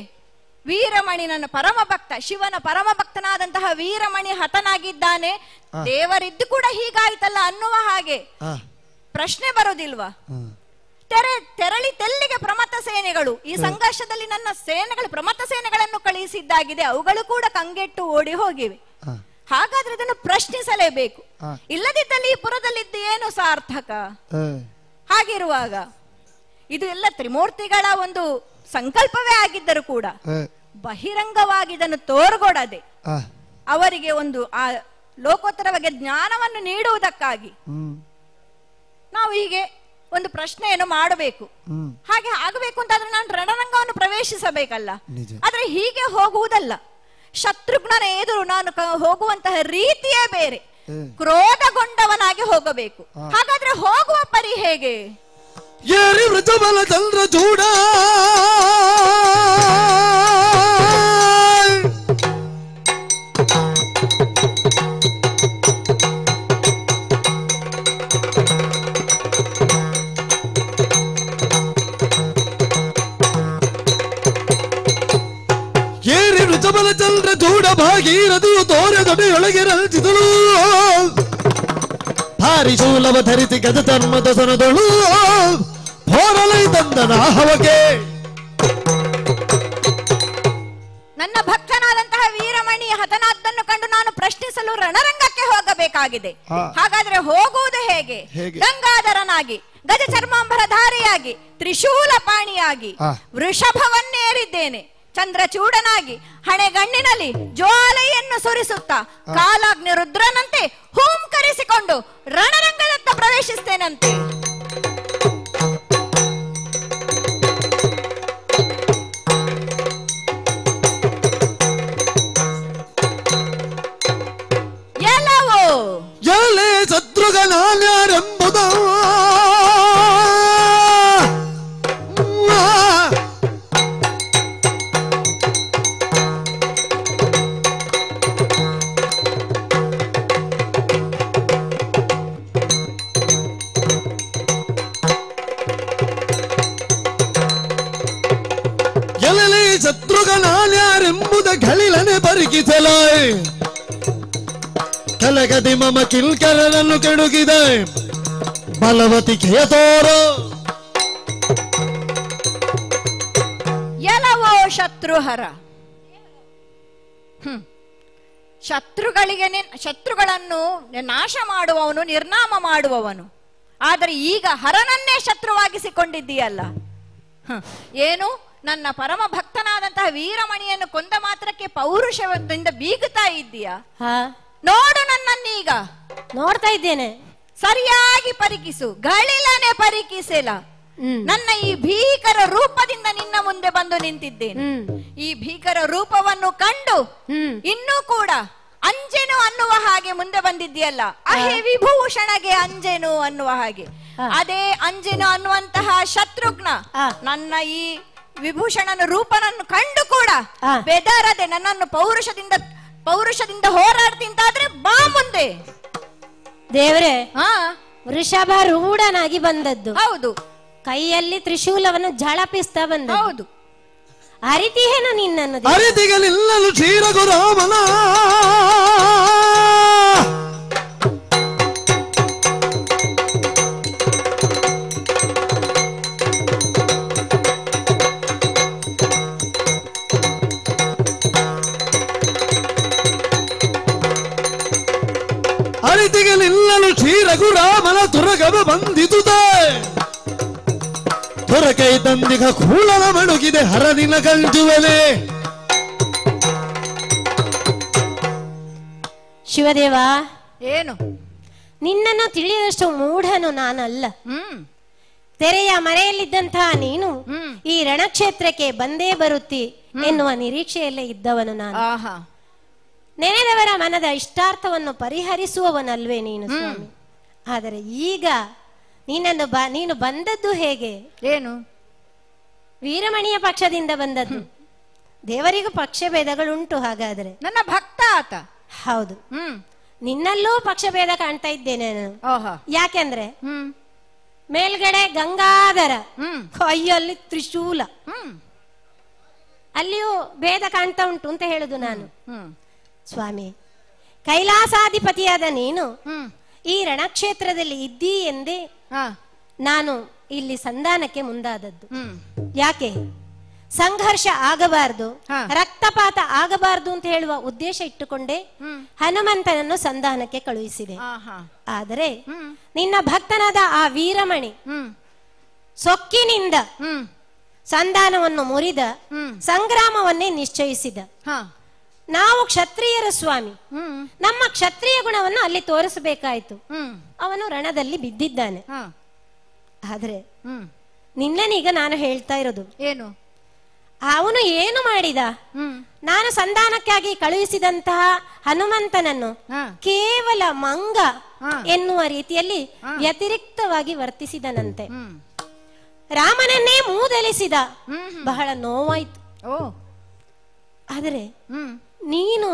ವೀರಮಣಿ ನನ್ನ ಪರಮ ಭಕ್ತ, ಶಿವನ ಪರಮ ಭಕ್ತನಾದಂತಹ ವೀರಮಣಿ ಹತನಾಗಿದ್ದಾನೆ, ದೇವರಿದ್ದು ಕೂಡ ಹೀಗಾಯ್ತಲ್ಲ ಅನ್ನುವ ಹಾಗೆ ಪ್ರಶ್ನೆ ಬರೋದಿಲ್ವಾ? ತೆರಳಿ ತೆಲ್ಲಿಗೆ ಪ್ರಮಥ ಸೇನೆಗಳು, ಈ ಸಂಘರ್ಷದಲ್ಲಿ ನನ್ನ ಸೇನೆಗಳು ಪ್ರಮಥ ಸೇನೆಗಳನ್ನು ಕಳುಹಿಸಿದ್ದಾಗಿದೆ, ಅವುಗಳು ಕೂಡ ಕಂಗೆಟ್ಟು ಓಡಿ ಹೋಗಿವೆ. ಹಾಗಾದ್ರೆ ಇದನ್ನು ಪ್ರಶ್ನಿಸಲೇಬೇಕು. ಇಲ್ಲದಿದ್ದಲ್ಲಿ ಈ ಪುರದಲ್ಲಿದ್ದು ಏನು ಸಾರ್ಥಕ? ಹಾಗಿರುವಾಗ ಇದು ಎಲ್ಲ ತ್ರಿಮೂರ್ತಿಗಳ ಒಂದು ಸಂಕಲ್ಪವೇ ಆಗಿದ್ದರೂ ಕೂಡ ಬಹಿರಂಗವಾಗಿ ಇದನ್ನು ತೋರ್ಗೊಡದೆ ಅವರಿಗೆ ಒಂದು ಆ ಲೋಕೋತ್ತರ ಬಗ್ಗೆ ಜ್ಞಾನವನ್ನು ನೀಡುವುದಕ್ಕಾಗಿ ನಾವು ಹೀಗೆ ಒಂದು ಪ್ರಶ್ನೆಯನ್ನು ಮಾಡಬೇಕು. ಹಾಗೆ ಆಗಬೇಕು ಅಂತಾದ್ರೆ ನಾನು ರಣರಂಗವನ್ನು ಪ್ರವೇಶಿಸಬೇಕಲ್ಲ. ಆದ್ರೆ ಹೀಗೆ ಹೋಗುವುದಲ್ಲ, ಶತ್ರುಘ್ನನ ಎದುರು ನಾನು ಹೋಗುವಂತಹ ರೀತಿಯೇ ಬೇರೆ, ಕ್ರೋಧಗೊಂಡವನಾಗಿ ಹೋಗಬೇಕು. ಹಾಗಾದ್ರೆ ಹೋಗುವ ಪರಿ ಹೇಗೆ? ಏರಿ ವೃಷಭಲ ಚಂದ್ರ ಚೂಡ ಏರಿ ವೃಷಭಲ ಚಂದ್ರ ಚೂಡ ಭಾಗೀರಥಿಯು ತೋರೆದೊಡೆಯೊಳಗೆ ರಚಿದಳು, ಭಾರಿ ಶೂಲವ ಧರಿಸಿ ಗಜ ಚರ್ಮದ ಸನದಳು ಹೋರಲೈ ತಂದನ ಹವಗೆ. ನನ್ನ ಭಕ್ತನಾದಂತಹ ವೀರಮಣಿ ಹತನಾದ್ದನ್ನು ಕಂಡು ನಾನು ಪ್ರಶ್ನಿಸಲು ರಣರಂಗಕ್ಕೆ ಹೋಗಬೇಕಾಗಿದೆ. ಹಾಗಾದ್ರೆ ಹೋಗುವುದು ಹೇಗೆ? ಗಂಗಾಧರನಾಗಿ, ಗಜ ಚರ್ಮಾಂಬರಧಾರಿಯಾಗಿ, ತ್ರಿಶೂಲ ಪಾಣಿಯಾಗಿ ವೃಷಭವನ್ನೇರಿದ್ದೇನೆ. ಚಂದ್ರಚೂಡನಾಗಿ ಹಣೆಗಣ್ಣಿನಲ್ಲಿ ಜ್ವಾಲೆಯನ್ನು ಸುರಿಸುತ್ತಾ ಕಾಲಾಗ್ನಿ ರುದ್ರನಂತೆ ಹೂಂಕರಿಸಿಕೊಂಡು ರಣರಂಗದತ್ತ ಪ್ರವೇಶಿಸ್ತೇನಂತೆ. ಎಲ್ಲವೋ ಎಲೆ ಶತ್ರುಘ್ನಾನ್ಯಾರೆಂಬುದ ಶತ್ರುಘ್ನಾನ್ಯಾರೆಂಬುದ ಗಳಿಲನೆ ಪರಿಕಿಸಲಾಯ್, ಕಲಗದಿ ಮಮ ಕಿಲ್ಕರನನ್ನು ಕೆಡುಕಿದೆ ಬಲವತಿಕೆಯ ತೋರು. ಎಲ್ಲವೋ ಶತ್ರುಹರ, ಶತ್ರುಗಳನ್ನು ನಾಶ ಮಾಡುವವನು, ನಿರ್ನಾಮ ಮಾಡುವವನು. ಆದರೆ ಈಗ ಹರನನ್ನೇ ಶತ್ರುವಾಗಿಸಿಕೊಂಡಿದ್ದೀಯಲ್ಲ. ಏನು, ನನ್ನ ಪರಮ ಭಕ್ತನಾದಂತಹ ವೀರಮಣಿಯನ್ನು ಕೊಂದ ಮಾತ್ರಕ್ಕೆ ಪೌರುಷದಿಂದ ಬೀಗುತ್ತಾ ಇದ್ದೀಯಾ? ನೋಡು ನನ್ನನ್ನೀಗ. ನೋಡ್ತಾ ಇದ್ದೇನೆ. ಸರಿಯಾಗಿ ಪರಿಕಿಸು, ಗಳಿಲನೆ ಪರಿಕಿಸಿಲ್ಲ. ನನ್ನ ಈ ಭೀಕರ ರೂಪದಿಂದ ನಿನ್ನ ಮುಂದೆ ಬಂದು ನಿಂತಿದ್ದೇನೆ. ಈ ಭೀಕರ ರೂಪವನ್ನು ಕಂಡು ಇನ್ನೂ ಕೂಡ ಅಂಜೆನು ಅನ್ನುವ ಹಾಗೆ ಮುಂದೆ ಬಂದಿದ್ದೀಯಲ್ಲ. ಅಹೇ ವಿಭೂಷಣಗೆ ಅಂಜೆನು ಅನ್ನುವ ಹಾಗೆ, ಅದೇ ಅಂಜೆನು ಅನ್ನುವಂತಹ ಶತ್ರುಘ್ನ ನನ್ನ ಈ ವಿಭೂಷಣನ ರೂಪನನ್ನು ಕಂಡು ಕೂಡ ಬೆದರದೆ ನನ್ನನ್ನು ಪೌರುಷದಿಂದ ಹೋರಾಡ್ತಿಂತಾದ್ರೆ ಬಾ ಮುಂದೆ. ದೇವ್ರೆ, ವೃಷಭ ರೂಢನಾಗಿ ಬಂದದ್ದು ಹೌದು, ಕೈಯಲ್ಲಿ ತ್ರಿಶೂಲವನ್ನು ಝಳಪಿಸ್ತಾ ಬಂದ. ಹೌದು, ಅರಿತಿಹೇನು ನಿನ್ನನ್ನು? ಅರಿತಿಗಲಿಲ್ಲಲು ಶ್ರೀರಘುರಾಮನ ಅರಿತಿಗಲಿಲ್ಲಲು ಶ್ರೀರಘುರಾಮನ ತುರಗವ ಬಂದಿದುದೆ, ತುರಕೈ ತಂದಿಗ ಕೂಳಲ ಮಡುಗಿದೆ ಹರನಿನ ಗಂಜುವಲೆ. ಶಿವದೇವ, ಏನು ನಿನ್ನನ್ನು ತಿಳಿದಷ್ಟು ಮೂಢನು ನಾನಲ್ಲ. ತೆರೆಯ ಮರೆಯಲ್ಲಿದ್ದಂತಹ ನೀನು ಈ ರಣಕ್ಷೇತ್ರಕ್ಕೆ ಬಂದೇ ಬರುತ್ತಿ ಎನ್ನುವ ನಿರೀಕ್ಷೆಯಲ್ಲೇ ಇದ್ದವನು ನಾನು. ನೆನೆದವರ ಮನದ ಇಷ್ಟಾರ್ಥವನ್ನು ಪರಿಹರಿಸುವವನಲ್ವೇ ನೀನು ಸ್ವಾಮಿ. ಆದರೆ ಈಗ ನೀನು ಬಂದದ್ದು ಹೇಗೆ? ಏನು? ವೀರಮಣಿಯ ಪಕ್ಷದಿಂದ ಬಂದದ್ದು. ದೇವರಿಗೂ ಪಕ್ಷಭೇದಗಳುಂಟು. ಹಾಗಾದ್ರೆ ನನ್ನ ಭಕ್ತ ಆತ. ಹೌದು, ನಿನ್ನಲ್ಲೂ ಪಕ್ಷಭೇದ ಕಾಣ್ತಾ ಇದ್ದೇನೆ ನಾನು. ಯಾಕೆಂದ್ರೆ ಮೇಲ್ಗಡೆ ಗಂಗಾಧರ, ಕೈಯಲ್ಲಿ ತ್ರಿಶೂಲ, ಅಲ್ಲಿಯೂ ಭೇದ ಕಾಣ್ತಾ ಉಂಟು ಅಂತ ಹೇಳುದು ನಾನು. ಸ್ವಾಮಿ, ಕೈಲಾಸಾಧಿಪತಿಯಾದ ನೀನು ಈ ರಣಕ್ಷೇತ್ರದಲ್ಲಿ ಇದ್ದೀ ಎಂದೇ ನಾನು ಇಲ್ಲಿ ಸಂಧಾನಕ್ಕೆ ಮುಂದಾದದ್ದು. ಯಾಕೆ? ಸಂಘರ್ಷ ಆಗಬಾರದು, ರಕ್ತಪಾತ ಆಗಬಾರದು ಅಂತ ಹೇಳುವ ಉದ್ದೇಶ ಇಟ್ಟುಕೊಂಡೇ ಹನುಮಂತನನ್ನು ಸಂಧಾನಕ್ಕೆ ಕಳುಹಿಸಿದೆ. ಆದರೆ ನಿನ್ನ ಭಕ್ತನಾದ ಆ ವೀರಮಣಿ ಸೊಕ್ಕಿನಿಂದ ಸಂಧಾನವನ್ನು ಮುರಿದ, ಸಂಗ್ರಾಮವನ್ನೇ ನಿಶ್ಚಯಿಸಿದ. ನಾವು ಕ್ಷತ್ರಿಯರ ಸ್ವಾಮಿ, ನಮ್ಮ ಕ್ಷತ್ರಿಯ ಗುಣವನ್ನು ಅಲ್ಲಿ ತೋರಿಸಬೇಕಾಯ್ತು. ಅವನು ರಣದಲ್ಲಿ ಬಿದ್ದಿದ್ದಾನೆ. ಆದ್ರೆ ನಿನ್ನನೀಗ ನಾನು ಹೇಳ್ತಾ ಇರೋದು ಏನು? ಅವನು ಏನು ಮಾಡಿದ? ನಾನು ಸಂಧಾನಕ್ಕಾಗಿ ಕಳುಹಿಸಿದಂತಹ ಹನುಮಂತನನ್ನು ಕೇವಲ ಮಂಗ ಎನ್ನುವ ರೀತಿಯಲ್ಲಿ ವ್ಯತಿರಿಕ್ತವಾಗಿ ವರ್ತಿಸಿದನಂತೆ. ರಾಮನನ್ನೇ ಮೂದಲಿಸಿದ. ಬಹಳ ನೋವಾಯ್ತು. ಆದರೆ ನೀನು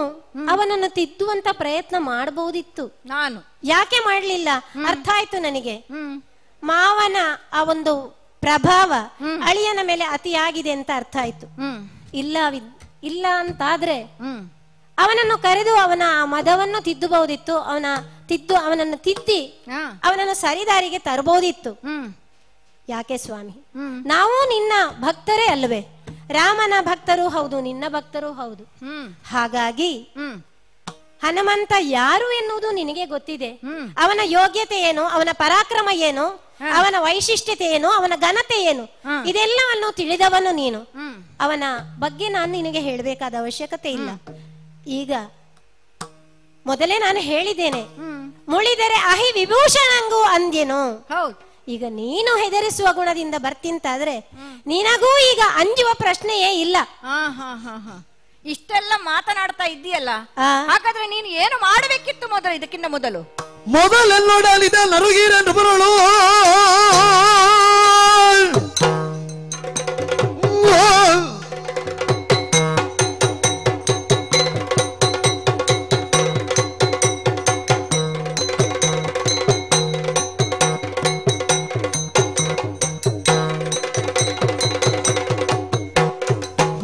ಅವನನ್ನು ತಿದ್ದುವಂತ ಪ್ರಯತ್ನ ಮಾಡಬಹುದಿತ್ತು. ನಾನು ಯಾಕೆ ಮಾಡಲಿಲ್ಲ? ಅರ್ಥ ಆಯ್ತು ನನಗೆ. ಮಾವನ ಆ ಒಂದು ಪ್ರಭಾವ ಅಳಿಯನ ಮೇಲೆ ಅತಿಯಾಗಿದೆ ಅಂತ ಅರ್ಥ ಆಯ್ತು. ಇಲ್ಲ ಅಂತಾದ್ರೆ ಅವನನ್ನು ಕರೆದು ಅವನ ಮದವನ್ನು ತಿದ್ದಬಹುದಿತ್ತು. ಅವನನ್ನು ತಿದ್ದಿ ಅವನನ್ನು ಸರಿದಾರಿಗೆ ತರಬಹುದಿತ್ತು. ಯಾಕೆ ಸ್ವಾಮಿ? ನಾವು ನಿನ್ನ ಭಕ್ತರೇ ಅಲ್ವೇ? ರಾಮನ ಭಕ್ತರು ಹೌದು, ನಿನ್ನ ಭಕ್ತರು ಹೌದು. ಹಾಗಾಗಿ ಹನುಮಂತ ಯಾರು ಎನ್ನುವುದು ನಿನಗೆ ಗೊತ್ತಿದೆ. ಅವನ ಯೋಗ್ಯತೆ ಏನು, ಅವನ ಪರಾಕ್ರಮ ಏನು, ಅವನ ವೈಶಿಷ್ಟ್ಯತೆ ಏನು, ಅವನ ಘನತೆ ಏನು, ಇದೆಲ್ಲವನ್ನು ತಿಳಿದವನು ನೀನು. ಅವನ ಬಗ್ಗೆ ನಾನು ನಿನಗೆ ಹೇಳಬೇಕಾದ ಅವಶ್ಯಕತೆ ಇಲ್ಲ. ಈಗ ಮೊದಲೇ ನಾನು ಹೇಳಿದ್ದೇನೆ, ಮುಳಿದರೆ ಅಹಿ ವಿಭೂಷಣಂಗೂ ಅಂದ್ಯೇನು. ಈಗ ನೀನು ಹೆದರಿಸುವ ಗುಣದಿಂದ ಬರ್ತಿಂತಾದ್ರೆ ನಿನಗೂ ಈಗ ಅಂಜುವ ಪ್ರಶ್ನೆಯೇ ಇಲ್ಲ. ಇಷ್ಟೆಲ್ಲ ಮಾತನಾಡ್ತಾ ಇದ್ದೀಯಲ್ಲ, ಹಾಗಾದ್ರೆ ನೀನು ಏನು ಮಾಡಬೇಕಿತ್ತು ಮೊದಲು? ಇದಕ್ಕಿಂತ ಮೊದಲು ಮೊದಲೆಲ್ಲೋಡಲಿದ ನರುಗೀರ ಬರಳು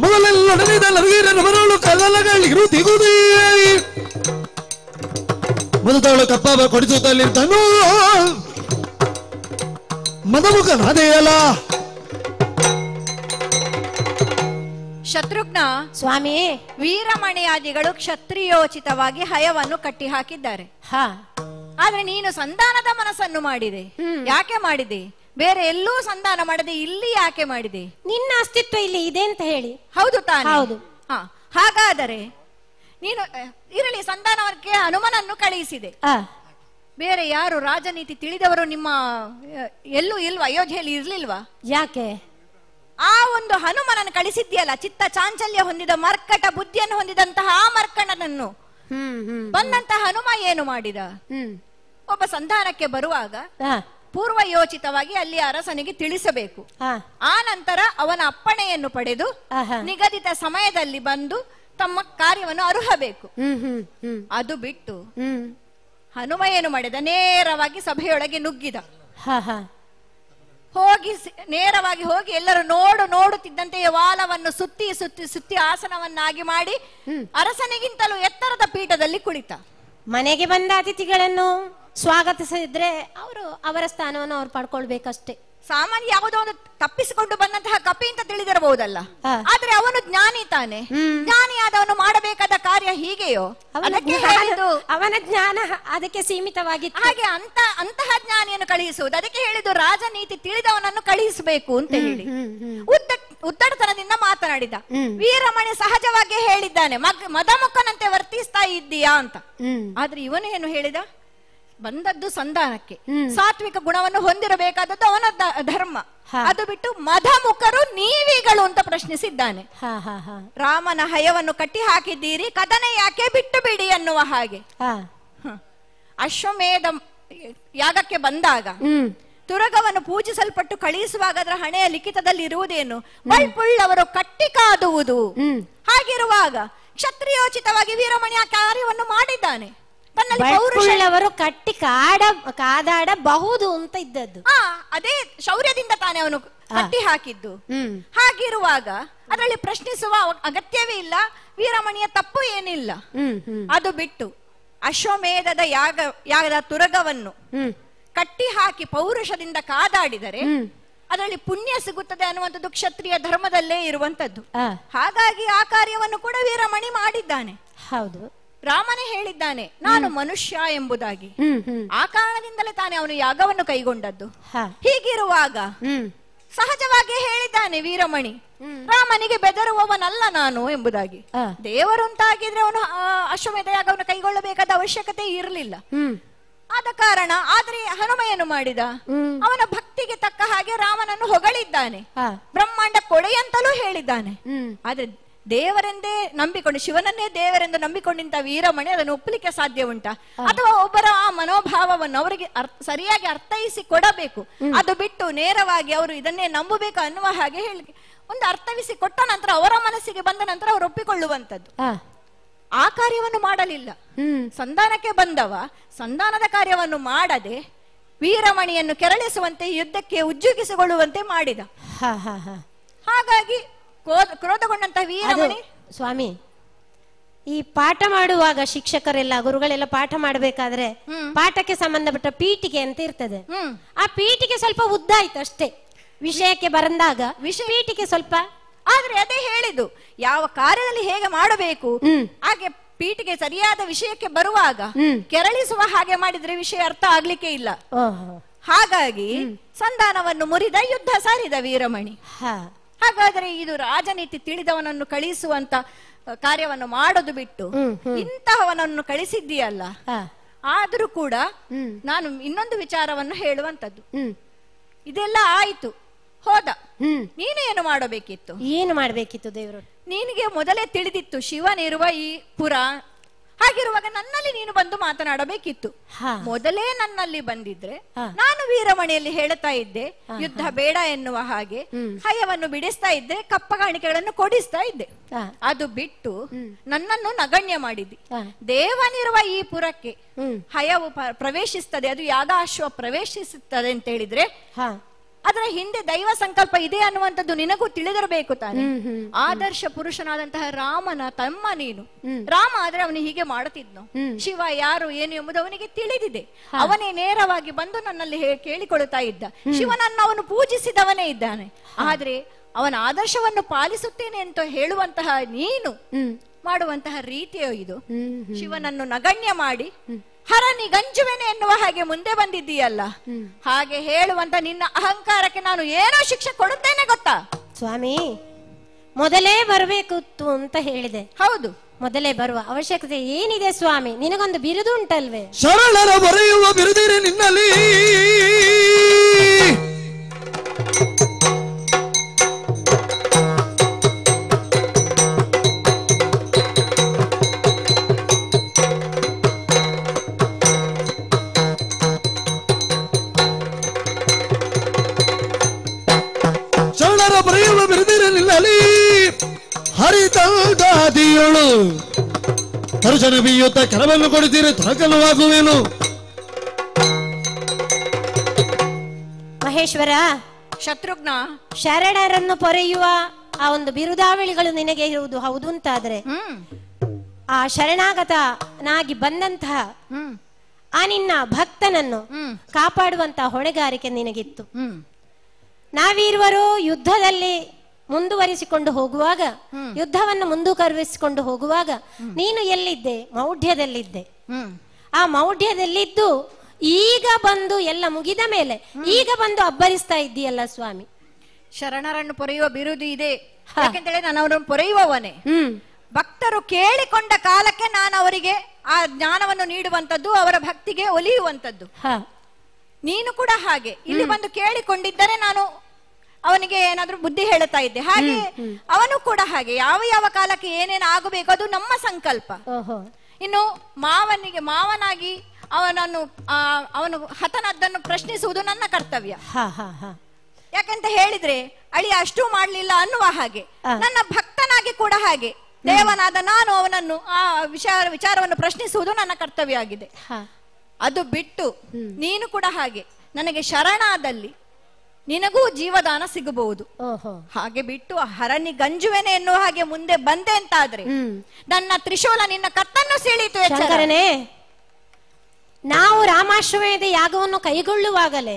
ಮೊದಲೆಲ್ಲೊಡಲಿದ ನರುಗೀರ ಬರಳು ಕಲ್ಲಲಗಳಿರು ತಿಗುದಿ ಮೊದಲು ಕಪ್ಪಾಬ ಕೊಡಿಸುತ್ತಲಿದ್ದನು ಮದಮುಖನಾದೆಯಲ್ಲ. ಶತ್ರುಘ್ನ ಸ್ವಾಮಿ, ವೀರಮಣಿಯಾದಿಗಳು ಕ್ಷತ್ರಿಯೋಚಿತವಾಗಿ ಹಯವನ್ನು ಕಟ್ಟಿ ಹಾಕಿದ್ದಾರೆ. ಆದ್ರೆ ನೀನು ಸಂಧಾನದ ಮನಸ್ಸನ್ನು ಮಾಡಿದೆ. ಯಾಕೆ ಮಾಡಿದೆ? ಬೇರೆ ಎಲ್ಲೂ ಸಂಧಾನ ಮಾಡದೆ ಇಲ್ಲಿ ಯಾಕೆ ಮಾಡಿದೆ? ನಿನ್ನ ಅಸ್ತಿತ್ವ ಇಲ್ಲಿ ಇದೆ ಅಂತ ಹೇಳಿ. ಹೌದು ತಾನೆ? ಹೌದು. ಹಾಗಾದರೆ ನೀನು ಇರಲಿ, ಸಂಧಾನಕ್ಕೆ ಹನುಮನನ್ನು ಕಳುಹಿಸಿದೆ. ಬೇರೆ ಯಾರು ರಾಜನೀತಿ ತಿಳಿದವರು ನಿಮ್ಮ ಎಲ್ಲೂ ಇಲ್ವಾ? ಅಯೋಧ್ಯೆಯಲ್ಲಿ ಇರ್ಲಿಲ್ವಾ? ಯಾಕೆ? ಆ ಒಂದು ಹನುಮನನ್ನು ಕಳಿಸಿದ್ಯಲ್ಲ, ಚಿತ್ತ ಚಾಂಚಲ್ಯ ಹೊಂದಿದ ಮರ್ಕಟ ಬುದ್ಧಿಯನ್ನು ಹೊಂದಿದಂತಹ ಆ ಮರ್ಕಣನನ್ನು ಬಂದಂತಹ ಹನುಮ ಏನು ಮಾಡಿದ? ಒಬ್ಬ ಸಂಧಾನಕ್ಕೆ ಬರುವಾಗ ಪೂರ್ವ ಯೋಚಿತವಾಗಿ ಅಲ್ಲಿ ಅರಸನಿಗೆ ತಿಳಿಸಬೇಕು. ಆ ನಂತರ ಅವನ ಅಪ್ಪಣೆಯನ್ನು ಪಡೆದು ನಿಗದಿತ ಸಮಯದಲ್ಲಿ ಬಂದು ತಮ್ಮ ಕಾರ್ಯವನ್ನು ಅರುಹಬೇಕು. ಅದು ಬಿಟ್ಟು ಹನುಮ ಏನು ಮಾಡಿದ? ನೇರವಾಗಿ ಸಭೆಯೊಳಗೆ ನುಗ್ಗಿದ. ಹೋಗಿ ನೇರವಾಗಿ ಹೋಗಿ ಎಲ್ಲರೂ ನೋಡುತ್ತಿದ್ದಂತೆಯೇ ವಾಲವನ್ನು ಸುತ್ತಿ ಸುತ್ತಿ ಸುತ್ತಿ ಆಸನವನ್ನಾಗಿ ಮಾಡಿ ಅರಸನಿಗಿಂತಲೂ ಎತ್ತರದ ಪೀಠದಲ್ಲಿ ಕುಳಿತ. ಮನೆಗೆ ಬಂದ ಅತಿಥಿಗಳನ್ನು ಸ್ವಾಗತಿಸಿದ್ರೆ ಅವರು ಅವರ ಸ್ಥಾನವನ್ನು ಅವ್ರು ಪಡ್ಕೊಳ್ಬೇಕಷ್ಟೇ. ಸಾಮಾನ್ಯ ಯಾವುದೋ ಒಂದು ತಪ್ಪಿಸಿಕೊಂಡು ಬಂದಂತಹ ಕಪಿ ಅಂತ ತಿಳಿದಿರಬಹುದಲ್ಲ, ಆದ್ರೆ ಅವನು ಜ್ಞಾನಿ ತಾನೆ. ಜ್ಞಾನಿಯಾದವನು ಮಾಡಬೇಕಾದ ಕಾರ್ಯ ಹೀಗೆಯೋ? ಅವನ ಜ್ಞಾನ ಅದಕ್ಕೆ ಸೀಮಿತವಾಗಿತ್ತು. ಹಾಗೆ ಅಂತಹ ಜ್ಞಾನಿಯನ್ನು ಕಳುಹಿಸುವುದು, ಅದಕ್ಕೆ ಹೇಳಿದ್ದು ರಾಜನೀತಿ ತಿಳಿದವನನ್ನು ಕಳುಹಿಸಬೇಕು ಅಂತ ಹೇಳಿ ಉದ್ದಟತನದಿಂದ ಮಾತನಾಡಿದ. ವೀರಮಣಿ ಸಹಜವಾಗಿ ಹೇಳಿದ್ದಾನೆ, ಮದಮುಖನಂತೆ ವರ್ತಿಸ್ತಾ ಇದ್ದೀಯಾ ಅಂತ. ಆದ್ರೆ ಇವನು ಏನು ಹೇಳಿದ? ಬಂದದ್ದು ಸಂಧಾನಕ್ಕೆ, ಸಾತ್ವಿಕ ಗುಣವನ್ನು ಹೊಂದಿರಬೇಕಾದದ್ದು ಅವನ ಧರ್ಮ. ಅದು ಬಿಟ್ಟು ಮದಮುಖರು ನೀವಿಗಳು ಅಂತ ಪ್ರಶ್ನಿಸಿದ್ದಾನೆ. ರಾಮನ ಹಯವನ್ನು ಕಟ್ಟಿ ಹಾಕಿದ್ದೀರಿ, ಕದನ ಯಾಕೆ ಬಿಟ್ಟು ಬಿಡಿ ಅನ್ನುವ ಹಾಗೆ. ಅಶ್ವಮೇಧ ಯಾಗಕ್ಕೆ ಬಂದಾಗ ತುರಗವನ್ನು ಪೂಜಿಸಲ್ಪಟ್ಟು ಕಳುಹಿಸುವಾಗ ಅದರ ಹಣೆಯ ಲಿಖಿತದಲ್ಲಿ ಇರುವುದೇನು? ಬಳ್ಪುಳ್ಳವರು ಕಟ್ಟಿ ಕಾದುವುದು. ಹಾಗಿರುವಾಗ ಕ್ಷತ್ರಿಯೋಚಿತವಾಗಿ ವೀರಮಣಿ ಆ ಕಾರ್ಯವನ್ನು ಮಾಡಿದ್ದಾನೆ. ಬಳ್ಪುಳ್ಳವರು ಕಟ್ಟಿ ಕಾದಾಡಬಹುದು ಅಂತ ಇದ್ದದ್ದು. ಅದೇ ಶೌರ್ಯದಿಂದ ತಾನೇ ಅವನು ಕಟ್ಟಿ ಹಾಕಿದ್ದು. ಹಾಗಿರುವಾಗ ಅದರಲ್ಲಿ ಪ್ರಶ್ನಿಸುವ ಅಗತ್ಯವೇ ಇಲ್ಲ. ವೀರಮಣಿಯ ತಪ್ಪು ಏನಿಲ್ಲ. ಅದು ಬಿಟ್ಟು ಅಶ್ವಮೇಧದ ಯಾಗದ ತುರಗವನ್ನು ಕಟ್ಟಿ ಹಾಕಿ ಪೌರುಷದಿಂದ ಕಾದಾಡಿದರೆ ಅದರಲ್ಲಿ ಪುಣ್ಯ ಸಿಗುತ್ತದೆ ಅನ್ನುವಂಥದ್ದು ಕ್ಷತ್ರಿಯ ಧರ್ಮದಲ್ಲೇ ಇರುವಂತದ್ದು. ಹಾಗಾಗಿ ಆ ಕಾರ್ಯವನ್ನು ಕೂಡ ವೀರಮಣಿ ಮಾಡಿದ್ದಾನೆ. ಹೌದು, ರಾಮನೇ ಹೇಳಿದ್ದಾನೆ ನಾನು ಮನುಷ್ಯ ಎಂಬುದಾಗಿ. ಆ ಕಾರಣದಿಂದಲೇ ತಾನೇ ಅವನು ಯಾಗವನ್ನು ಕೈಗೊಂಡದ್ದು. ಹೀಗಿರುವಾಗ ಸಹಜವಾಗಿ ಹೇಳಿದ್ದಾನೆ ವೀರಮಣಿ, ರಾಮನಿಗೆ ಬೆದರುವವನಲ್ಲ ನಾನು ಎಂಬುದಾಗಿ. ದೇವರು ಅಂತಾಗಿದ್ರೆ ಅವನು ಅಶ್ವಮೇಧ ಯಾಗವನ್ನು ಕೈಗೊಳ್ಳಬೇಕಾದ ಅವಶ್ಯಕತೆ ಇರಲಿಲ್ಲ. ಆದ ಕಾರಣ ಆದ್ರೆ ಹನುಮ ಏನು ಮಾಡಿದ? ಅವನ ಭಕ್ತಿಗೆ ತಕ್ಕ ಹಾಗೆ ರಾಮನನ್ನು ಹೊಗಳಿದ್ದಾನೆ, ಬ್ರಹ್ಮಾಂಡ ಕೊಡೆಯಂತಲೂ ಹೇಳಿದ್ದಾನೆ. ಆದ್ರೆ ದೇವರೆಂದೇ ನಂಬಿಕೊಂಡು, ಶಿವನನ್ನೇ ದೇವರೆಂದು ನಂಬಿಕೊಂಡಿಂತ ವೀರಮಣಿ ಅದನ್ನು ಒಪ್ಪಲಿಕ್ಕೆ ಸಾಧ್ಯ ಉಂಟಾ? ಅಥವಾ ಒಬ್ಬರ ಆ ಮನೋಭಾವವನ್ನು ಅವರಿಗೆ ಸರಿಯಾಗಿ ಅರ್ಥೈಸಿ ಕೊಡಬೇಕು. ಅದು ಬಿಟ್ಟು ನೇರವಾಗಿ ಅವರು ಇದನ್ನೇ ನಂಬಬೇಕು ಅನ್ನುವ ಹಾಗೆ ಹೇಳಿ ಒಂದು ಅರ್ಥವಿಸಿ ಕೊಟ್ಟ ನಂತರ ಅವರ ಮನಸ್ಸಿಗೆ ಬಂದ ನಂತರ ಅವರು ಒಪ್ಪಿಕೊಳ್ಳುವಂಥದ್ದು. ಆ ಕಾರ್ಯವನ್ನು ಮಾಡಲಿಲ್ಲ. ಸಂಧಾನಕ್ಕೆ ಬಂದವ ಸಂಧಾನದ ಕಾರ್ಯವನ್ನು ಮಾಡದೆ ವೀರಮಣಿಯನ್ನು ಕೆರಳಿಸುವಂತೆ ಯುದ್ಧಕ್ಕೆ ಉಜ್ಜುಗಿಸಿಕೊಳ್ಳುವಂತೆ ಮಾಡಿದ. ಹಾಗಾಗಿ ಕ್ರೋಧಗೊಂಡಂತಹ ವೀರಮಣಿ ಸ್ವಾಮಿ, ಈ ಪಾಠ ಮಾಡುವಾಗ ಶಿಕ್ಷಕರೆಲ್ಲ ಗುರುಗಳೆಲ್ಲ ಪಾಠ ಮಾಡಬೇಕಾದ್ರೆ ಪಾಠಕ್ಕೆ ಸಂಬಂಧಪಟ್ಟ ಪೀಠಿಕೆ ಅಂತ ಇರ್ತದೆ. ಆ ಪೀಠಿಕೆ ಸ್ವಲ್ಪ ಉದ್ದ ಆಯ್ತು ಅಷ್ಟೇ. ವಿಷಯಕ್ಕೆ ಬಂದಾಗ ಪೀಠಿಕೆ ಸ್ವಲ್ಪ, ಆದ್ರೆ ಅದೇ ಹೇಳಿದ್ದು ಯಾವ ಕಾರ್ಯದಲ್ಲಿ ಹೇಗೆ ಮಾಡಬೇಕು ಹಾಗೆ ಪೀಠಿಗೆ ಸರಿಯಾದ ವಿಷಯಕ್ಕೆ ಬರುವಾಗ ಕೆರಳಿಸುವ ಹಾಗೆ ಮಾಡಿದ್ರೆ ವಿಷಯ ಅರ್ಥ ಆಗ್ಲಿಕ್ಕೆ ಇಲ್ಲ. ಹಾಗಾಗಿ ಸಂಧಾನವನ್ನು ಮುರಿದ ಯುದ್ಧ ಸಾರಿದ ವೀರಮಣಿ. ಹಾಗಾದ್ರೆ ಇದು ರಾಜನೀತಿ ತಿಳಿದವನನ್ನು ಕಳಿಸುವಂತ ಕಾರ್ಯವನ್ನು ಮಾಡೋದು ಬಿಟ್ಟು ಇಂತಹವನನ್ನು ಕಳಿಸಿದ್ದೀಯಲ್ಲ. ಆದ್ರೂ ಕೂಡ ನಾನು ಇನ್ನೊಂದು ವಿಚಾರವನ್ನು ಹೇಳುವಂತದ್ದು. ಇದೆಲ್ಲ ಆಯ್ತು, ಹೋದ, ನೀನು ಏನು ಮಾಡಬೇಕಿತ್ತು? ಏನು ಮಾಡಬೇಕಿತ್ತು ದೇವರು? ನಿನಗೆ ಮೊದಲೇ ತಿಳಿದಿತ್ತು ಶಿವನಿರುವ ಈ ಪುರ. ಹಾಗಿರುವಾಗ ನನ್ನಲ್ಲಿ ನೀನು ಬಂದು ಮಾತನಾಡಬೇಕಿತ್ತು. ಮೊದಲೇ ನನ್ನಲ್ಲಿ ಬಂದಿದ್ರೆ ನಾನು ವೀರಮಣಿಯಲ್ಲಿ ಹೇಳ್ತಾ ಇದ್ದೆ, ಯುದ್ಧ ಬೇಡ ಎನ್ನುವ ಹಾಗೆ ಹಯವನ್ನು ಬಿಡಿಸ್ತಾ ಇದ್ದೆ, ಕಪ್ಪ ಕಾಣಿಕೆಗಳನ್ನು ಕೊಡಿಸ್ತಾ ಇದ್ದೆ. ಅದು ಬಿಟ್ಟು ನನ್ನನ್ನು ನಗಣ್ಯ ಮಾಡಿದ್ದಿ. ದೇವನಿರುವ ಈ ಪುರಕ್ಕೆ ಹಯವು ಪ್ರವೇಶಿಸ್ತದೆ, ಅದು ಯಾಗಾಶ್ವ ಪ್ರವೇಶಿಸುತ್ತದೆ ಅಂತ ಹೇಳಿದ್ರೆ ಅದರ ಹಿಂದೆ ದೈವ ಸಂಕಲ್ಪ ಇದೆ ಅನ್ನುವಂಥದ್ದು ನಿನಗೂ ತಿಳಿದಿರಬೇಕು ತಾನೆ. ಆದರ್ಶ ಪುರುಷನಾದಂತಹ ರಾಮನ ತಮ್ಮ ನೀನು. ರಾಮ ಆದ್ರೆ ಅವನು ಹೀಗೆ ಮಾಡುತ್ತಿದ್ನು. ಶಿವ ಯಾರು ಏನು ಎಂಬುದು ಅವನಿಗೆ ತಿಳಿದಿದೆ. ಅವನೇ ನೇರವಾಗಿ ಬಂದು ನನ್ನಲ್ಲಿ ಕೇಳಿಕೊಳ್ಳುತ್ತಾ ಇದ್ದ. ಶಿವನನ್ನು ಅವನು ಪೂಜಿಸಿದವನೇ ಇದ್ದಾನೆ. ಆದ್ರೆ ಅವನ ಆದರ್ಶವನ್ನು ಪಾಲಿಸುತ್ತೇನೆ ಅಂತ ಹೇಳುವಂತಹ ನೀನು ಮಾಡುವಂತಹ ರೀತಿಯೋ ಇದು. ಶಿವನನ್ನು ನಗಣ್ಯ ಮಾಡಿ ಹರನಿ ಗಂಜುವೆನೆ ಎನ್ನುವ ಹಾಗೆ ಮುಂದೆ ಬಂದಿದ್ದೀಯಲ್ಲ. ಹಾಗೆ ಹೇಳುವಂತ ನಿನ್ನ ಅಹಂಕಾರಕ್ಕೆ ನಾನು ಏನೋ ಶಿಕ್ಷೆ ಕೊಡುತ್ತೇನೆ ಗೊತ್ತಾ ಸ್ವಾಮಿ? ಮೊದಲೇ ಬರಬೇಕಿತ್ತು ಅಂತ ಹೇಳಿದೆ. ಹೌದು, ಮೊದಲೇ ಬರುವ ಅವಶ್ಯಕತೆ ಏನಿದೆ ಸ್ವಾಮಿ? ನಿನಗೊಂದು ಬಿರುದು ಉಂಟಲ್ವೇ? ಶರಣರ ಬರೆಯುವ ಬಿರುದಿರಿ ನಿನ್ನಲ್ಲಿ ಬರೆಯುವ ಬಿರುದಿರಲಿಲ್ಲಲಿ ಹರಿತಾದಿಯಳು ದರ್ಶನ ಬೀಯುತ್ತ ಕೆಲವನ್ನು ಕೊಡುತ್ತೀರಿ, ತರಕಲುವಾಗುವೇನು? ಮಹೇಶ್ವರ, ಶತ್ರುಘ್ನ, ಶರಣರನ್ನು ಪೊರೆಯುವ ಆ ಒಂದು ಬಿರುದಾವಳಿಗಳು ನಿನಗೆ ಇರುವುದು ಹೌದು ಅಂತಾದ್ರೆ ಆ ಶರಣಾಗತನಾಗಿ ಬಂದಂತಹ ಆ ನಿನ್ನ ಭಕ್ತನನ್ನು ಕಾಪಾಡುವಂತಹ ಹೊಣೆಗಾರಿಕೆ ನಿನಗಿತ್ತು. ನಾವಿರುವರು ಯುದ್ಧದಲ್ಲಿ ಮುಂದುವರಿಸಿಕೊಂಡು ಹೋಗುವಾಗ, ಯುದ್ಧವನ್ನು ಮುಂದುವರಿಸಿಕೊಂಡು ಹೋಗುವಾಗ ನೀನು ಎಲ್ಲಿದ್ದೆ? ಮೌಢ್ಯದಲ್ಲಿದ್ದೆ. ಆ ಮೌಢ್ಯದಲ್ಲಿದ್ದು ಈಗ ಬಂದು ಎಲ್ಲ ಮುಗಿದ ಮೇಲೆ ಈಗ ಬಂದು ಅಬ್ಬರಿಸ್ತಾ ಇದ್ದೀಯಲ್ಲ ಸ್ವಾಮಿ. ಶರಣರನ್ನು ಪೊರೆಯುವ ಬಿರುದು ಇದೆ ಯಾಕೆಂತೇಳಿ ನಾನು ಅವರನ್ನು ಪೊರೆಯುವವನೇ. ಭಕ್ತರು ಕೇಳಿಕೊಂಡ ಕಾಲಕ್ಕೆ ನಾನು ಅವರಿಗೆ ಆ ಜ್ಞಾನವನ್ನು ನೀಡುವಂತದ್ದು, ಅವರ ಭಕ್ತಿಗೆ ಒಲಿಯುವಂತದ್ದು. ನೀನು ಕೂಡ ಹಾಗೆ ಇಲ್ಲಿ ಬಂದು ಕೇಳಿಕೊಂಡಿದ್ದರೆ ನಾನು ಅವನಿಗೆ ಏನಾದ್ರೂ ಬುದ್ಧಿ ಹೇಳುತ್ತಾ ಇದ್ದೆ. ಹಾಗೆ ಅವನು ಕೂಡ ಹಾಗೆ ಯಾವ ಯಾವ ಕಾಲಕ್ಕೆ ಏನೇನು ಆಗಬೇಕು ಅದು ನಮ್ಮ ಸಂಕಲ್ಪ. ಇನ್ನು ಮಾವನಾಗಿ ಅವನು ಹತನದ್ದನ್ನು ಪ್ರಶ್ನಿಸುವುದು ನನ್ನ ಕರ್ತವ್ಯ. ಯಾಕಂತ ಹೇಳಿದ್ರೆ ಅಳಿಯ ಅಷ್ಟು ಮಾಡ್ಲಿಲ್ಲ ಅನ್ನುವ ಹಾಗೆ ನನ್ನ ಭಕ್ತನಾಗಿ ಕೂಡ ಹಾಗೆ ದೇವನಾದ ನಾನು ಅವನನ್ನು ಆ ವಿಚಾರವನ್ನು ಪ್ರಶ್ನಿಸುವುದು ನನ್ನ ಕರ್ತವ್ಯ ಆಗಿದೆ. ಅದು ಬಿಟ್ಟು ನೀನು ಕೂಡ ಹಾಗೆ ನನಗೆ ಶರಣಾದಲ್ಲಿ ನಿನಗೂ ಜೀವದಾನ ಸಿಗಬಹುದು. ಹಾಗೆ ಬಿಟ್ಟು ಹರನಿ ಗಂಜುವೆನೆ ಎನ್ನುವ ಹಾಗೆ ಮುಂದೆ ಬಂದೆ ಅಂತಾದ್ರೆ ನನ್ನ ತ್ರಿಶೂಲ ನಿನ್ನ ಕತ್ತನ್ನು ಸೀಳಿತು. ಶಂಕರನೇ, ನಾವು ರಾಮಾಶ್ವಮೇಧ ಯಾಗವನ್ನು ಕೈಗೊಳ್ಳುವಾಗಲೇ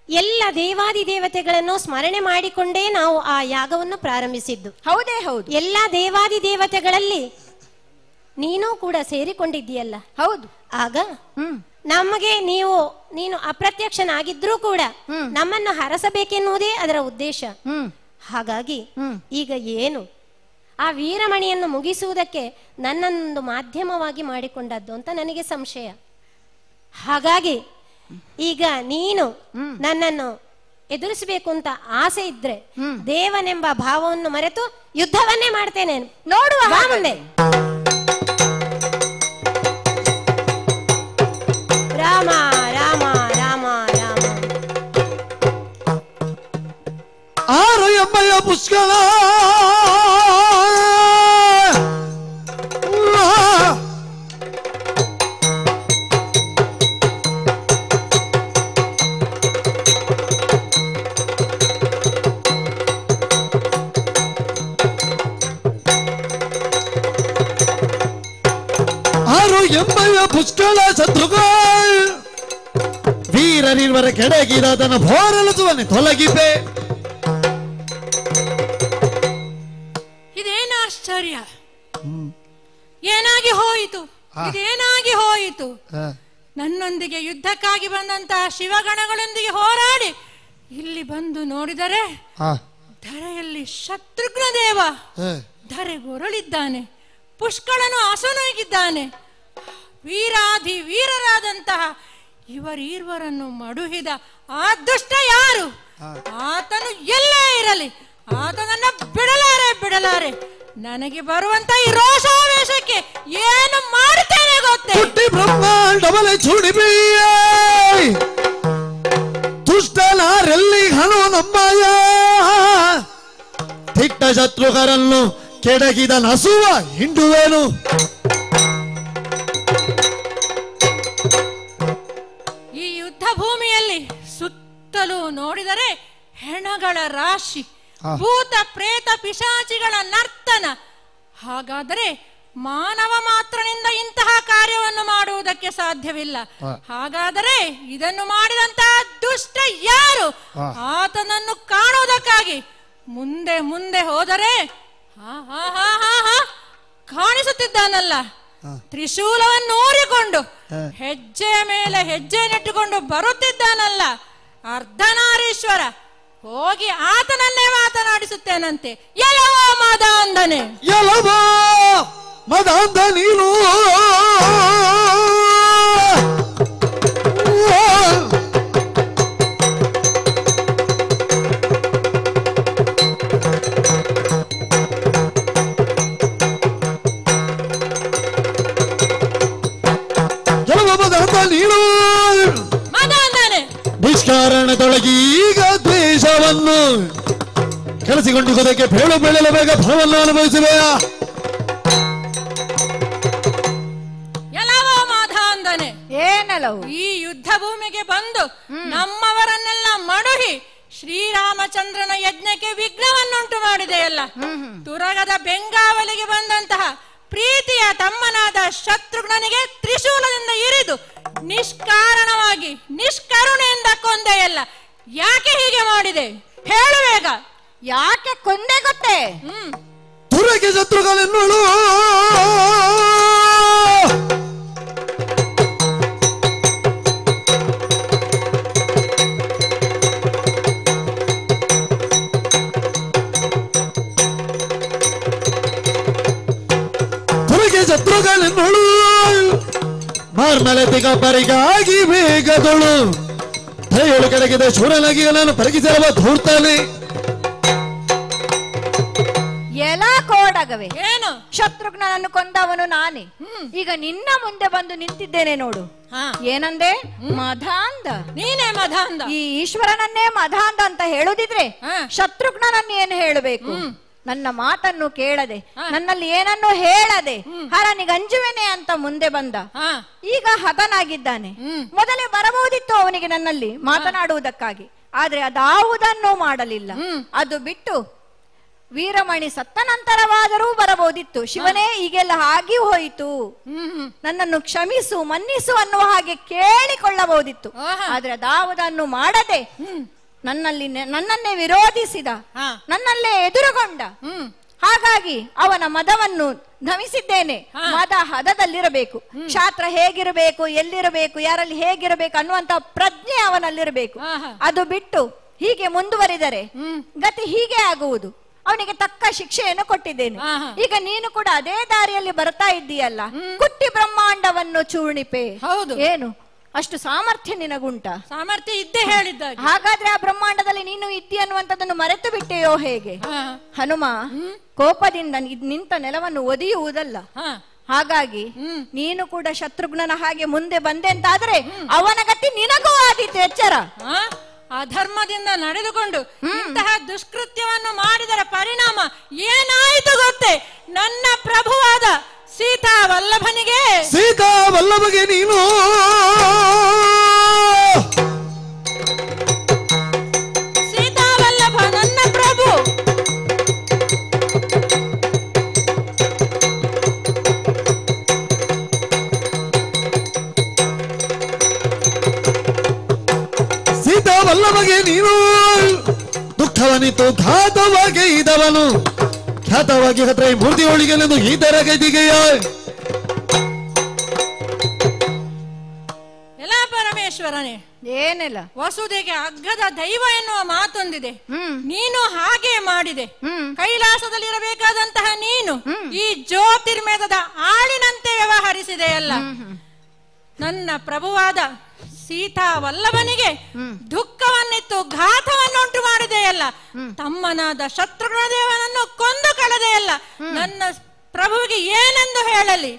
ಎಲ್ಲ ದೇವಾದಿ ದೇವತೆಗಳನ್ನು ಸ್ಮರಣೆ ಮಾಡಿಕೊಂಡೇ ನಾವು ಆ ಯಾಗವನ್ನು ಪ್ರಾರಂಭಿಸಿದ್ದು. ಹೌದೇ ಹೌದು. ಎಲ್ಲ ದೇವಾದಿ ದೇವತೆಗಳಲ್ಲಿ ನೀನು ಕೂಡ ಸೇರಿಕೊಂಡಿದ್ದೀಯಲ್ಲ. ಹೌದು. ಆಗ ನಮಗೆ ನೀನು ಅಪ್ರತ್ಯಕ್ಷನಾಗಿದ್ರೂ ಕೂಡ ನಮ್ಮನ್ನು ಹರಸಬೇಕೆನ್ನುವುದೇ ಅದರ ಉದ್ದೇಶ. ಹಾಗಾಗಿ ಈಗ ಏನು ಆ ವೀರಮಣಿಯನ್ನು ಮುಗಿಸುವುದಕ್ಕೆ ನನ್ನೊಂದು ಮಾಧ್ಯಮವಾಗಿ ಮಾಡಿಕೊಂಡದ್ದು ಅಂತ ನನಗೆ ಸಂಶಯ. ಹಾಗಾಗಿ ಈಗ ನೀನು ನನ್ನನ್ನು ಎದುರಿಸಬೇಕು ಅಂತ ಆಸೆ ಇದ್ರೆ ದೇವನೆಂಬ ಭಾವವನ್ನು ಮರೆತು ಯುದ್ಧವನ್ನೇ ಮಾಡ್ತೇನೆ. ನೋಡುವ ಮುಂದೆ. ರಾಮ ರಾಮ ರಾಮ ರಾಮ. ಆರು ಎಮ್ಮಯ್ಯ ಪುಷ್ಕಳ ಎಂಬಯ್ಯ ಪುಷ್ಕಳ ಶತ್ರುಗಳು ವೀರರಿರುವರ ಕೆಡಗಿರದನ ಭೋರಲುಸುವನೆ ತೊಲಗಿಪೆ. ಇದೇನ ಆಶ್ಚರ್ಯ, ಏನಾಗಿ ಹೋಯಿತು, ಇದೇನಾಗಿ ಹೋಯಿತು. ನನ್ನೊಂದಿಗೆ ಯುದ್ಧಕ್ಕಾಗಿ ಬಂದಂತಹ ಶಿವಗಣಗಳೊಂದಿಗೆ ಹೋರಾಡಿ ಇಲ್ಲಿ ಬಂದು ನೋಡಿದರೆ ಧರೆಯಲ್ಲಿ ಶತ್ರುಘ್ನ ದೇವ ಧರೆಗೊರಳಿದ್ದಾನೆ, ಪುಷ್ಕಳನು ಅಸನೊಗಿದ್ದಾನೆ. ವೀರಾಧಿ ವೀರರಾದಂತಹ ಇವರೀರ್ವರನ್ನು ಮಡುಹಿದ ಆ ದುಷ್ಟ ಯಾರು? ಆತನು ಎಲ್ಲೇ ಇರಲಿ, ಆತನನ್ನ ಬಿಡಲಾರೆ. ನನಗೆ ಬರುವಂತ ಈ ರೋಷಾವೇಶಕ್ಕೆ ಏನು ಮಾಡುತ್ತೇನೆ ಗೊತ್ತೇ? ಬ್ರಹ್ಮಾಂಡವಲೆ ಚುಡಿಬಿಯ ದುಷ್ಟನಾರೆಲ್ಲಿ ಹಣು ನಮ್ಮಯ ದಿಟ್ಟ ಶತ್ರುಕರನ್ನು ಕೆಡಗಿದ ನಸುವ ಹಿಂಡುವೇನು. ಈ ಯುದ್ಧ ಭೂಮಿಯಲ್ಲಿ ಸುತ್ತಲೂ ನೋಡಿದರೆ ಹೆಣಗಳ ರಾಶಿ, ಭೂತ ಪ್ರೇತ ಪಿಶಾಚಿಗಳ ನರ್ತನ. ಹಾಗಾದರೆ ಮಾನವ ಮಾತ್ರನಿಂದ ಇಂತಹ ಕಾರ್ಯವನ್ನು ಮಾಡುವುದಕ್ಕೆ ಸಾಧ್ಯವಿಲ್ಲ. ಹಾಗಾದರೆ ಇದನ್ನು ಮಾಡಿದಂತಹ ದುಷ್ಟ ಯಾರು? ಆತನನ್ನು ಕಾಣುವುದಕ್ಕಾಗಿ ಮುಂದೆ ಮುಂದೆ ಹೋದರೆ ಕಾಣಿಸುತ್ತಿದ್ದಾನಲ್ಲ, ತ್ರಿಶೂಲವನ್ನು ಊರಿಕೊಂಡು ಹೆಜ್ಜೆಯ ಮೇಲೆ ಹೆಜ್ಜೆ ನೆಟ್ಟುಕೊಂಡು ಬರುತ್ತಿದ್ದಾನಲ್ಲ ಅರ್ಧನಾರೀಶ್ವರ. ಹೋಗಿ ಆತನನ್ನೇ ಮಾತನಾಡಿಸುತ್ತೇನಂತೆ. ಎಲ್ಲವೋ ಮದಾಂಧನೆ, ಎಲ್ಲವೋ ಮದಾಂಧ ನೀನು. ನೀನು ನಿಷ್ಕಾರಣದೊಳಗೆ ಈಗ ದ್ವೇಷವನ್ನು ಕೆಲಸಿಕೊಂಡಿರುವುದಕ್ಕೆ ಬೇಳು ಬೆಳೆಯಲು ಬೇಗ ಫಲವನ್ನು ಅನುಭವಿಸುವೆಯಾ? ಎಲ್ಲವೋ ಮಾಧಾಂಧನೆ, ಏನಲ್ಲವು ಈ ಯುದ್ಧ ಭೂಮಿಗೆ ಬಂದು ನಮ್ಮವರನ್ನೆಲ್ಲ ಮಡುಹಿ ಶ್ರೀರಾಮಚಂದ್ರನ ಯಜ್ಞಕ್ಕೆ ವಿಘ್ನವನ್ನುಂಟು ಮಾಡಿದೆಯಲ್ಲ. ತುರಗದ ಬೆಂಗಾವಲಿಗೆ ಬಂದಂತಹ ಪ್ರೀತಿಯ ತಮ್ಮನಾದ ಶತ್ರುಘ್ನನಿಗೆ ತ್ರಿಶೂಲದಿಂದ ಇರಿದು ನಿಷ್ಕಾರಣವಾಗಿ ನಿಷ್ಕರುಣೆಯಿಂದ ಕೊಂದೆಯಲ್ಲ. ಯಾಕೆ ಹೀಗೆ ಮಾಡಿದೆ ಹೇಳುವೇಗ? ಯಾಕೆ ಕೊಂದೆ ಗೊತ್ತೇ? ತುರಗೆ ಶತ್ರುಗಳೆನ್ನೋಳು ಶತ್ರುಗಳೆನ್ನೋಳು ಮಾರ್ಮಲೆತಿಗ ಪರಿಗಾಗಿ ವೇಗದೊಳು ದಯಳು ಕೆಳಗಿದ ಶೂರನಾಗಿ ನಾನು ಪರಿಗಿಸಲವ ಧೂರ್ತಾನೆ. ಎಲ್ಲ ಕೋಡಗವೇ, ಏನು ಶತ್ರುಘ್ನನನ್ನು ಕೊಂದವನು ನಾನೇ. ಈಗ ನಿನ್ನ ಮುಂದೆ ಬಂದು ನಿಂತಿದ್ದೇನೆ ನೋಡು. ಏನಂದೆ? ಮಧಾಂಧ. ನೀನೇ ಮಧಾಂಧ. ಈ ಈಶ್ವರನನ್ನೇ ಮಧಾಂಧ ಅಂತ ಹೇಳುದಿದ್ರೆ ಶತ್ರುಘ್ನನನ್ನು ಏನು ಹೇಳಬೇಕು? ನನ್ನ ಮಾತನ್ನು ಕೇಳದೆ, ನನ್ನಲ್ಲಿ ಏನನ್ನು ಹೇಳದೆ ಹರನಿಗೆ ಅಂಜುವೆನೆ ಅಂತ ಮುಂದೆ ಬಂದ. ಈಗ ಹತನಾಗಿದ್ದಾನೆ. ಮೊದಲೇ ಬರಬಹುದಿತ್ತು ಅವನಿಗೆ ನನ್ನಲ್ಲಿ ಮಾತನಾಡುವುದಕ್ಕಾಗಿ, ಆದ್ರೆ ಅದಾವುದನ್ನು ಮಾಡಲಿಲ್ಲ. ಅದು ಬಿಟ್ಟು ವೀರಮಣಿ ಸತ್ತ ನಂತರವಾದರೂ ಬರಬಹುದಿತ್ತು. ಶಿವನೇ, ಈಗೆಲ್ಲ ಆಗಿ ಹೋಯಿತು, ನನ್ನನ್ನು ಕ್ಷಮಿಸು, ಮನ್ನಿಸು ಅನ್ನುವ ಹಾಗೆ ಕೇಳಿಕೊಳ್ಳಬಹುದಿತ್ತು. ಆದ್ರೆ ಅದಾವುದನ್ನು ಮಾಡದೆ ನನ್ನನ್ನೇ ವಿರೋಧಿಸಿದ, ನನ್ನಲ್ಲೇ ಎದುರುಗೊಂಡ. ಹಾಗಾಗಿ ಅವನ ಮದವನ್ನು ಧಮಿಸಿದ್ದೇನೆ. ಮದ ಹದದಲ್ಲಿರಬೇಕು, ಶಾಸ್ತ್ರ ಹೇಗಿರಬೇಕು, ಎಲ್ಲಿರಬೇಕು, ಯಾರಲ್ಲಿ ಹೇಗಿರಬೇಕು ಅನ್ನುವಂತ ಪ್ರಜ್ಞೆ ಅವನಲ್ಲಿರಬೇಕು. ಅದು ಬಿಟ್ಟು ಹೀಗೆ ಮುಂದುವರಿದರೆ ಗತಿ ಹೀಗೆ ಆಗುವುದು. ಅವನಿಗೆ ತಕ್ಕ ಶಿಕ್ಷೆಯನ್ನು ಕೊಟ್ಟಿದ್ದೇನೆ. ಈಗ ನೀನು ಕೂಡ ಅದೇ ದಾರಿಯಲ್ಲಿ ಬರ್ತಾ ಇದ್ದೀಯಲ್ಲ. ಕುಟ್ಟಿ ಬ್ರಹ್ಮಾಂಡವನ್ನು ಚೂರ್ಣಿಪೆ. ಹೌದು, ಏನು ಅಷ್ಟು ಸಾಮರ್ಥ್ಯ ನಿನಗುಂಟ? ಸಾಮರ್ಥ್ಯ ಇದ್ದೇ ಹೇಳಿದ್ದ. ಹಾಗಾದ್ರೆ ಆ ಬ್ರಹ್ಮಾಂಡದಲ್ಲಿ ನೀನು ಇದ್ದಿ ಅನ್ನುವಂಥದ್ದನ್ನು ಮರೆತು ಬಿಟ್ಟೆಯೋ ಹೇಗೆ? ಹನುಮ ಕೋಪದಿಂದ ನಿಂತ ನೆಲವನ್ನು ಒದಿಯುವುದಲ್ಲ. ಹಾಗಾಗಿ ನೀನು ಕೂಡ ಶತ್ರುಘ್ನನ ಹಾಗೆ ಮುಂದೆ ಬಂದೆ ಅಂತಾದ್ರೆ ಅವನ ಗತಿ ನಿನಗೂ ಆದೀತು. ಎಚ್ಚರ. ಅಧರ್ಮದಿಂದ ನಡೆದುಕೊಂಡು ಇಂತಹ ದುಷ್ಕೃತ್ಯವನ್ನು ಮಾಡಿದರ ಪರಿಣಾಮ ಏನಾಯಿತು ಗೊತ್ತೇ? ನನ್ನ ಪ್ರಭುವಾದ ಸೀತಾ ವಲ್ಲಭಗೆ ನೀನು ಸೀತಾ ವಲ್ಲಭ ನನ್ನ ಪ್ರಭು ಸೀತಾ ವಲ್ಲಭಗೆ ನೀನು ದುಃಖವನಿತು ಘಾತವಾಗಿ ಇದವನು ಖ್ಯಾತವಾಗಿ ಹತ್ರ ಮೂರ್ತಿಯೊಳಗೆಂದು ಈ ತರ ಗದಿಗೆಯ ಎಲ್ಲ ಪರಮೇಶ್ವರನೇ. ಏನಿಲ್ಲ, ವಸುದೆಗೆ ಅಗ್ಗದ ದೈವ ಎನ್ನುವ ಮಾತೊಂದಿದೆ. ನೀನು ಹಾಗೆ ಮಾಡಿದೆ. ಕೈಲಾಸದಲ್ಲಿರಬೇಕಾದಂತಹ ನೀನು ಈ ಜ್ಯೋತಿರ್ಮೇಧದ ಆಳಿನಂತೆ ವ್ಯವಹರಿಸಿದೆಯಲ್ಲ. ನನ್ನ ಪ್ರಭುವಾದ ಸೀತಾ ವಲ್ಲಭನಿಗೆ ದುಃಖವನ್ನಿತ್ತು ಘಾತವನ್ನುಂಟು ಮಾಡಿದೆಯಲ್ಲ. ತಮ್ಮನಾದ ಶತ್ರುಘ್ನ ದೇವನನ್ನು ಕೊಂದು ಕಳೆದೆಯಲ್ಲ. ನನ್ನ ಪ್ರಭುವಿಗೆ ಏನೆಂದು ಹೇಳಲಿ?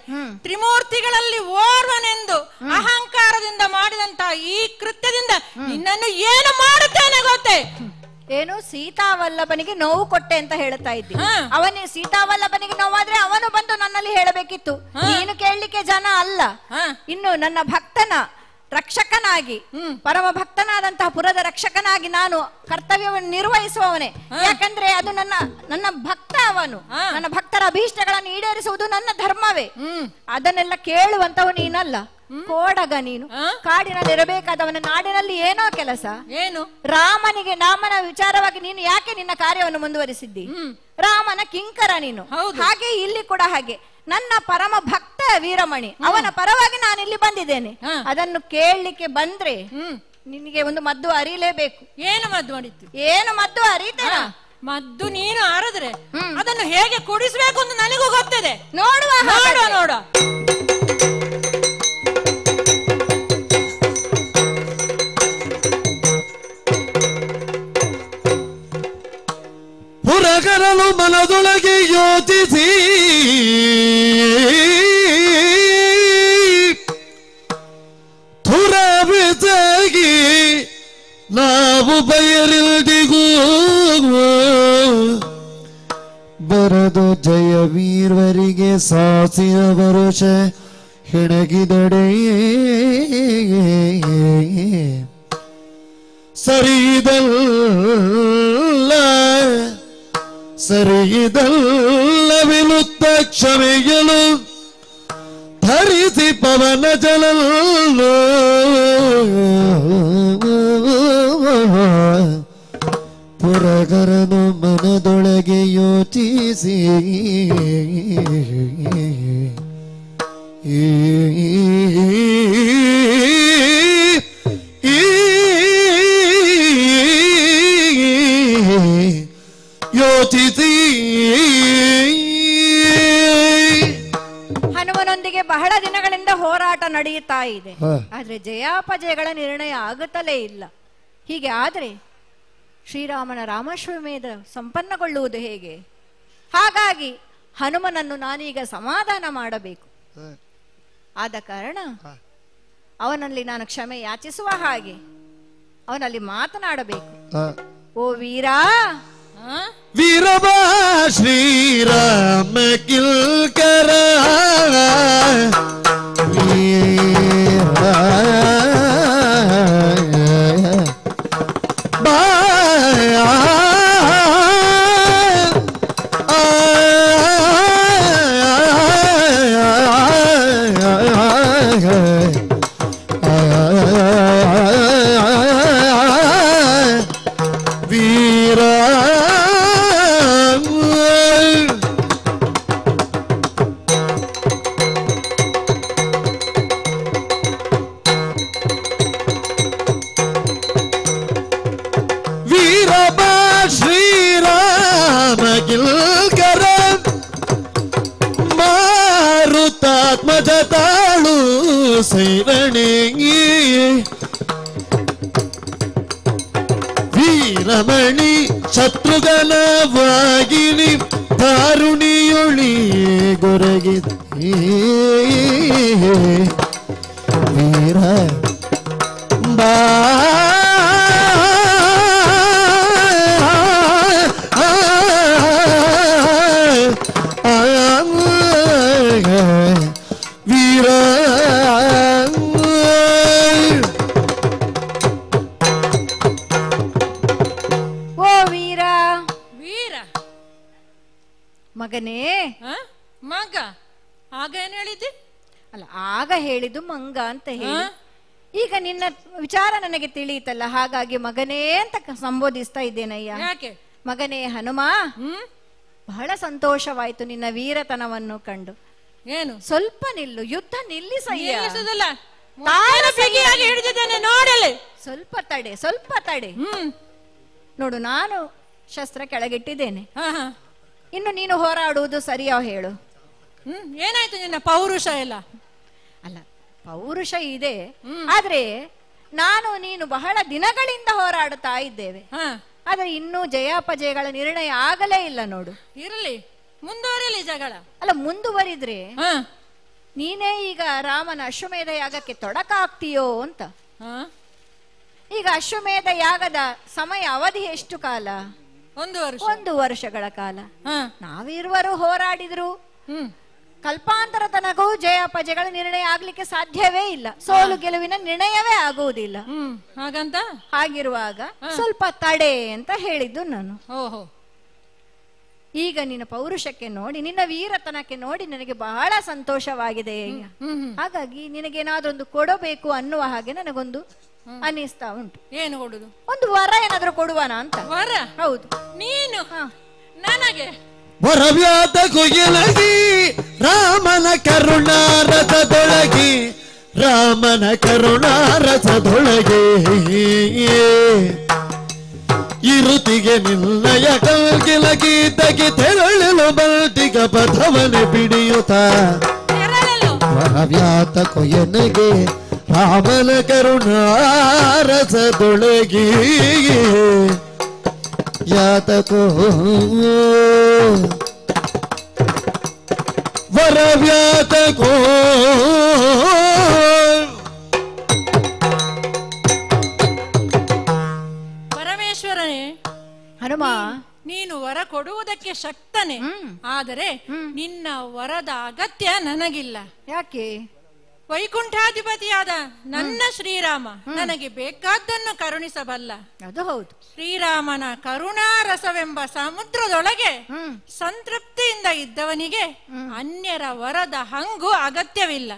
ತ್ರಿಮೂರ್ತಿಗಳಲ್ಲಿ ಓರ್ವನೆಂದು ಅಹಂಕಾರದಿಂದ ಮಾಡಿದಂತ ಈ ಕೃತ್ಯದಿಂದ ನಿನ್ನನ್ನು ಏನು ಮಾಡುತ್ತೇನೆ ಗೊತ್ತೇ? ಏನು ಸೀತಾವಲ್ಲಭನಿಗೆ ನೋವು ಕೊಟ್ಟೆ ಅಂತ ಹೇಳ್ತಾ ಇದ್ದಿ. ಅವನೇ ಸೀತಾವಲ್ಲಭನಿಗೆ ನೋವಾದ್ರೆ ಅವನು ಬಂದು ನನ್ನಲ್ಲಿ ಹೇಳಬೇಕಿತ್ತು. ನೀನು ಕೇಳಲಿಕ್ಕೆ ಜನ ಅಲ್ಲ. ಇನ್ನು ನನ್ನ ಭಕ್ತನ ರಕ್ಷಕನಾಗಿ, ಪರಮ ಭಕ್ತನಾದಂತಹ ಪುರದ ರಕ್ಷಕನಾಗಿ ನಾನು ಕರ್ತವ್ಯವನ್ನು ನಿರ್ವಹಿಸುವವನೇ. ಯಾಕಂದ್ರೆ ಅದು ನನ್ನ ಭಕ್ತ. ಅವನು ನನ್ನ ಭಕ್ತರ ಅಭೀಷ್ಟಗಳನ್ನು ಈಡೇರಿಸುವುದು ನನ್ನ ಧರ್ಮವೇ. ಅದನ್ನೆಲ್ಲ ಕೇಳುವಂತವ ನೀನಲ್ಲ, ಕೋಡಗ ನೀನು. ಕಾಡಿನಲ್ಲಿ ಇರಬೇಕಾದವನ ನಾಡಿನಲ್ಲಿ ಏನೋ ಕೆಲಸ. ಏನು? ರಾಮನ ವಿಚಾರವಾಗಿ ನೀನು ಯಾಕೆ ನಿನ್ನ ಕಾರ್ಯವನ್ನು ಮುಂದುವರಿಸಿದ್ದಿ? ರಾಮನ ಕಿಂಕರ ನೀನು. ಹಾಗೆ ಇಲ್ಲಿ ಕೂಡ ಹಾಗೆ. ನನ್ನ ಪರಮ ಭಕ್ತ ವೀರಮಣಿ, ಅವನ ಪರವಾಗಿ ನಾನು ಇಲ್ಲಿ ಬಂದಿದ್ದೇನೆ. ಅದನ್ನು ಕೇಳಲಿಕ್ಕೆ ಬಂದ್ರೆ ನಿನಗೆ ಒಂದು ಮದ್ದು ಅರಿಲೇಬೇಕು. ಏನು ಮದ್ದು ಮಾಡಿತ್ತು? ಏನು ಮದ್ದು ಅರಿತೇನ? ಮದ್ದು ನೀನು ಅರಿದ್ರೆ ಅದನ್ನು ಹೇಗೆ ಕುಡಿಸ್ಬೇಕು ಅಂತ ನನಗೂ ಗೊತ್ತಿದೆ. ನೋಡುವ ನೋಡ ಪುರಗರಲು ಮನದೊಳಗೆ ಯೋಚಿಸಿ ತುರಬಿಸಾಗಿ ನಾವು ಬಯಲಿಲ್ದಿಗೂ ಬರದು ಜಯವೀರ್ವರಿಗೆ ಸಾಸಿನ ವರುಷ ಹೆಣಗಿದಡೆ ಸರಿಯಿದಲ್ಲವಿನುತ್ತ ಕ್ಷಮೆಯಲು ಧರಿಸಿ ಪವನ ಜಲಲ್ಲೋ ಪುರಗರನು ಮನದೊಳಗೆ ಯೋಚಿಸಿ ಯೋಚಿಸಿ ಹನುಮನೊಂದಿಗೆ ಬಹಳ ದಿನಗಳಿಂದ ಹೋರಾಟ ನಡೆಯುತ್ತಾ ಇದೆ. ಆದ್ರೆ ಜಯಾಪಜಯಗಳ ನಿರ್ಣಯ ಆಗುತ್ತಲೇ ಇಲ್ಲ. ಹೀಗೆ ಆದ್ರೆ ಶ್ರೀರಾಮನ ರಾಮಾಶ್ವಮೇಧ ಸಂಪನ್ನಗೊಳ್ಳುವುದು ಹೇಗೆ? ಹಾಗಾಗಿ ಹನುಮನನ್ನು ನಾನೀಗ ಸಮಾಧಾನ ಮಾಡಬೇಕು. ಆದ ಕಾರಣ ಅವನಲ್ಲಿ ನಾನು ಕ್ಷಮೆ ಯಾಚಿಸುವ ಹಾಗೆ ಅವನಲ್ಲಿ ಮಾತನಾಡಬೇಕು. ಓ ವೀರಾ, ವೀರಬಾ ಶ್ರೀರಾಮ ಕಿಲ್ಕರ ಮಾರುತಾತ್ಮಜತಾಳು ಸೈರಣಿ ವೀರಮಣಿ ಶತ್ರುಘ್ನ ವಾಗಿನಿ ದಾರುಣಿಯೊಳಿ ಗೊರಗಿದ್ದಿ ವೀರ ಬಾ ವೀರ ಓ ವೀರ, ವೀರ ಮಗನೇ. ಮಗ ಆಗ ಏನ್ ಹೇಳಿದ್ದೆ? ಅಲ್ಲ, ಆಗ ಹೇಳಿದ್ದು ಮಂಗ ಅಂತ ಹೇಳಿ. ಈಗ ನಿನ್ನ ವಿಚಾರ ನನಗೆ ತಿಳಿಯಿತಲ್ಲ, ಹಾಗಾಗಿ ಮಗನೇ ಅಂತ ಸಂಬೋಧಿಸ್ತಾ ಇದ್ದೇನಯ್ಯ. ಯಾಕೆ? ಮಗನೇ ಹನುಮ, ಬಹಳ ಸಂತೋಷವಾಯ್ತು ನಿನ್ನ ವೀರತನವನ್ನು ಕಂಡು. ಏನು? ಸ್ವಲ್ಪ ನಿಲ್ಲು, ಯುದ್ಧ ನಿಲ್ಲಿಸಯ್ಯ. ಹಿಡಿದಿದ್ದೇನೆ ನೋಡಲಿ. ಸ್ವಲ್ಪ ತಡೆ, ಸ್ವಲ್ಪ ತಡೆ. ನೋಡು, ನಾನು ಶಸ್ತ್ರ ಕೆಳಗಿಟ್ಟಿದ್ದೇನೆ. ಇನ್ನು ನೀನು ಹೋರಾಡುವುದು ಸರಿಯೋ ಹೇಳು. ಏನಾಯ್ತು ನಿನ್ನ ಪೌರುಷ ಎಲ್ಲ? ಅಲ್ಲ, ಪೌರುಷ ಇದೆ, ಆದ್ರೆ ನಾನು ನೀನು ಬಹಳ ದಿನಗಳಿಂದ ಹೋರಾಡುತ್ತಾ ಇದ್ದೇವೆ. ಆದ್ರೆ ಇನ್ನೂ ಜಯಾಪಜಯಗಳ ನಿರ್ಣಯ ಆಗಲೇ ಇಲ್ಲ ನೋಡು. ಇರಲಿ, ಮುಂದುವರಿಯಲಿ ಜಗಳ. ಅಲ್ಲ, ಮುಂದುವರಿದ್ರೆ ನೀನೇ ಈಗ ರಾಮನ ಅಶ್ವಮೇಧ ಯಾಗಕ್ಕೆ ತೊಡಕಾಗ್ತೀಯೋ ಅಂತ. ಈಗ ಅಶ್ವಮೇಧ ಯಾಗದ ಸಮಯ ಅವಧಿ ಎಷ್ಟು ಕಾಲ? 1 ವರ್ಷಗಳ ಕಾಲ. ನಾವಿರುವರು ಹೋರಾಡಿದ್ರು ಕಲ್ಪಾಂತರ ತನಗೂ ಜಯಾಪಜಯಗಳ ನಿರ್ಣಯ ಆಗ್ಲಿಕ್ಕೆ ಸಾಧ್ಯವೇ ಇಲ್ಲ. ಸೋಲು ಗೆಲುವಿನ ನಿರ್ಣಯವೇ ಆಗುವುದಿಲ್ಲ. ಹಾಗಂತ ಹಾಗಿರುವಾಗ ಸ್ವಲ್ಪ ತಡೆ ಅಂತ ಹೇಳಿದ್ದು ನಾನು. ಓಹೋ, ಈಗ ನಿನ್ನ ಪೌರುಷಕ್ಕೆ ನೋಡಿ, ನಿನ್ನ ವೀರತನಕ್ಕೆ ನೋಡಿ ನನಗೆ ಬಹಳ ಸಂತೋಷವಾಗಿದೆ. ಹಾಗಾಗಿ ನಿನಗೇನಾದ್ರೂ ಒಂದು ಕೊಡಬೇಕು ಅನ್ನುವ ಹಾಗೆ ನನಗೊಂದು ಅನ್ನಿಸ್ತಾ ಉಂಟು. ಏನು ಕೊಡುದು? ಒಂದು ವರ ಏನಾದ್ರೂ ಕೊಡುವನ ಅಂತ. ವರ? ಹೌದು. ನೀನು ನನಗೆ ವರವ್ಯಾತ ಕುಯಿಲಗಿ ರಾಮನ ಕರುಣಾರಸದೊಳಗಿ, ರಾಮನ ಕರುಣಾರಸದೊಳಗೆ ಇರುತಿಗೆ ನಿನ್ನಯ ಕಲ್ಗಿಲಗಿ ತಗಿ ತೆರಳಲು ಬಲ್ಟಿಗ ಪಥವನೆ ಬಿಡಿಯುತ್ತ ವರವ್ಯಾತ ಕೊಯ್ಯನಿಗೆ ರಾಮನ ಕರುಣಾರಸದೊಳಗಿ ಯಾತಕೋ ವರವ್ಯಾತಕೋ ಪರಮೇಶ್ವರನೇ. ಹನುಮ, ನೀನು ವರ ಕೊಡುವುದಕ್ಕೆ ಶಕ್ತನೇ, ಆದರೆ ನಿನ್ನ ವರದ ಅಗತ್ಯ ನನಗಿಲ್ಲ. ಯಾಕೆ? ವೈಕುಂಠಾಧಿಪತಿಯಾದ ನನ್ನ ಶ್ರೀರಾಮ ನನಗೆ ಬೇಕಾದ್ದನ್ನು ಕರುಣಿಸಬಲ್ಲ. ಅದು ಹೌದು. ಶ್ರೀರಾಮನ ಕರುಣಾರಸವೆಂಬ ಸಮುದ್ರದೊಳಗೆ ಸಂತೃಪ್ತಿಯಿಂದ ಇದ್ದವನಿಗೆ ಅನ್ಯರ ವರದ ಹಂಗು ಅಗತ್ಯವಿಲ್ಲ.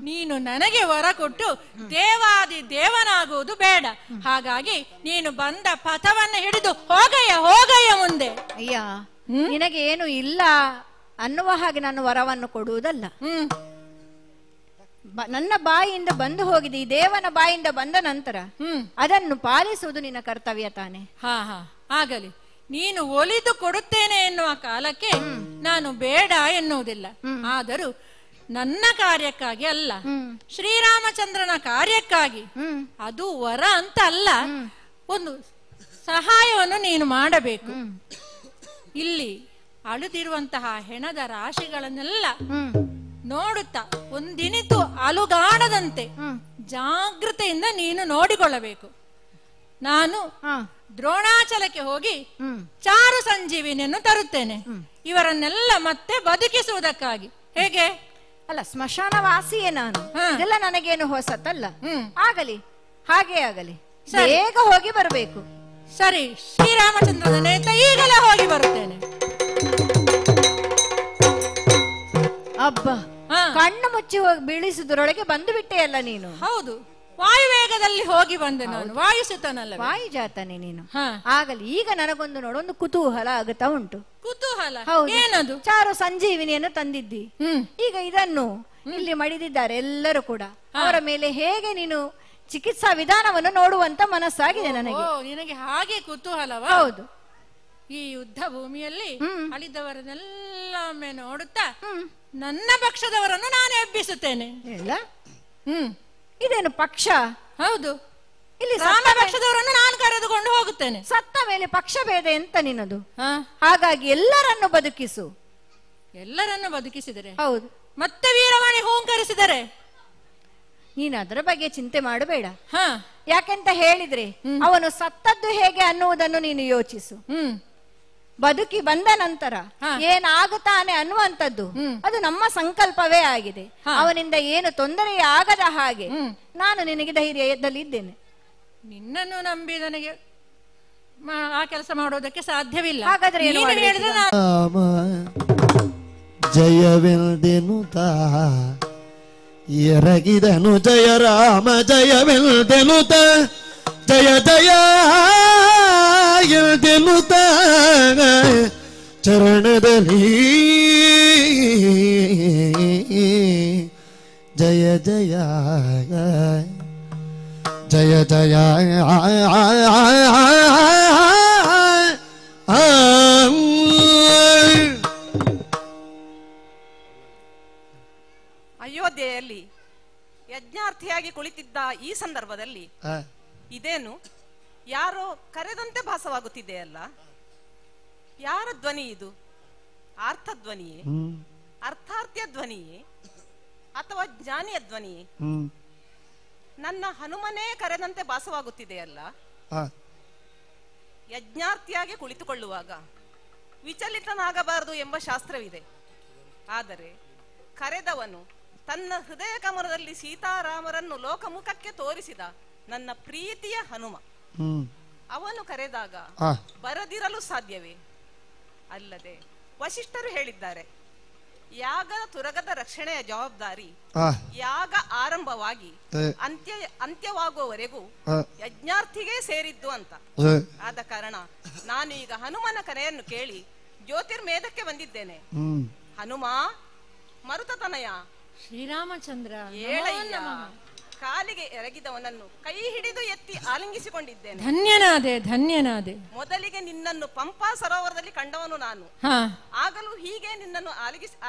ನೀನು ನನಗೆ ವರ ಕೊಟ್ಟು ದೇವಾದಿ ದೇವನಾಗುವುದು ಬೇಡ. ಹಾಗಾಗಿ ನೀನು ಬಂದ ಪಥವನ್ನು ಹಿಡಿದು ಹೋಗಯ್ಯ ಮುಂದೆ. ಅಯ್ಯ, ನಿನಗೆ ಏನು ಇಲ್ಲ ಅನ್ನುವ ಹಾಗೆ ನಾನು ವರವನ್ನು ಕೊಡುವುದಲ್ಲ. ನನ್ನ ಬಾಯಿಯಿಂದ ಬಂದು ಹೋಗಿದೆ, ಈ ದೇವನ ಬಾಯಿಂದ ಬಂದ ನಂತರ ಅದನ್ನು ಪಾಲಿಸುವುದು ನಿನ್ನ ಕರ್ತವ್ಯ ತಾನೆ. ಆಗಲಿ, ನೀನು ಒಲಿದು ಕೊಡುತ್ತೇನೆ ಎನ್ನುವ ಕಾಲಕ್ಕೆ ನಾನು ಬೇಡ ಎನ್ನುವುದಿಲ್ಲ. ಆದರೂ ನನ್ನ ಕಾರ್ಯಕ್ಕಾಗಿ ಅಲ್ಲ, ಶ್ರೀರಾಮಚಂದ್ರನ ಕಾರ್ಯಕ್ಕಾಗಿ. ಅದು ವರ ಅಂತ ಅಲ್ಲ, ಒಂದು ಸಹಾಯವನ್ನು ನೀನು ಮಾಡಬೇಕು. ಇಲ್ಲಿ ಅಳುತ್ತಿರುವಂತಹ ಹೆಣದ ರಾಶಿಗಳನ್ನೆಲ್ಲ ನೋಡುತ್ತಾ ಒಂದಿನಿತು ಅಲುಗಾಡದಂತೆ ಜಾಗೃತೆಯಿಂದ ನೀನು ನೋಡಿಕೊಳ್ಳಬೇಕು. ನಾನು ದ್ರೋಣಾಚಲಕ್ಕೆ ಹೋಗಿ ಚಾರು ಸಂಜೀವಿನಿಯನ್ನು ತರುತ್ತೇನೆ, ಇವರನ್ನೆಲ್ಲ ಮತ್ತೆ ಬದುಕಿಸುವುದಕ್ಕಾಗಿ. ಹೇಗೆ? ಅಲ್ಲ, ಸ್ಮಶಾನ ವಾಸಿಯೇ ನಾನು, ಇದೆಲ್ಲ ನನಗೇನು ಹೊಸತಲ್ಲ. ಆಗಲಿ, ಹಾಗೇ ಆಗಲಿ, ಬೇಗ ಹೋಗಿ ಬರಬೇಕು. ಸರಿ, ಶ್ರೀರಾಮಚಂದ್ರನ ನೇತ ಈಗಲೇ ಹೋಗಿ ಬರುತ್ತೇನೆ. ಅಬ್ಬ, ಕಣ್ಣು ಮುಚ್ಚಿ ಹೋಗಿ ಬೀಳಿಸುವುದರೊಳಗೆ ಬಂದು ಬಿಟ್ಟೆಯಲ್ಲ ನೀನು. ಹೌದು, ವಾಯುವೇಗದಲ್ಲಿ ಹೋಗಿ ಬಂದೆ ನಾನು, ವಾಯುಸುತನಲ್ಲ, ವಾಯುಜಾತನೇ ನೀನು. ಆಗಲಿ, ಈಗ ನನಗೊಂದು ನೋಡು, ಒಂದು ಕುತೂಹಲ ಆಗುತ್ತಾ ಉಂಟು. ಕುತೂಹಲ? ಏನದು? ಚಾರು ಸಂಜೀವಿನಿಯನ್ನು ತಂದಿದ್ದಿ, ಈಗ ಇದನ್ನು ಇಲ್ಲಿ ಮಡಿದಿದ್ದಾರೆ ಎಲ್ಲರೂ ಕೂಡ. ಅವರ ಮೇಲೆ ಹೇಗೆ ನೀನು ಚಿಕಿತ್ಸಾ ವಿಧಾನವನ್ನು ನೋಡುವಂತ ಮನಸ್ಸಾಗಿದೆ ನನಗೆ. ನಿನಗೆ ಹಾಗೆ ಕುತೂಹಲವಾ? ಹೌದು. ಈ ಯುದ್ಧ ಭೂಮಿಯಲ್ಲಿ ಅಳಿದವರನ್ನೆಲ್ಲ ಒಮ್ಮೆ ನೋಡುತ್ತಾ ನನ್ನ ಪಕ್ಷದವರನ್ನು ನಾನು ಎಬ್ಬಿಸುತ್ತೇನೆ. ಇದೇನು ಪಕ್ಷ? ಹೌದು, ಇಲ್ಲಿ ರಾಮ ಪಕ್ಷದವರನ್ನು ನಾನು ಕರೆದುಕೊಂಡು ಹೋಗುತ್ತೇನೆ. ಸತ್ತ ಮೇಲೆ ಪಕ್ಷ ಭೇದ ಎಂತ ನಿನ್ನದು? ಹಾಗಾಗಿ ಎಲ್ಲರನ್ನು ಬದುಕಿಸು. ಎಲ್ಲರನ್ನು ಬದುಕಿಸಿದರೆ? ಹೌದು. ಮತ್ತೆ ವೀರವಾಣಿ ಹೂಂಕರಿಸಿದರೆ? ನೀನು ಅದರ ಬಗ್ಗೆ ಚಿಂತೆ ಮಾಡಬೇಡ. ಯಾಕೆಂತ ಹೇಳಿದ್ರೆ ಅವನು ಸತ್ತದ್ದು ಹೇಗೆ ಅನ್ನುವುದನ್ನು ನೀನು ಯೋಚಿಸು. ಬದುಕಿ ಬಂದ ನಂತರ ಏನಾಗುತ್ತಾನೆ ಅನ್ನುವಂಥದ್ದು ಅದು ನಮ್ಮ ಸಂಕಲ್ಪವೇ ಆಗಿದೆ. ಅವನಿಂದ ಏನು ತೊಂದರೆ ಆಗದ ಹಾಗೆ ನಾನು ನಿನಗೆ ಧೈರ್ಯದಲ್ಲಿ ಇದ್ದೇನೆ. ನಿನ್ನನ್ನು ನಂಬಿ ನನಗೆ ಆ ಕೆಲಸ ಮಾಡೋದಕ್ಕೆ ಸಾಧ್ಯವಿಲ್ಲ. ಹಾಗಾದ್ರೆ ಏನು ಹೇಳಿದ್ರೆ ಜಯವೆಲ್ದೆನುತ ಎರಗಿದನು ಜಯ ರಾಮ ಜಯವೆಲ್ದೆನುತ ಜಯ ಜಯ ಎಲ್ದೆನುತ ಚರಣದಲ್ಲಿ ಜಯ ಜಯ ಜಯ ಜಯ ಅಯೋಧ್ಯೆಯಲ್ಲಿ ಯಜ್ಞಾರ್ಥಿಯಾಗಿ ಕುಳಿತಿದ್ದ ಈ ಸಂದರ್ಭದಲ್ಲಿ ಇದೇನು ಯಾರೋ ಕರೆದಂತೆ ಭಾಸವಾಗುತ್ತಿದೆಯಲ್ಲ? ಯಾರ ಧ್ವನಿ ಇದು? ಆರ್ಥಧ್ವನಿಯೇ, ಅರ್ಥಾರ್ಥ್ಯ ಧ್ವನಿಯೇ, ಅಥವಾ ಜ್ಞಾನಿಯ ಧ್ವನಿಯೇ? ನನ್ನ ಹನುಮನೇ ಕರೆದಂತೆ ಭಾಸವಾಗುತ್ತಿದೆಯಲ್ಲ? ಯಜ್ಞಾರ್ಥಿಯಾಗಿ ಕುಳಿತುಕೊಳ್ಳುವಾಗ ವಿಚಲಿತನಾಗಬಾರದು ಎಂಬ ಶಾಸ್ತ್ರವಿದೆ. ಆದರೆ ಕರೆದವನು ತನ್ನ ಹೃದಯ ಕಮಲದಲ್ಲಿ ಸೀತಾರಾಮರನ್ನು ಲೋಕಮುಖಕ್ಕೆ ತೋರಿಸಿದ ನನ್ನ ಪ್ರೀತಿಯ ಹನುಮ. ಅವನು ಕರೆದಾಗ ಬರದಿರಲು ಸಾಧ್ಯವೇ? ಅಲ್ಲದೆ ವಶಿಷ್ಠರು ಹೇಳಿದ್ದಾರೆ, ಯಾಗದ ತುರಗದ ರಕ್ಷಣೆಯ ಜವಾಬ್ದಾರಿ ಯಾಗ ಆರಂಭವಾಗಿ ಅಂತ್ಯವಾಗುವವರೆಗೂ ಯಜ್ಞಾರ್ಥಿಗೆ ಸೇರಿದ್ದು ಅಂತ. ಆದ ಕಾರಣ ನಾನು ಈಗ ಹನುಮನ ಕರೆಯನ್ನು ಕೇಳಿ ಜ್ಯೋತಿರ್ಮೇಧಕ್ಕೆ ಬಂದಿದ್ದೇನೆ. ಹನುಮ, ಮರುತತನಯ ಶ್ರೀರಾಮಚಂದ್ರ, ಏಳಯ್ಯ. ಕಾಲಿಗೆ ಎರಗಿದವನನ್ನು ಕೈ ಹಿಡಿದು ಎತ್ತಿ ಆಲಿಂಗಿಸಿಕೊಂಡಿದ್ದೇನೆ. ಧನ್ಯನಾದೆ, ಧನ್ಯನಾದೆ. ಮೊದಲಿಗೆ ನಿನ್ನನ್ನು ಪಂಪಾ ಸರೋವರದಲ್ಲಿ ಕಂಡವನು ನಾನು. ಆಗಲೂ ಹೀಗೆ ನಿನ್ನನ್ನು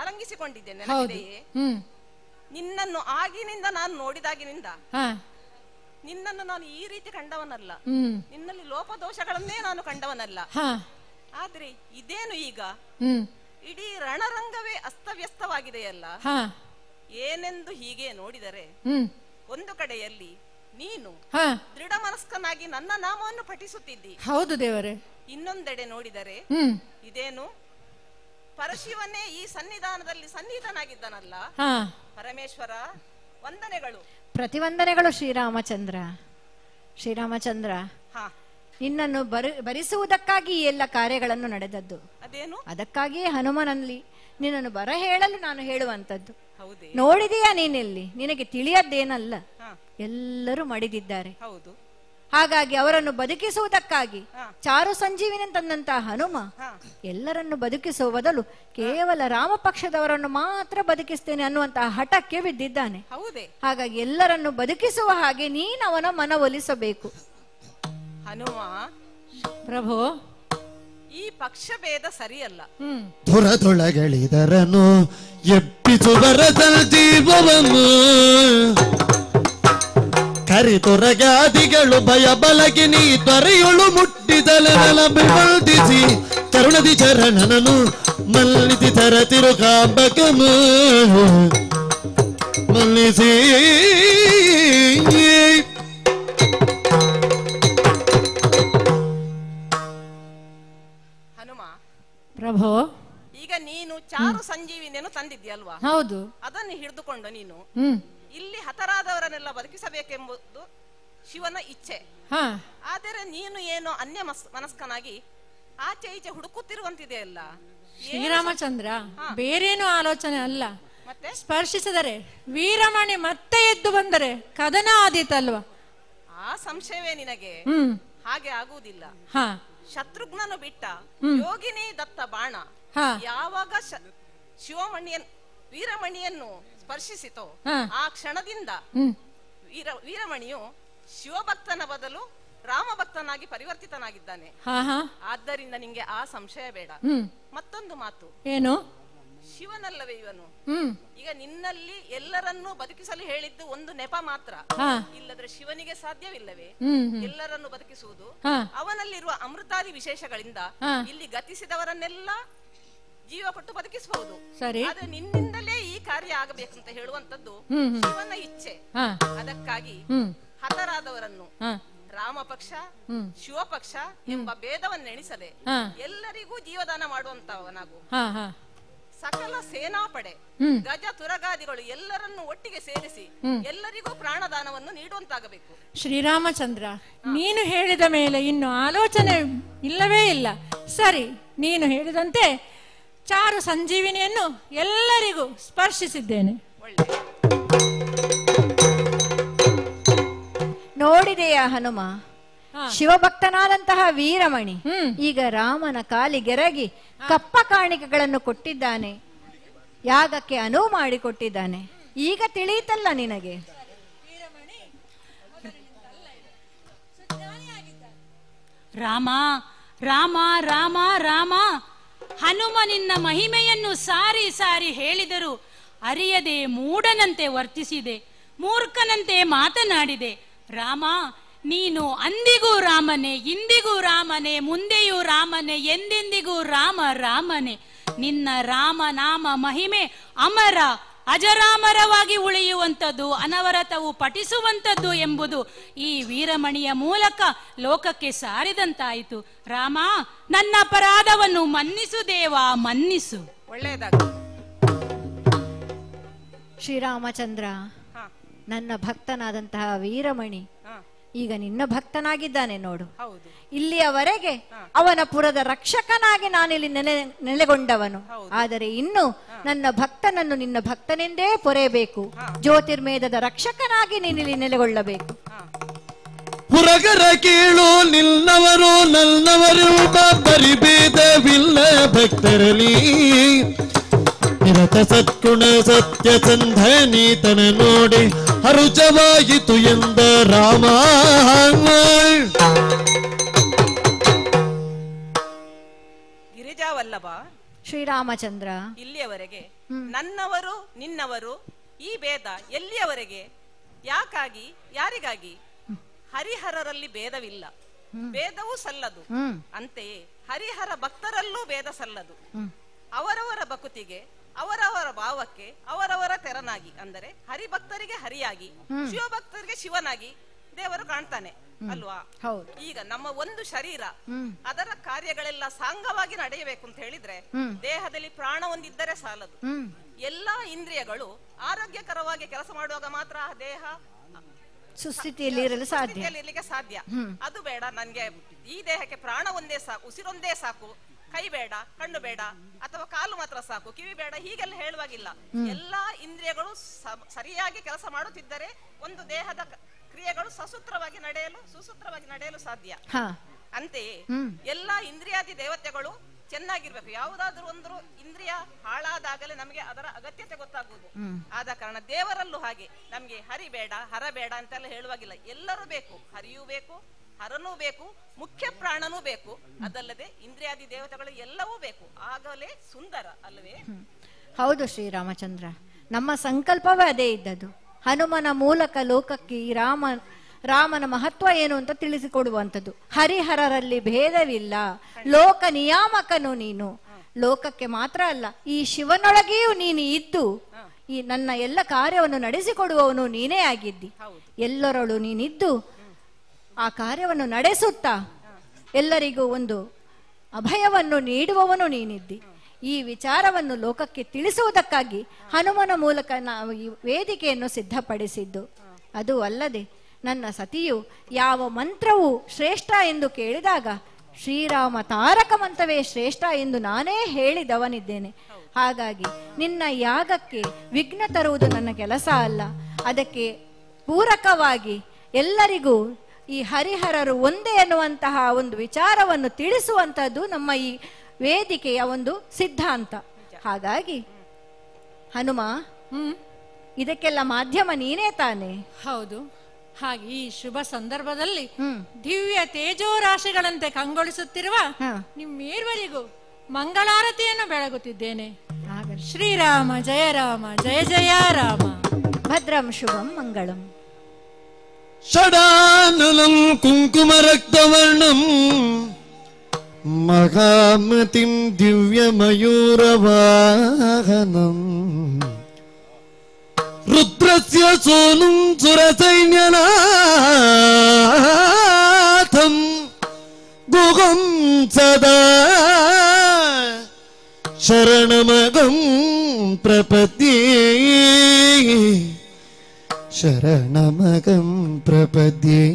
ಆಲಿಂಗಿಸಿಕೊಂಡಿದ್ದೇನೆ. ನೆನಪಿದೆಯೇ? ನಿನ್ನನ್ನು ಆಗಿನಿಂದ ನಾನು ನೋಡಿದಾಗಿನಿಂದ ನಿನ್ನನ್ನು ನಾನು ಈ ರೀತಿ ಕಂಡವನಲ್ಲ. ನಿನ್ನಲ್ಲಿ ಲೋಪದೋಷಗಳನ್ನೇ ನಾನು ಕಂಡವನಲ್ಲ. ಆದ್ರೆ ಇದೇನು ಈಗ? ಇಡೀ ರಣರಂಗವೇ ಅಸ್ತವ್ಯಸ್ತವಾಗಿದೆಯಲ್ಲ. ಏನೆಂದು ಹೀಗೆ ನೋಡಿದರೆ ಒಂದು ಕಡೆಯಲ್ಲಿ ನೀನು ದೃಢ ಮನಸ್ಕನಾಗಿ ನನ್ನ ನಾಮವನ್ನು ಪಠಿಸುತ್ತಿದ್ದಿ. ಹೌದು ದೇವರೇ. ಇನ್ನೊಂದೆಡೆ ನೋಡಿದರೆ ಇದೇನು? ಪರಶಿವನೇ ಈ ಸನ್ನಿಧಾನದಲ್ಲಿ ಸನ್ನಿಹಿತನಾಗಿದ್ದನಲ್ಲ. ಪರಮೇಶ್ವರ, ವಂದನೆಗಳು. ಪ್ರತಿವಂದನೆಗಳು ಶ್ರೀರಾಮಚಂದ್ರ. ಶ್ರೀರಾಮಚಂದ್ರ, ನಿನ್ನನ್ನು ಭರಿಸುವುದಕ್ಕಾಗಿ ಈ ಎಲ್ಲ ಕಾರ್ಯಗಳನ್ನು ನಡೆದದ್ದು. ಅದೇನು? ಅದಕ್ಕಾಗಿಯೇ ಹನುಮನಲ್ಲಿ ನಿನ್ನನ್ನು ಬರ ಹೇಳಲು ನಾನು ಹೇಳುವಂತದ್ದು. ನೋಡಿದೀಯಾ ನೀನೆಲ್ಲಿ? ನಿನಗೆ ತಿಳಿಯದ್ದೇನಲ್ಲ, ಎಲ್ಲರೂ ಮಡಿದಿದ್ದಾರೆ. ಹಾಗಾಗಿ ಅವರನ್ನು ಬದುಕಿಸುವುದಕ್ಕಾಗಿ ಚಾರು ಸಂಜೀವಿನಿ ತಂದಂತಹ ಹನುಮ ಎಲ್ಲರನ್ನು ಬದುಕಿಸುವ ಬದಲು ಕೇವಲ ರಾಮ ಪಕ್ಷದವರನ್ನು ಮಾತ್ರ ಬದುಕಿಸ್ತೇನೆ ಅನ್ನುವಂತಹ ಹಠಕ್ಕೆ ಬಿದ್ದಿದ್ದಾನೆ. ಹಾಗಾಗಿ ಎಲ್ಲರನ್ನು ಬದುಕಿಸುವ ಹಾಗೆ ನೀನು ಅವನ ಮನವೊಲಿಸಬೇಕು. ಹನುಮ ಪ್ರಭು, ಈ ಪಕ್ಷ ಭೇದ ಸರಿಯಲ್ಲ. ಪುರದೊಳಗಳಿದರನು ಎಬ್ಬಿಸುವರ ಜೀವವನ್ನು ಕರಿತೊರಗಾದಿಗಳು ಭಯ ಬಲಗಿ ನೀ ದೊರೆಯುಳು ಮುಟ್ಟಿದಲೆಲ್ಲ ಬಿಲ್ದಿಸಿ ಕರುಣದಿ ಚರಣನನು ಮಲ್ಲಿಸಿ ತರತಿರು ಕಾಂಬಕಮು ಮಲ್ಲಿಸಿ ಹನುಮ ಪ್ರಭು, ಈಗ ನೀನು ಚಾರು ಸಂಜೀವಿನಿಯನ್ನು ತಂದಿದ್ಯಲ್ವಾ? ಹೌದು. ಅದನ್ನು ಹಿಡಿದುಕೊಂಡು ನೀನು ಹ್ಮ್ ಇಲ್ಲಿ ಹತರಾದವರನ್ನೆಲ್ಲ ಬದುಕಿಸಬೇಕೆಂಬುದು ಶಿವನ ಇಚ್ಛೆ. ಆದರೆ ನೀನು ಏನೋ ಅನ್ಯ ಮನಸ್ಕನಾಗಿ ಆಚೆ ಈಚೆ ಹುಡುಕುತ್ತಿರುವಂತಿದೆ ಅಲ್ಲ. ಶ್ರೀರಾಮಚಂದ್ರ, ಬೇರೇನು ಆಲೋಚನೆ ಅಲ್ಲ. ಸ್ಪರ್ಶಿಸಿದರೆ ವೀರಮಣಿ ಮತ್ತೆ ಎದ್ದು ಬಂದರೆ ಕದನ ಆದೀತಲ್ವಾ? ಆ ಸಂಶಯವೇ ನಿನಗೆ? ಹಾಗೆ ಆಗುವುದಿಲ್ಲ. ಶತ್ರುಘ್ನನು ಬಿಟ್ಟ ಯೋಗಿನಿ ದತ್ತ ಬಾಣ ಯಾವಾಗ ವೀರಮಣಿಯನ್ನು ಸ್ಪರ್ಶಿಸಿತೋ ಆ ಕ್ಷಣದಿಂದ ವೀರಮಣಿಯು ಶಿವಭಕ್ತನ ಬದಲು ರಾಮಭಕ್ತನಾಗಿ ಪರಿವರ್ತಿತನಾಗಿದ್ದಾನೆ. ಆದ್ದರಿಂದ ನಿಂಗೆ ಆ ಸಂಶಯ ಬೇಡ. ಮತ್ತೊಂದು ಮಾತು ಏನು? ಶಿವನಲ್ಲವೇ ಇವನು? ಈಗ ನಿನ್ನಲ್ಲಿ ಎಲ್ಲರನ್ನೂ ಬದುಕಿಸಲು ಹೇಳಿದ್ದು ಒಂದು ನೆಪ ಮಾತ್ರ. ಇಲ್ಲದ್ರೆ ಶಿವನಿಗೆ ಸಾಧ್ಯವಿಲ್ಲವೇ ಎಲ್ಲರನ್ನು ಬದುಕಿಸುವುದು? ಅವನಲ್ಲಿರುವ ಅಮೃತಾದಿ ವಿಶೇಷಗಳಿಂದ ಇಲ್ಲಿ ಗತಿಸಿದವರನ್ನೆಲ್ಲ ಜೀವ ಕೊಟ್ಟು ಬದುಕಿಸಬಹುದು. ಆದ್ರೆ ನಿನ್ನಿಂದಲೇ ಈ ಕಾರ್ಯ ಆಗಬೇಕಂತ ಹೇಳುವಂತದ್ದು ಶಿವನ ಇಚ್ಛೆ. ಅದಕ್ಕಾಗಿ ಹತರಾದವರನ್ನು ರಾಮ ಪಕ್ಷ ಶಿವಪಕ್ಷ ಎಂಬ ಭೇದವನ್ನೆಣಿಸದೆ ಎಲ್ಲರಿಗೂ ಜೀವದಾನ ಮಾಡುವಂತವನಾಗು. ಸಕಲ ಸೇನಾಪಡೆ ಗಜ ತುರಗಾದಿಗಳು ಎಲ್ಲರನ್ನು ಒಟ್ಟಿಗೆ ಸೇರಿಸಿ ಎಲ್ಲರಿಗೂ ಪ್ರಾಣದಾನವನ್ನು ನೀಡುವಂತಾಗಬೇಕು. ಶ್ರೀರಾಮಚಂದ್ರ, ನೀನು ಹೇಳಿದ ಮೇಲೆ ಇನ್ನು ಆಲೋಚನೆ ಇಲ್ಲವೇ ಇಲ್ಲ. ಸರಿ, ನೀನು ಹೇಳಿದಂತೆ ಚಾರು ಸಂಜೀವಿನಿಯನ್ನು ಎಲ್ಲರಿಗೂ ಸ್ಪರ್ಶಿಸಿದ್ದೇನೆ. ನೋಡಿದೆಯಾ ಹನುಮ? ಶಿವಭಕ್ತನಾದಂತಹ ವೀರಮಣಿ ಈಗ ರಾಮನ ಕಾಲಿಗೆರಗಿ ಕಪ್ಪ ಕಾಣಿಕೆಗಳನ್ನು ಕೊಟ್ಟಿದ್ದಾನೆ, ಯಾಗಕ್ಕೆ ಅನುವು ಮಾಡಿಕೊಟ್ಟಿದ್ದಾನೆ. ಈಗ ತಿಳಿಯಿತಲ್ಲ ನಿನಗೆ? ರಾಮ ರಾಮ ರಾಮ ರಾಮ, ಹನುಮನಿನ್ನ ಮಹಿಮೆಯನ್ನು ಸಾರಿ ಸಾರಿ ಹೇಳಿದರು ಅರಿಯದೆ ಮೂಢನಂತೆ ವರ್ತಿಸಿದೆ, ಮೂರ್ಖನಂತೆ ಮಾತನಾಡಿದೆ. ರಾಮ, ನೀನು ಅಂದಿಗೂ ರಾಮನೇ, ಇಂದಿಗೂ ರಾಮನೇ, ಮುಂದೆಯೂ ರಾಮನೇ, ಎಂದೆಂದಿಗೂ ರಾಮ ರಾಮನೇ. ನಿನ್ನ ರಾಮನಾಮ ಮಹಿಮೆ ಅಮರ ಅಜರಾಮರವಾಗಿ ಉಳಿಯುವಂಥದ್ದು, ಅನವರತವು ಪಠಿಸುವಂಥದ್ದು ಎಂಬುದು ಈ ವೀರಮಣಿಯ ಮೂಲಕ ಲೋಕಕ್ಕೆ ಸಾರಿದಂತಾಯಿತು. ರಾಮ, ನನ್ನ ಅಪರಾಧವನ್ನು ಮನ್ನಿಸು ದೇವ, ಮನ್ನಿಸು. ಒಳ್ಳೆಯದಾಗ ಶ್ರೀರಾಮಚಂದ್ರ, ನನ್ನ ಭಕ್ತನಾದಂತಹ ವೀರಮಣಿ ಈಗ ನಿನ್ನ ಭಕ್ತನಾಗಿದ್ದಾನೆ ನೋಡು. ಇಲ್ಲಿಯವರೆಗೆ ಅವನ ಪುರದ ರಕ್ಷಕನಾಗಿ ನಾನಿಲ್ಲಿ ನೆಲೆಗೊಂಡವನು. ಆದರೆ ಇನ್ನು ನನ್ನ ಭಕ್ತನನ್ನು ನಿನ್ನ ಭಕ್ತನೆಂದೇ ಪೊರೆಯಬೇಕು. ಜ್ಯೋತಿರ್ಮೇಧದ ರಕ್ಷಕನಾಗಿ ನೀನಿಲ್ಲಿ ನೆಲೆಗೊಳ್ಳಬೇಕು. ಪುರಗರ ಕೀಳು ನಿಲ್ನವರು ನಲ್ನವರು ಬರಿಬೇದವಿಲ್ಲ ಭಕ್ತರಲಿ ನಿರತ ಸತ್ಗುಣ ಸತ್ಯ ಸಂಧನೀತನ ನೋಡಿ ಹರುಜವಾಯಿತು ಎಂದ ರಾಮ. ಗಿರಿಜಾವಲ್ಲಭ ಶ್ರೀರಾಮಚಂದ್ರ, ಇಲ್ಲಿಯವರೆಗೆ ನನ್ನವರು ನಿನ್ನವರು ಈ ಭೇದ ಎಲ್ಲಿಯವರೆಗೆ? ಯಾಕಾಗಿ? ಯಾರಿಗಾಗಿ? ಹರಿಹರರಲ್ಲಿ ಭೇದವಿಲ್ಲ, ಭೇದವೂ ಸಲ್ಲದು. ಅಂತೆಯೇ ಹರಿಹರ ಭಕ್ತರಲ್ಲೂ ಭೇದ ಸಲ್ಲದು. ಅವರವರ ಭಕ್ತಿಗೆ, ಅವರವರ ಭಾವಕ್ಕೆ ಅವರವರ ತೆರನಾಗಿ, ಅಂದರೆ ಹರಿಭಕ್ತರಿಗೆ ಹರಿಯಾಗಿ, ಶಿವಭಕ್ತರಿಗೆ ಶಿವನಾಗಿ ದೇವರು ಕಾಣ್ತಾನೆ ಅಲ್ವಾ? ಈಗ ನಮ್ಮ ಒಂದು ಶರೀರ ಅದರ ಕಾರ್ಯಗಳೆಲ್ಲ ಸಾಂಗವಾಗಿ ನಡೆಯಬೇಕು ಅಂತ ಹೇಳಿದ್ರೆ ದೇಹದಲ್ಲಿ ಪ್ರಾಣ ಒಂದಿದ್ದರೆ ಸಾಲದು. ಎಲ್ಲಾ ಇಂದ್ರಿಯಗಳು ಆರೋಗ್ಯಕರವಾಗಿ ಕೆಲಸ ಮಾಡುವಾಗ ಮಾತ್ರ ಆ ದೇಹ ಸುಸ್ಥಿತಿಯಲ್ಲಿ ಇರಲು ಸಾಧ್ಯ. ಅದು ಬೇಡ, ನನ್ಗೆ ಈ ದೇಹಕ್ಕೆ ಪ್ರಾಣ ಒಂದೇ ಸಾಕು, ಉಸಿರೊಂದೇ ಸಾಕು, ಕೈ ಬೇಡ, ಕಣ್ಣು ಬೇಡ, ಅಥವಾ ಕಾಲು ಮಾತ್ರ ಸಾಕು, ಕಿವಿ ಬೇಡ, ಹೀಗೆಲ್ಲ ಹೇಳುವಾಗಿಲ್ಲ. ಎಲ್ಲಾ ಇಂದ್ರಿಯಗಳು ಸರಿಯಾಗಿ ಕೆಲಸ ಮಾಡುತ್ತಿದ್ದರೆ ಒಂದು ದೇಹದ ಕ್ರಿಯೆಗಳು ಸುಸೂತ್ರವಾಗಿ ನಡೆಯಲು ಸಾಧ್ಯ. ಅಂತೆಯೇ ಎಲ್ಲಾ ಇಂದ್ರಿಯಾದಿ ದೇವತೆಗಳು ಚೆನ್ನಾಗಿರ್ಬೇಕು. ಯಾವುದಾದ್ರೂ ಒಂದು ಇಂದ್ರಿಯ ಹಾಳಾದಾಗಲೇ ನಮಗೆ ಅದರ ಅಗತ್ಯತೆ ಗೊತ್ತಾಗುವುದು. ಆದ ಕಾರಣ ದೇವರಲ್ಲೂ ಹಾಗೆ ನಮ್ಗೆ ಹರಿ ಬೇಡ, ಹರ ಬೇಡ ಅಂತೆಲ್ಲ ಹೇಳುವಾಗಿಲ್ಲ. ಎಲ್ಲರೂ ಬೇಕು, ಹರಿಯೂ ಬೇಕು, ಹರನೂ ಬೇಕು, ಮುಖ್ಯ ಪ್ರಾಣನೂ ಬೇಕು. ಅದಲ್ಲದೆ ಇಂದ್ರಿಯಾದಿ ದೇವತೆಗಳು ಎಲ್ಲವೂ ಬೇಕು. ಆಗಲೇ ಸುಂದರ ಅಲ್ವೇ? ಹೌದು ಶ್ರೀರಾಮಚಂದ್ರ, ನಮ್ಮ ಸಂಕಲ್ಪವೇ ಅದೇ ಇದ್ದದ್ದು. ಹನುಮನ ಮೂಲಕ ಲೋಕಕ್ಕೆ ಈ ರಾಮನ ಮಹತ್ವ ಏನು ಅಂತ ತಿಳಿಸಿಕೊಡುವಂಥದ್ದು. ಹರಿಹರರಲ್ಲಿ ಭೇದವಿಲ್ಲ, ಲೋಕ ನಿಯಾಮಕನು ನೀನು. ಲೋಕಕ್ಕೆ ಮಾತ್ರ ಅಲ್ಲ, ಈ ಶಿವನೊಳಗೆಯೂ ನೀನು ಇದ್ದು ಈ ನನ್ನ ಎಲ್ಲ ಕಾರ್ಯವನ್ನು ನಡೆಸಿಕೊಡುವವನು ನೀನೇ ಆಗಿದ್ದಿ. ಎಲ್ಲರೊಳು ನೀನಿದ್ದು ಆ ಕಾರ್ಯವನ್ನು ನಡೆಸುತ್ತಾ ಎಲ್ಲರಿಗೂ ಒಂದು ಅಭಯವನ್ನು ನೀಡುವವನು ನೀನಿದ್ದಿ. ಈ ವಿಚಾರವನ್ನು ಲೋಕಕ್ಕೆ ತಿಳಿಸುವುದಕ್ಕಾಗಿ ಹನುಮನ ಮೂಲಕ ನಾವು ಈ ವೇದಿಕೆಯನ್ನು ಸಿದ್ಧಪಡಿಸಿದ್ದು. ಅದು ಅಲ್ಲದೆ ನನ್ನ ಸತಿಯು ಯಾವ ಮಂತ್ರವು ಶ್ರೇಷ್ಠ ಎಂದು ಕೇಳಿದಾಗ ಶ್ರೀರಾಮ ತಾರಕ ಮಂತ್ರವೇ ಶ್ರೇಷ್ಠ ಎಂದು ನಾನೇ ಹೇಳಿದವನಿದ್ದೇನೆ. ಹಾಗಾಗಿ ನಿನ್ನ ಯಾಗಕ್ಕೆ ವಿಘ್ನ ತರುವುದು ನನ್ನ ಕೆಲಸ ಅಲ್ಲ. ಅದಕ್ಕೆ ಪೂರಕವಾಗಿ ಎಲ್ಲರಿಗೂ ಈ ಹರಿಹರರು ಒಂದೇ ಎನ್ನುವಂತಹ ಒಂದು ವಿಚಾರವನ್ನು ತಿಳಿಸುವಂತಹದ್ದು ನಮ್ಮ ಈ ವೇದಿಕೆಯ ಒಂದು ಸಿದ್ಧಾಂತ. ಹಾಗಾಗಿ ಹನುಮ, ಇದಕ್ಕೆಲ್ಲ ಮಾಧ್ಯಮ ನೀನೇ ತಾನೆ? ಹೌದು. ಹಾಗೆ ಈ ಶುಭ ಸಂದರ್ಭದಲ್ಲಿ ದಿವ್ಯ ತೇಜೋರಾಶಿಗಳಂತೆ ಕಂಗೊಳಿಸುತ್ತಿರುವ ನಿಮ್ಮೇರ್ವರಿಗೂ ಮಂಗಳಾರತಿಯನ್ನು ಬೆಳಗುತ್ತಿದ್ದೇನೆ. ಶ್ರೀರಾಮ ಜಯ ರಾಮ, ಜಯ ಜಯ ರಾಮ. ಭದ್ರಂ ಶುಭಂ ಮಂಗಳಂ. ಷಡಾನಲಂ ಕುಂಕುಮರಕ್ತವರ್ಣಂ ಮಹಾಮತಿಂ ದಿವ್ಯಮಯೂರವಾಹನಂ ರುದ್ರಸ್ಯ ಸೋನುಂ ಸುರಸೈನ್ಯನಾಥಂ ಗುಹಂ ಸದಾ ಶರಣಮಗಂ ಪ್ರಪದ್ಯೇ ಶರಣಮಗಂ ಪ್ರಪದ್ಯೇ.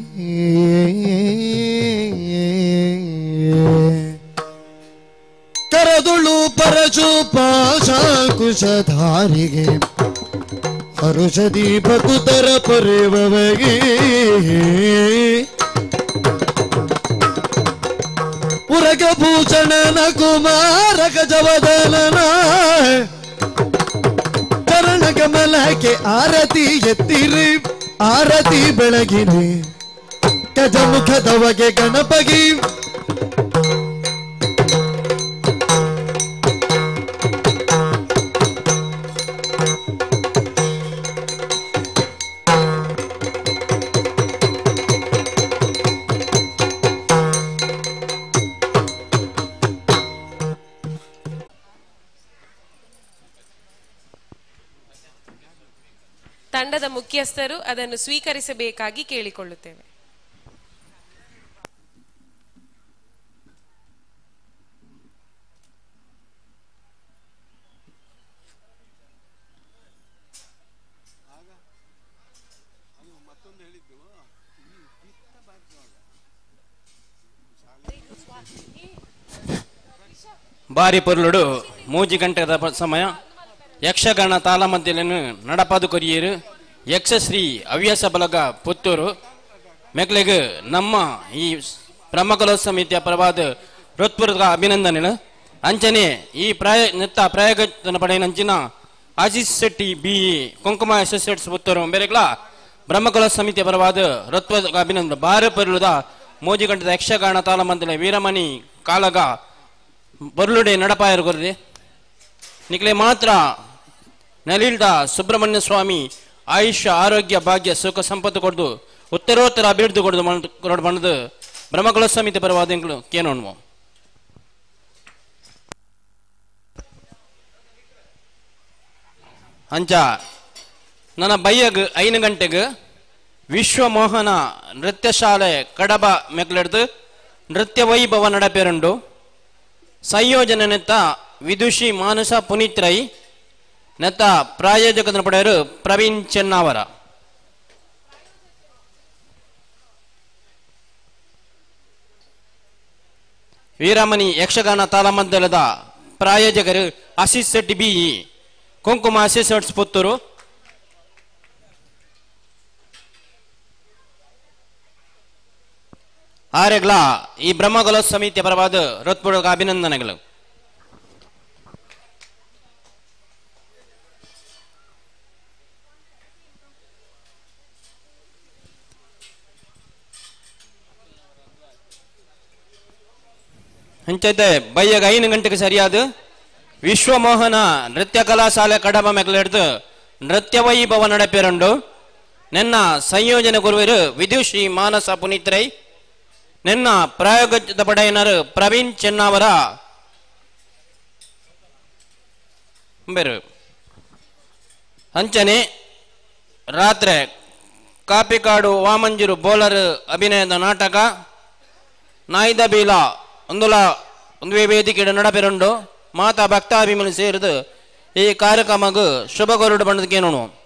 ಕರದುಳು ಪರಶು ಪಾಶಾಕುಶಧಾರಿಗೆ ಹರುಷದಿ ಭಕುತರ ಪೊರೆವಗೆ ಉರಗಭೂಷಣನ ಕುಮಾರ ಗಜವದನನ ಚರಣ ಕಮಲಕ್ಕೆ ಆರತಿ ಎತ್ತಿರಿ ಆರತಿ ಬೆಳಗಿರಿ ಗಜಮುಖದವಗೆ ಗಣಪಗಿ ತಂಡದ ಮುಖ್ಯಸ್ಥರು ಅದನ್ನು ಸ್ವೀಕರಿಸಬೇಕಾಗಿ ಕೇಳಿಕೊಳ್ಳುತ್ತೇವೆ. ಬಾರಿ ಪೊರ್ಲುಡು ಮೂಜಿ ಗಂಟೆದ ಸಮಯ ಯಕ್ಷಗಾನ ತಾಳಮದ್ದಲೆಯನ್ನು ನಡಪಾದು ಕೊರಿಯರು ಯಕ್ಷಶ್ರೀ ಹವ್ಯಾಸ ಬಲಗ ಪುತ್ತೂರು ಮೆಕ್ಲೆಗ್ ನಮ್ಮ ಈ ಬ್ರಹ್ಮಕಲೋತ್ಸವ ಸಮಿತಿಯ ಪರವಾದ ಹೃತ್ಪೂರ್ವಕ ಅಭಿನಂದನೆಗಳು. ಅಂಚನೆ ಈ ಪ್ರಯೋಗನ ಪಡೆಯಂಚಿನ ಆಶೀಶ್ ಶೆಟ್ಟಿ BE ಕುಂಕುಮ ಅಸೋಸಿಯೇಟ್ಸ್ ಪುತ್ತೂರು ಬೇರೆಗಳ ಬ್ರಹ್ಮಕಲೋತ್ಸವ ಸಮಿತಿಯ ಪರವಾದ ಹೃತ್ಪೂರ್ವಕ ಅಭಿನಂದನೆ. ಬಾರಿ ಪೊರ್ಲುದ ಮೂಜಿ ಗಂಟೆದ ಯಕ್ಷಗಾನ ತಾಳಮದ್ದಲೆ ವೀರಮಣಿ ಕಾಲಗ ಬೊರ್ಲುಡೆ ನಡಪಾಯರು ಕೊರದೆ ನಿಕ್ಲೆ ಮಾತ್ರ ನಲಿಲ್ದ ಸುಬ್ರಹ್ಮಣ್ಯ ಸ್ವಾಮಿ ಆಯುಷ್ಯ ಆರೋಗ್ಯ ಭಾಗ್ಯ ಸುಖ ಸಂಪತ್ತು ಕೊಡ್ದು ಉತ್ತರೋತ್ತರ ಅಭಿವೃದ್ಧಿ ಕೊಡ್ದು ಬಂದು ಬ್ರಹ್ಮಕಲೋತ್ಸವ ಸಮಿತಿ ಪರವಾದ ಕೇನೋಣ್ವು. ಅಂಚ ನನ್ನ ಬೈಯಗ್ 5 ಗಂಟೆಗೆ ವಿಶ್ವಮೋಹನ ನೃತ್ಯ ಶಾಲೆ ಕಡಬ ಮೆಕ್ಲೆಡ್ದು ನೃತ್ಯ ವೈಭವ ನಡಪೇರುಂಡು. ಸಂಯೋಜನೆ ನೆತ್ತ ವಿದುಷಿ ಮಾನಸ ಪುನೀತ್ ರೈ ನೆತ್ತ ಪ್ರಾಯೋಜಕನ ಪಡೆಯರು ಪ್ರವೀಣ್ ಚೆನ್ನಾವರ. ವೀರಮಣಿ ಯಕ್ಷಗಾನ ತಾಳಮದ್ದಲದ ಪ್ರಾಯೋಜಕರು ಆಶೀಶ್ ಶೆಟ್ಟಿ BE ಕುಂಕುಮ ಅಸೋಸಿಯೇಟ್ಸ್ ಪುತ್ತೂರು. ಆರೆಗ್ಲ ಈ ಬ್ರಹ್ಮಕಲೋತ್ಸವ ಸಮಿತಿಯ ಪರವಾದ ಹೃತ್ಪೂರ್ವಕ ಅಭಿನಂದನೆಗಳು. ಹಂಚೈತೆ ಬೈಯಗ 5 ಗಂಟೆಗೆ ಸರಿಯಾದ ವಿಶ್ವಮೋಹನ ನೃತ್ಯ ಕಲಾ ಶಾಲೆ ಕಡಬ ಮೆಕ್ಲೆಡ್ದು ನೃತ್ಯ ವೈಭವ ನಡಪೇರುಂಡು. ನನ್ನ ಸಂಯೋಜನೆ ಗುರುವರು ವಿದುಷಿ ಮಾನಸ ಪುನೀತ್ರೈ ನನ್ನ ಪ್ರಾಯೋಗಿಕ ಪಡೆಯನರು ಪ್ರವೀಣ್ ಚೆನ್ನವರ ಬೇರು ಅಂಚನೆ ರಾತ್ರಿ ಕಾಪಿಕಾಡು ವಾಮಂಜೂರು ಬೋಲರ್ ಅಭಿನಯದ ನಾಟಕ ನಾಯ್ದ ಬೀಲ ಒಂದು ವೇದಿಕೆ ನಡಪೆರಂಡು ಮಾತಾ ಭಕ್ತಾಭಿಮಾನಿ ಸೇರಿದು ಈ ಕಾರ್ಯಕ್ರಮಕ್ಕೆ ಶುಭ ಕೋರಿಡು ಬಣ್ಣದಕ್ಕೆ ನೋಡು.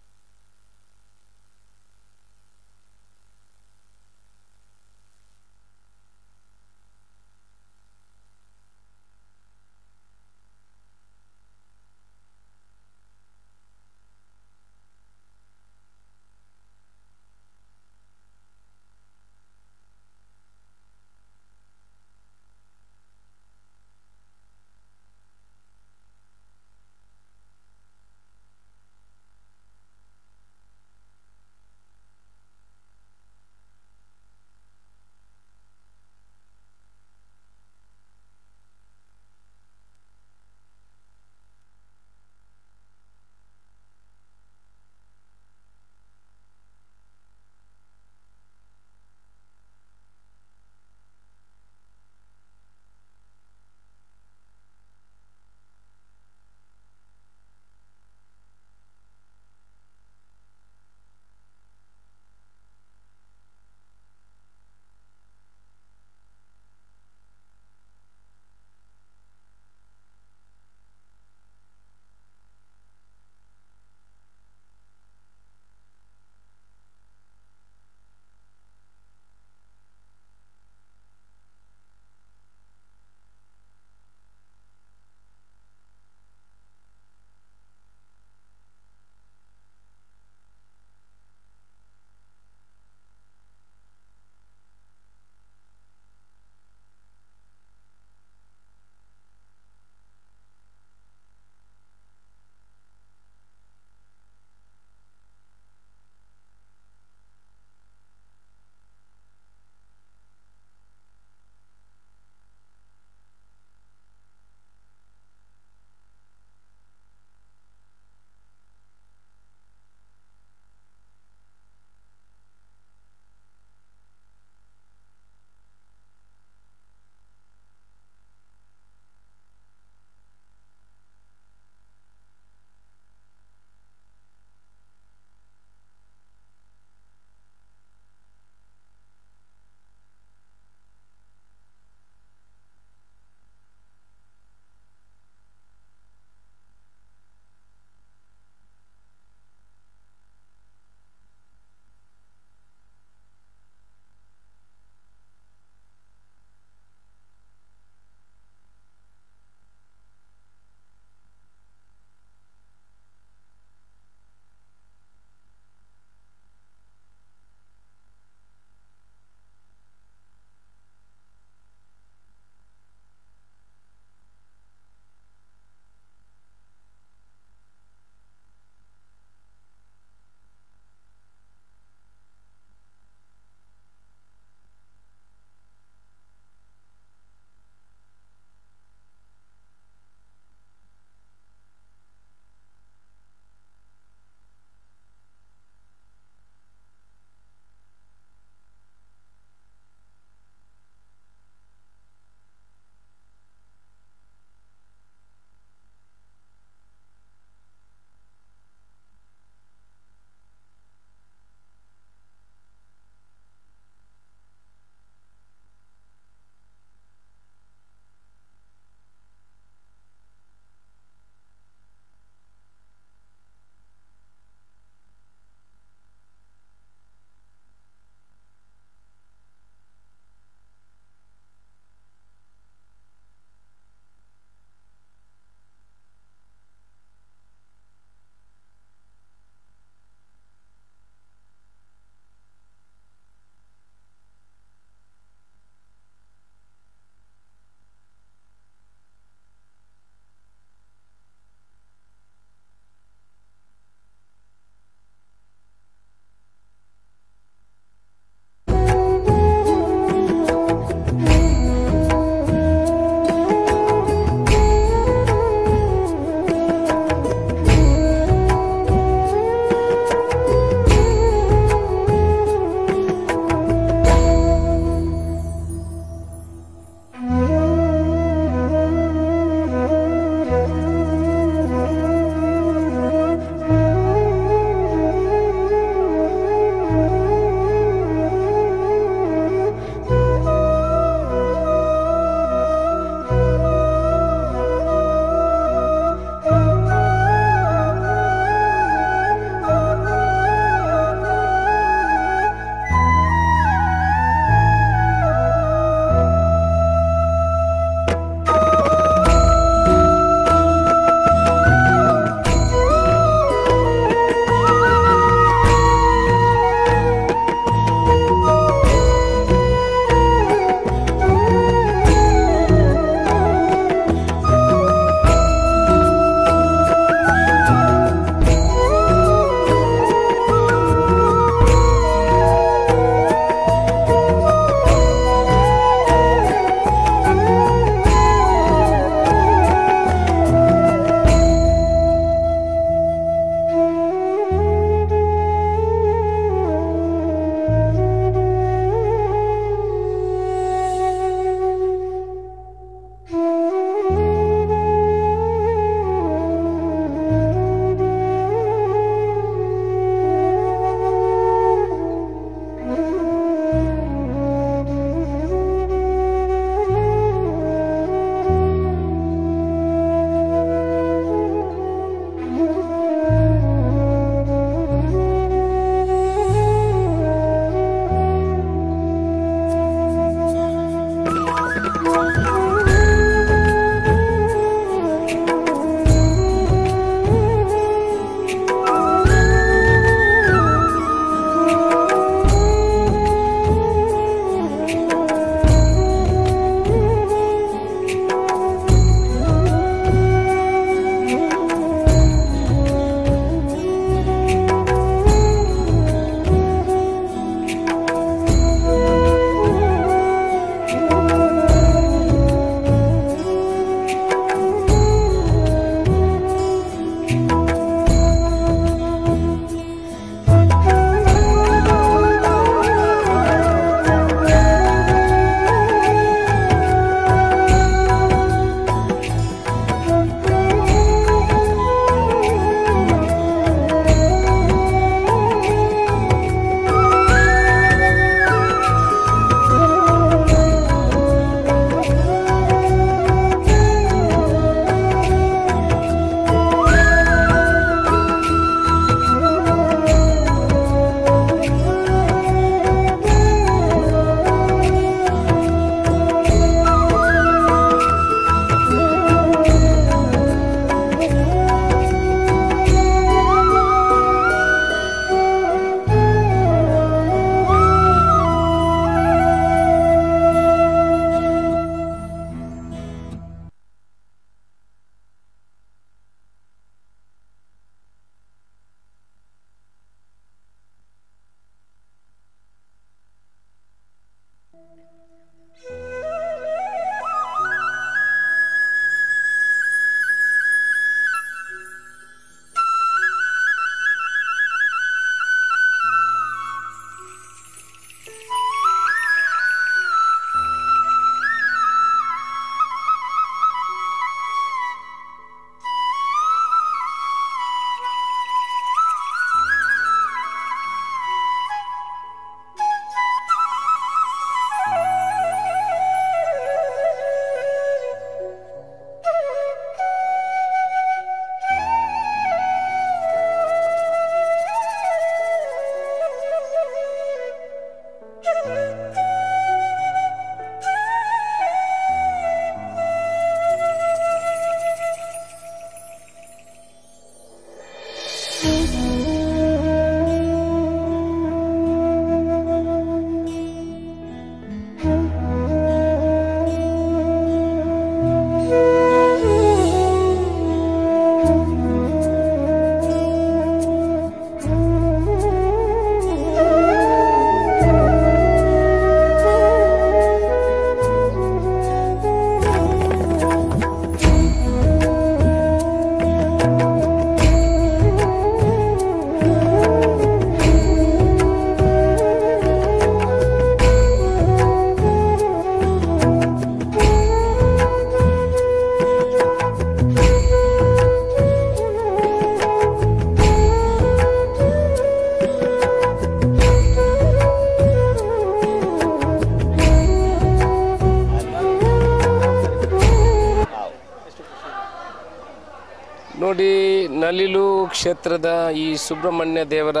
ನಲಿಲು ಕ್ಷೇತ್ರದ ಈ ಸುಬ್ರಹ್ಮಣ್ಯ ದೇವರ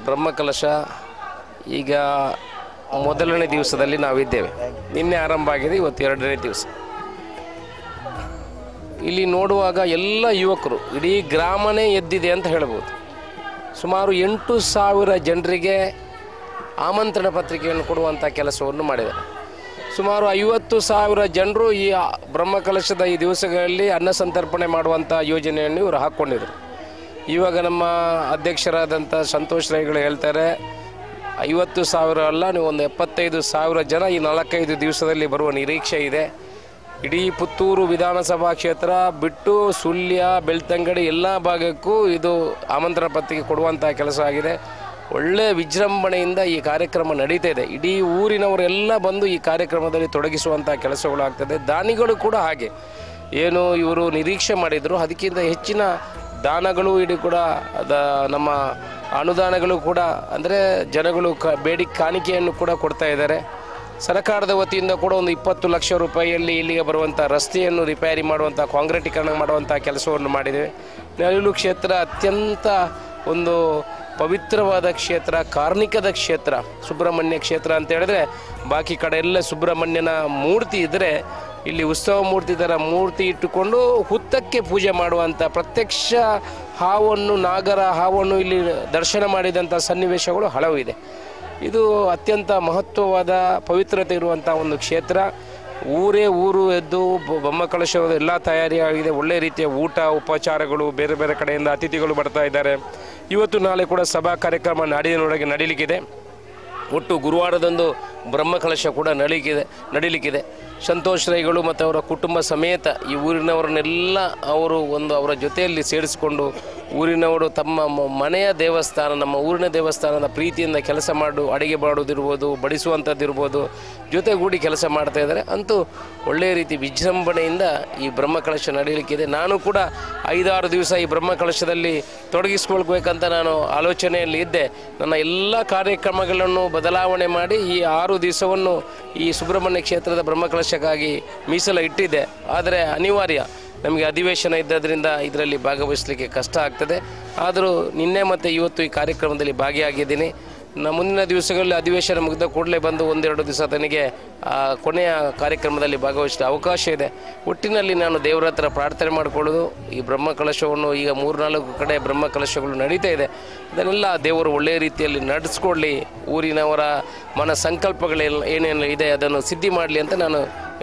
ಬ್ರಹ್ಮಕಲಶ ಈಗ ಮೊದಲನೇ ದಿವಸದಲ್ಲಿ ನಾವಿದ್ದೇವೆ. ನಿನ್ನೆ ಆರಂಭ ಆಗಿದೆ, ಇವತ್ತು 2ನೇ ದಿವಸ. ಇಲ್ಲಿ ನೋಡುವಾಗ ಎಲ್ಲ ಯುವಕರು, ಇಡೀ ಗ್ರಾಮನೇ ಎದ್ದಿದೆ ಅಂತ ಹೇಳ್ಬೋದು. ಸುಮಾರು 8,000 ಜನರಿಗೆ ಆಮಂತ್ರಣ ಪತ್ರಿಕೆಯನ್ನು ಕೊಡುವಂಥ ಕೆಲಸವನ್ನು ಮಾಡಿದ್ದಾರೆ. ಸುಮಾರು 50,000 ಜನರು ಈ ಬ್ರಹ್ಮಕಲಶದ ಈ ದಿವಸಗಳಲ್ಲಿ ಅನ್ನ ಸಂತರ್ಪಣೆ ಮಾಡುವಂಥ ಯೋಜನೆಯನ್ನು ಇವರು ಹಾಕ್ಕೊಂಡಿದ್ರು. ಇವಾಗ ನಮ್ಮ ಅಧ್ಯಕ್ಷರಾದಂಥ ಸಂತೋಷ್ ರೈಗಳು ಹೇಳ್ತಾರೆ 50,000 ಅಲ್ಲ, ನೀವು ಒಂದು 75,000 ಜನ ಈ 4-5 ದಿವಸದಲ್ಲಿ ಬರುವ ನಿರೀಕ್ಷೆ ಇದೆ. ಇಡೀ ಪುತ್ತೂರು ವಿಧಾನಸಭಾ ಕ್ಷೇತ್ರ ಬಿಟ್ಟು ಸುಳ್ಯ, ಬೆಳ್ತಂಗಡಿ ಎಲ್ಲ ಭಾಗಕ್ಕೂ ಇದು ಆಮಂತ್ರಣ ಪತ್ರಿಕೆ ಕೊಡುವಂಥ ಕೆಲಸ ಆಗಿದೆ. ಒಳ್ಳೆಯ ವಿಜೃಂಭಣೆಯಿಂದ ಈ ಕಾರ್ಯಕ್ರಮ ನಡೀತಾ ಇದೆ. ಇಡೀ ಊರಿನವರೆಲ್ಲ ಬಂದು ಈ ಕಾರ್ಯಕ್ರಮದಲ್ಲಿ ತೊಡಗಿಸುವಂಥ ಕೆಲಸಗಳು ಆಗ್ತದೆ. ದಾನಿಗಳು ಕೂಡ ಹಾಗೆ, ಏನು ಇವರು ನಿರೀಕ್ಷೆ ಮಾಡಿದರು ಅದಕ್ಕಿಂತ ಹೆಚ್ಚಿನ ದಾನಗಳು ಇಡೀ ಕೂಡ ನಮ್ಮ ಅನುದಾನಗಳು ಕೂಡ, ಅಂದರೆ ಜನಗಳು ಬೇಡಿಕೆ ಕಾಣಿಕೆಯನ್ನು ಕೂಡ ಕೊಡ್ತಾ ಇದ್ದಾರೆ. ಸರ್ಕಾರದ ವತಿಯಿಂದ ಕೂಡ ಒಂದು 20 ಲಕ್ಷ ರೂಪಾಯಿಯಲ್ಲಿ ಇಲ್ಲಿಗೆ ಬರುವಂಥ ರಸ್ತೆಯನ್ನು ರಿಪೇರಿ ಮಾಡುವಂಥ, ಕಾಂಕ್ರೀಟೀಕರಣ ಮಾಡುವಂಥ ಕೆಲಸವನ್ನು ಮಾಡಿದ್ದೇವೆ. ನಲಿಲು ಕ್ಷೇತ್ರ ಅತ್ಯಂತ ಒಂದು ಪವಿತ್ರವಾದ ಕ್ಷೇತ್ರ, ಕಾರ್ಣಿಕದ ಕ್ಷೇತ್ರ, ಸುಬ್ರಹ್ಮಣ್ಯ ಕ್ಷೇತ್ರ ಅಂತ ಹೇಳಿದ್ರೆ ಬಾಕಿ ಕಡೆ ಎಲ್ಲ ಸುಬ್ರಹ್ಮಣ್ಯನ ಮೂರ್ತಿ ಇದ್ದರೆ ಇಲ್ಲಿ ಉತ್ಸವ ಮೂರ್ತಿ ಥರ ಮೂರ್ತಿ ಇಟ್ಟುಕೊಂಡು ಹುತ್ತಕ್ಕೆ ಪೂಜೆ ಮಾಡುವಂಥ ಪ್ರತ್ಯಕ್ಷ ಹಾವನ್ನು, ನಾಗರ ಹಾವನ್ನು ಇಲ್ಲಿ ದರ್ಶನ ಮಾಡಿದಂಥ ಸನ್ನಿವೇಶಗಳು ಹಲವು ಇದೆ. ಇದು ಅತ್ಯಂತ ಮಹತ್ವವಾದ ಪವಿತ್ರತೆ ಇರುವಂಥ ಒಂದು ಕ್ಷೇತ್ರ. ಊರು ಎದ್ದು ಬ್ರಹ್ಮಕಲಶದ ಎಲ್ಲ ತಯಾರಿ ಆಗಿದೆ. ಒಳ್ಳೆ ರೀತಿಯ ಊಟ ಉಪಚಾರಗಳು, ಬೇರೆ ಬೇರೆ ಕಡೆಯಿಂದ ಅತಿಥಿಗಳು ಬರ್ತಾ ಇದ್ದಾರೆ. ಇವತ್ತು ನಾಳೆ ಕೂಡ ಸಭಾ ಕಾರ್ಯಕ್ರಮ ನಾಡಿನೊಳಗೆ ನಡೀಲಿಕ್ಕಿದೆ. ಒಟ್ಟು ಗುರುವಾರದಂದು ಬ್ರಹ್ಮಕಲಶ ಕೂಡ ನಡೀಲಿಕ್ಕಿದೆ. ಸಂತೋಷ್ ರೈಗಳು ಮತ್ತು ಅವರ ಕುಟುಂಬ ಸಮೇತ ಈ ಊರಿನವರನ್ನೆಲ್ಲ ಅವರ ಜೊತೆಯಲ್ಲಿ ಸೇರಿಸಿಕೊಂಡು ಊರಿನವರು ತಮ್ಮ ಮನೆಯ ದೇವಸ್ಥಾನ, ನಮ್ಮ ಊರಿನ ದೇವಸ್ಥಾನದ ಪ್ರೀತಿಯಿಂದ ಕೆಲಸ ಅಡಿಗೆ ಮಾಡೋದಿರ್ಬೋದು, ಬಡಿಸುವಂಥದ್ದಿರ್ಬೋದು, ಜೊತೆಗೂಡಿ ಕೆಲಸ ಮಾಡ್ತಾ ಇದ್ದಾರೆ. ಅಂತೂ ಒಳ್ಳೆಯ ರೀತಿ ವಿಜೃಂಭಣೆಯಿಂದ ಈ ಬ್ರಹ್ಮಕಲಶ ನಡೀಲಿಕ್ಕಿದೆ. ನಾನು ಕೂಡ 5-6 ದಿವಸ ಈ ಬ್ರಹ್ಮಕಲಶದಲ್ಲಿ ತೊಡಗಿಸ್ಕೊಳ್ಬೇಕಂತ ನಾನು ಆಲೋಚನೆಯಲ್ಲಿ ಇದ್ದೆ. ನನ್ನ ಎಲ್ಲ ಕಾರ್ಯಕ್ರಮಗಳನ್ನು ಬದಲಾವಣೆ ಮಾಡಿ ಈ 6 ದಿವಸವನ್ನು ಈ ಸುಬ್ರಹ್ಮಣ್ಯ ಕ್ಷೇತ್ರದ ಬ್ರಹ್ಮಕಲಶಕ್ಕಾಗಿ ಮೀಸಲು ಇಟ್ಟಿದ್ದೆ. ಆದರೆ ಅನಿವಾರ್ಯ, ನಮಗೆ ಅಧಿವೇಶನ ಇದ್ದದರಿಂದ ಇದರಲ್ಲಿ ಭಾಗವಹಿಸಲಿಕ್ಕೆ ಕಷ್ಟ ಆಗ್ತದೆ. ಆದರೂ ನಿನ್ನೆ ಮತ್ತು ಇವತ್ತು ಈ ಕಾರ್ಯಕ್ರಮದಲ್ಲಿ ಭಾಗಿಯಾಗಿದ್ದೀನಿ. ಮುಂದಿನ ದಿವಸಗಳಲ್ಲಿ ಅಧಿವೇಶನ ಮುಗಿದ ಕೂಡಲೇ ಬಂದು 1-2 ದಿವಸ ತನಗೆ ಕೊನೆಯ ಕಾರ್ಯಕ್ರಮದಲ್ಲಿ ಭಾಗವಹಿಸಲು ಅವಕಾಶ ಇದೆ. ಒಟ್ಟಿನಲ್ಲಿ ನಾನು ದೇವರ ಹತ್ರ ಪ್ರಾರ್ಥನೆ ಮಾಡಿಕೊಳ್ಳೋದು, ಈ ಬ್ರಹ್ಮಕಲಶವನ್ನು ಈಗ 3-4 ಕಡೆ ಬ್ರಹ್ಮಕಲಶಗಳು ನಡೀತಾ ಇದೆ, ಅದನ್ನೆಲ್ಲ ದೇವರು ಒಳ್ಳೆಯ ರೀತಿಯಲ್ಲಿ ನಡೆಸ್ಕೊಳ್ಳಿ, ಊರಿನವರ ಮನ ಸಂಕಲ್ಪಗಳೆಲ್ಲ ಏನೇನು ಇದೆ ಅದನ್ನು ಸಿದ್ಧಿ ಮಾಡಲಿ ಅಂತ ನಾನು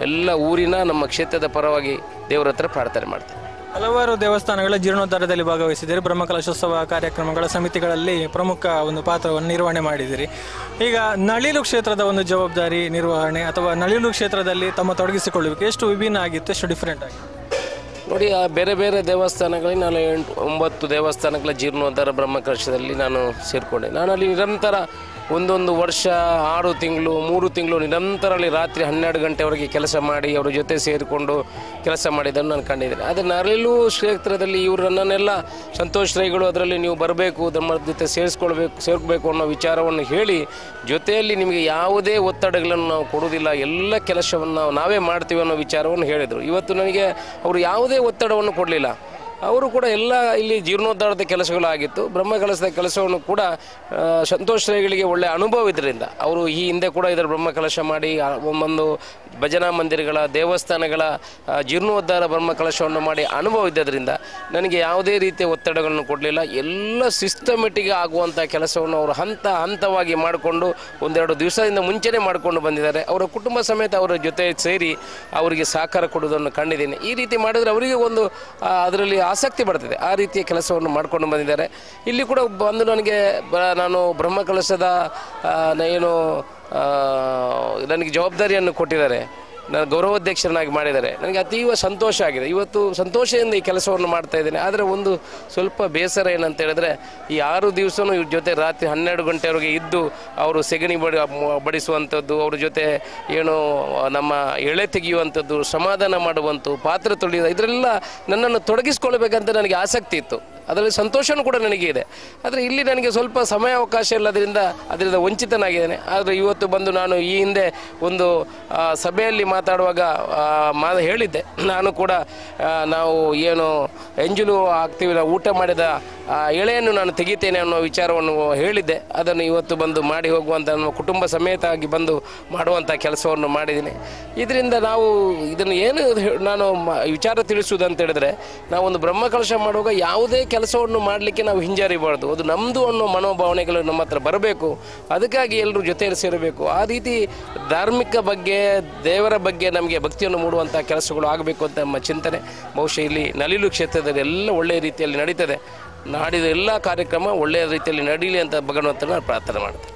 ಎಲ್ಲ ಊರಿನ ನಮ್ಮ ಕ್ಷೇತ್ರದ ಪರವಾಗಿ ದೇವರ ಹತ್ರ ಪ್ರಾರ್ಥನೆ ಮಾಡ್ತೇನೆ. ಹಲವಾರು ದೇವಸ್ಥಾನಗಳ ಜೀರ್ಣೋದ್ಧಾರದಲ್ಲಿ ಭಾಗವಹಿಸಿದ್ದೀರಿ. ಬ್ರಹ್ಮಕಲಶೋತ್ಸವ ಕಾರ್ಯಕ್ರಮಗಳ ಸಮಿತಿಗಳಲ್ಲಿ ಪ್ರಮುಖ ಒಂದು ಪಾತ್ರವನ್ನು ನಿರ್ವಹಣೆ ಮಾಡಿದ್ದೀರಿ. ಈಗ ನಳಿಲು ಕ್ಷೇತ್ರದ ಒಂದು ಜವಾಬ್ದಾರಿ ನಿರ್ವಹಣೆ ಅಥವಾ ನಳಿಲು ಕ್ಷೇತ್ರದಲ್ಲಿ ತಮ್ಮ ತೊಡಗಿಸಿಕೊಳ್ಳುವಿಕೆ ಎಷ್ಟು ವಿಭಿನ್ನ ಆಗಿತ್ತು, ಎಷ್ಟು ಡಿಫ್ರೆಂಟ್ ಆಗಿತ್ತು? ನೋಡಿ, ಆ ಬೇರೆ ಬೇರೆ ದೇವಸ್ಥಾನಗಳಲ್ಲಿ ನಾನು 8-9 ದೇವಸ್ಥಾನಗಳ ಜೀರ್ಣೋದ್ಧಾರ ಬ್ರಹ್ಮಕಲಶದಲ್ಲಿ ನಾನು ಸೇರಿಕೊಂಡೆ. ನಾನು ಅಲ್ಲಿ ನಿರಂತರ 1 ವರ್ಷ 6 ತಿಂಗಳು 3 ತಿಂಗಳು ನಿರಂತರ ಅಲ್ಲಿ ರಾತ್ರಿ 12 ಗಂಟೆವರೆಗೆ ಕೆಲಸ ಮಾಡಿ ಅವರ ಜೊತೆ ಸೇರಿಕೊಂಡು ಕೆಲಸ ಮಾಡಿದ್ದನ್ನು ನಾನು ಕಂಡಿದ್ದೇನೆ. ಆದರೆ ನಲಿಲು ಕ್ಷೇತ್ರದಲ್ಲಿ ನನ್ನನ್ನೆಲ್ಲ ಸಂತೋಷ್ ರೈಗಳು ಅದರಲ್ಲಿ ನೀವು ಬರಬೇಕು, ನಮ್ಮ ಜೊತೆ ಸೇರಿಸ್ಬೇಕು ಅನ್ನೋ ವಿಚಾರವನ್ನು ಹೇಳಿ, ಜೊತೆಯಲ್ಲಿ ನಿಮಗೆ ಯಾವುದೇ ಒತ್ತಡಗಳನ್ನು ನಾವು ಕೊಡುವುದಿಲ್ಲ, ಎಲ್ಲ ಕೆಲಸವನ್ನು ನಾವೇ ಮಾಡ್ತೀವಿ ಅನ್ನೋ ವಿಚಾರವನ್ನು ಹೇಳಿದರು. ಇವತ್ತು ನನಗೆ ಅವರು ಯಾವುದೇ ಒತ್ತಡವನ್ನು ಕೊಡಲಿಲ್ಲ. ಅವರು ಕೂಡ ಎಲ್ಲ ಇಲ್ಲಿ ಜೀರ್ಣೋದ್ಧಾರದ ಕೆಲಸಗಳಾಗಿತ್ತು. ಬ್ರಹ್ಮಕಲಶದ ಕೆಲಸವನ್ನು ಕೂಡ ಸಂತೋಷ್ ರೈಗಳಿಗೆ ಒಳ್ಳೆಯ ಅನುಭವ ಇದರಿಂದ ಅವರು ಈ ಹಿಂದೆ ಕೂಡ ಇದರ ಬ್ರಹ್ಮಕಲಶ ಮಾಡಿ ಒಂದು ಭಜನಾ ಮಂದಿರಗಳ ದೇವಸ್ಥಾನಗಳ ಜೀರ್ಣೋದ್ಧಾರ ಬ್ರಹ್ಮಕಲಶವನ್ನು ಮಾಡಿ ಅನುಭವ ಇದ್ದದರಿಂದ ನನಗೆ ಯಾವುದೇ ರೀತಿಯ ಒತ್ತಡಗಳನ್ನು ಕೊಡಲಿಲ್ಲ. ಎಲ್ಲ ಸಿಸ್ಟಮೆಟಿಕ್ ಆಗುವಂಥ ಕೆಲಸವನ್ನು ಅವರು ಹಂತವಾಗಿ ಮಾಡಿಕೊಂಡು 1-2 ದಿವಸದಿಂದ ಮುಂಚೆನೇ ಮಾಡಿಕೊಂಡು ಬಂದಿದ್ದಾರೆ. ಅವರ ಕುಟುಂಬ ಸಮೇತ ಅವರ ಜೊತೆ ಸೇರಿ ಅವರಿಗೆ ಸಹಕಾರ ಕೊಡುವುದನ್ನು ಕಂಡಿದ್ದೀನಿ. ಈ ರೀತಿ ಮಾಡಿದರೆ ಅವರಿಗೆ ಒಂದು ಅದರಲ್ಲಿ ಆಸಕ್ತಿ ಬರ್ತದೆ. ಆ ರೀತಿಯ ಕೆಲಸವನ್ನು ಮಾಡಿಕೊಂಡು ಬಂದಿದ್ದಾರೆ. ಇಲ್ಲಿ ಕೂಡ ಬಂದು ನಾನು ಬ್ರಹ್ಮಕಲಶದ ಏನು ನನಗೆ ಜವಾಬ್ದಾರಿಯನ್ನು ಕೊಟ್ಟಿದ್ದಾರೆ, ನಾನು ಗೌರವಾಧ್ಯಕ್ಷರನ್ನಾಗಿ ಮಾಡಿದ್ದಾರೆ. ನನಗೆ ಅತೀವ ಸಂತೋಷ ಆಗಿದೆ. ಇವತ್ತು ಸಂತೋಷದಿಂದ ಈ ಕೆಲಸವನ್ನು ಮಾಡ್ತಾ ಇದ್ದೇನೆ. ಆದರೆ ಒಂದು ಸ್ವಲ್ಪ ಬೇಸರ ಏನಂತ ಹೇಳಿದ್ರೆ, ಈ 6 ದಿವಸನೂ ಇವ್ರ ಜೊತೆ ರಾತ್ರಿ 12 ಗಂಟೆವರೆಗೆ ಇದ್ದು ಅವರು ಸೆಗಣಿ ಬಡಿಸುವಂಥದ್ದು, ಅವ್ರ ಜೊತೆ ಏನು ನಮ್ಮ ಎಳೆ ತೆಗೆಯುವಂಥದ್ದು, ಸಮಾಧಾನ ಮಾಡುವಂಥದ್ದು, ಪಾತ್ರೆ ತೊಳೆಯುವುದು, ಇದರೆಲ್ಲ ನನ್ನನ್ನು ತೊಡಗಿಸ್ಕೊಳ್ಬೇಕಂತ ನನಗೆ ಆಸಕ್ತಿ ಇತ್ತು. ಅದರಲ್ಲಿ ಸಂತೋಷವೂ ಕೂಡ ನನಗೆ ಇದೆ. ಆದರೆ ಇಲ್ಲಿ ನನಗೆ ಸ್ವಲ್ಪ ಸಮಯಾವಕಾಶ ಇಲ್ಲದರಿಂದ ಅದರಿಂದ ವಂಚಿತನಾಗಿದ್ದೇನೆ. ಆದರೆ ಇವತ್ತು ಬಂದು ನಾನು ಈ ಹಿಂದೆ ಒಂದು ಸಭೆಯಲ್ಲಿ ಮಾತಾಡುವಾಗ ಹೇಳಿದ್ದೆ, ನಾನು ಕೂಡ ನಾವು ಏನು ಎಂಜಲು ಆಗ್ತೀವಿ, ಊಟ ಮಾಡಿದ ಎಳೆಯನ್ನು ನಾನು ತೆಗಿತೇನೆ ಅನ್ನೋ ವಿಚಾರವನ್ನು ಹೇಳಿದ್ದೆ. ಅದನ್ನು ಇವತ್ತು ಬಂದು ಮಾಡಿ ಹೋಗುವಂಥ ನಮ್ಮ ಕುಟುಂಬ ಸಮೇತವಾಗಿ ಬಂದು ಮಾಡುವಂಥ ಕೆಲಸವನ್ನು ಮಾಡಿದ್ದೀನಿ. ಇದರಿಂದ ನಾವು ಇದನ್ನು ಏನು ನಾನು ವಿಚಾರ ತಿಳಿಸುವುದಂತ ಹೇಳಿದ್ರೆ, ನಾವೊಂದು ಬ್ರಹ್ಮಕಲಶ ಮಾಡುವಾಗ ಯಾವುದೇ ಕೆಲಸವನ್ನು ಮಾಡಲಿಕ್ಕೆ ನಾವು ಹಿಂಜರಿಬಾರ್ದು. ಅದು ನಮ್ಮದು ಅನ್ನೋ ಮನೋಭಾವನೆಗಳು ನಮ್ಮ ಹತ್ರ ಬರಬೇಕು. ಅದಕ್ಕಾಗಿ ಎಲ್ಲರೂ ಜೊತೆಯಲ್ಲಿ ಸೇರಬೇಕು. ಆ ರೀತಿ ಧಾರ್ಮಿಕ ಬಗ್ಗೆ, ದೇವರ ಬಗ್ಗೆ ನಮಗೆ ಭಕ್ತಿಯನ್ನು ಮೂಡುವಂಥ ಕೆಲಸಗಳು ಆಗಬೇಕು ಅಂತ ನಮ್ಮ ಚಿಂತನೆ. ಬಹುಶಃ ಇಲ್ಲಿ ನಲಿಲು ಕ್ಷೇತ್ರದಲ್ಲಿ ಎಲ್ಲ ಒಳ್ಳೆಯ ರೀತಿಯಲ್ಲಿ ನಡೀತದೆ. ನಾಡಿದ ಎಲ್ಲ ಕಾರ್ಯಕ್ರಮ ಒಳ್ಳೆಯ ರೀತಿಯಲ್ಲಿ ನಡೀಲಿ ಅಂತ ಭಗವಂತನ ಪ್ರಾರ್ಥನೆ ಮಾಡ್ತೇನೆ.